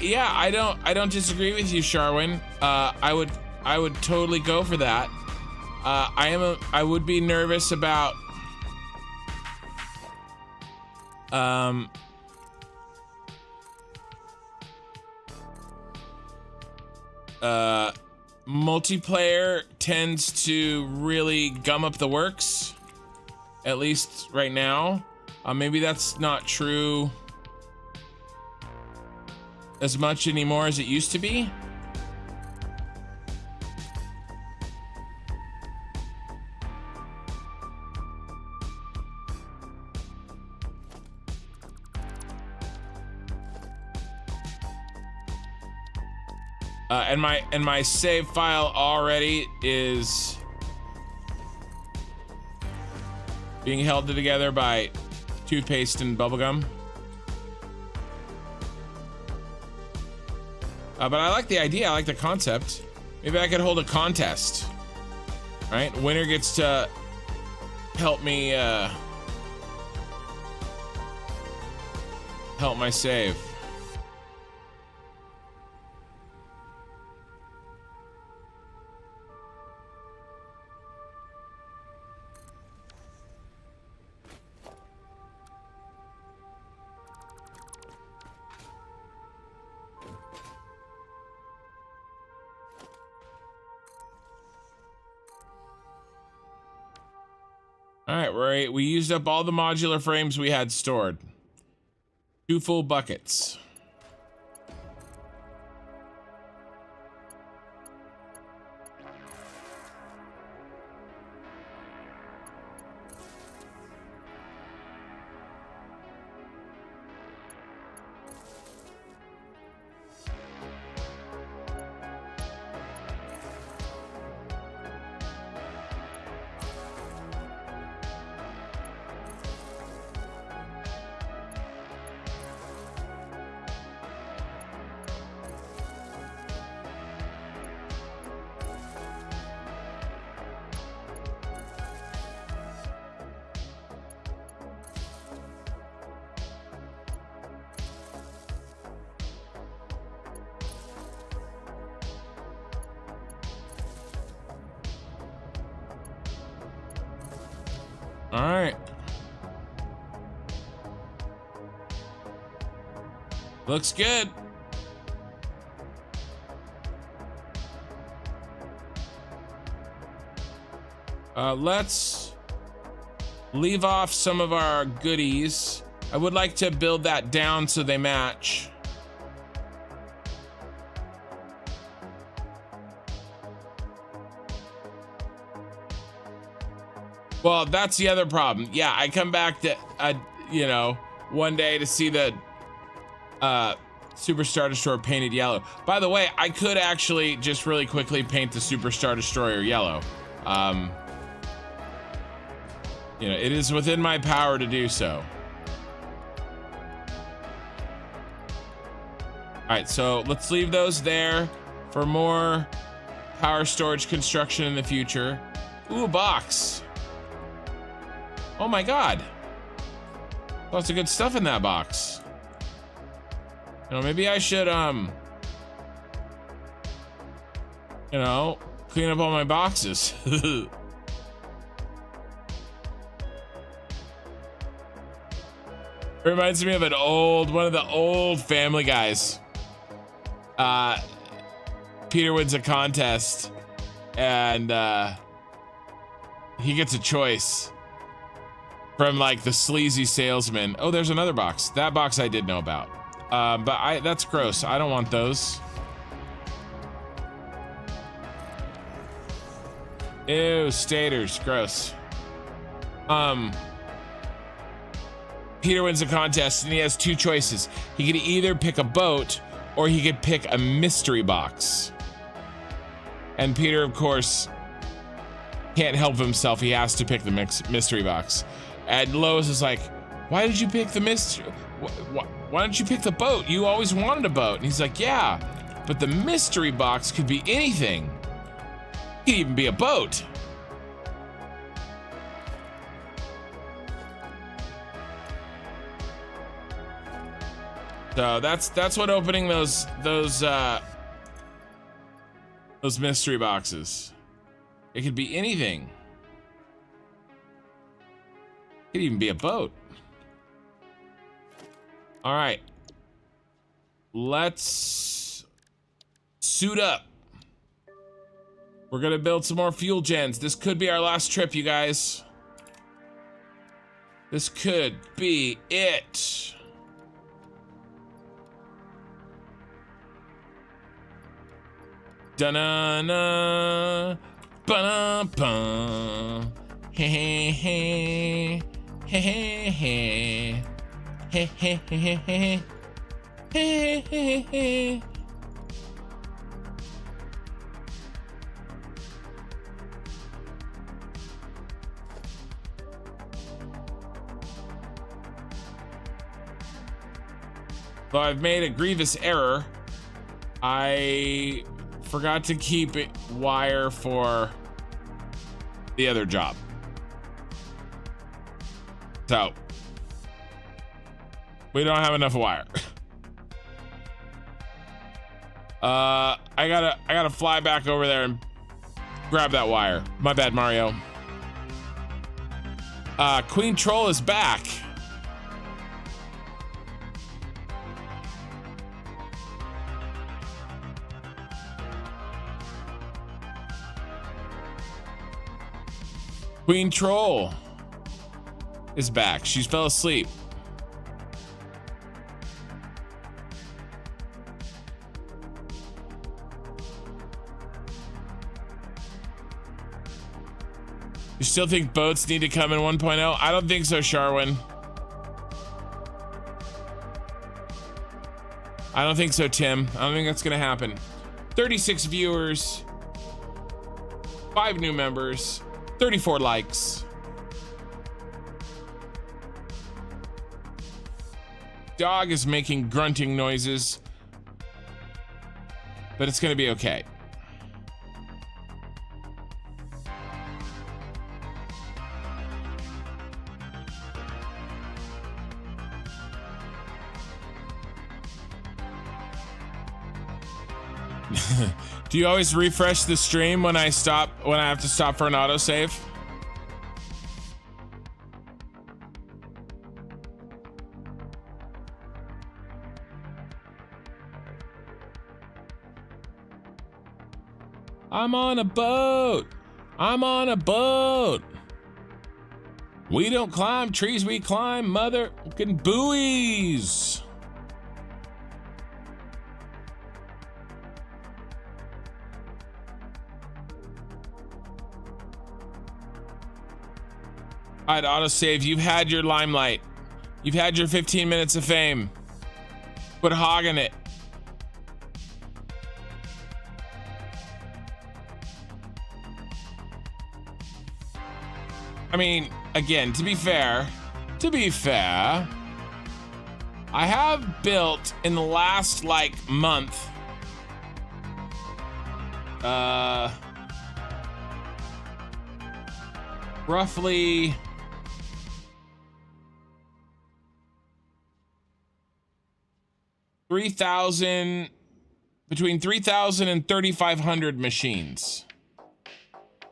Yeah, I don't disagree with you, Sharwin. I would totally go for that. I would be nervous about multiplayer tends to really gum up the works, at least right now. Maybe that's not true as much anymore as it used to be. And my save file already is being held together by toothpaste and bubblegum. But I like the idea. I like the concept. Maybe I could hold a contest. Right? Winner gets to help me help my save. All right, we used up all the modular frames we had stored. 2 full buckets. All right. Looks good. Let's leave off some of our goodies. I would like to build that down so they match. Well, that's the other problem. Yeah, I come back to, you know, one day to see the Super Star Destroyer painted yellow. By the way, I could actually just really quickly paint the Super Star Destroyer yellow. You know, it is within my power to do so. All right, so let's leave those there for more power storage construction in the future. Ooh, a box. Oh my God. Lots of good stuff in that box. You know, maybe I should, you know, clean up all my boxes. It reminds me of one of the old Family Guys. Peter wins a contest and he gets a choice from like the sleazy salesman. Oh, there's another box. That box I did know about. But that's gross. I don't want those. Ew, staters, gross. Peter wins a contest and he has 2 choices. He could either pick a boat or he could pick a mystery box. And Peter, of course, can't help himself. He has to pick the mystery box. And Lois is like, why did you pick the mystery? Why don't you pick the boat? You always wanted a boat. And he's like, yeah, but the mystery box could be anything. It could even be a boat. So that's what opening those mystery boxes. It could be anything. It could even be a boat. All right. Let's suit up. We're gonna build some more fuel gens. This could be our last trip, you guys. This could be it. Da-na-na, ba-na-ba, he-he-he, he-he-he, he-he-he, he-he-he. Though I've made a grievous error, I forgot to keep it wire for the other job. So we don't have enough wire. I gotta fly back over there and grab that wire. My bad, Mario. Queen Troll is back. Queen Troll is back. She fell asleep. You still think boats need to come in 1.0? I don't think so, Sharwin. I don't think so, Tim. I don't think that's gonna happen. 36 viewers, 5 new members, 34 likes. Dog is making grunting noises, but it's gonna be okay. Do you always refresh the stream when I have to stop for an autosave? I'm on a boat. I'm on a boat. We don't climb trees, we climb motherfucking buoys. All right, autosave, you've had your limelight. You've had your 15 minutes of fame. Quit hogging it. I mean, again, to be fair, I have built in the last like month, roughly between 3,000 and 3,500 machines.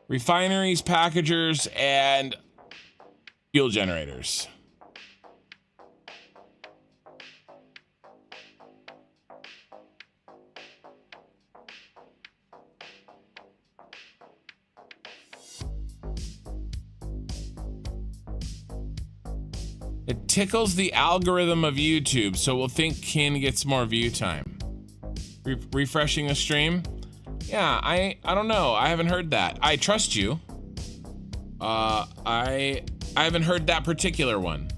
Refineries, packagers, and fuel generators. It tickles the algorithm of YouTube, so we'll think Kin gets more view time. Refreshing a stream? Yeah, I don't know. I haven't heard that. I trust you. I haven't heard that particular one.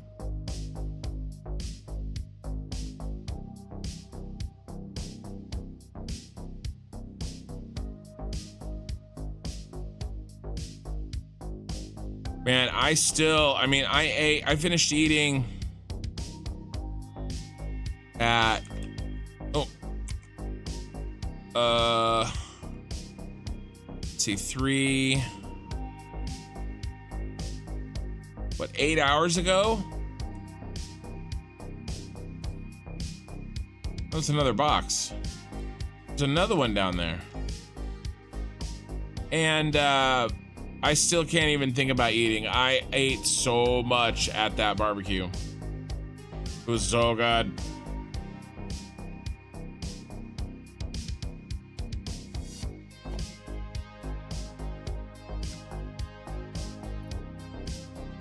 Man, I finished eating at let's see, 8 hours ago? That's another box. There's another one down there. And I still can't even think about eating. I ate so much at that barbecue. It was so good.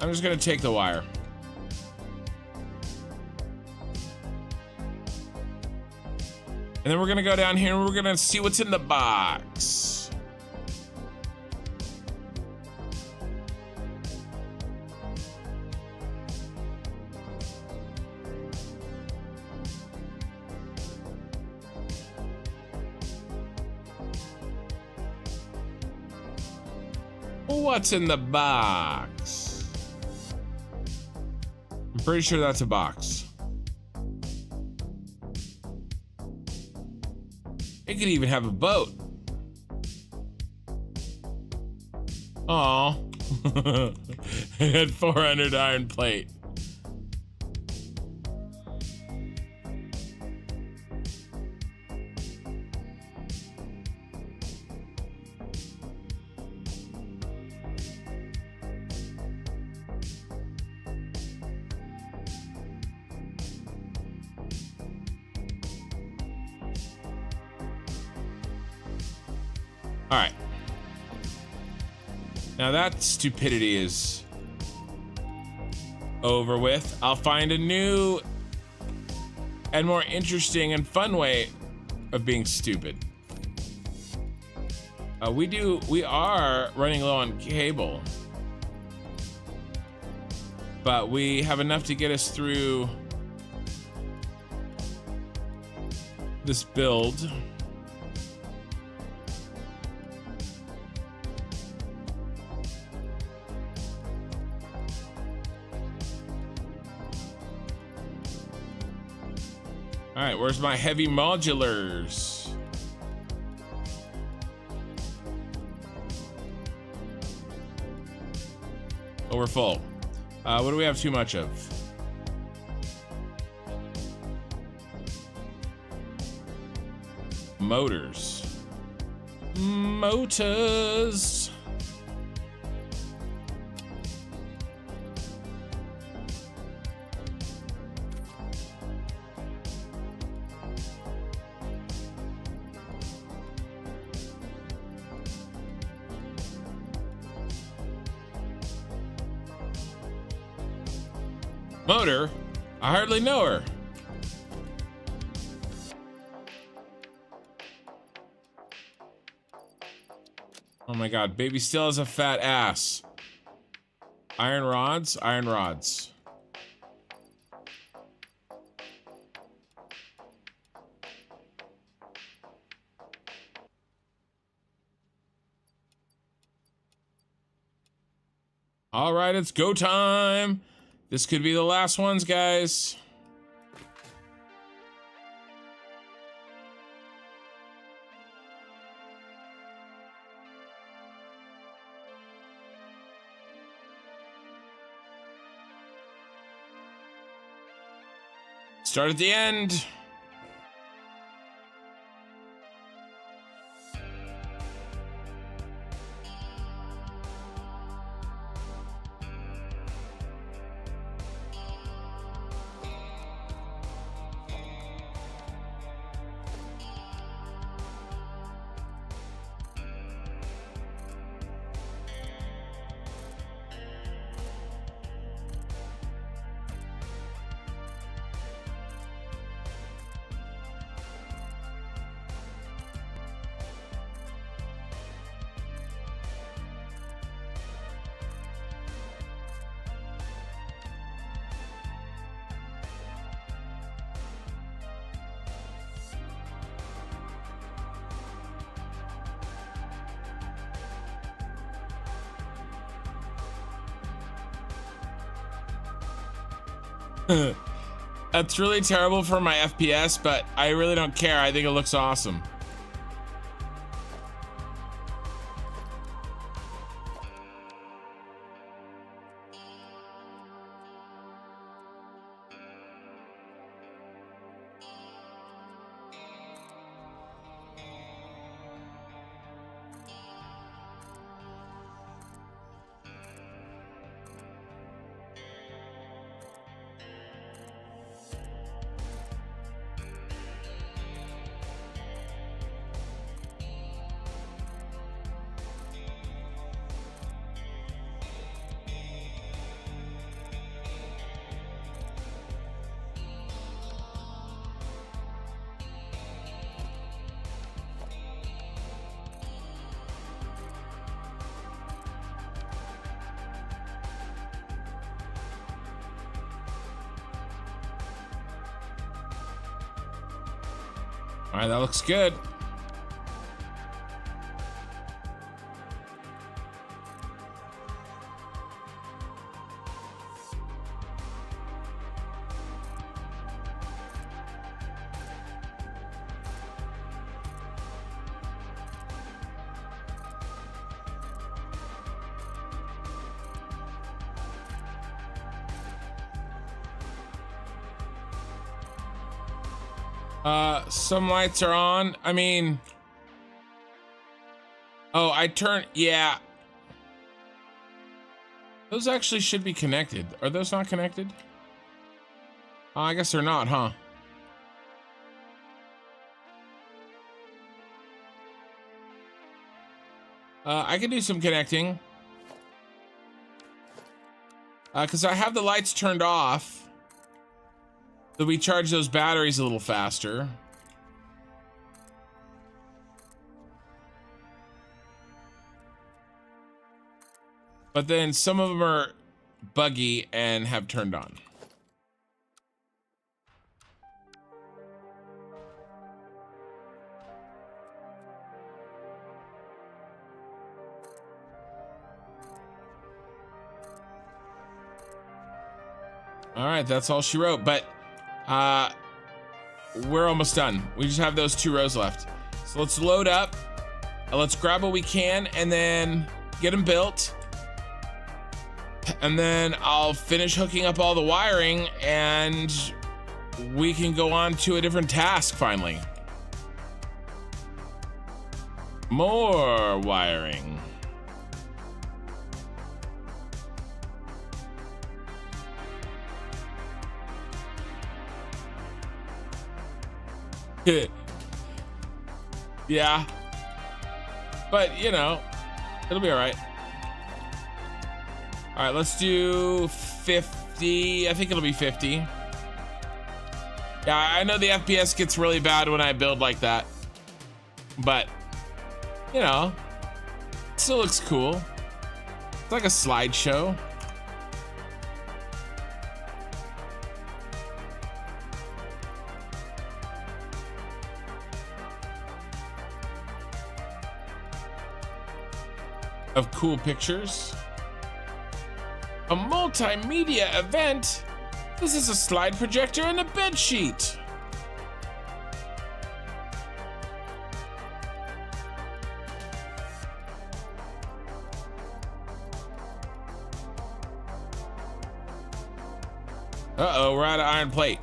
I'm just gonna take the wire. And then we're gonna go down here and we're gonna see what's in the box. What's in the box? I'm pretty sure that's a box. could even have a boat. Aw. It had 400 iron plate. All right. Now that stupidity is over with. I'll find a new and more interesting and fun way of being stupid. We are running low on cable, but we have enough to get us through this build. All right, where's my heavy modulars? Oh, we're full. What do we have too much of? Motors. Motors. Motor? I hardly know her. Oh my god, baby still has a fat ass. Iron rods, iron rods. All right, it's go time. This could be the last ones, guys. Start at the end. That's really terrible for my FPS, but I really don't care. I think it looks awesome. All right, that looks good. Some lights are on. I mean, oh, yeah. Those actually should be connected. Are those not connected? Oh, I guess they're not, huh? I can do some connecting. Because I have the lights turned off. So we charge those batteries a little faster. But then some of them are buggy and have turned on. All right, that's all she wrote, but we're almost done. We just have those 2 rows left. So let's load up. Let's grab what we can and then get them built. And then I'll finish hooking up all the wiring and we can go on to a different task finally. More wiring. Yeah, but you know, it'll be all right. All right, let's do 50. I think it'll be 50. Yeah, I know the FPS gets really bad when I build like that, but you know, it still looks cool. It's like a slideshow. Of cool pictures. A multimedia event? This is a slide projector and a bed sheet. Uh-oh, we're out of iron plate.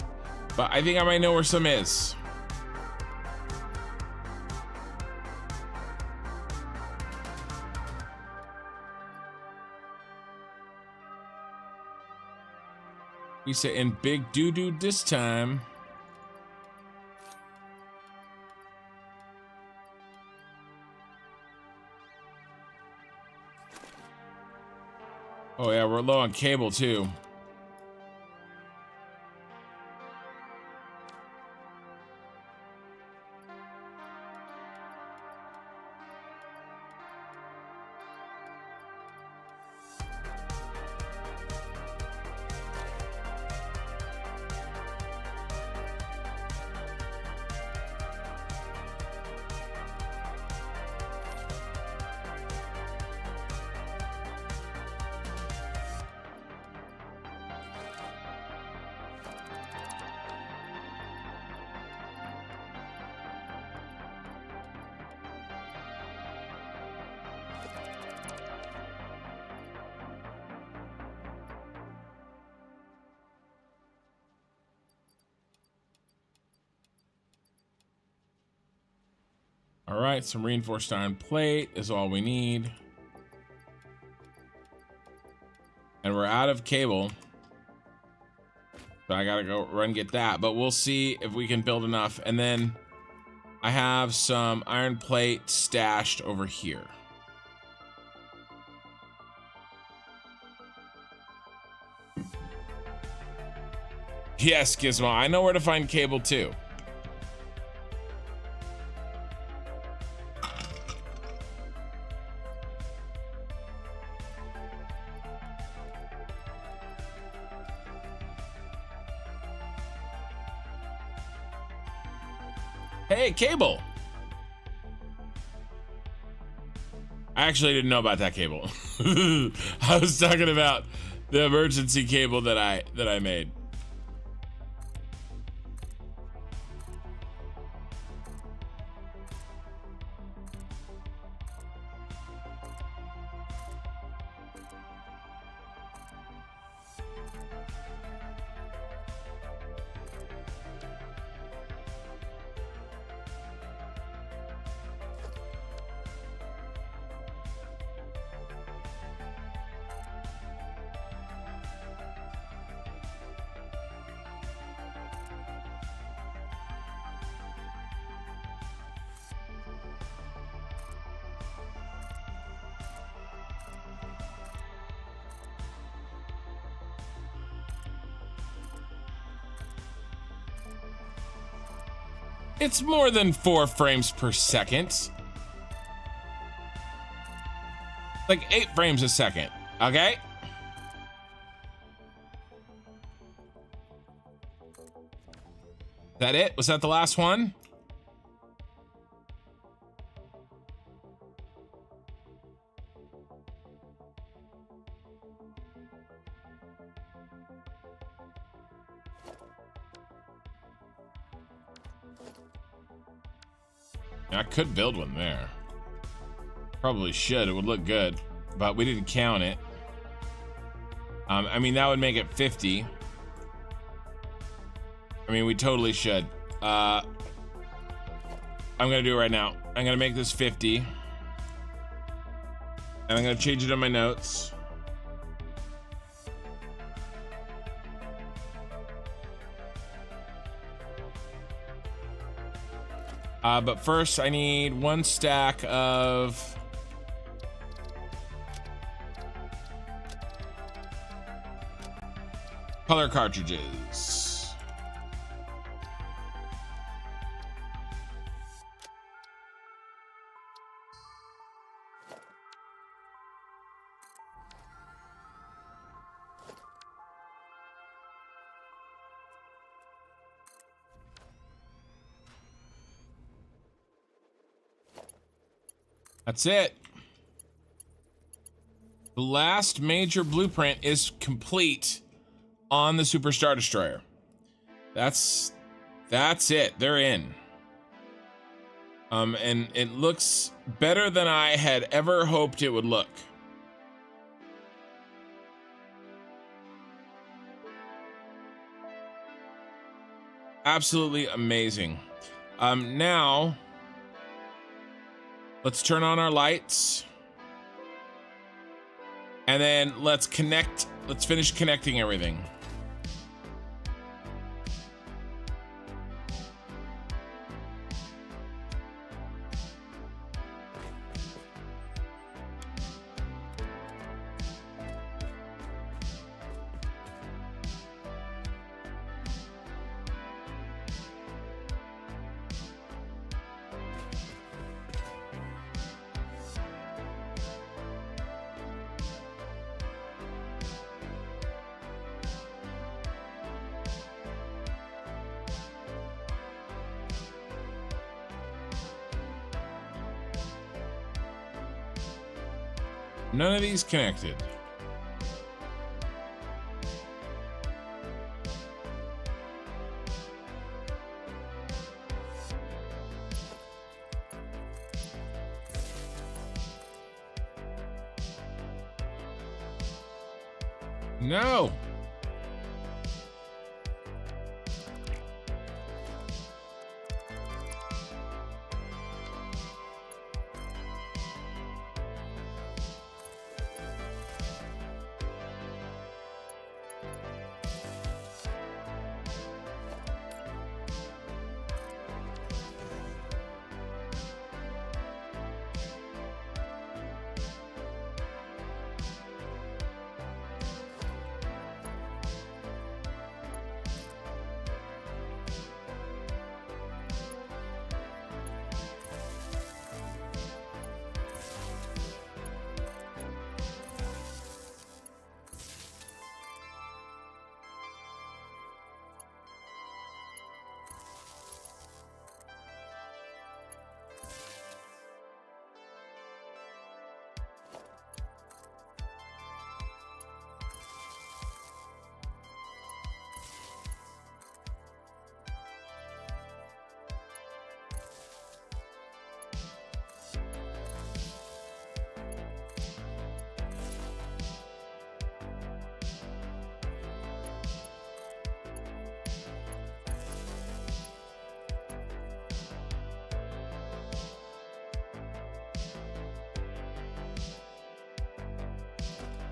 But I think I might know where some is. We say in big doo-doo this time. Oh yeah, we're low on cable too. All right, some reinforced iron plate is all we need. And we're out of cable. So I gotta go run get that, but we'll see if we can build enough. And then I have some iron plate stashed over here. Yes, Gizmo, I know where to find cable too. Hey, cable. I actually didn't know about that cable. I was talking about the emergency cable that I made. It's more than 4 frames per second. Like 8 frames a second, okay? Is that it? Was that the last one? I could build one there. Probably should, it would look good, but we didn't count it. I mean, that would make it 50. I mean, we totally should. I'm gonna do it right now. I'm gonna make this 50. And I'm gonna change it in my notes. But first I need 1 stack of color cartridges. That's it. The last major blueprint is complete on the Super Star Destroyer. That's it. They're in. And it looks better than I had ever hoped it would look. Absolutely amazing. Now let's turn on our lights. And then let's finish connecting everything. None of these connected. No.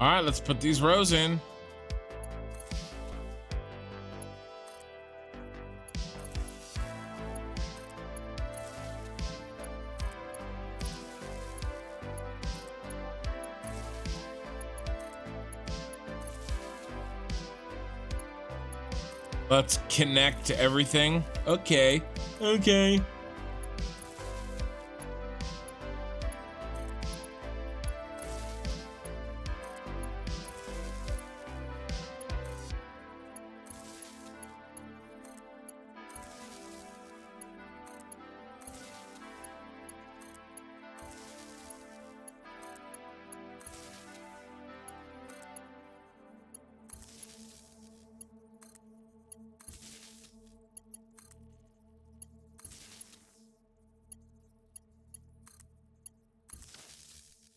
All right, let's put these rows in. Let's connect everything. Okay. Okay.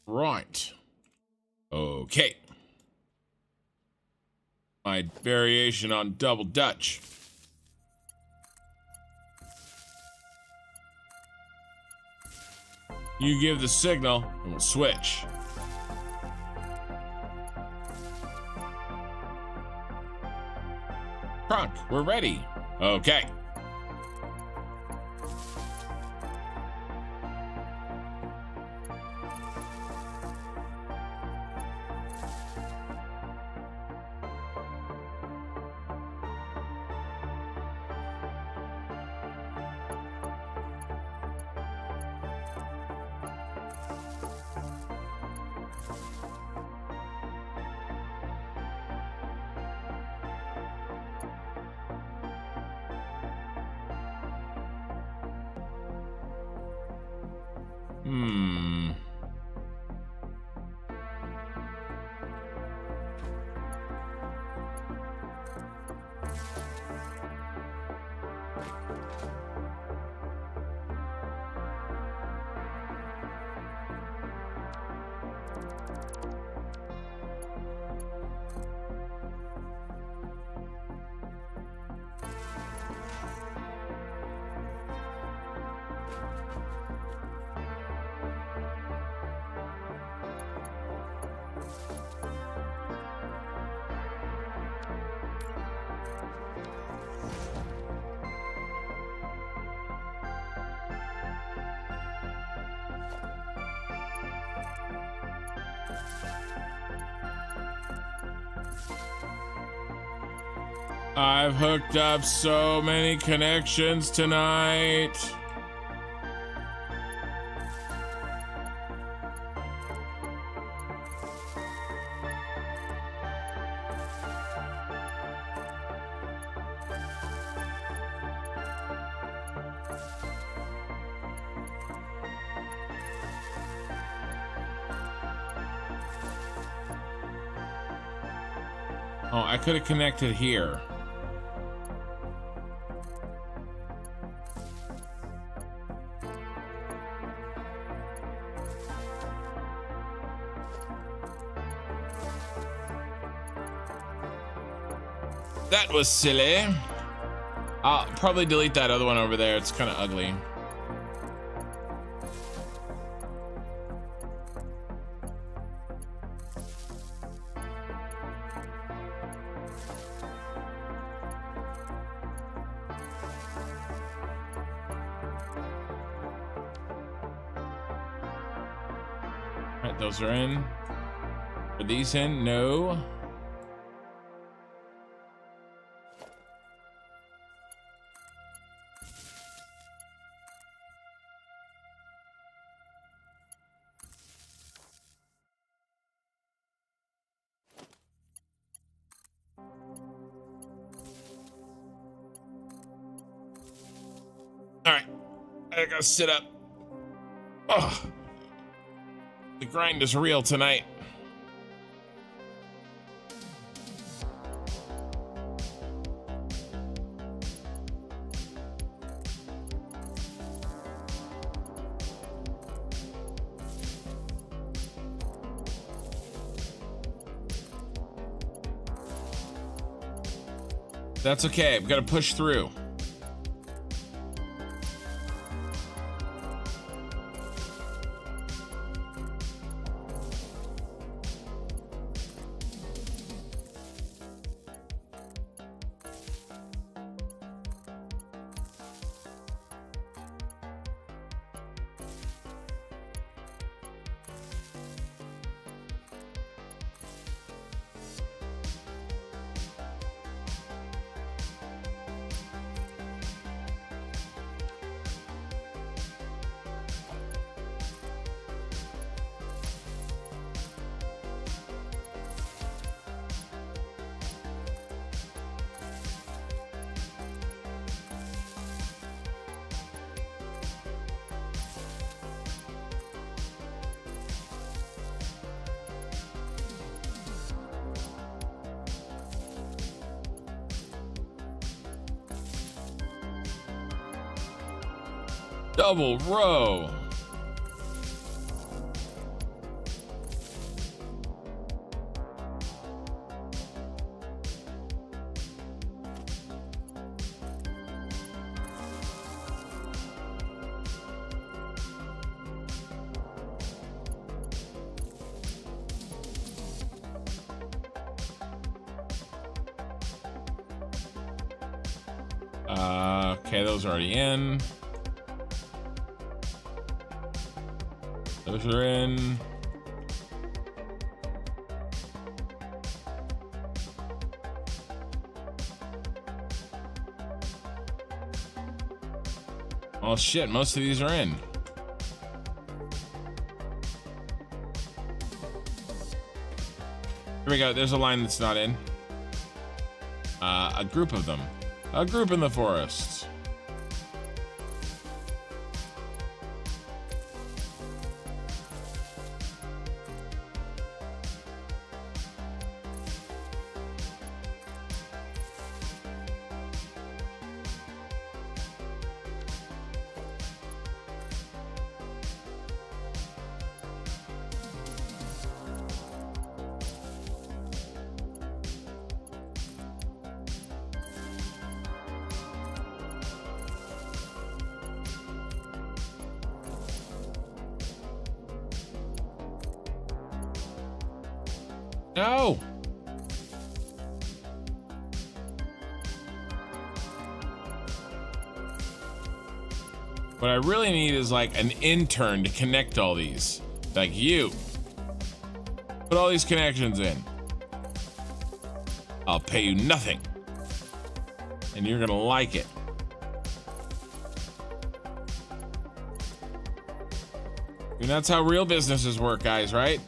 Right. Okay. My variation on double Dutch. You give the signal and we'll switch. Crunk, we're ready. Okay. I've hooked up so many connections tonight. Oh, I could have connected here. That was silly. I'll probably delete that other one over there. It's kind of ugly. All right, those are in. Are these in? No. I gotta sit up. Oh, the grind is real tonight. That's okay. We've got to push through. Double row. Okay, those are already in. Those are in. Oh shit, most of these are in. Here we go, there's a line that's not in. A group of them. A group in the forest. No! What I really need is like an intern to connect all these. Like you. Put all these connections in. I'll pay you nothing. And you're gonna like it. And that's how real businesses work, guys, right?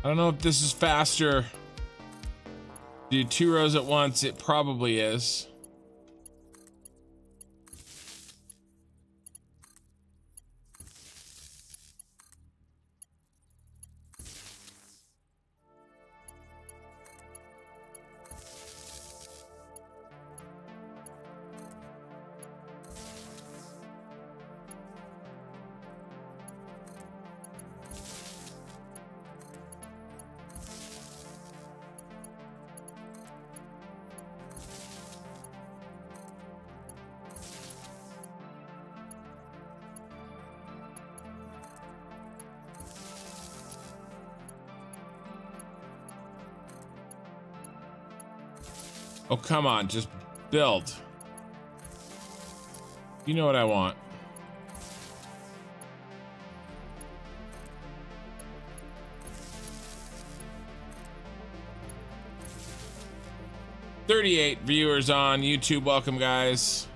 I don't know if this is faster. Do 2 rows at once. It probably is. Oh, come on, just build. You know what I want. $38 viewers on YouTube. Welcome, guys.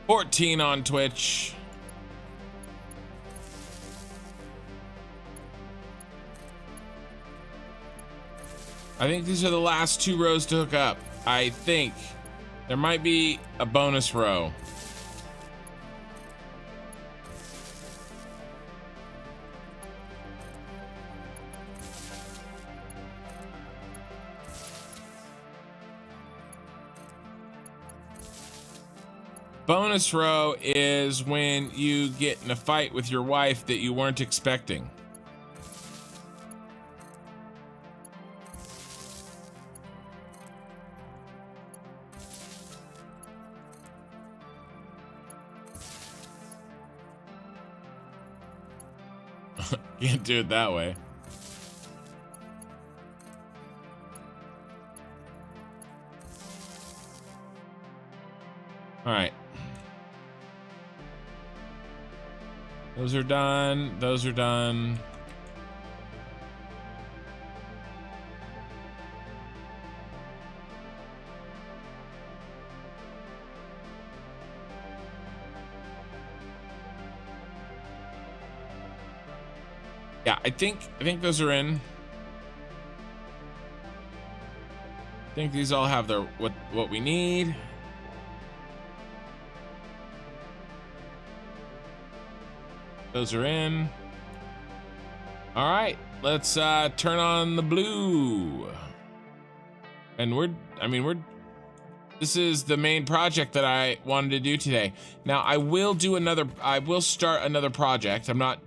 14 on Twitch. I think these are the last 2 rows to hook up. I think there might be a bonus row. Bonus row is when you get in a fight with your wife that you weren't expecting. Can't do it that way. All right. Those are done. Those are done. Yeah, I think those are in. I think these all have their what we need. Those are in. All right, let's turn on the blue. And this is the main project that I wanted to do today. Now I will start another project. I'm not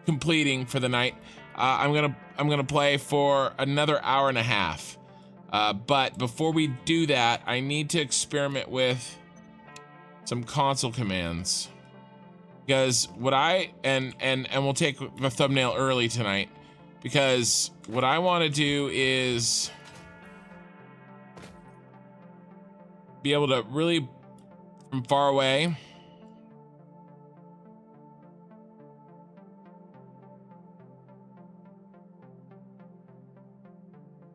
completing for the night. I'm gonna play for another hour and a half. But before we do that, I need to experiment with some console commands. Because what and we'll take the thumbnail early tonight, because what I want to do is be able to really, from far away,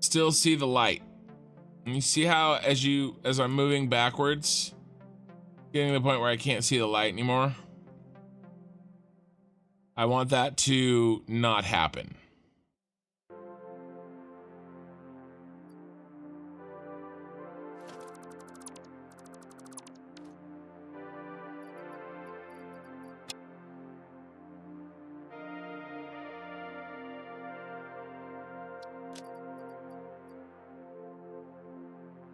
still see the light. And you see how as I'm moving backwards, getting to the point where I can't see the light anymore. I want that to not happen.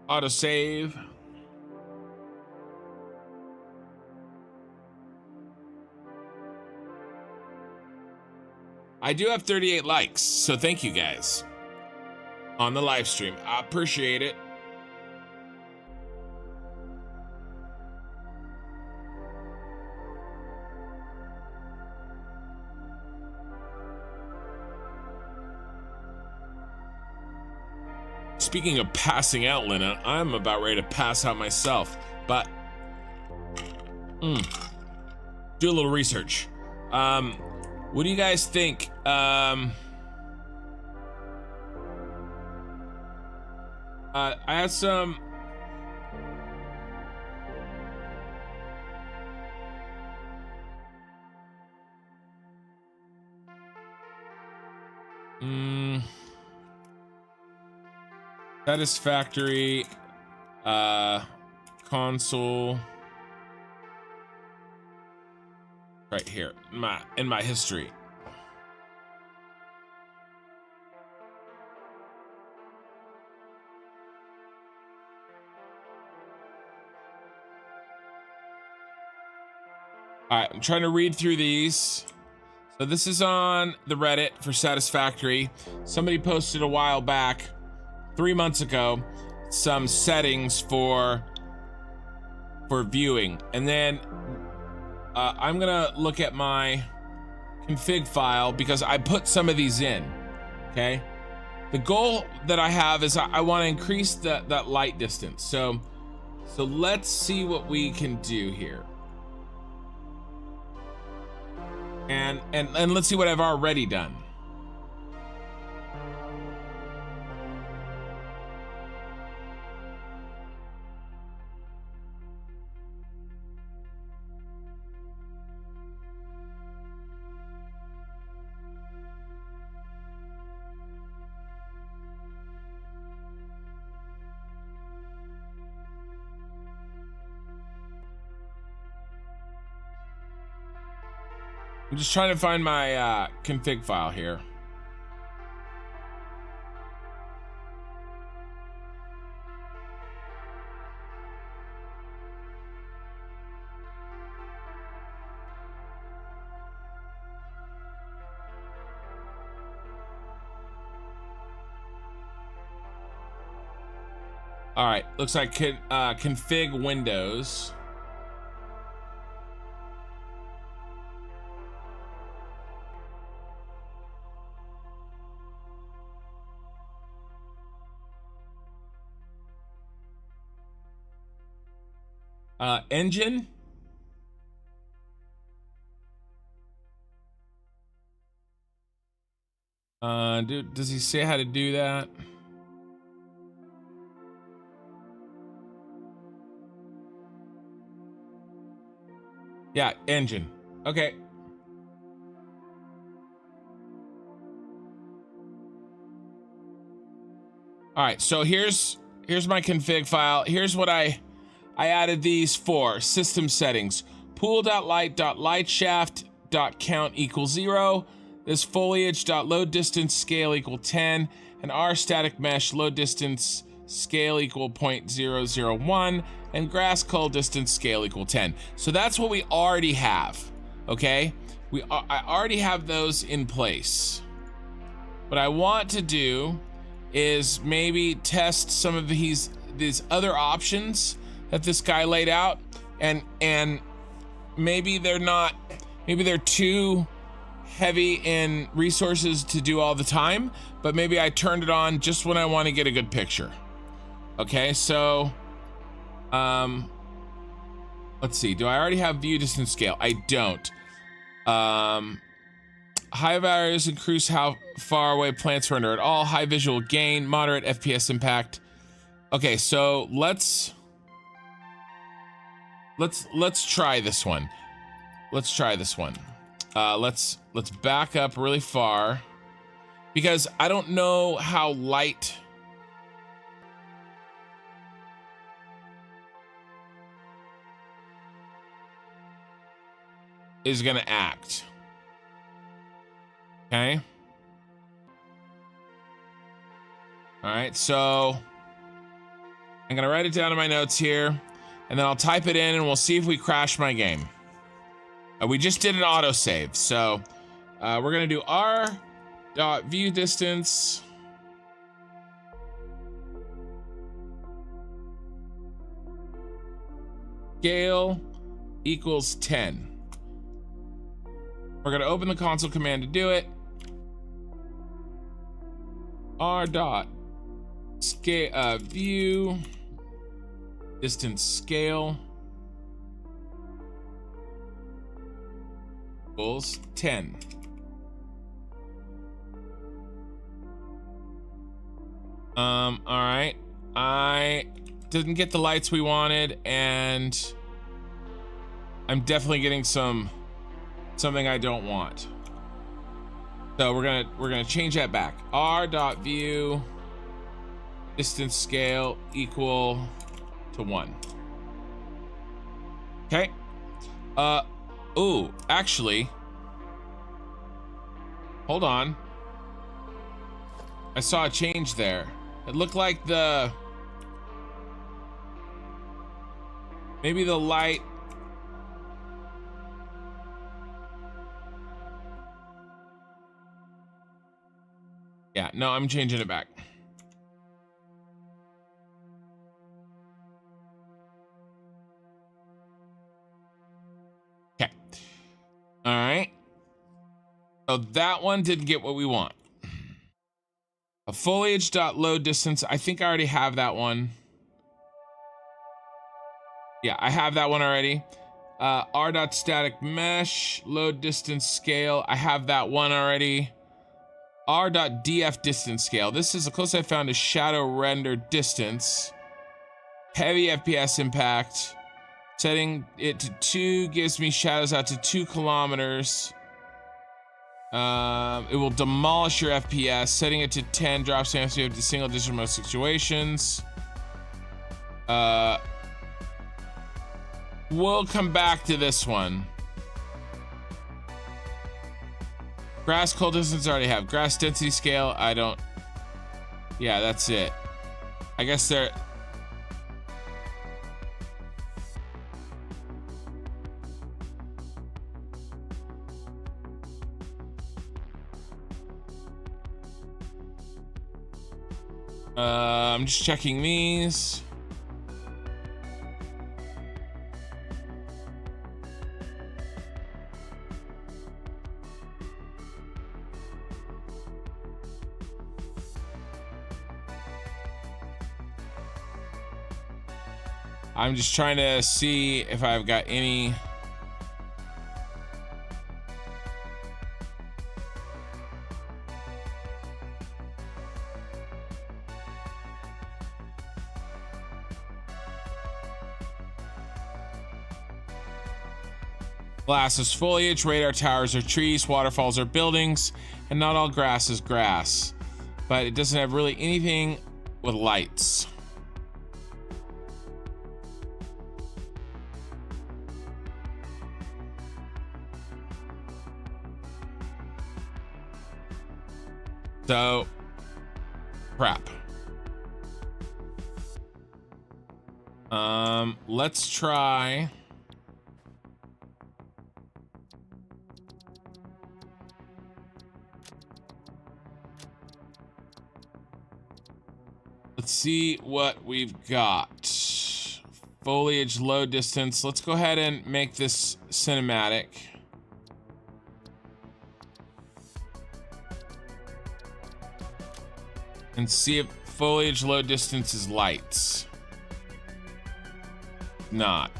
Autosave. I do have 38 likes, so thank you guys on the live stream. I appreciate it. Speaking of passing out, Lena, I'm about ready to pass out myself, but do a little research. What do you guys think? I had some. Satisfactory console right here in my history. All right, I'm trying to read through these. So this is on the Reddit for Satisfactory. Somebody posted a while back, 3 months ago, some settings for viewing. And then I'm gonna look at my config file because I put some of these in, okay? The goal that I have is I wanna increase that light distance. So let's see what we can do here. And let's see what I've already done. I'm just trying to find my config file here. All right, looks like config Windows. Engine. Does he say how to do that? Yeah, engine. Okay. All right, so here's my config file. Here's what I added these for. System settings. Pool.light.lightshaft.count equals 0. This foliage.load distance scale equal 10. And R static mesh load distance scale equal 0.001. And grass cull distance scale equal 10. So that's what we already have. Okay? I already have those in place. What I want to do is maybe test some of these other options that this guy laid out, and maybe they're too heavy in resources to do all the time, but maybe I turned it on just when I want to get a good picture. Okay, so let's see, do I already have view distance scale? I don't. High values increase how far away plants render at all. High visual gain, moderate FPS impact. Okay, so let's try this one. Let's back up really far, because I don't know how light is gonna act. Okay. All right, so I'm gonna write it down in my notes here, and then I'll type it in and we'll see if we crash my game. We just did an autosave, so we're gonna do r.view distance scale equals 10. We're gonna open the console command to do it. R dot scale view distance scale equals 10. All right, I didn't get the lights we wanted, and I'm definitely getting something I don't want. So we're gonna change that back. R dot view distance scale equal to 1. Okay. Ooh, actually, hold on. I saw a change there. It looked like maybe the light. Yeah, no, I'm changing it back. Okay. All right. So that one didn't get what we want. A foliage.load distance. I think I already have that one. Yeah, I have that one already. R.static mesh load distance scale. I have that one already. R.df distance scale. This is the closest I found to shadow render distance. Heavy FPS impact. Setting it to 2 gives me shadows out to 2 kilometers. It will demolish your FPS. Setting it to 10 drops the FPS to single digit in most situations. We'll come back to this one. Grass cull distance I already have. Grass density scale, I don't. Yeah, that's it. I guess they're. I'm just checking these. I'm just trying to see if I've got any. Glass is foliage, radar towers are trees, waterfalls are buildings, and not all grass is grass. But it doesn't have really anything with lights. So, crap. Let's try. Let's see what we've got. Foliage, low distance. Let's go ahead and make this cinematic. And see if foliage, low distance is lights. Not.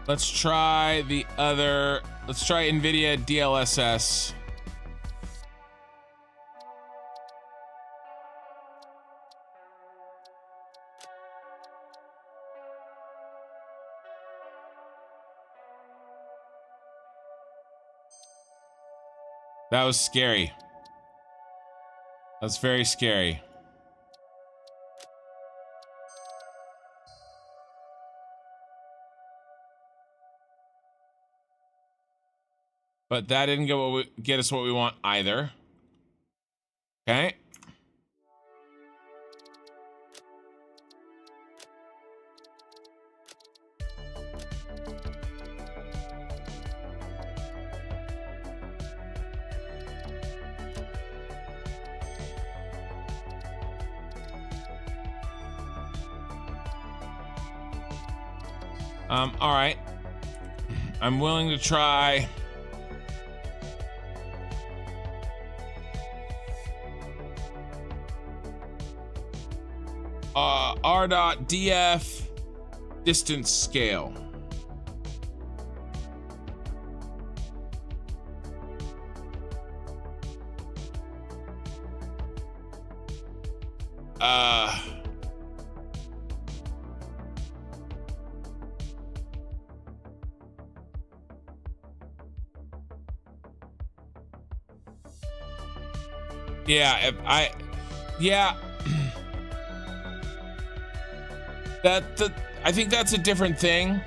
Let's try the other. Let's try NVIDIA DLSS. That was scary. That's very scary. But that didn't get us what we want either. Okay. All right. I'm willing to try. R.df distance scale. Yeah, I think that's a different thing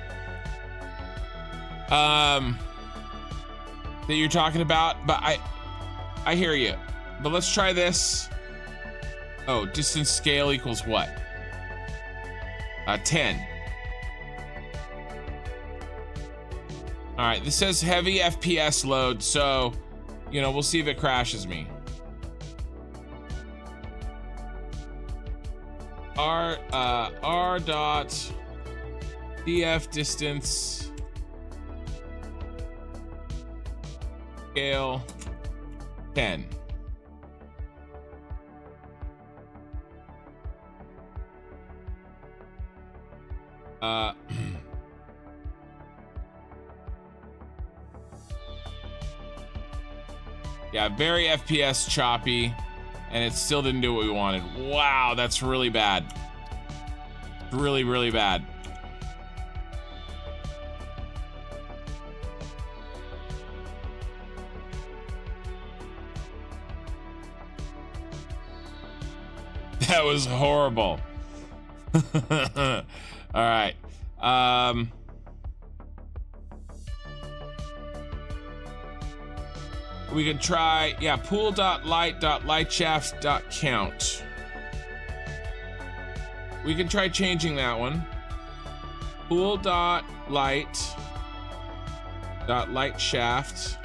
that you're talking about, but I hear you. But let's try this. Oh, distance scale equals what? 10. All right, this says heavy FPS load, so you know, we'll see if it crashes me. R dot df distance scale 10. Yeah, very FPS choppy, and it still didn't do what we wanted. Wow, that's really bad. Really, really bad. That was horrible. All right. We could try, yeah, pool.light.lightshaft.count. we can try changing that one. Pool dot light shaft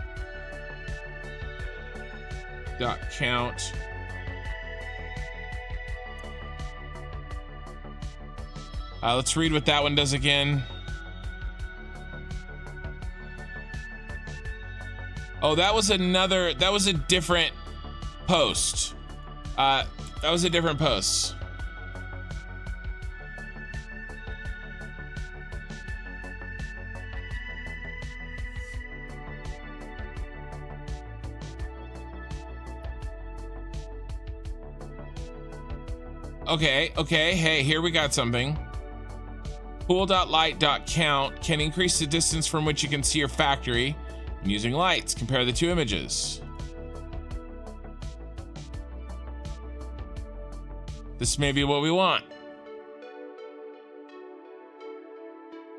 dot count. Let's read what that one does again. Oh, that was a different post. That was a different post. Okay, hey, here we got something. Pool.light.count can increase the distance from which you can see your factory using lights. Compare the two images. This may be what we want.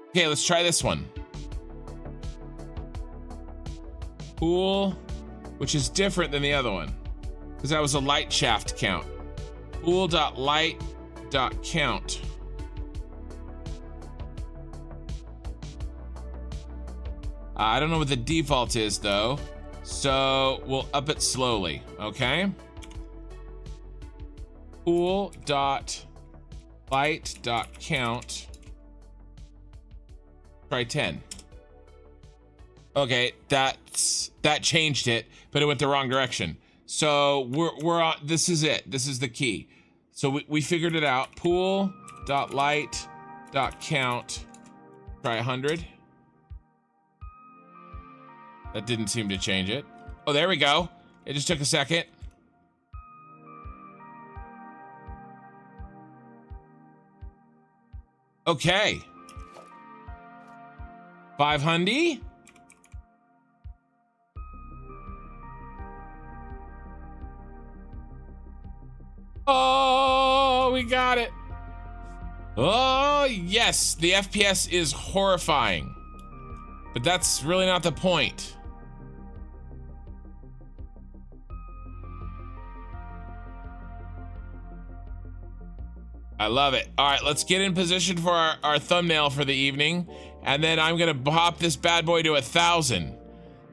Okay, let's try this one. Pool, which is different than the other one, because that was a light shaft count. Pool.light.count. I don't know what the default is though, so we'll up it slowly, okay? Pool.light.count. Try 10. Okay, that changed it, but it went the wrong direction. So we're on, this is it. This is the key. So we figured it out. Pool.light.count. Try 100. That didn't seem to change it. Oh, there we go. It just took a second. Okay. 500. Oh, we got it. Oh, yes. The FPS is horrifying. But that's really not the point. I love it. All right, let's get in position for our thumbnail for the evening. And then I'm gonna pop this bad boy to 1,000.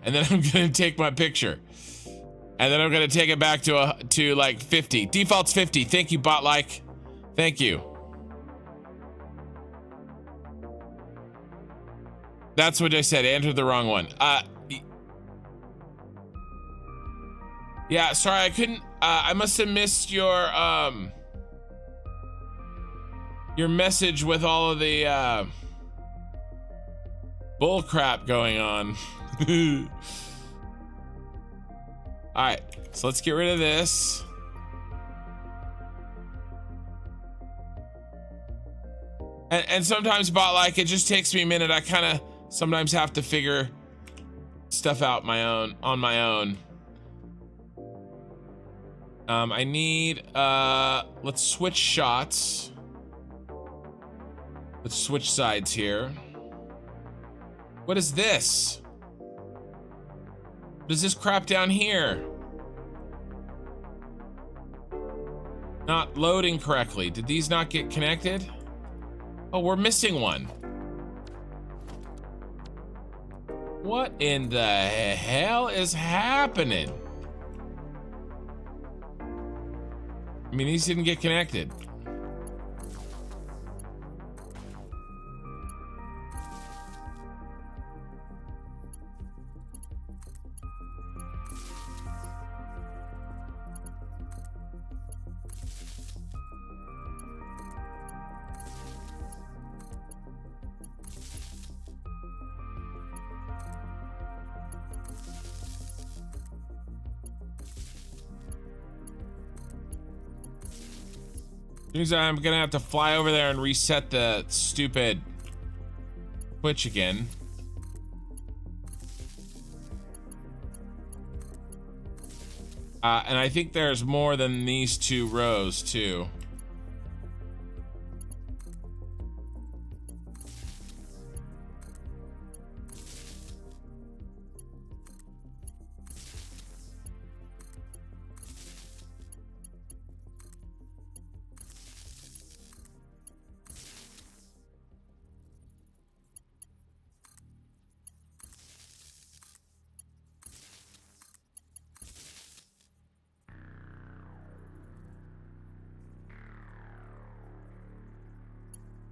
And then I'm gonna take my picture. And then I'm gonna take it back to like 50. Default's 50. Thank you, bot-like. Thank you. That's what I said. I entered the wrong one. Yeah, sorry, I couldn't. I must have missed your message with all of the bull crap going on. All right, so let's get rid of this. And sometimes bot-like, it just takes me a minute. I kind of sometimes have to figure stuff out on my own. I need, let's switch shots. Let's switch sides here. What is this? What is this crap down here? Not loading correctly. Did these not get connected? Oh, we're missing one. What in the hell is happening? I mean, these didn't get connected. I'm gonna have to fly over there and reset the stupid Twitch again. And I think there's more than these two rows too.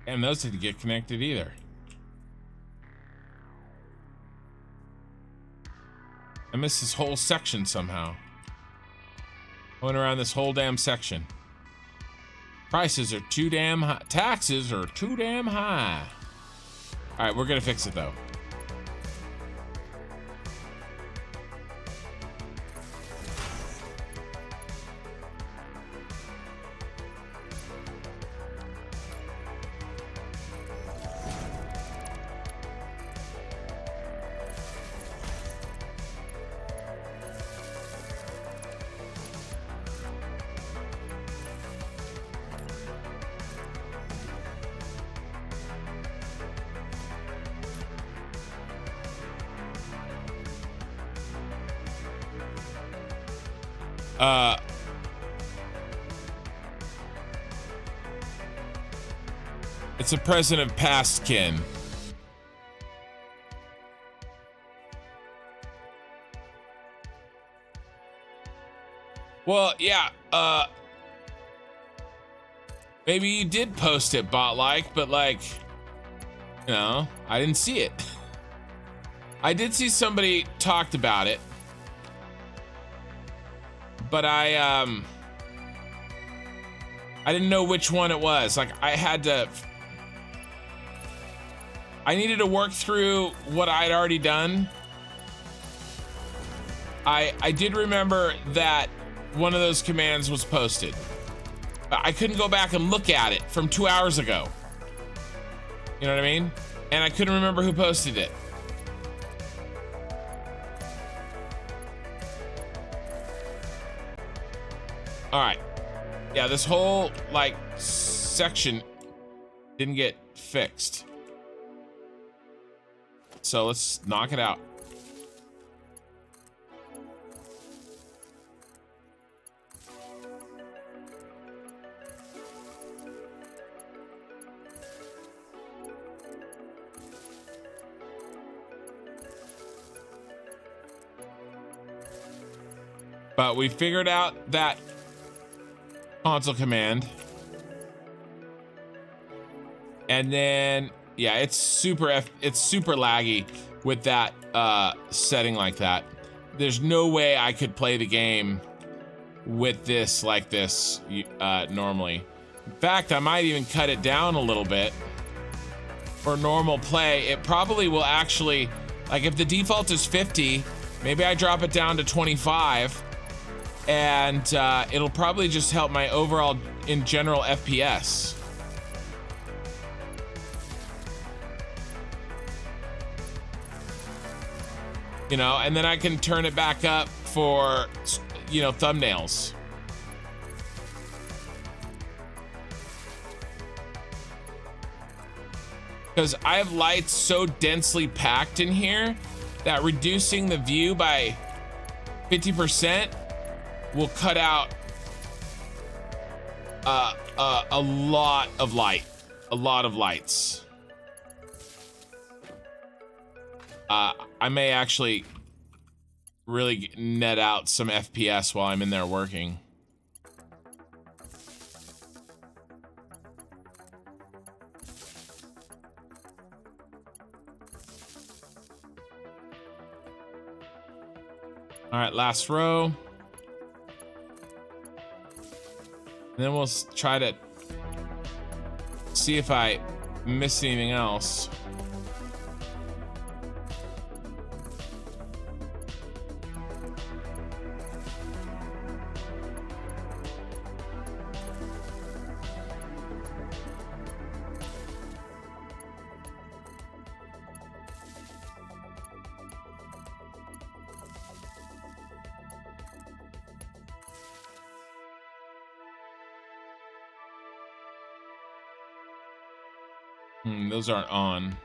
And those didn't get connected either. I missed this whole section somehow. I went around this whole damn section. Prices are too damn high. Taxes are too damn high. All right, we're gonna fix it though. It's a present of past kin. Well, yeah, maybe you did post it, bot-like, but like, you know, I didn't see it. I did see somebody talked about it, but I didn't know which one it was. Like, I needed to work through what I'd already done. I did remember that one of those commands was posted. I couldn't go back and look at it from 2 hours ago. You know what I mean? And I couldn't remember who posted it. All right. Yeah, this whole like section didn't get fixed. So let's knock it out. But we figured out that console command. And then yeah, it's super laggy with that setting like that. There's no way I could play the game with this like this normally. In fact, I might even cut it down a little bit for normal play. It probably will actually, like if the default is 50, maybe I drop it down to 25 and it'll probably just help my overall in general FPS. You know, and then I can turn it back up for, you know, thumbnails. Because I have lights so densely packed in here that reducing the view by 50% will cut out a lot of lights. I may actually really net out some FPS while I'm in there working. All right, last row. And then we'll try to see if I missed anything else. Those aren't on.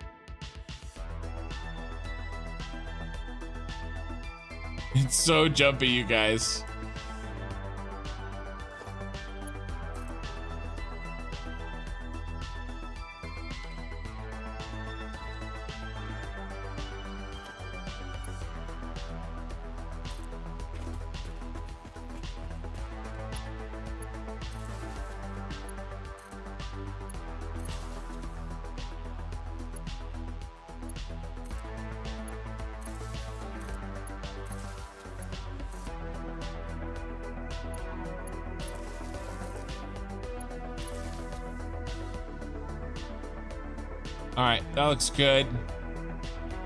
It's so jumpy, you guys. All right, that looks good.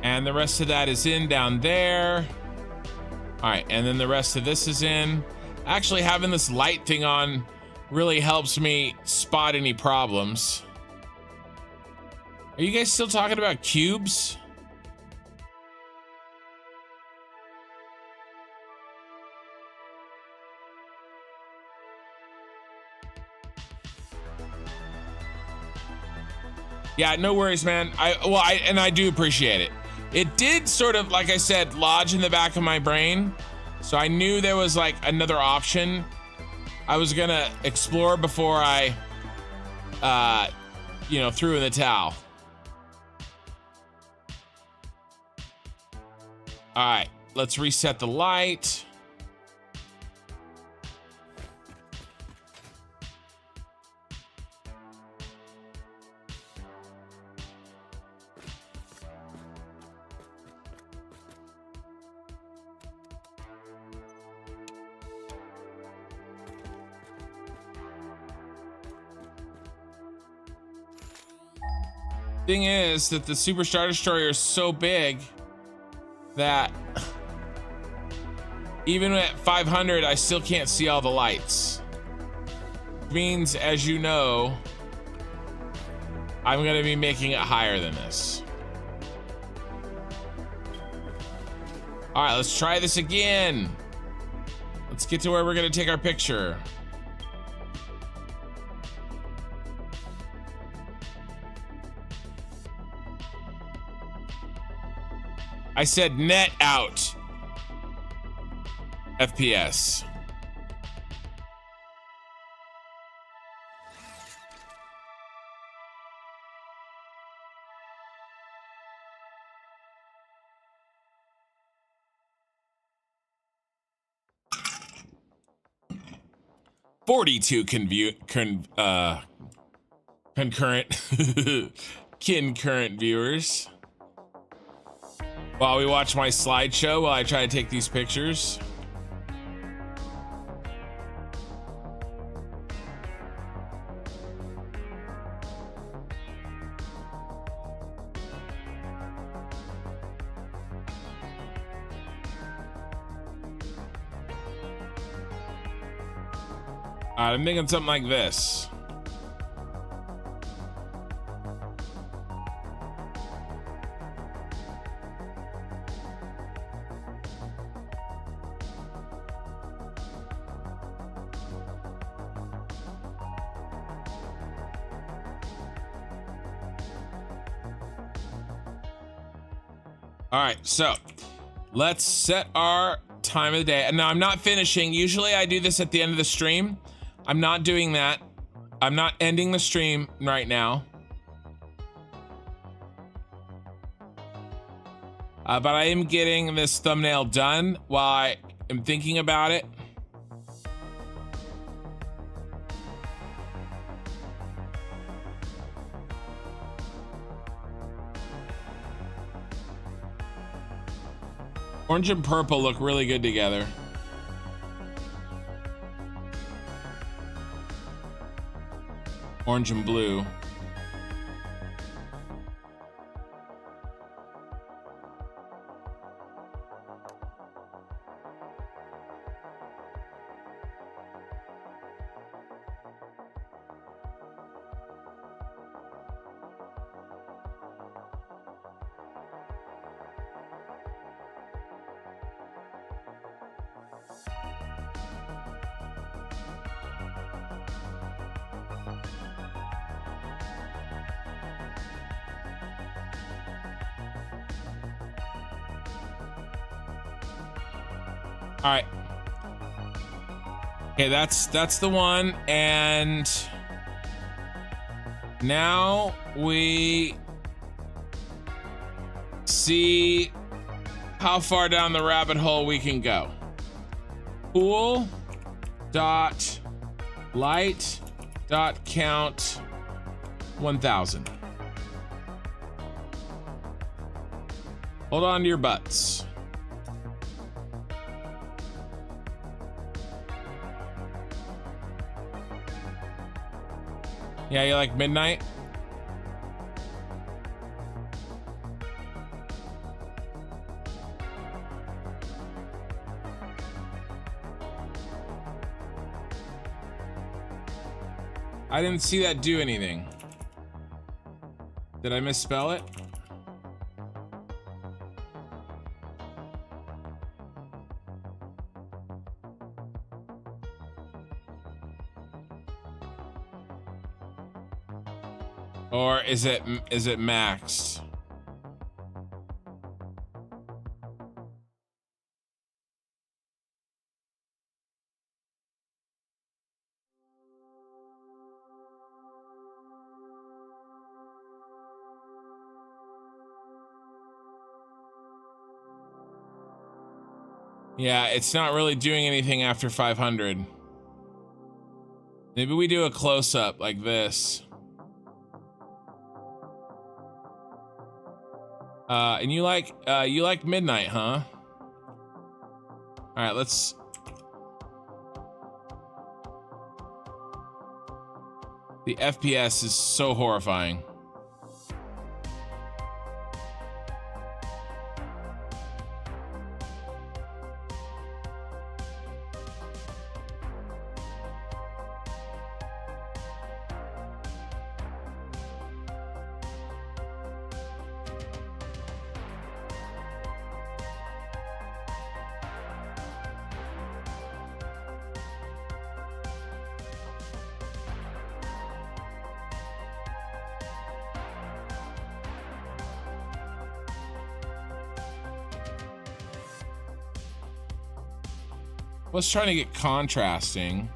And the rest of that is in down there. All right, and then the rest of this is in. Actually, having this light thing on really helps me spot any problems. Are you guys still talking about cubes? Yeah, no worries, man. I do appreciate it. It did sort of, like I said, lodge in the back of my brain. So I knew there was like another option I was gonna explore before I, you know, threw in the towel. All right, let's reset the light. Thing is that the Super Star Destroyer is so big that even at 500, I still can't see all the lights. Which means, as you know, I'm gonna be making it higher than this. All right, let's try this again. Let's get to where we're gonna take our picture. I said net out FPS. concurrent viewers. While we watch my slideshow while I try to take these pictures. I'm thinking something like this. All right, so let's set our time of the day. And now I'm not finishing. Usually I do this at the end of the stream. I'm not doing that. I'm not ending the stream right now. But I am getting this thumbnail done while I am thinking about it. Orange and purple look really good together. Orange and blue. All right. Okay, that's the one. And now we see how far down the rabbit hole we can go. Pool dot light dot count 1000. Hold on to your butts. Yeah, you like midnight? I didn't see that do anything. Did I misspell it? Or is it maxed? Yeah, it's not really doing anything after 500. Maybe we do a close-up like this. And you like midnight, huh? All right, let's. The FPS is so horrifying. Let's try to get contrasting.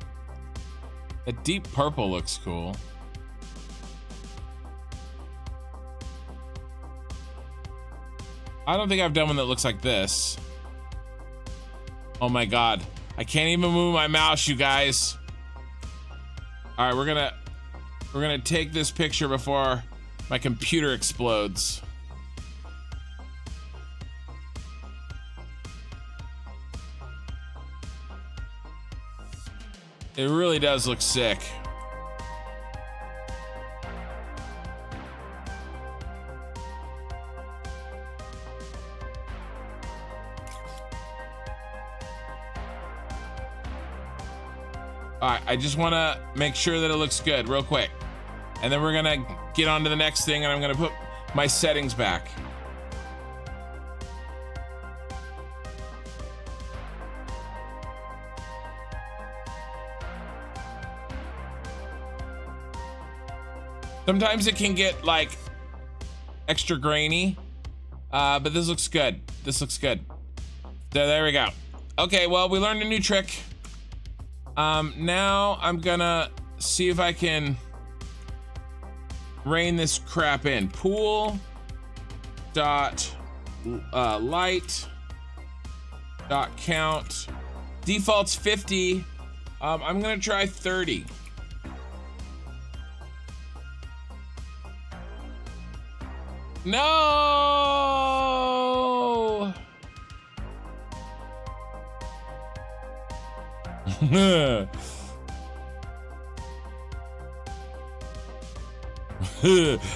That deep purple looks cool. I don't think I've done one that looks like this. Oh my God. I can't even move my mouse, you guys. All right, we're gonna take this picture before my computer explodes. It really does look sick. All right, I just want to make sure that it looks good real quick. And then we're gonna get on to the next thing, and I'm gonna put my settings back. Sometimes it can get like extra grainy, but this looks good. This looks good. So there we go. Okay, well, we learned a new trick. Now I'm gonna see if I can rein this crap in. Pool dot light dot count. Default's 50. I'm gonna try 30. No!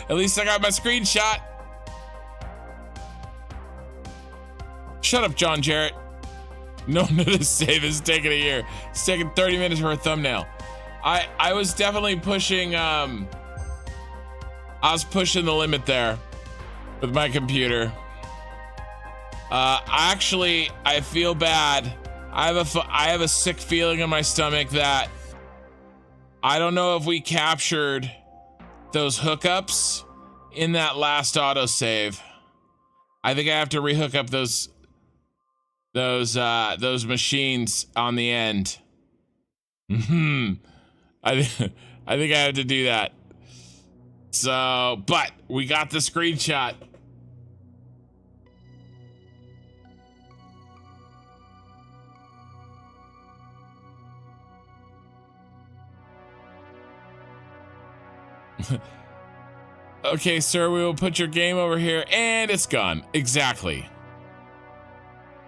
At least I got my screenshot. Shut up, John Jarrett. No, this save is taking a year. It's taking 30 minutes for a thumbnail. I was definitely pushing I was pushing the limit there with my computer. I feel bad. I have a sick feeling in my stomach that I don't know if we captured those hookups in that last autosave. I think I have to rehook up those machines on the end. I think I have to do that. So, but we got the screenshot. Okay, sir, we will put your game over here, and it's gone. Exactly.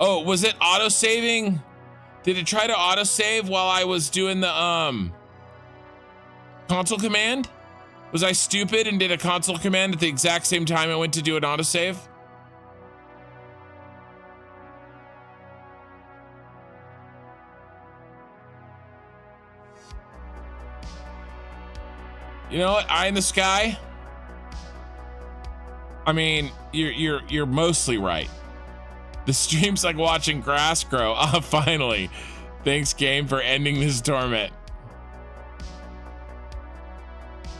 Oh, was it auto-saving? Did it try to auto-save while I was doing the console command? Was I stupid and did a console command at the exact same time I went to do an autosave? You know what? Eye in the sky. I mean, you're mostly right. The stream's like watching grass grow. Ah, finally. Thanks, game, for ending this torment.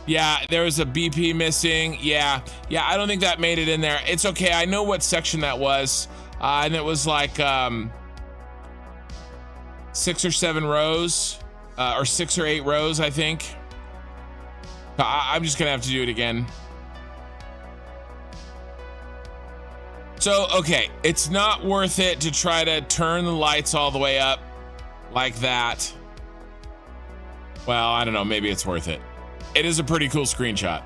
Yeah, there was a BP missing. Yeah, I don't think that made it in there. It's okay. I know what section that was. And it was like 6 or 7 rows, or 6 or 8 rows, I think. I'm just gonna have to do it again. So, okay, it's not worth it to try to turn the lights all the way up like that. Well, I don't know, maybe it's worth it. It is a pretty cool screenshot.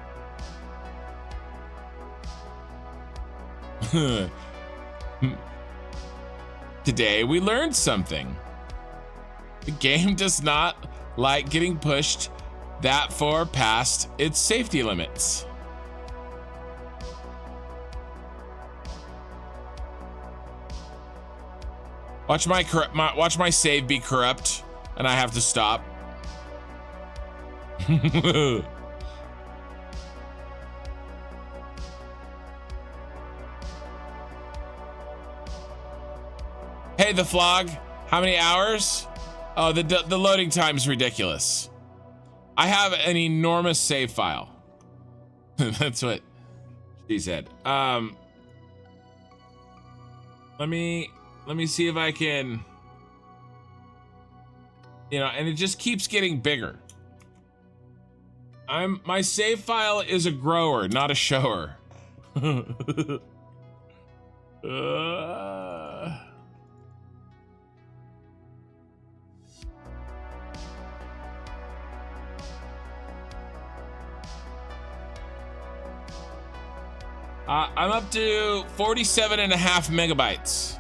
Today we learned something. The game does not like getting pushed that far past its safety limits. Watch my save be corrupt, and I have to stop. Hey, the flog. How many hours? Oh, the loading time is ridiculous. I have an enormous save file. That's what she said. Let me see if I can, and it just keeps getting bigger. My save file is a grower, not a shower. I'm up to 47.5 megabytes.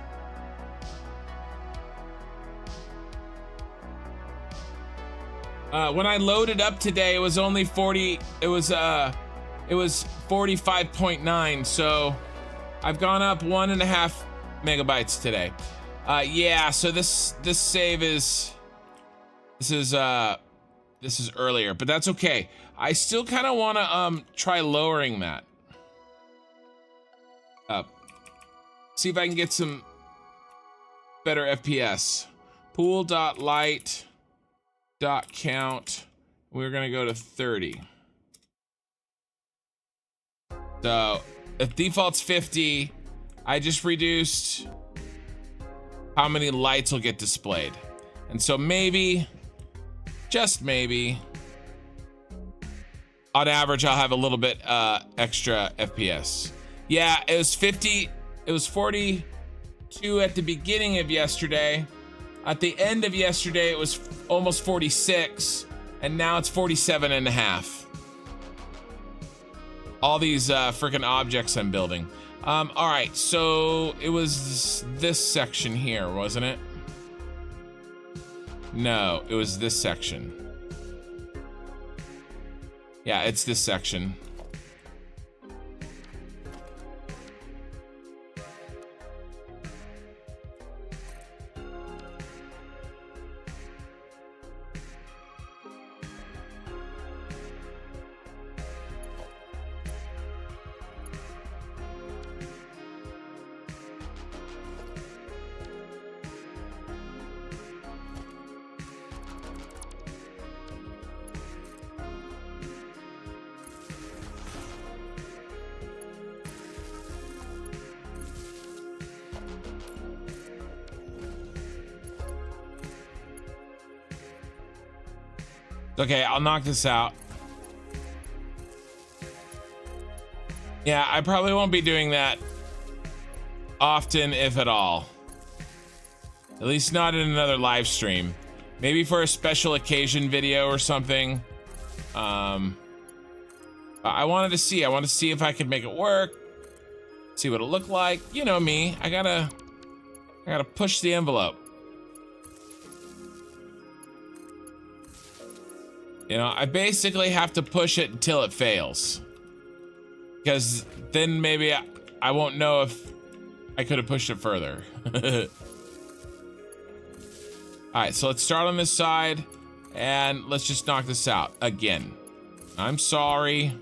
When I loaded up today, it was only 40. It was 45.9. So I've gone up 1.5 megabytes today. Yeah. So this save is earlier, but that's okay. I still kind of want to try lowering that up. See if I can get some better FPS. Pool.light.count. We're gonna go to 30. So if default's 50, I just reduced how many lights will get displayed. And so maybe, just maybe, on average, I'll have a little bit extra FPS. Yeah, it was 50, it was 42 at the beginning of yesterday. At the end of yesterday, it was almost 46, and now it's 47.5. All these freaking objects I'm building. All right, so it was this section here, wasn't it? No, it was this section. Yeah, it's this section. Okay, I'll knock this out. Yeah, I probably won't be doing that often, if at all. At least not in another live stream. Maybe for a special occasion video or something. I wanted to see. I want to see if I could make it work. See what it looked like. You know me. I gotta push the envelope. I basically have to push it until it fails. Because then maybe I won't know if I could have pushed it further. All right, so let's start on this side and let's just knock this out again. I'm sorry.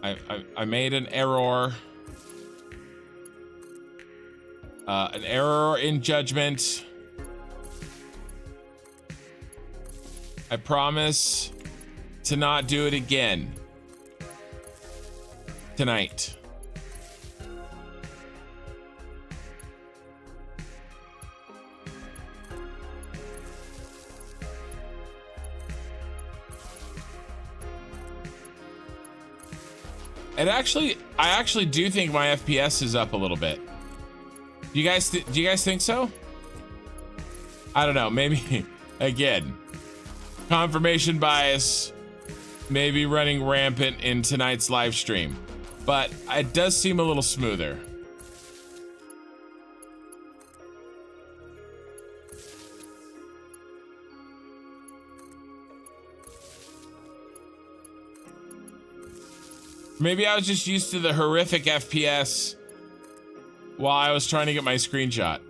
I made an error. An error in judgment. I promise to not do it again tonight. I actually do think my FPS is up a little bit. Do you guys think so? I don't know, maybe again, confirmation bias may be running rampant in tonight's live stream, but it does seem a little smoother. Maybe I was just used to the horrific FPS while I was trying to get my screenshot.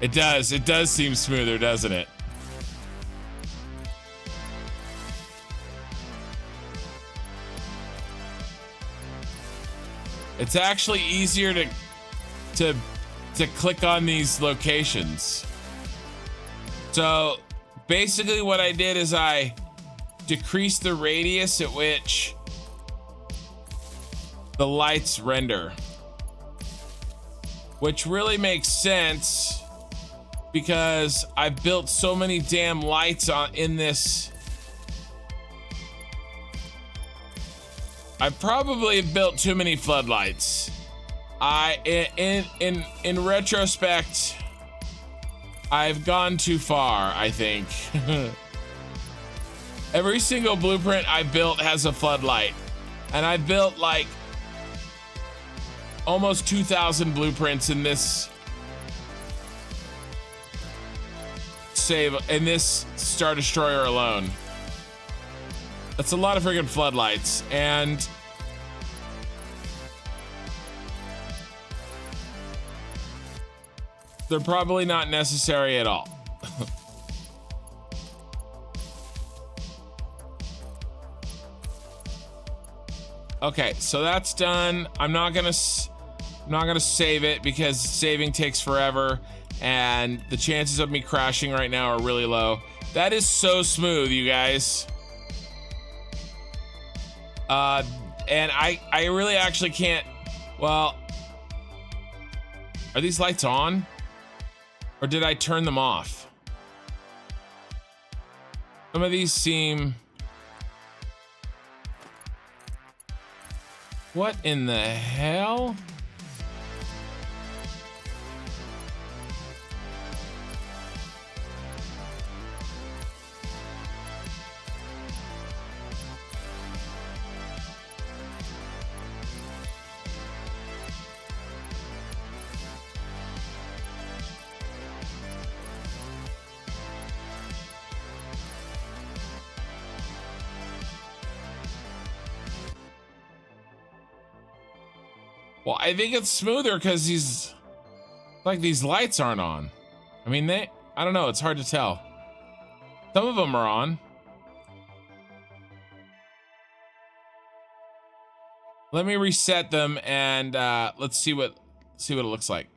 It does seem smoother, doesn't it? It's actually easier to click on these locations. So basically what I did is I decreased the radius at which the lights render, which really makes sense because I've built so many damn lights in this. I probably have built too many floodlights. In retrospect, I've gone too far, I think. Every single blueprint I built has a floodlight, and I built like almost 2,000 blueprints in this Star Destroyer alone. That's a lot of friggin' floodlights, and they're probably not necessary at all. Okay, so that's done. I'm not gonna save it because saving takes forever, and the chances of me crashing right now are really low. That is so smooth, you guys. And I really actually can't. Well, are these lights on, or did I turn them off? Some of these seem. What in the hell? Well, I think it's smoother because these lights aren't on. I mean, I don't know, it's hard to tell. Some of them are on. Let me reset them and let's see what it looks like.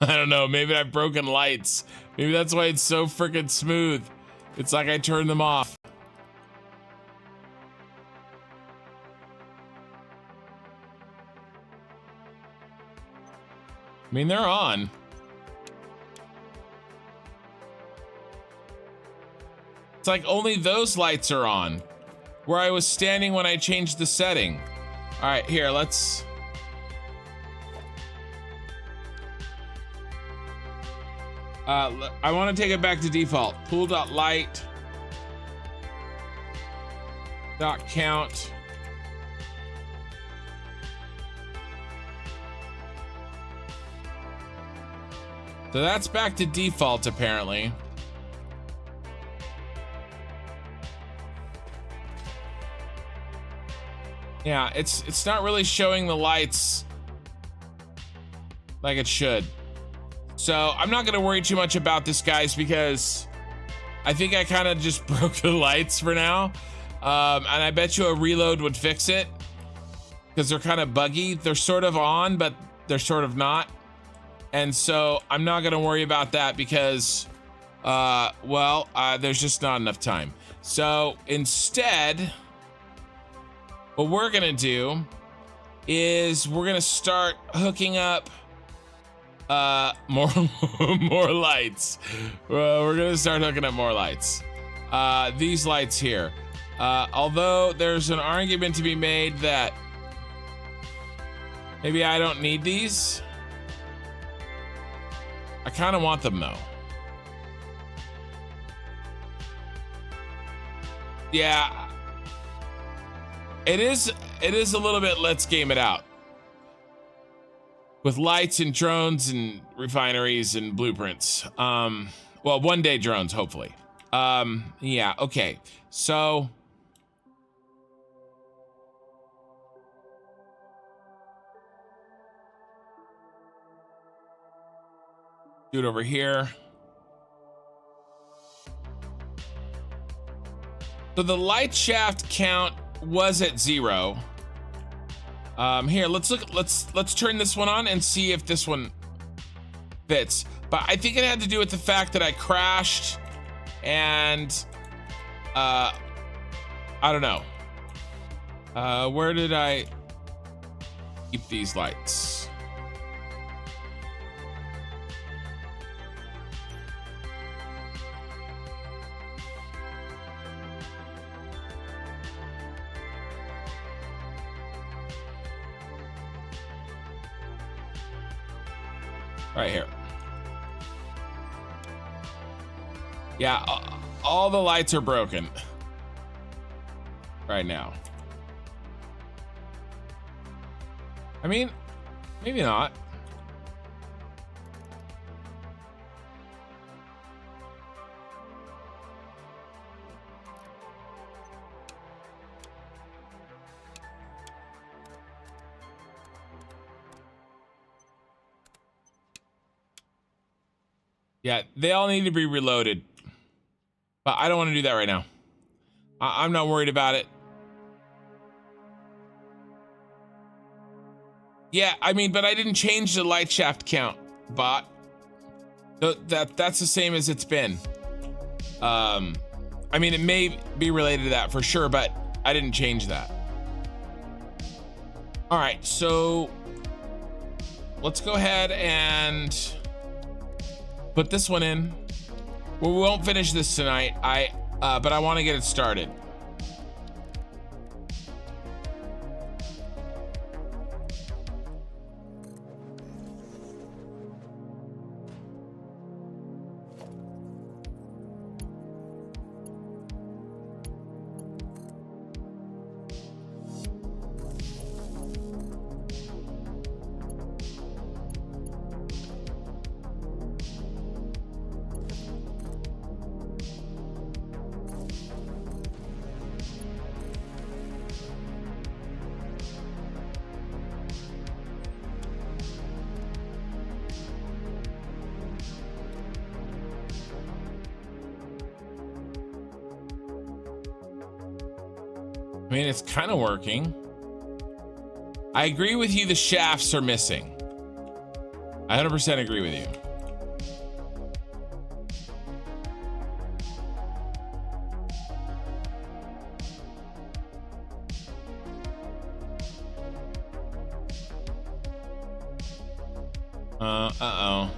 I don't know, maybe I've broken lights. Maybe that's why it's so freaking smooth. It's like I turned them off. I mean, they're on. It's like only those lights are on where I was standing when I changed the setting. All right, here, let's. I want to take it back to default. Pool.light. .count. So that's back to default apparently. Yeah, it's not really showing the lights like it should. So I'm not gonna worry too much about this, guys, because I think I kind of just broke the lights for now. And I bet you a reload would fix it because they're kind of buggy. They're sort of on, but they're sort of not. And so I'm not gonna worry about that because, there's just not enough time. So instead, what we're gonna do is we're gonna start hooking up more lights. We're gonna start hooking up more lights. These lights here. Although there's an argument to be made that maybe I don't need these. I kind of want them though. Yeah. It is a little bit let's game it out. With lights and drones and refineries and blueprints. Well, one day drones, hopefully. Yeah, okay. So do it over here. So the light shaft count was at 0. Here, let's turn this one on and see if this one fits. But I think it had to do with the fact that I crashed and I don't know. Where did I keep these lights? Right here. Yeah, all the lights are broken right now. I mean, maybe not. Yeah, they all need to be reloaded. But I don't want to do that right now. I'm not worried about it. Yeah, I mean, but I didn't change the light shaft count, bot. That's the same as it's been. I mean, it may be related to that for sure, but I didn't change that. All right, so let's go ahead and put this one in. Well, we won't finish this tonight. But I want to get it started. I mean, it's kind of working. I agree with you, the shafts are missing. I 100% agree with you. Uh-oh.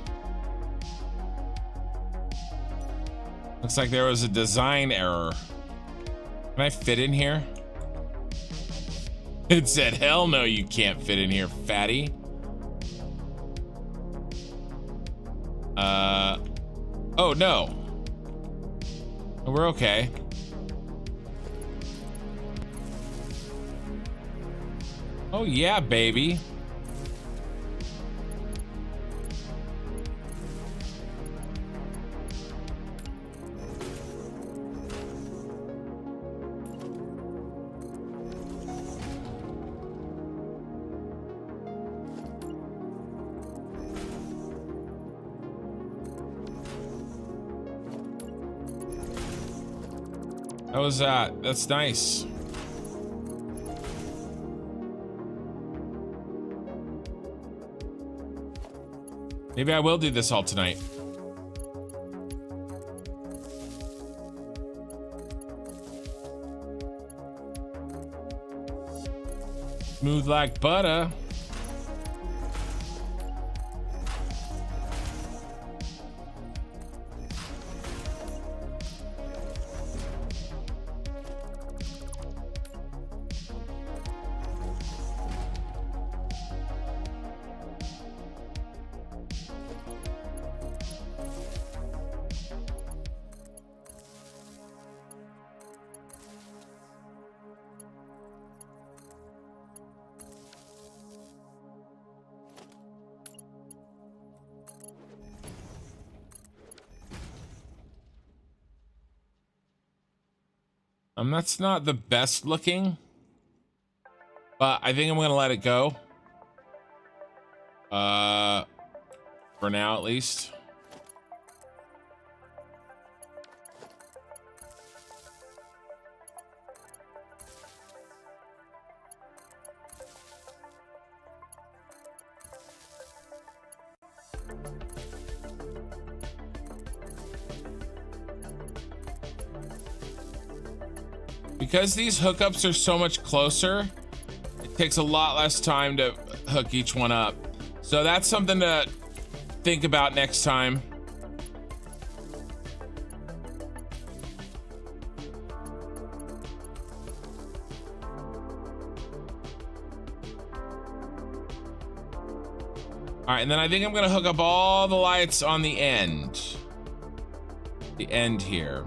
Looks like there was a design error. Can I fit in here? It said, hell no, you can't fit in here, fatty. Oh no. We're okay. Oh yeah, baby. How was that? That's nice. Maybe I will do this all tonight. Smooth like butter. That's not the best looking, but I think I'm gonna let it go. For now at least. Because these hookups are so much closer, it takes a lot less time to hook each one up. So that's something to think about next time. All right, and then I think I'm gonna hook up all the lights on the end. The end here.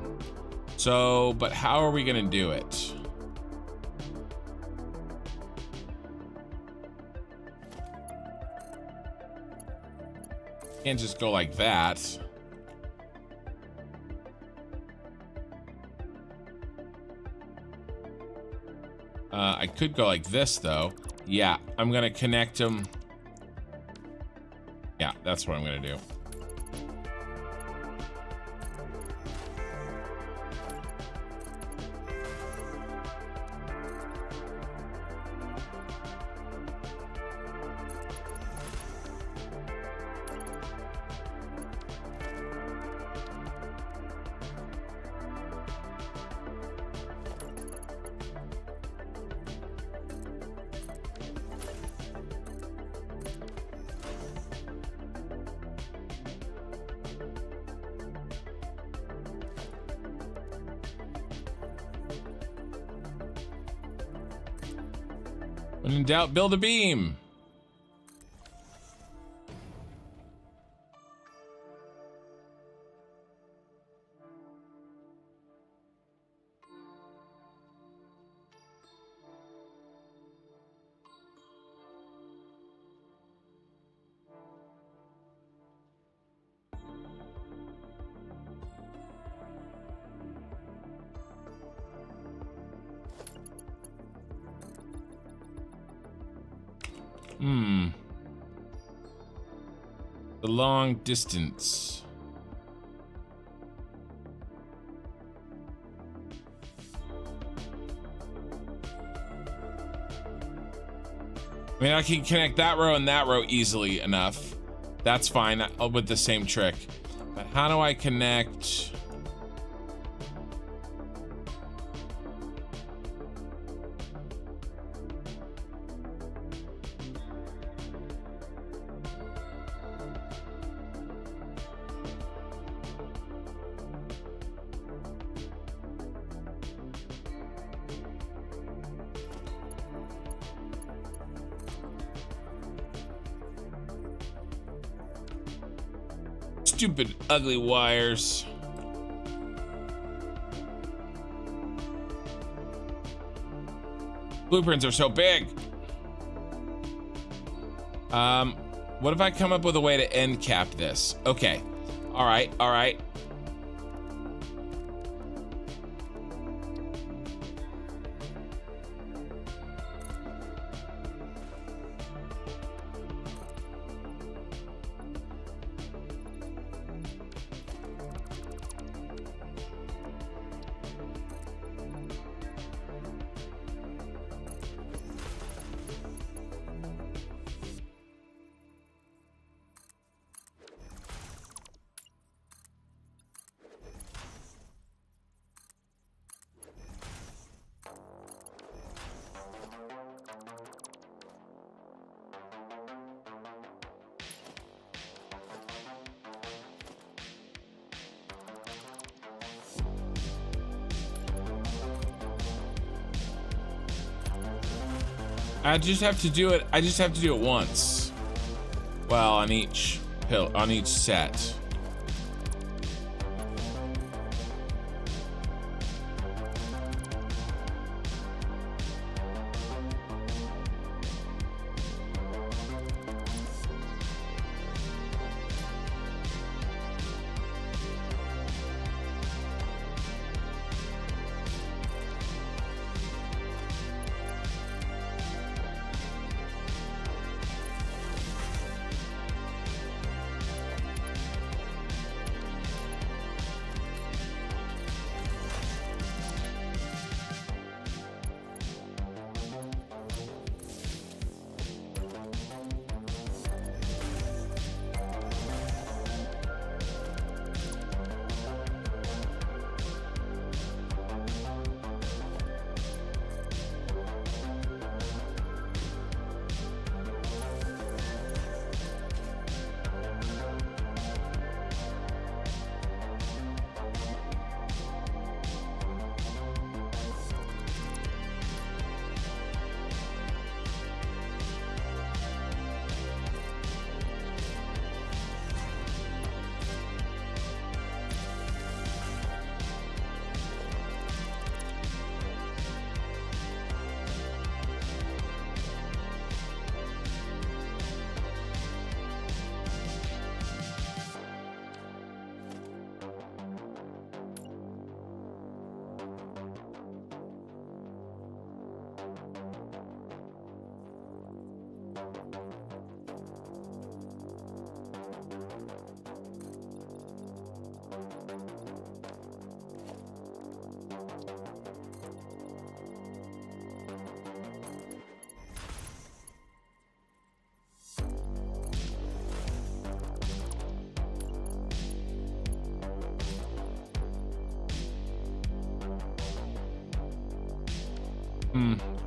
So, but how are we gonna do it? Can't just go like that. I could go like this though. Yeah, I'm gonna connect them. Yeah, that's what I'm gonna do. When in doubt, build a beam. The long distance. I mean, I can connect that row and that row easily enough. That's fine with the same trick. But how do I connect? Stupid, ugly wires. Blueprints are so big. What if I come up with a way to end cap this? Okay. All right, all right. I just have to do it. I just have to do it once. Well, on each set.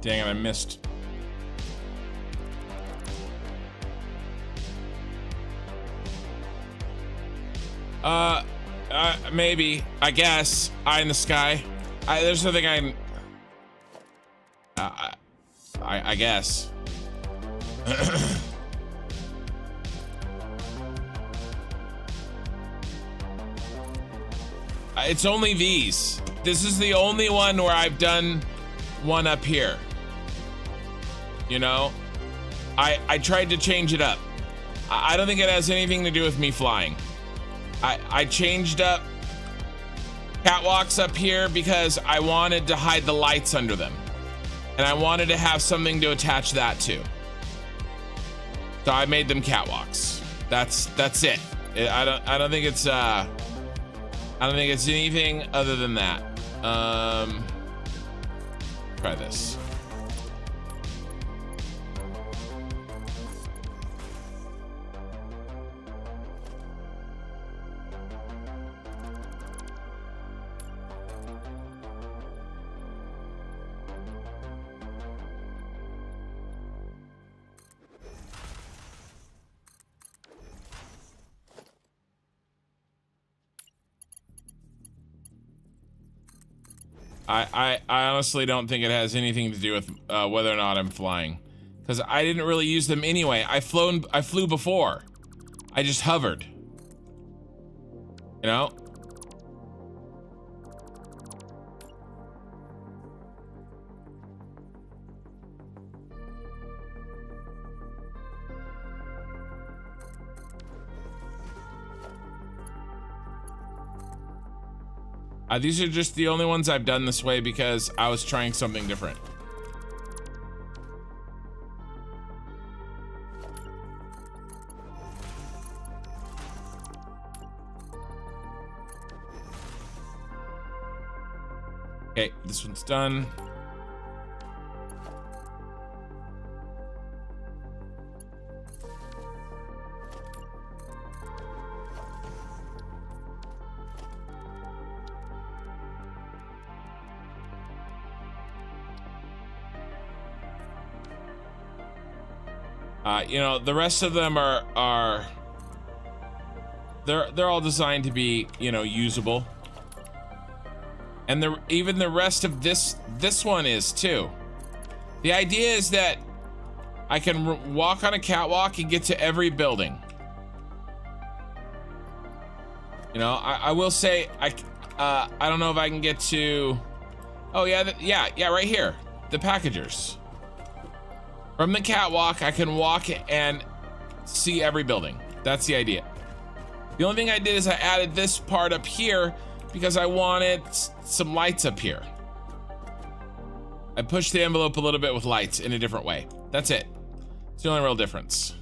Dang it, I missed. Maybe, I guess. Eye in the sky. There's nothing I guess. It's only these. This is the only one where I've done one up here. You know, I tried to change it up. I don't think it has anything to do with me flying. I changed up catwalks up here because I wanted to hide the lights under them, and I wanted to have something to attach that to. So I made them catwalks. That's it. I don't think it's anything other than that. Try this. I honestly don't think it has anything to do with whether or not I'm flying, because I didn't really use them anyway. I flew before. I just hovered. You know? These are just the only ones I've done this way because I was trying something different. Okay, this one's done. You know, the rest of them are they're all designed to be, you know, usable. And even the rest of this one is too. The idea is that I can walk on a catwalk and get to every building. You know, I will say I don't know if I can get to. Oh yeah, yeah, right here, the packagers. From the catwalk, I can walk and see every building. That's the idea. The only thing I did is I added this part up here because I wanted some lights up here. I pushed the envelope a little bit with lights in a different way. That's it. It's the only real difference.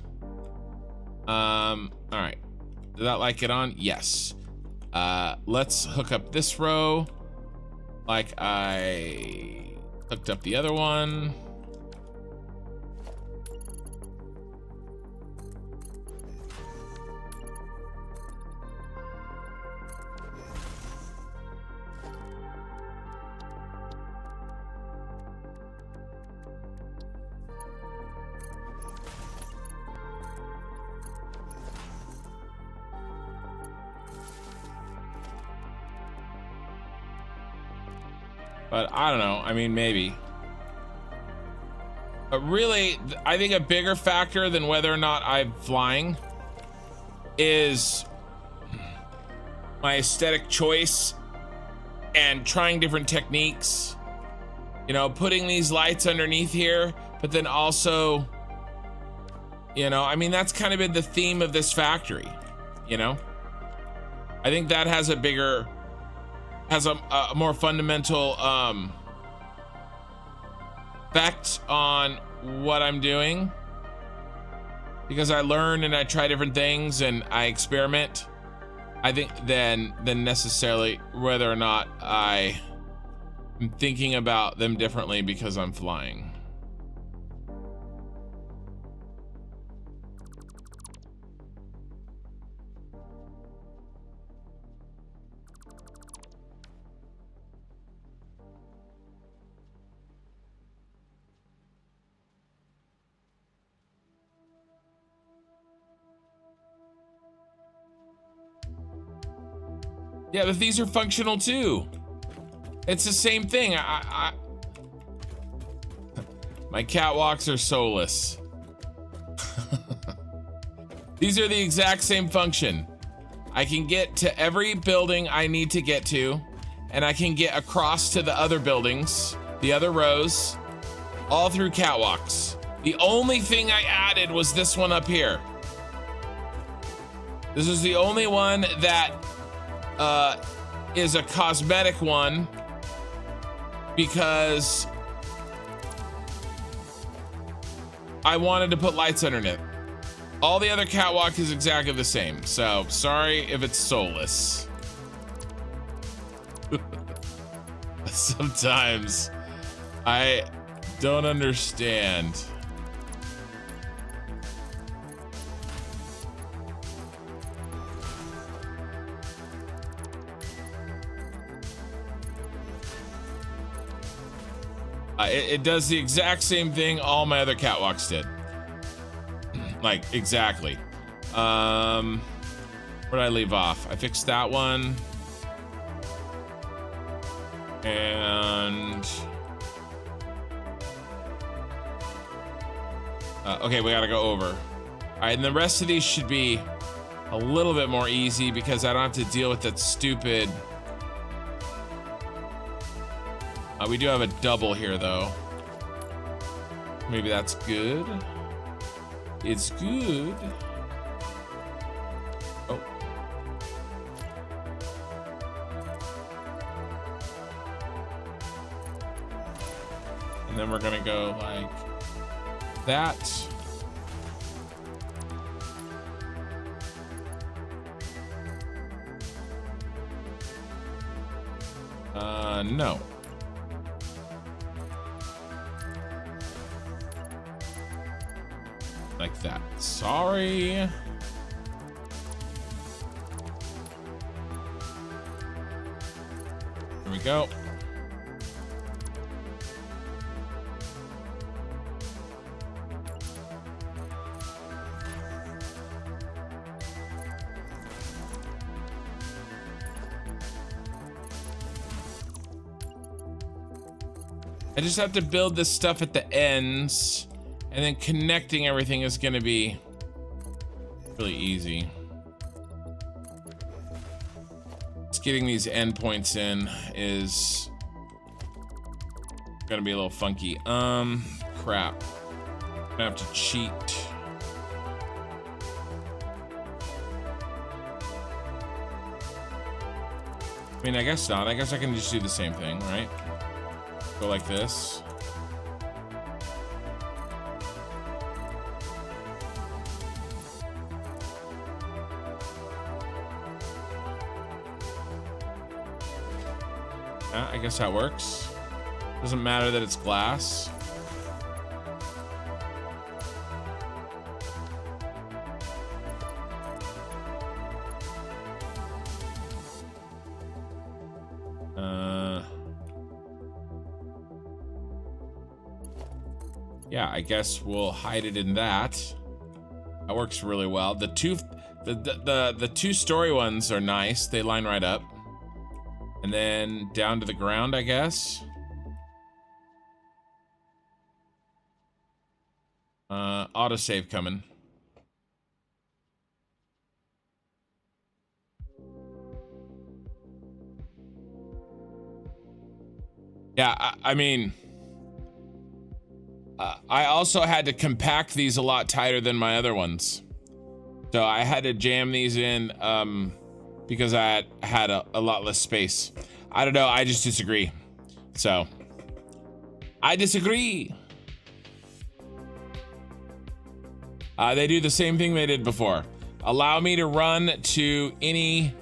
All right. Did that light get on? Yes. Let's hook up this row like I hooked up the other one. But I don't know. I mean, maybe. But really, I think a bigger factor than whether or not I'm flying is my aesthetic choice and trying different techniques. You know, putting these lights underneath here, but then also, you know, I mean, that's kind of been the theme of this factory, you know? I think that has a bigger, has a more fundamental effect on what I'm doing, because I learn and I try different things and I experiment, I think, than necessarily whether or not I am thinking about them differently because I'm flying. Yeah, but these are functional too. It's the same thing. My catwalks are soulless. These are the exact same function. I can get to every building I need to get to, and I can get across to the other buildings, the other rows, all through catwalks. The only thing I added was this one up here. This is the only one that is a cosmetic one, because I wanted to put lights underneath. All the other catwalk is exactly the same, so sorry if it's soulless. Sometimes I don't understand. It does the exact same thing all my other catwalks did. Like, exactly. Where did I leave off? I fixed that one. And... okay, we gotta go over. All right, and the rest of these should be a little bit more easy because I don't have to deal with that stupid... we do have a double here, though. Maybe that's good. It's good. Oh. And then we're gonna go like that. No. Like that. Sorry. There we go. I just have to build this stuff at the ends, And then connecting everything is going to be really easy. Just getting these endpoints in is going to be a little funky. Crap. I'm gonna have to cheat. I mean, I guess not. I guess I can just do the same thing, right? Go like this. I guess that works. Doesn't matter that it's glass. Yeah, I guess we'll hide it in that. That works really well. The two story ones are nice. They line right up. And then down to the ground, I guess. Autosave coming. Yeah, I mean, I also had to compact these a lot tighter than my other ones. So I had to jam these in because I had a lot less space. I don't know, I just disagree. So, I disagree. They do the same thing they did before. Allow me to run to any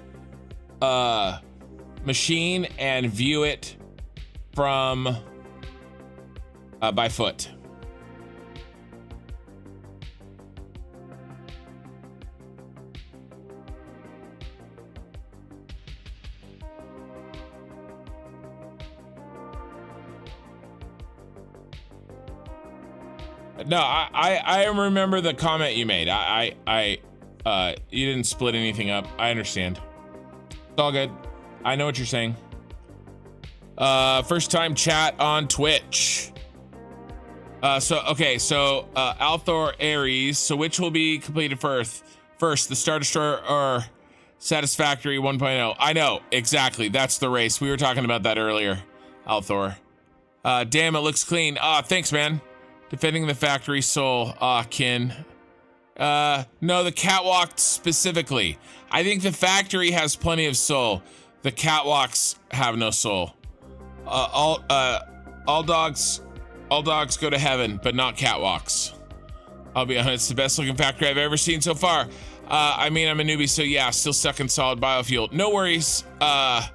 machine and view it from by foot. No, I remember the comment you made. You didn't split anything up. I understand. It's all good. I know what you're saying. First time chat on Twitch. So Althor Ares. So which will be completed first? First, the Star Destroyer or Satisfactory 1.0? I know, exactly. That's the race. We were talking about that earlier, Althor. Damn, it looks clean. Thanks, man. Defending the factory soul. Kin. No, the catwalk specifically. I think the factory has plenty of soul. The catwalks have no soul. All dogs go to heaven, but not catwalks. I'll be honest, it's the best looking factory I've ever seen so far. I mean, I'm a newbie, so yeah, still stuck in solid biofuel. No worries. I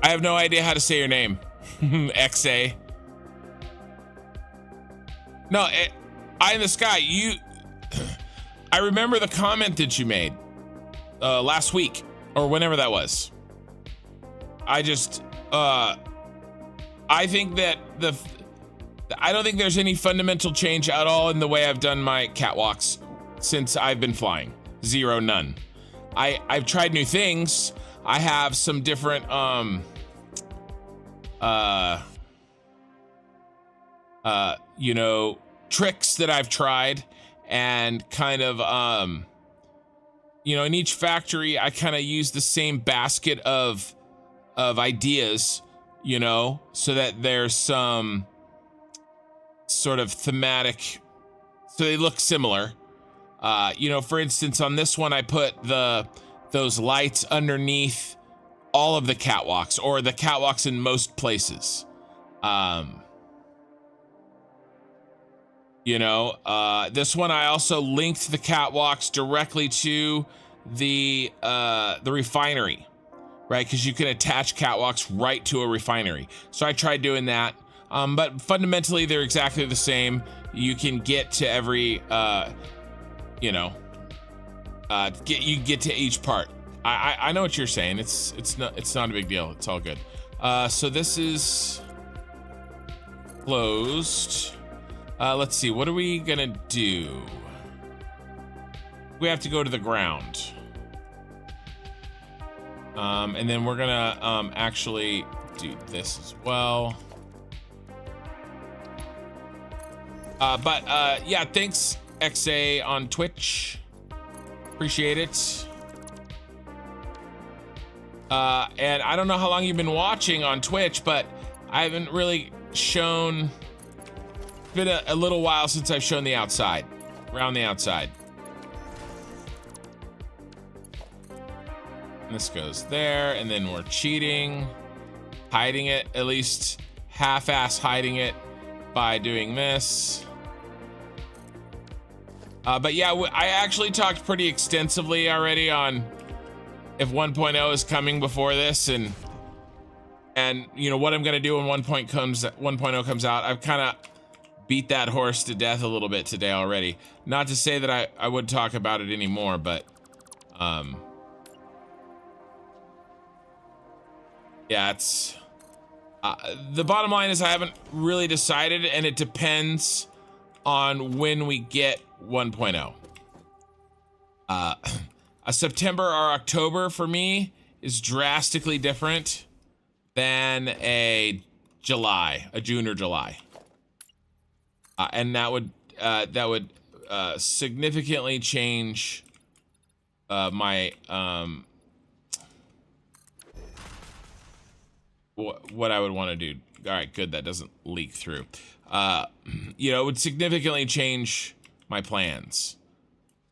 have no idea how to say your name. XA. No, Eye in the Sky, I remember the comment that you made last week or whenever that was. I think that I don't think there's any fundamental change at all in the way I've done my catwalks since I've been flying. Zero, none. I've tried new things. I have some different tricks that I've tried, and kind of in each factory I kind of use the same basket of ideas, so that there's some sort of thematic, so they look similar. For instance, on this one I put those lights underneath all of the catwalks, or the catwalks in most places. This one I also linked the catwalks directly to the refinery, right? Because you can attach catwalks right to a refinery. So I tried doing that, but fundamentally they're exactly the same. You can get to every, you get to each part. I know what you're saying. It's not a big deal. It's all good. So this is closed. Let's see, what are we gonna do? We have to go to the ground. And then we're gonna actually do this as well. Yeah, thanks XA on Twitch. Appreciate it. And I don't know how long you've been watching on Twitch, but I haven't really shown. It's been a little while since I've shown the outside, around the outside. And this goes there, and then we're cheating, hiding it, at least half-ass hiding it by doing this. But yeah, I actually talked pretty extensively already on if 1.0 is coming before this, and you know what I'm gonna do when 1.0 comes out. I've kind of beat that horse to death a little bit today already. Not to say that I would talk about it anymore, but yeah, it's the bottom line is I haven't really decided, and it depends on when we get 1.0. A September or October for me is drastically different than a June or July. And that would significantly change my what I would want to do. All right, good, that doesn't leak through. You know, it would significantly change my plans.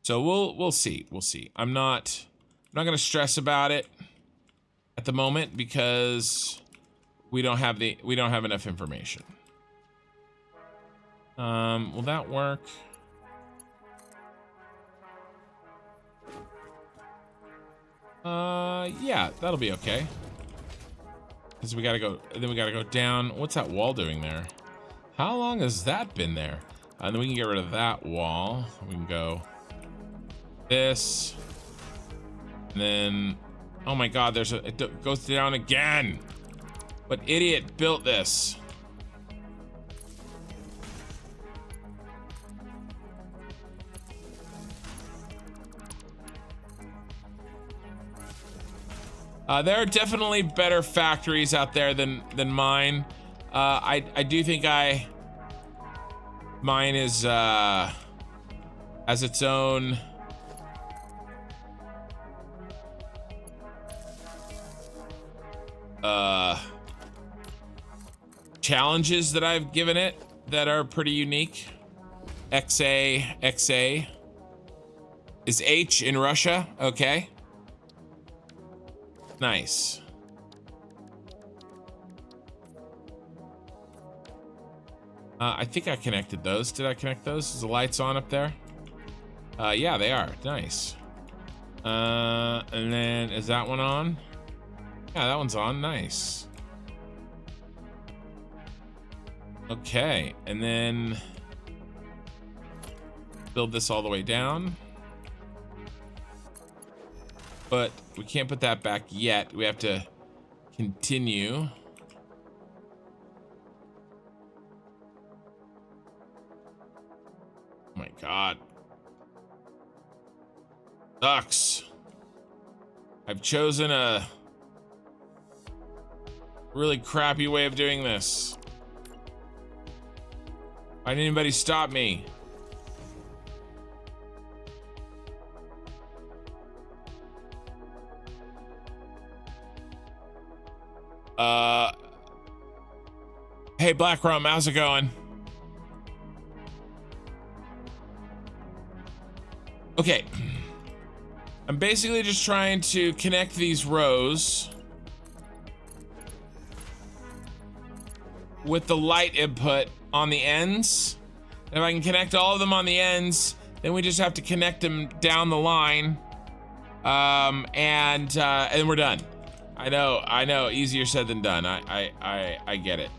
So we'll see. I'm not gonna stress about it at the moment because we don't have enough information. Will that work? Yeah, that'll be okay. Because we gotta go down. What's that wall doing there? How long has that been there? And then we can get rid of that wall. We can go this. And then, oh my God, it goes down again. What idiot built this? There are definitely better factories out there than mine. I do think mine is has its own challenges that I've given it that are pretty unique. XA is H in Russia. Okay. Nice. I think I connected those. Did I connect those? Is the lights on up there? Yeah, they are. Nice. And then is that one on? Yeah, that one's on. Nice. Okay, and then build this all the way down. But we can't put that back yet. We have to continue. Oh my God. Sucks. I've chosen a really crappy way of doing this. Why didn't anybody stop me? Hey, Black Rum, how's it going? Okay. I'm basically just trying to connect these rows with the light input on the ends. And if I can connect all of them on the ends, then we just have to connect them down the line. And we're done. I know, easier said than done. I get it.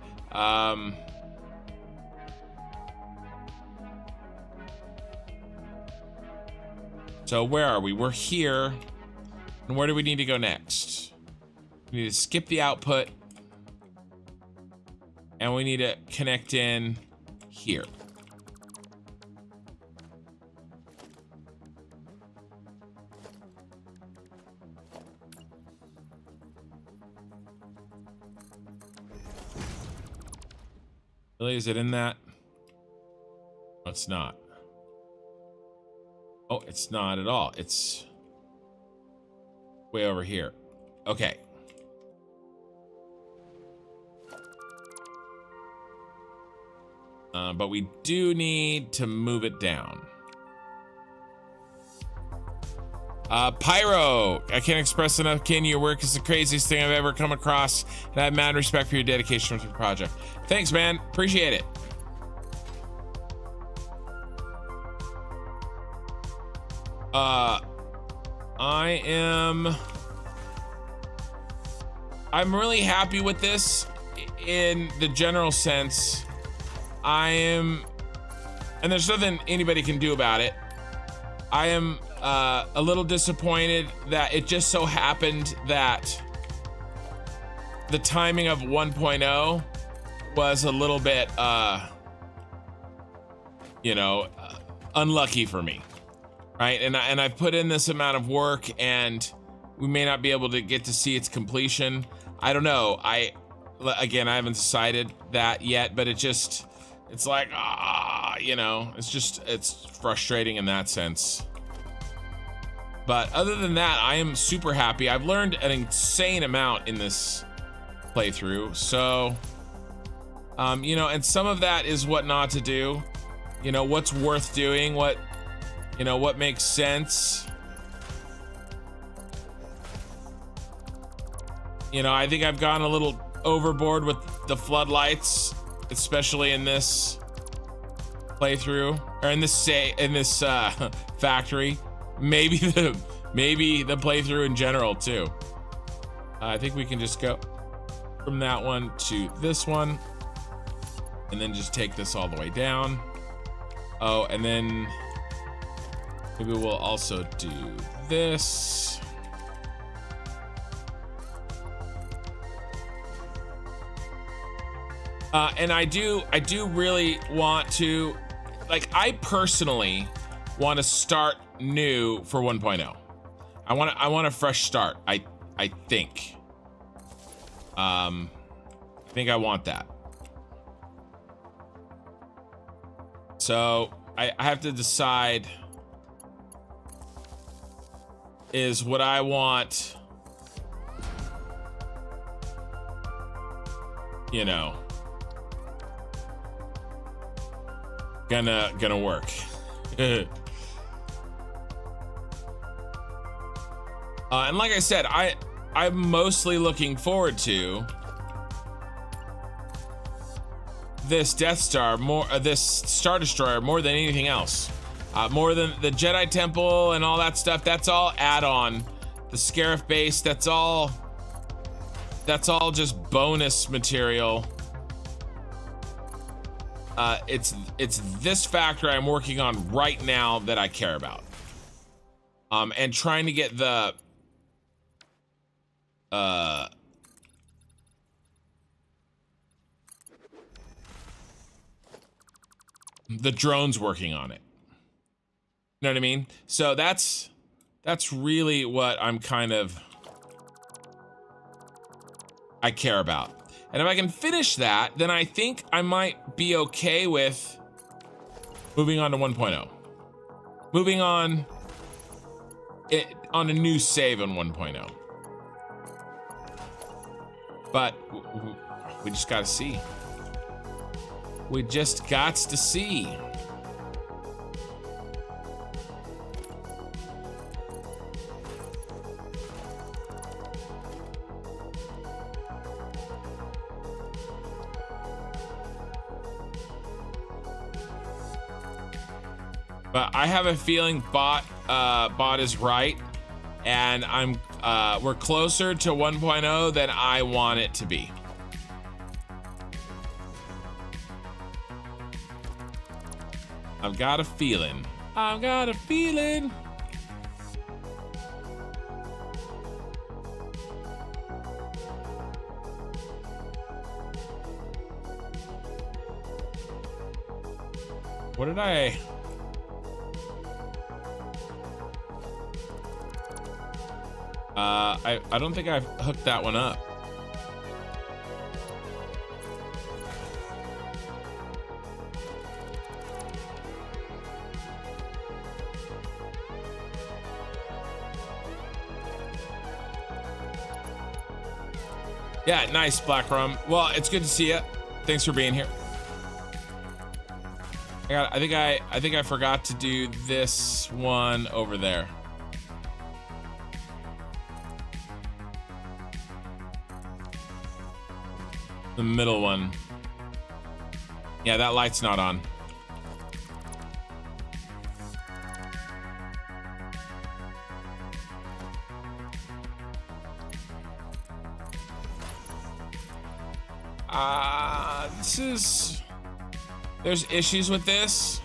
So where are we? We're here. And where do we need to go next? We need to skip the output. And we need to connect in here. Really, is it in that? it's not. Oh, it's not at all. It's way over here. Okay. But we do need to move it down. Pyro, I can't express enough, Ken. Your work is the craziest thing I've ever come across, and I have mad respect for your dedication to the project. Thanks, man. Appreciate it. I'm really happy with this in the general sense. And there's nothing anybody can do about it. I am a little disappointed that it just so happened that the timing of 1.0 was a little bit, unlucky for me, right? And I've put in this amount of work, and we may not be able to get to see its completion. I don't know. I haven't decided that yet, but it's like, it's frustrating in that sense. But other than that, I am super happy. I've learned an insane amount in this playthrough. So, and some of that is what not to do. What's worth doing, what makes sense. I think I've gone a little overboard with the floodlights, especially in this playthrough, or in this factory. Maybe the playthrough in general too. I think we can just go from that one to this one, and then just take this all the way down. Oh, and then maybe we'll also do this. And I do really want to, I personally want to start new for 1.0. I want a fresh start. I think. I think I want that. So I have to decide is what I want, gonna work. And like I said, I'm mostly looking forward to this Death Star, this Star Destroyer more than anything else. More than the Jedi Temple and all that stuff. That's all add-on. The Scarif base, that's all just bonus material. It's this factor I'm working on right now that I care about. And trying to get the drones working on it. You know what I mean? So that's really what I care about. And if I can finish that, then I think I might be okay with moving on to 1.0. Moving on a new save on 1.0. But we just gotta see. We just got to see. But I have a feeling bot is right, and we're closer to 1.0 than I want it to be. I've got a feeling. What did I don't think I've hooked that one up. Yeah, nice, Black Rum. Well, it's good to see you. Thanks for being here. I think I forgot to do this one over there. The middle one. Yeah, that light's not on. There's issues with this.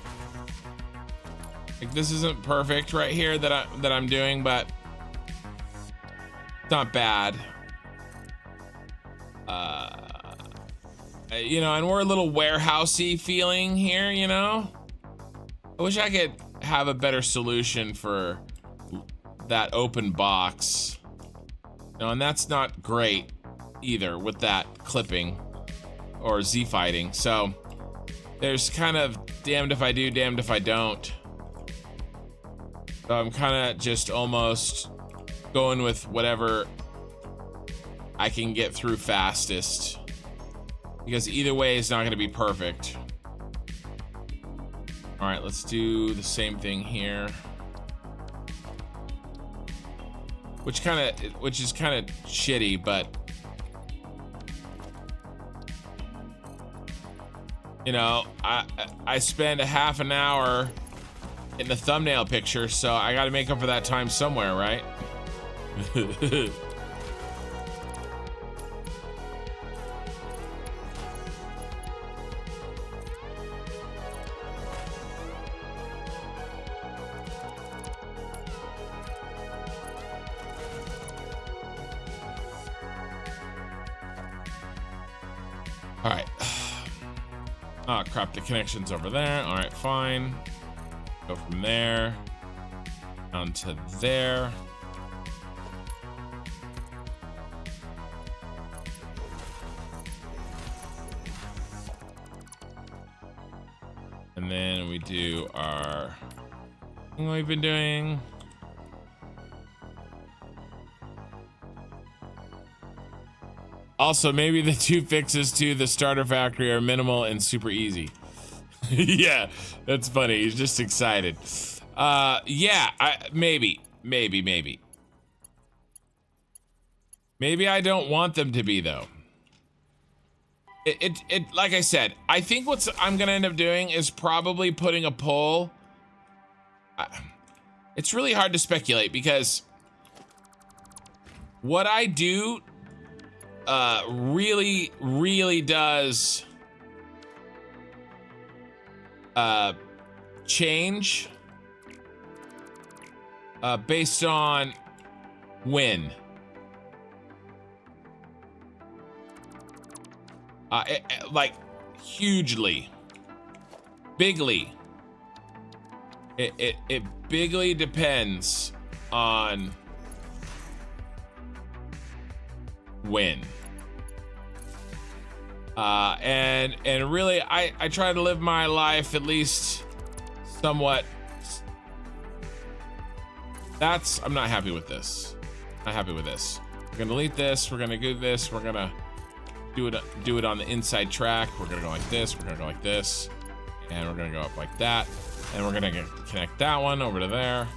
Like, this isn't perfect right here that I'm doing, but it's not bad. You know, and we're a little warehousey feeling here, you know? I wish I could have a better solution for that open box. No, and that's not great either with that clipping or Z fighting. So there's kind of damned if I do, damned if I don't. So I'm kind of just almost going with whatever I can get through fastest, because either way is not going to be perfect. All right, let's do the same thing here. Which is kind of shitty, but you know, I spend a half an hour in the thumbnail picture, so I got to make up for that time somewhere, right? All right. Oh crap, the connection's over there. All right, fine. Go from there down to there. And then we do our thing we've been doing. Also, maybe the 2 fixes to the starter factory are minimal and super easy. Yeah, that's funny. He's just excited. Yeah, maybe. Maybe I don't want them to be, though. Like I said, I think what I'm gonna end up doing is probably putting a poll. It's really hard to speculate because what I do really does change based on when. Like hugely, bigly. It bigly depends on when. And really, I try to live my life at least somewhat. I'm not happy with this. Not happy with this. We're gonna delete this. We're gonna do this. We're gonna do it on the inside track. We're gonna go like this. We're gonna go like this, and we're gonna go up like that, and we're gonna connect that one over to there.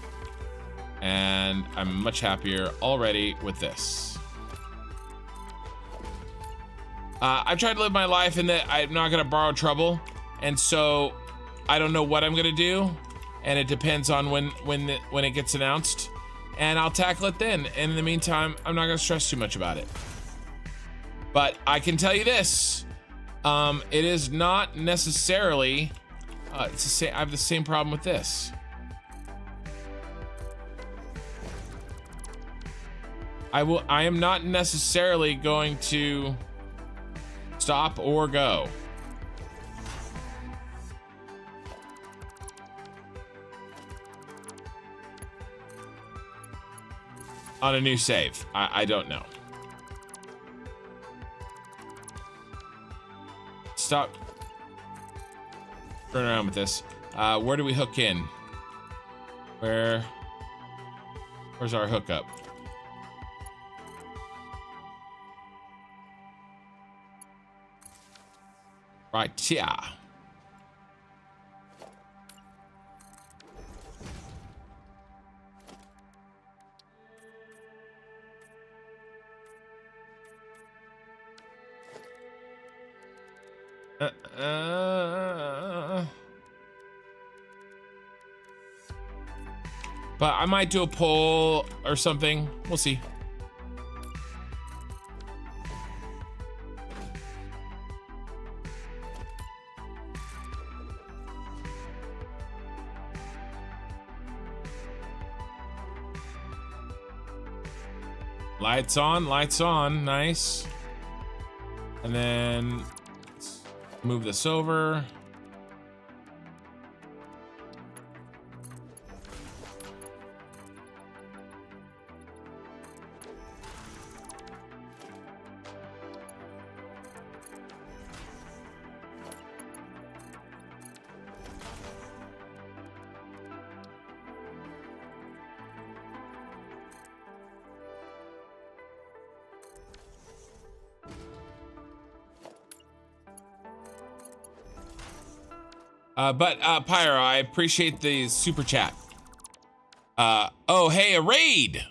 And I'm much happier already with this. I've tried to live my life in that I'm not gonna borrow trouble, and so I don't know what I'm gonna do, and it depends on when it gets announced, and I'll tackle it then. And in the meantime, I'm not gonna stress too much about it. But I can tell you this: it is not necessarily. It's the same. I have the same problem with this. I am not necessarily going to stop or go. On a new save. I don't know. Stop. Turn around with this. Where do we hook in? Where's our hookup? Right, yeah. But I might do a poll or something. We'll see. Lights on, nice. And then let's move this over. Pyro, I appreciate the super chat. Oh, hey, a raid.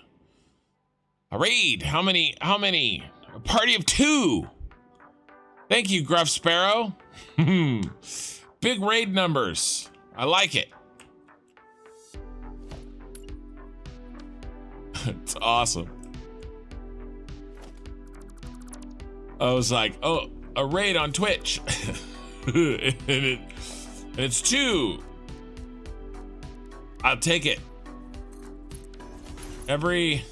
A raid. How many? A party of 2. Thank you, Gruff Sparrow. Big raid numbers. I like it. It's awesome. I was like, oh, a raid on Twitch. and it's 2. I'll take it. Every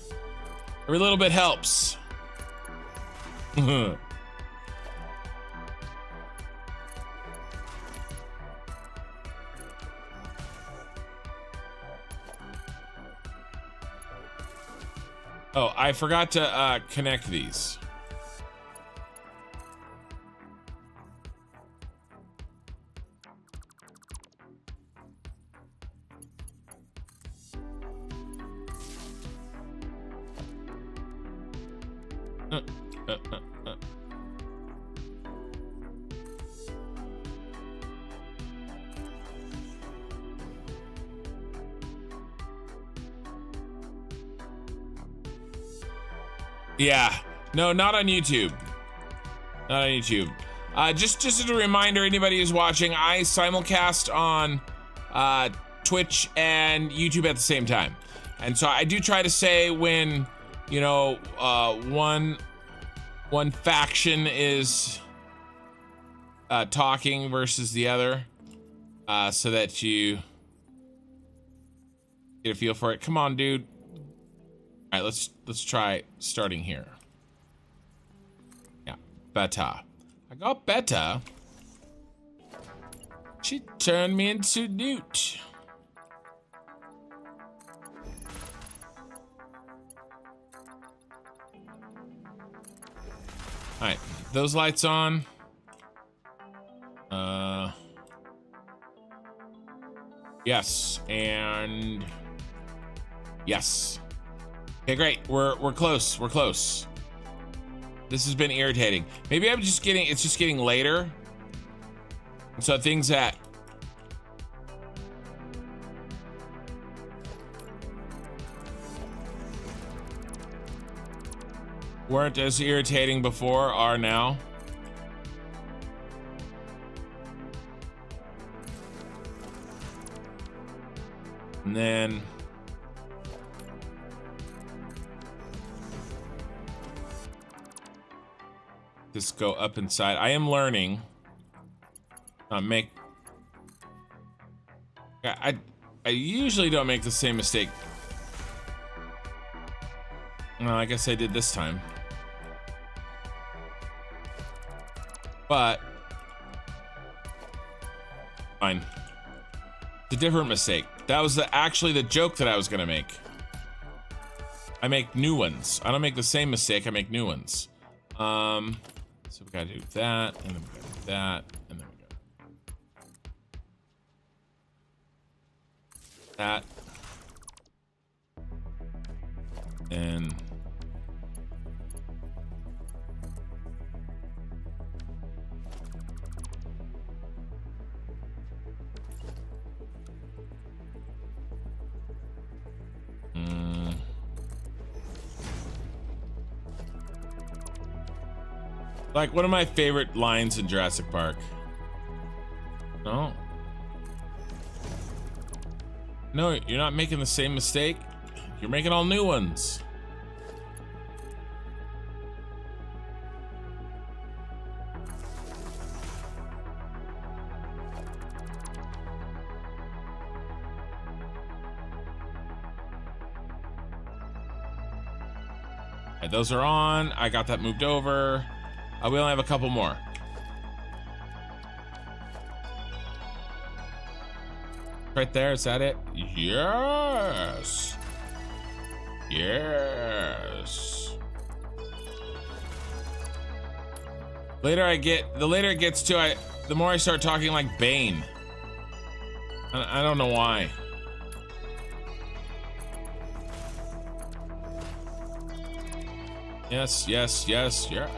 little bit helps. Oh, I forgot to connect these. Yeah, no, not on YouTube. Not on YouTube. Just as a reminder, anybody who's watching, I simulcast on Twitch and YouTube at the same time. And so I do try to say when, you know, one faction is talking versus the other, so that you get a feel for it. Come on, dude. All right, let's try starting here. Yeah, beta. I got beta. She turned me into Newt. All right, those lights on. Yes, and yes. Okay, great. We're close. We're close. This has been irritating. Maybe it's just getting later. And so things that weren't as irritating before are now. And then just go up inside. I am learning. I usually don't make the same mistake. Well, I guess I did this time. But fine. It's a different mistake. That was actually the joke that I was gonna make. I make new ones. I don't make the same mistake. I make new ones. So we gotta do that, and then we gotta do that, and then we gotta that, and Like one of my favorite lines in Jurassic Park. No. No, you're not making the same mistake. You're making all new ones. All right, those are on. I got that moved over. We only have a couple more. Right there, is that it? Yes. Yes. The later it gets to, the more I start talking like Bane. I don't know why. Yes, yes, yes, yes.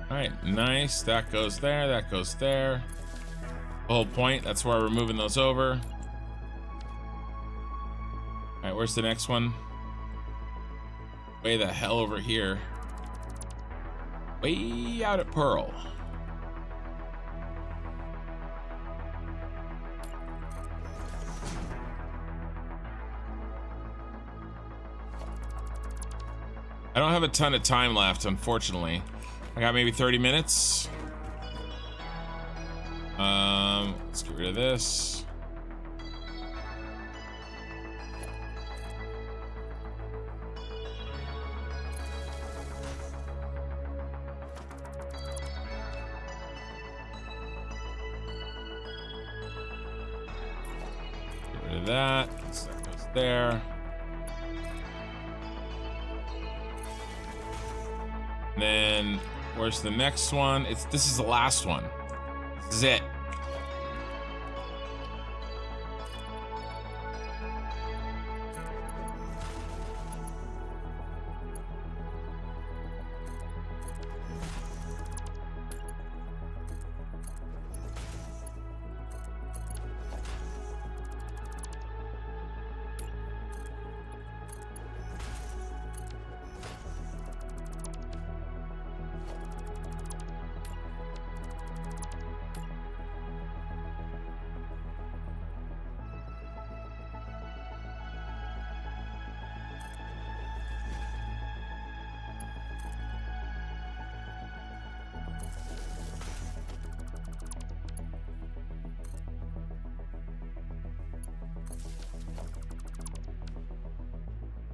All right, nice. That goes there, that goes there. The whole point, that's why we're moving those over. All right, where's the next one? Way the hell over here. Way out at Pearl. I don't have a ton of time left, unfortunately. I got maybe 30 minutes. Let's get rid of this. Get rid of that. So that goes there. And then where's the next one? This is the last one. This is it.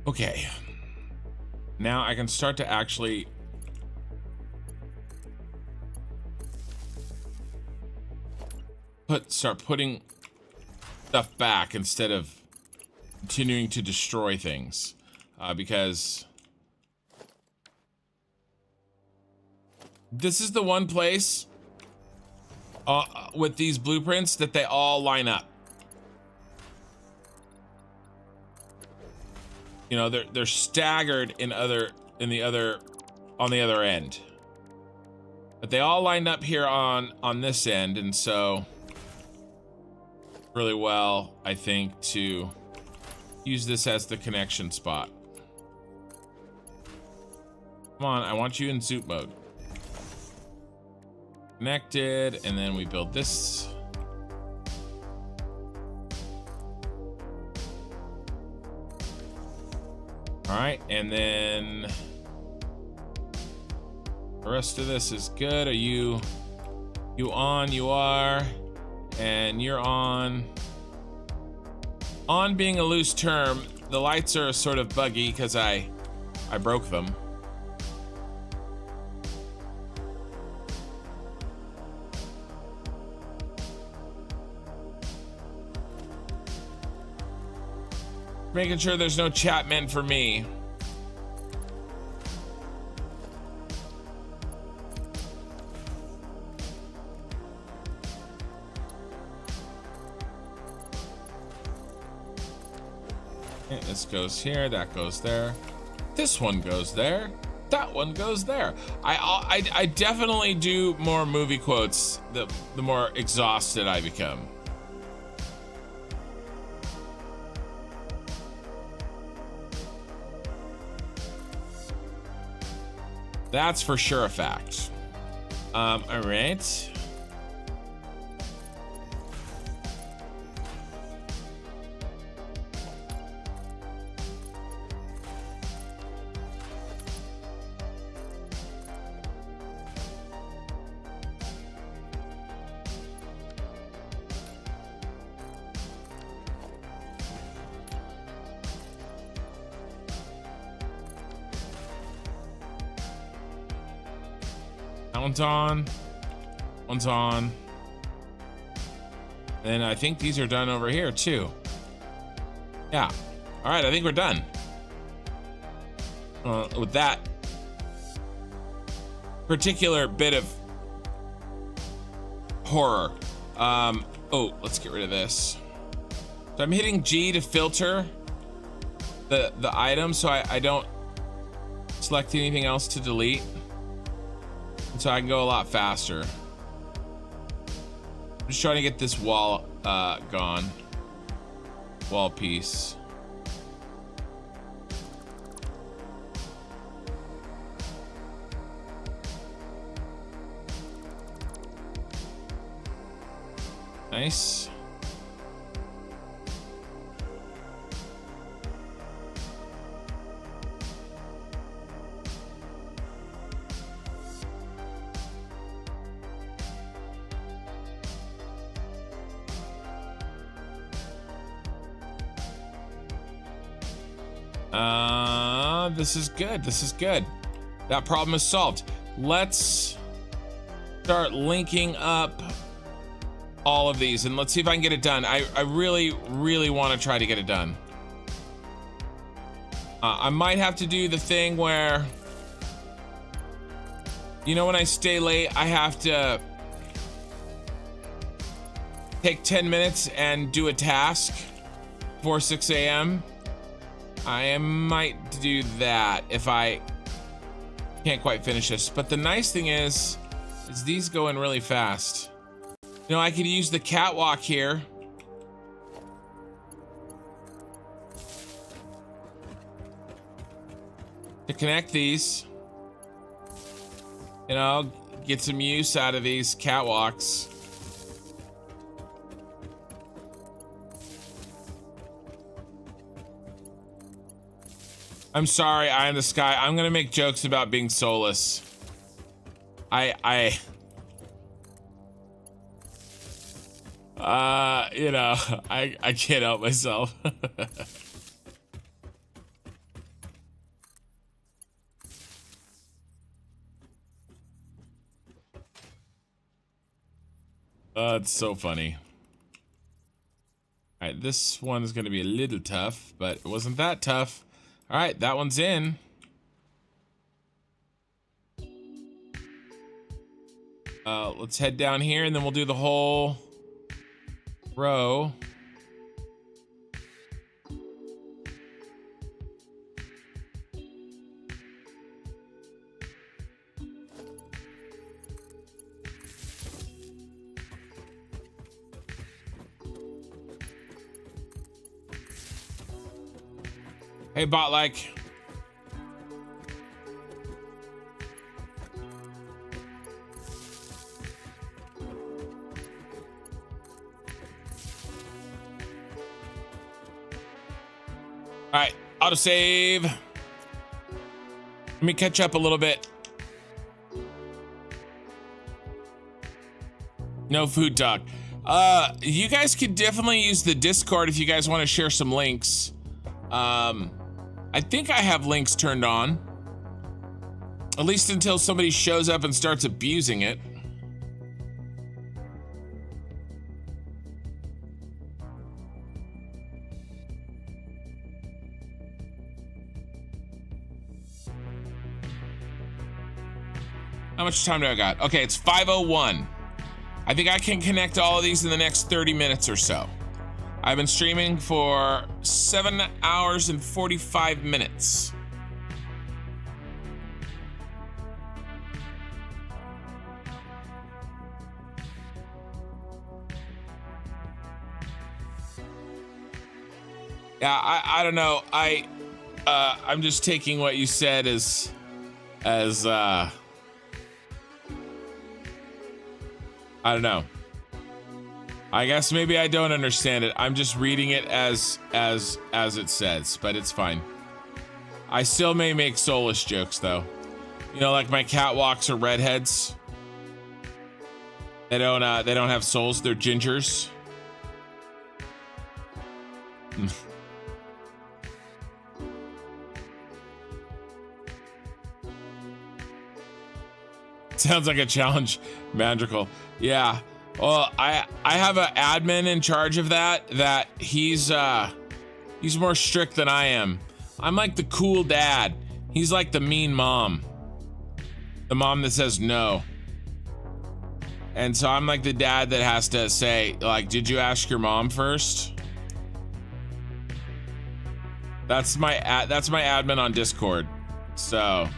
Okay, now I can start to actually start putting stuff back instead of continuing to destroy things, because this is the one place with these blueprints that they all line up. You know, they're staggered on the other end, but they all lined up here on this end, and so really well, I think, to use this as the connection spot. Come on, I want you in zoop mode. Connected, and then we build this. All right, and then the rest of this is good. Are you on? You are, and you're on. On being a loose term, the lights are sort of buggy because I broke them. Making sure there's no chat meant for me. Okay, this goes here, that goes there. This one goes there. that one goes there. I definitely do more movie quotes the more exhausted I become. That's for sure a fact. All right. One's on. And I think these are done over here too. Yeah. All right, I think we're done. With that particular bit of horror. Oh, let's get rid of this. So I'm hitting G to filter the item so I don't select anything else to delete. So I can go a lot faster. I'm just trying to get this wall gone. Wall piece. Nice. This is good. This is good. That problem is solved. Let's start linking up all of these and let's see if I can get it done. I really, really want to try to get it done. I might have to do the thing where, you know, when I stay late, I have to take 10 minutes and do a task before 6 a.m. I might do that if I can't quite finish this. But the nice thing is these go in really fast. You know, I could use the catwalk here. To connect these. You know, get some use out of these catwalks. I'm sorry, Eye in the Sky. I'm gonna make jokes about being soulless. You know, I can't help myself. It's so funny. All right, this one is gonna be a little tough, but it wasn't that tough. All right, that one's in. Let's head down here and then we'll do the whole row. Hey, bot-like. All right, autosave. Let me catch up a little bit. No food talk. You guys could definitely use the Discord if you guys want to share some links. I think I have links turned on. At least until somebody shows up and starts abusing it. How much time do I got? Okay, it's 5:01. I think I can connect all of these in the next 30 minutes or so. I've been streaming for 7 hours and 45 minutes. Yeah, I don't know. I'm just taking what you said as I don't know. I guess maybe I don't understand it. I'm just reading it as it says, but it's fine. I still may make soulless jokes though. You know, like my catwalks are redheads. They don't have souls, they're gingers. Sounds like a challenge, Mandrical. Yeah. Well, I have an admin in charge of that he's more strict than I am. I'm like the cool dad. He's like the mean mom. The mom that says no. And so I'm like the dad that has to say, like, did you ask your mom first? That's my admin on Discord. So,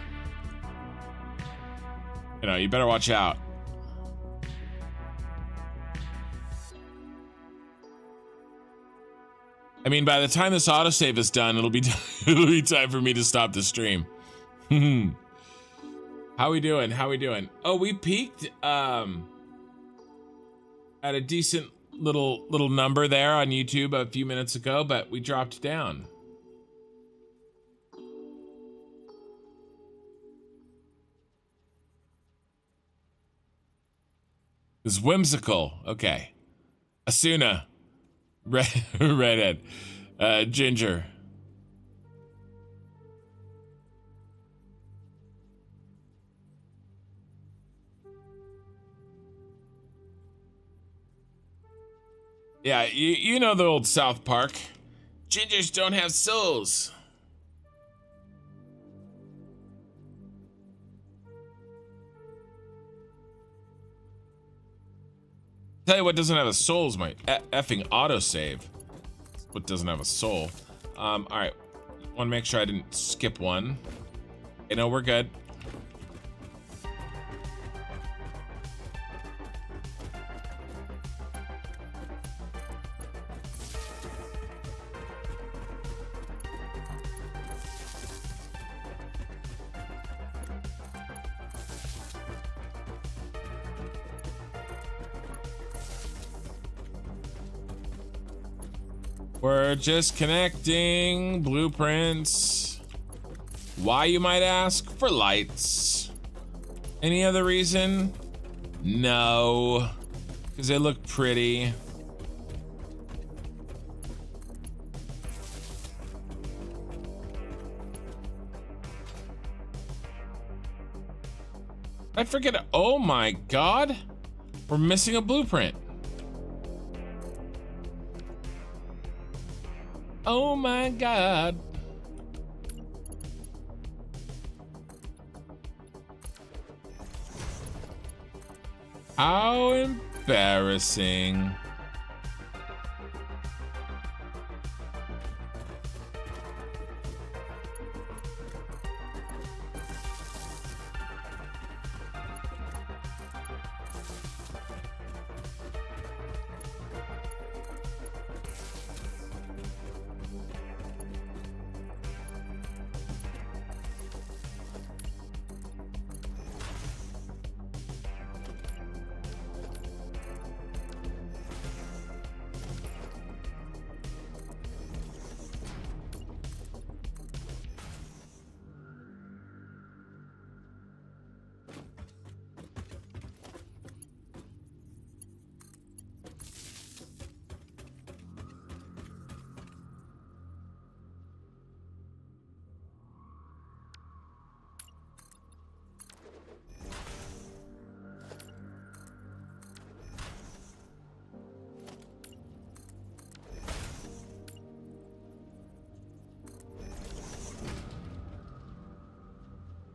you know, you better watch out. I mean, by the time this autosave is done, it'll be time for me to stop the stream. How we doing? How we doing? Oh, we peaked at a decent little number there on YouTube a few minutes ago, but we dropped down. It's whimsical. Okay. Asuna. Redhead. Ginger. Yeah, you know the old South Park. Gingers don't have souls. Tell you what doesn't have a soul is my effing autosave. What doesn't have a soul. All right. Want to make sure I didn't skip one. Okay, no, we're good. We're just connecting blueprints. Why, you might ask? For lights. Any other reason? No. Because they look pretty. I forget. Oh my God. We're missing a blueprint. Oh my God. How embarrassing.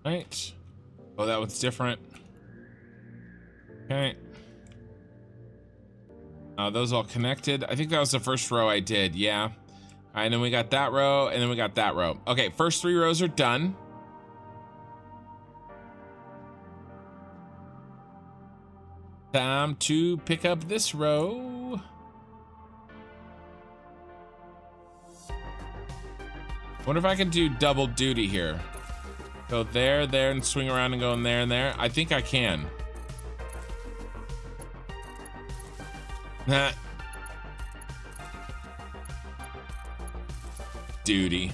Right. Oh, that one's different. Okay. Those all connected. I think that was the first row I did. Yeah. All right, and then we got that row, and then we got that row. Okay, first 3 rows are done. Time to pick up this row. Wonder if I can do double duty here. Go there, there, and swing around and go in there and there. I think I can. Nah. Duty.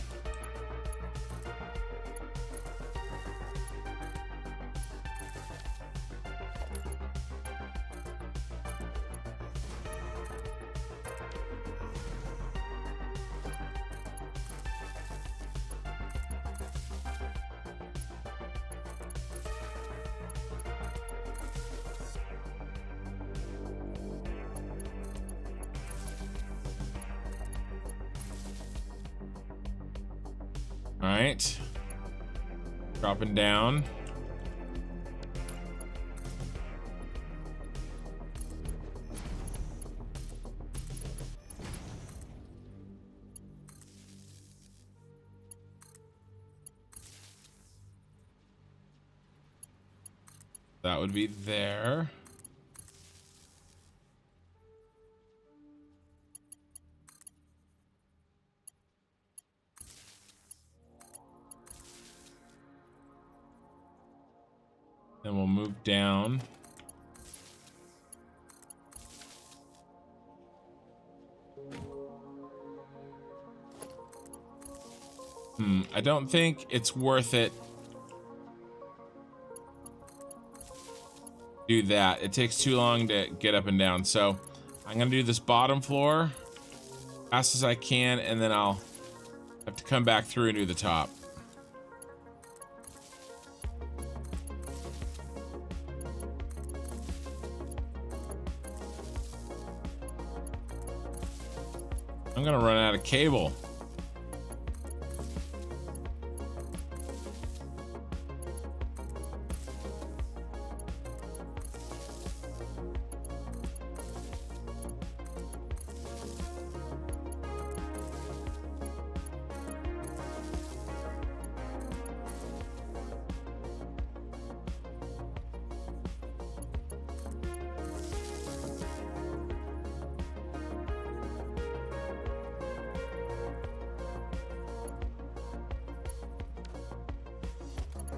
All right, dropping down. That would be there. Then we'll move down. I don't think it's worth it. Do that. It takes too long to get up and down. So I'm gonna do this bottom floor fast as I can, and then I'll have to come back through and do the top. I'm gonna run out of cable.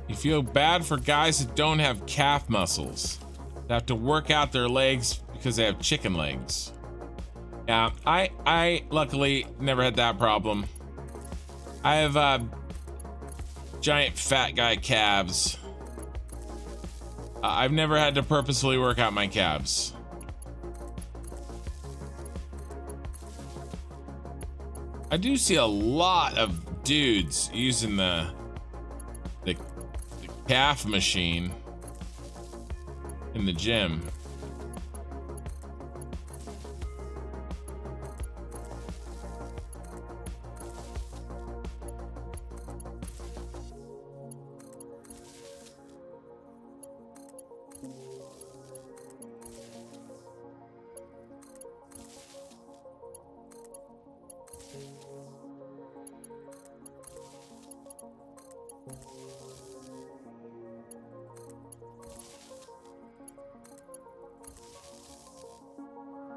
You feel bad for guys that don't have calf muscles. They have to work out their legs because they have chicken legs. Yeah, I luckily never had that problem. I have giant fat guy calves. I've never had to purposefully work out my calves. I do see a lot of dudes using the calf machine in the gym.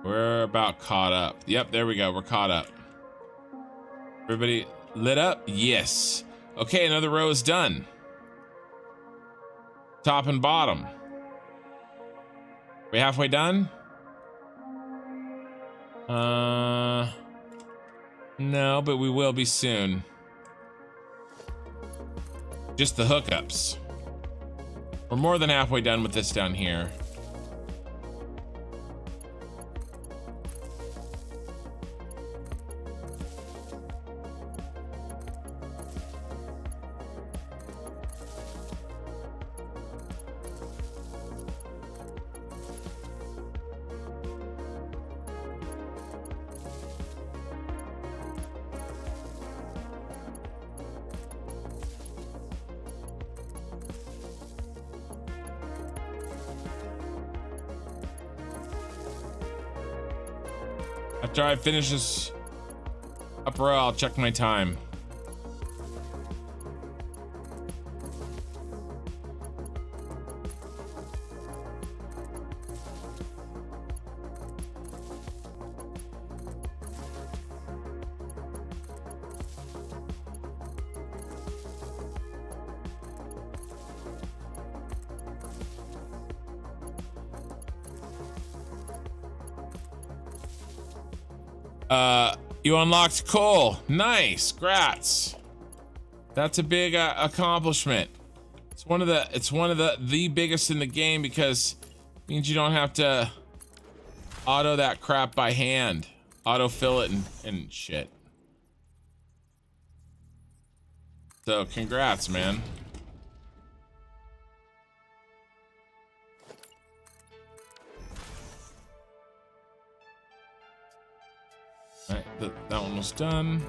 We're about caught up. Yep, there we go. We're caught up. Everybody lit up? Yes. Okay, another row is done. Top and bottom. We halfway done? No, but we will be soon. Just the hookups. We're more than halfway done with this down here. After I finish this up row, I'll check my time. You unlocked coal. Nice, grats. That's a big accomplishment. It's one of the biggest in the game because it means you don't have to auto that crap by hand, auto fill it and shit. So congrats, man. All right, that one was done.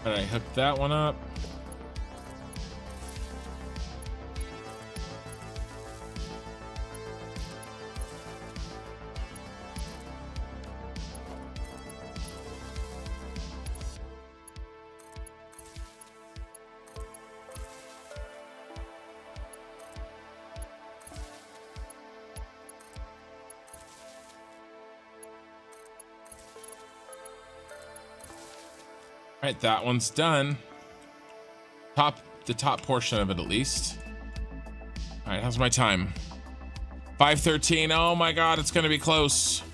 All right, hook that one up. All right, that one's done. The top portion of it, at least. All right, how's my time? 5:13. Oh my God, it's gonna be close.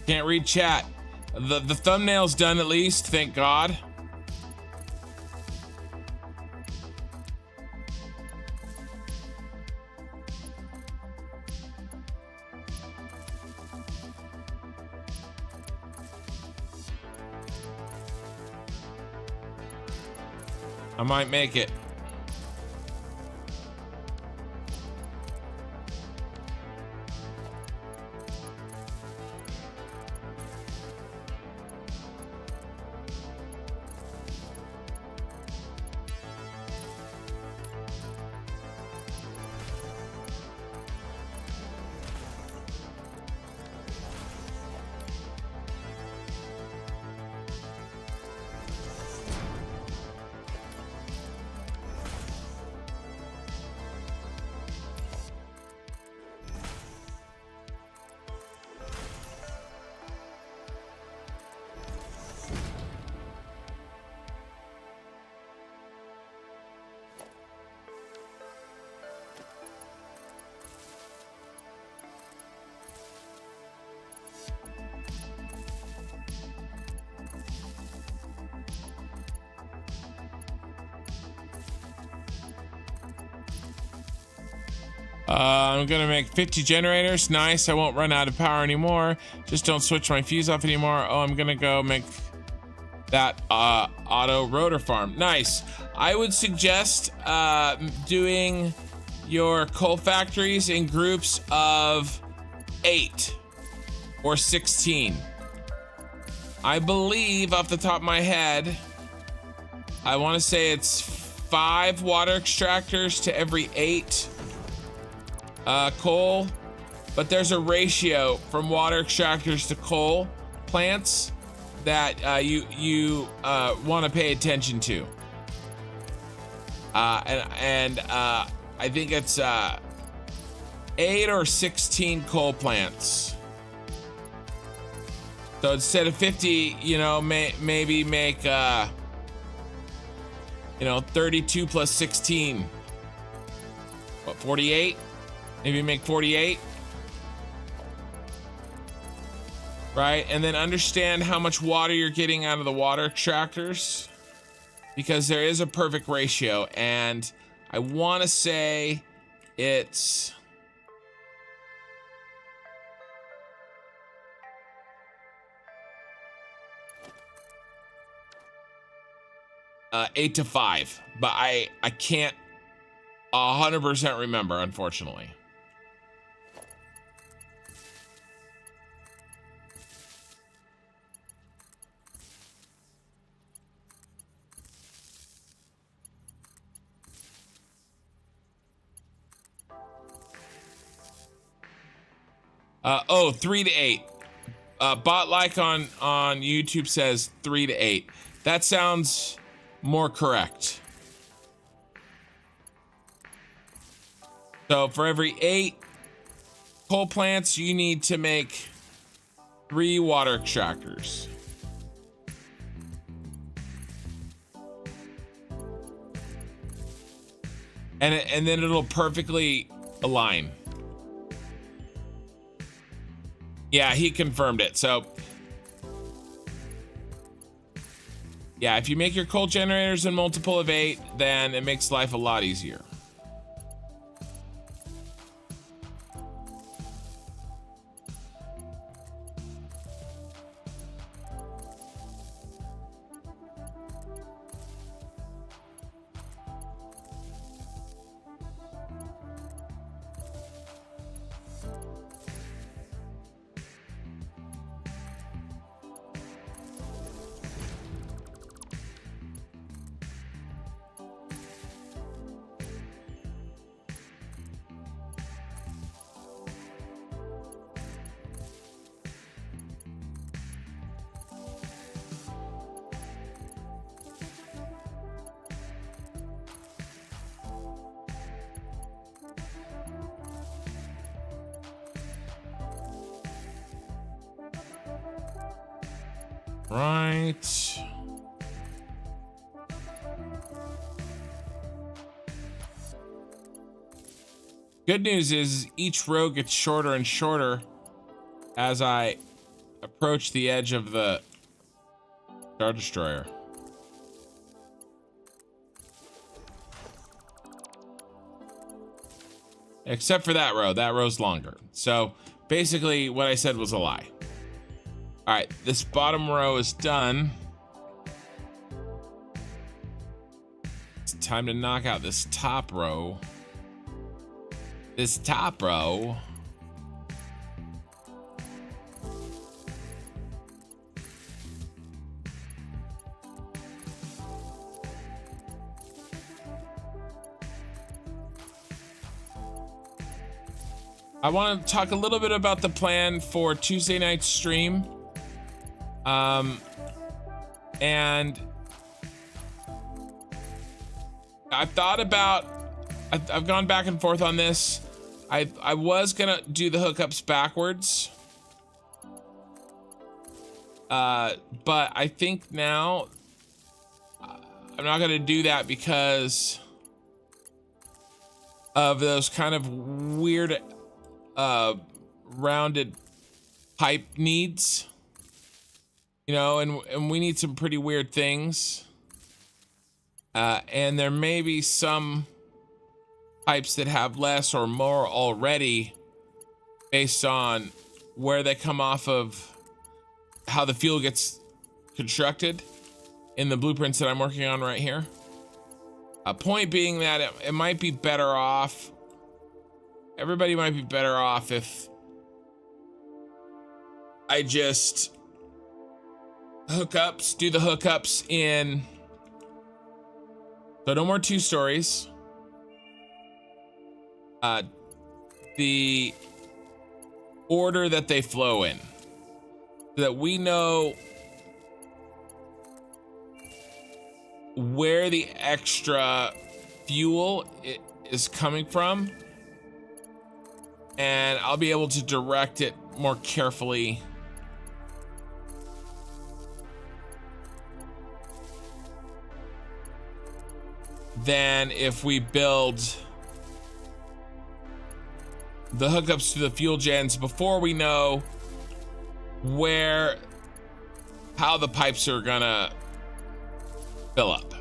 Can't read chat. The thumbnail's done at least, thank God. I might make it. I'm gonna make 50 generators. Nice. I won't run out of power anymore. Just don't switch my fuse off anymore. Oh, I'm gonna go make that auto rotor farm. Nice. I would suggest doing your coal factories in groups of 8 or 16. I believe off the top of my head, I want to say it's 5 water extractors to every 8 coal, but there's a ratio from water extractors to coal plants that you want to pay attention to. I think it's 8 or 16 coal plants. So instead of 50, you know, maybe make 32 plus 16. What, 48? Maybe make 48. Right, and then understand how much water you're getting out of the water extractors, because there is a perfect ratio, and I want to say it's 8 to 5, but I can't 100% remember, unfortunately. Oh, 3 to 8. Bot like on YouTube says 3 to 8. That sounds more correct. So for every 8 coal plants, you need to make 3 water extractors. And then it'll perfectly align. Yeah, he confirmed it. So yeah, if you make your coal generators a multiple of 8, then it makes life a lot easier. Right. Good news is each row gets shorter and shorter as I approach the edge of the Star Destroyer. Except for that row. That row's longer. So basically what I said was a lie. All right, this bottom row is done. It's time to knock out this top row. This top row. I want to talk a little bit about the plan for Tuesday night's stream. And I've thought about, I've gone back and forth on this. I was gonna do the hookups backwards. But I think now I'm not gonna do that because of those kind of weird, rounded pipe needs. You know, and we need some pretty weird things. And there may be some pipes that have less or more already based on where they come off of, how the fuel gets constructed in the blueprints that I'm working on right here. A point being that it might be better off, everybody might be better off if I just hookups, do the hookups in, so no more 2 stories. The order that they flow in, so that we know where the extra fuel is coming from, and I'll be able to direct it more carefully than if we build the hookups to the fuel gens before we know how the pipes are gonna fill up.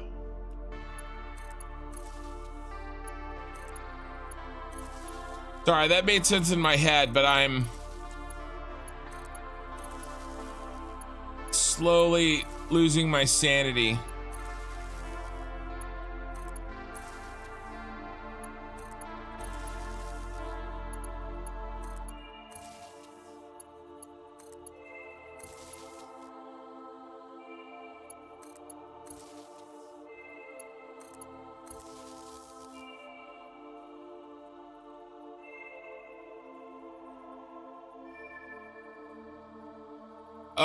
Sorry, that made sense in my head, but I'm slowly losing my sanity.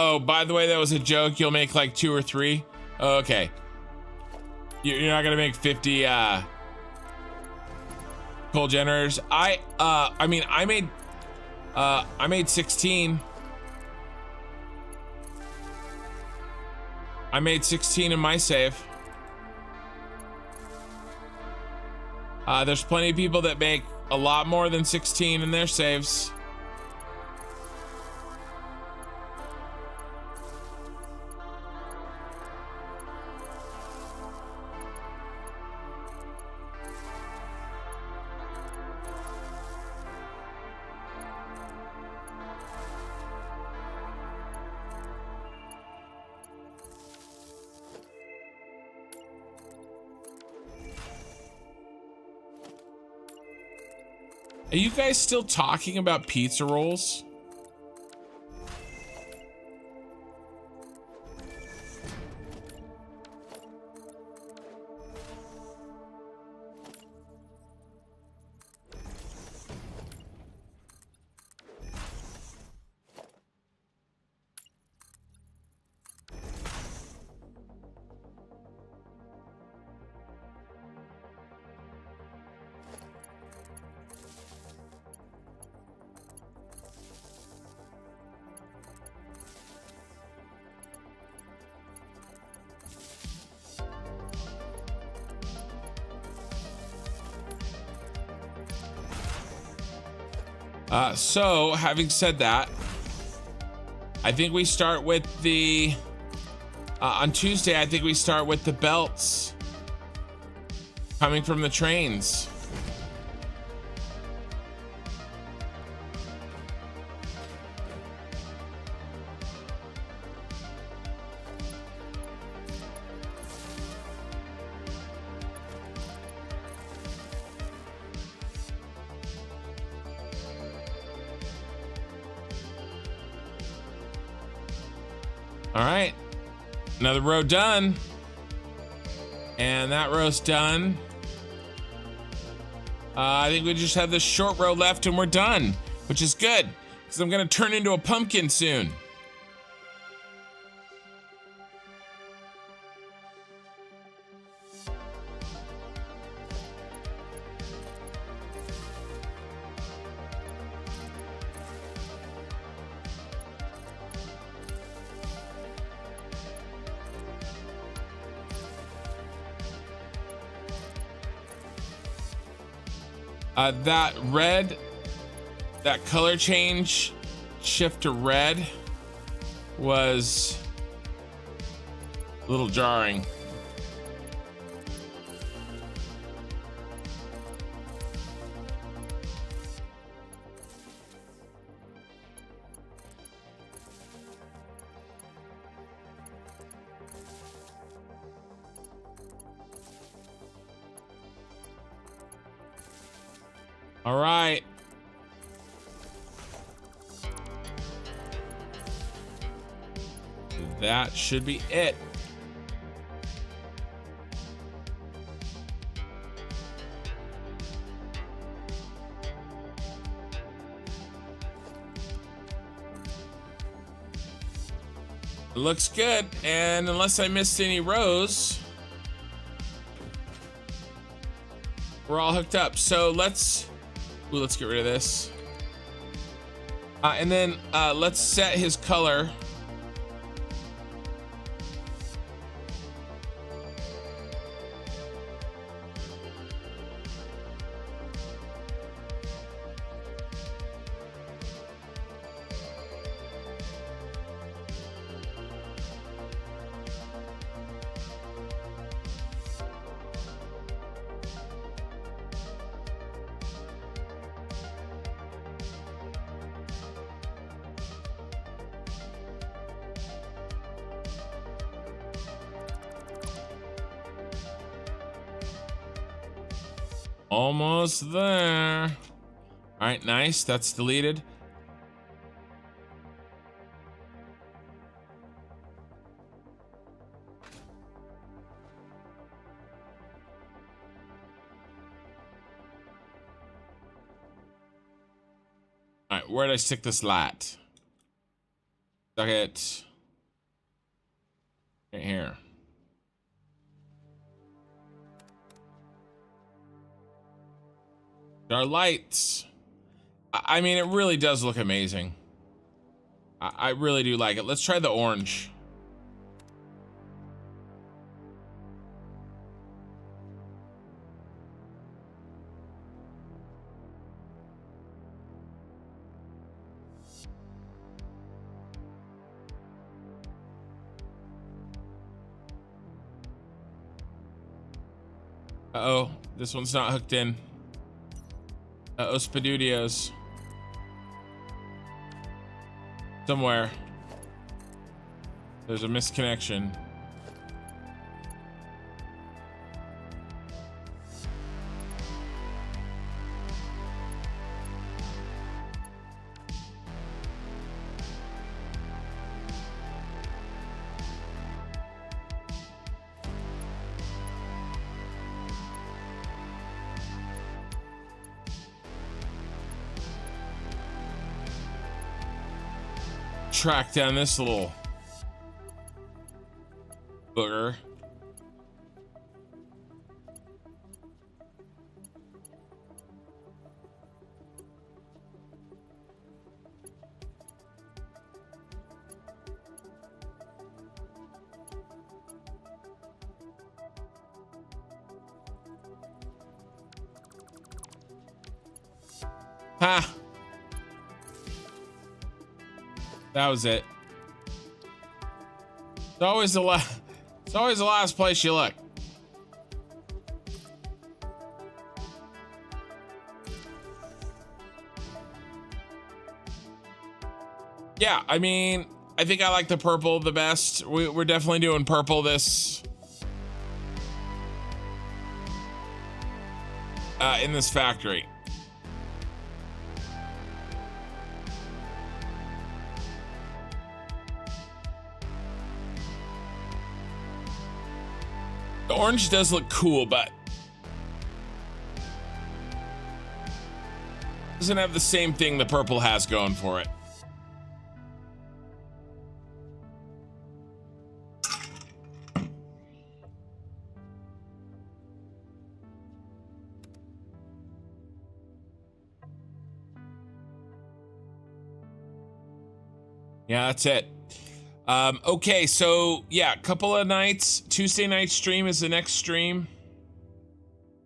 Oh, by the way, that was a joke. You'll make like 2 or 3. Okay. You're not gonna make 50 coal generators. I mean, I made 16. I made 16 in my save. There's plenty of people that make a lot more than 16 in their saves. Are you guys still talking about pizza rolls? So having said that, I think we start with the on Tuesday. I think we start with the belts coming from the trains. All right, another row done, and that row's done. I think we just have this short row left and we're done, which is good because I'm gonna turn into a pumpkin soon. That red, that color change, shift to red, was a little jarring. All right. That should be it. It looks good, and unless I missed any rows, we're all hooked up. So let's get rid of this. And then let's set his color. Almost there. All right, nice. That's deleted. All right, where did I stick this lat? Stuck it. Right here. Our lights. I mean, it really does look amazing. I really do like it. Let's try the orange. Uh-oh, this one's not hooked in. Uh-oh, Spadudios. Somewhere. There's a misconnection. Track down this little booger. Ha! That was it. It's always the last place you look. Yeah, I mean, I think I like the purple the best. We're definitely doing purple this in this factory. The orange does look cool, but doesn't have the same thing the purple has going for it. Yeah, that's it. Okay, so yeah, a couple of nights. Tuesday night stream is the next stream.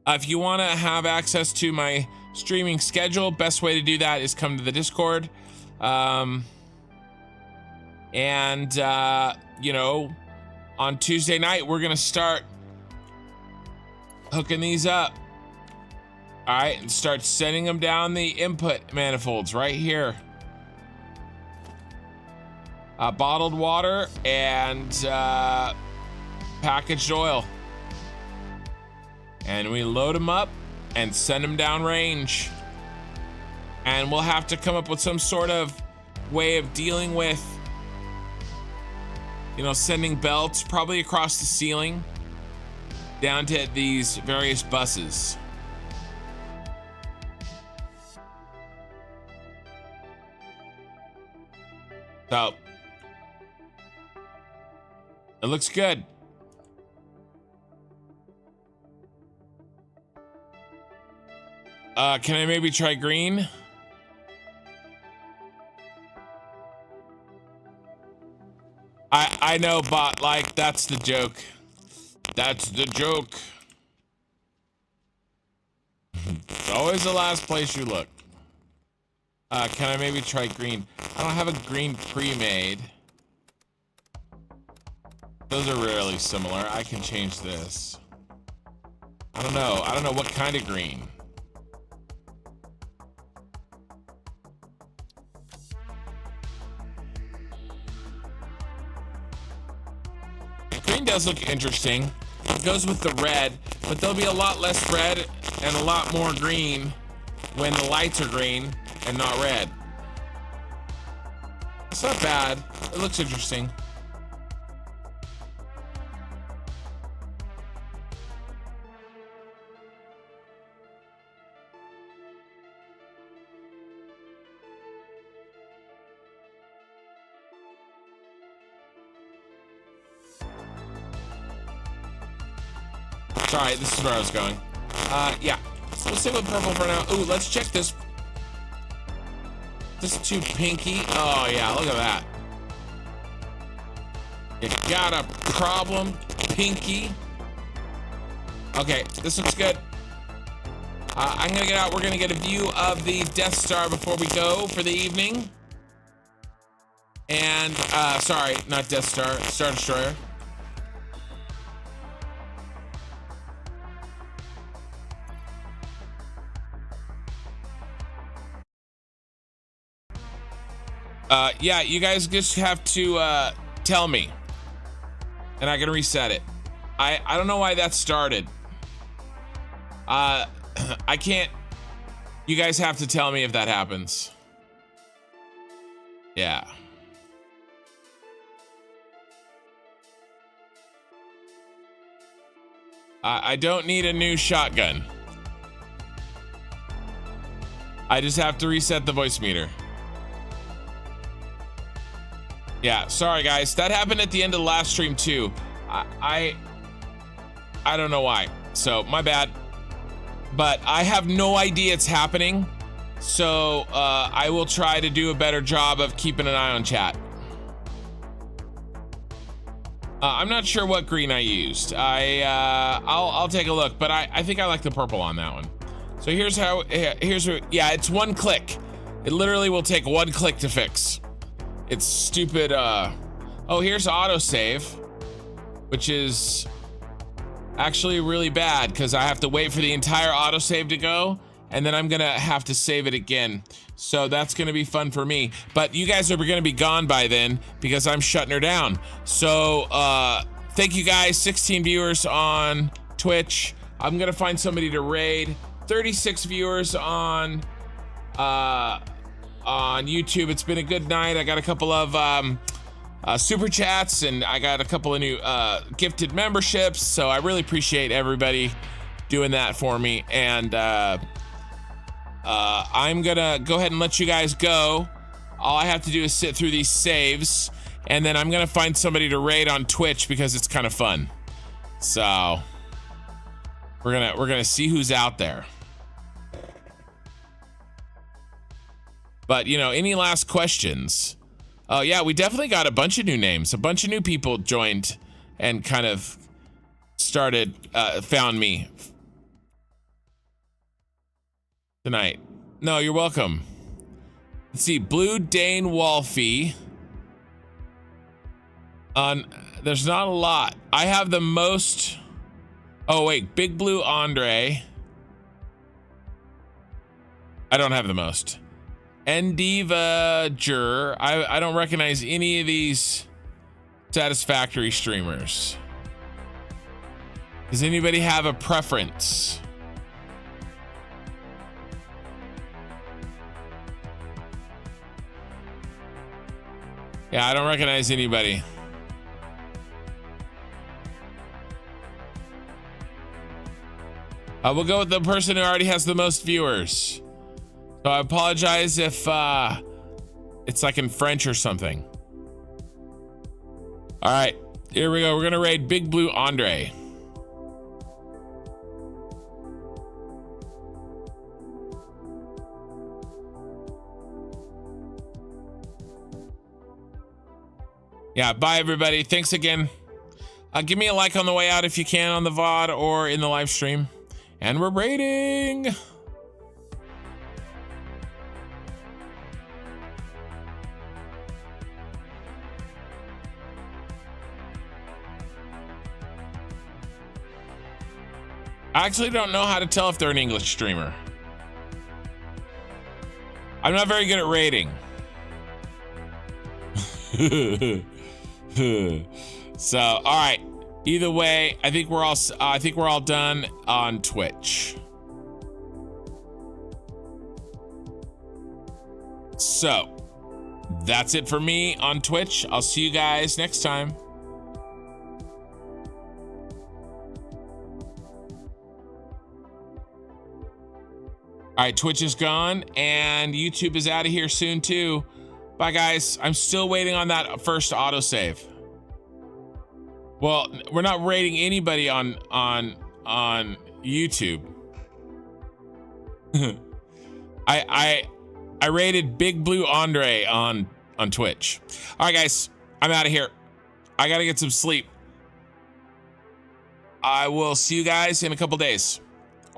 If you want to have access to my streaming schedule, best way to do that is come to the Discord. You know, on Tuesday night, we're going to start hooking these up. All right, and start sending them down the input manifolds right here. Bottled water and packaged oil. And we load them up and send them down range. And we'll have to come up with some sort of way of dealing with, you know, sending belts probably across the ceiling down to these various buses. So it looks good. Can I maybe try green? I know, but like, that's the joke. That's the joke. It's always the last place you look. Can I maybe try green? I don't have a green pre-made. Those are really similar. I can change this. I don't know. I don't know what kind of green. Green does look interesting. It goes with the red, but there'll be a lot less red and a lot more green when the lights are green and not red. It's not bad. It looks interesting. Sorry, this is where I was going. Yeah. We'll stay with purple for now. Ooh, let's check this. This is too pinky. Oh, yeah, look at that. You got a problem, pinky. Okay, this looks good. I'm gonna get out. We're gonna get a view of the Death Star before we go for the evening. And, sorry, not Death Star, Star Destroyer. Yeah, you guys just have to, tell me. And I can reset it. I don't know why that started. I can't. You guys have to tell me if that happens. Yeah. I don't need a new shotgun. I just have to reset the voice meter. Yeah, sorry guys. That happened at the end of the last stream too. I don't know why. So, my bad. But I have no idea it's happening. So, I will try to do a better job of keeping an eye on chat. I'm not sure what green I used. I'll take a look, but I think I like the purple on that one. So here's how, yeah, it's one click. It literally will take one click to fix. It's stupid, oh, here's autosave, which is actually really bad because I have to wait for the entire autosave to go, and then I'm gonna have to save it again. So that's gonna be fun for me. But you guys are gonna be gone by then because I'm shutting her down. So thank you guys, 16 viewers on Twitch. I'm gonna find somebody to raid. 36 viewers on YouTube. It's been a good night. I got a couple of super chats, and I got a couple of new gifted memberships, so I really appreciate everybody doing that for me. And I'm gonna go ahead and let you guys go. All I have to do is sit through these saves, and then I'm gonna find somebody to raid on Twitch because it's kind of fun. So we're gonna see who's out there. But, you know, any last questions? Oh, yeah, we definitely got a bunch of new names. A bunch of new people joined and kind of started, found me tonight. No, you're welcome. Let's see, Blue Dane Wolfie. There's not a lot. I have the most. Oh, wait, Big Blue Andre. I don't have the most. Endivager. I don't recognize any of these Satisfactory streamers. Does anybody have a preference? Yeah, I don't recognize anybody. We'll go with the person who already has the most viewers. So I apologize if it's like in French or something. All right, here we go. We're gonna raid Big Blue Andre. Yeah, bye everybody. Thanks again. Give me a like on the way out if you can on the VOD or in the live stream. And we're raiding. I actually don't know how to tell if they're an English streamer. I'm not very good at rating. So, all right. Either way, I think we're all done on Twitch. So, that's it for me on Twitch. I'll see you guys next time. All right, Twitch is gone and YouTube is out of here soon too. Bye guys. I'm still waiting on that first autosave. Well, we're not rating anybody on on YouTube. I rated Big Blue Andre on Twitch. All right, guys, I'm out of here. I gotta get some sleep. I will see you guys in a couple days.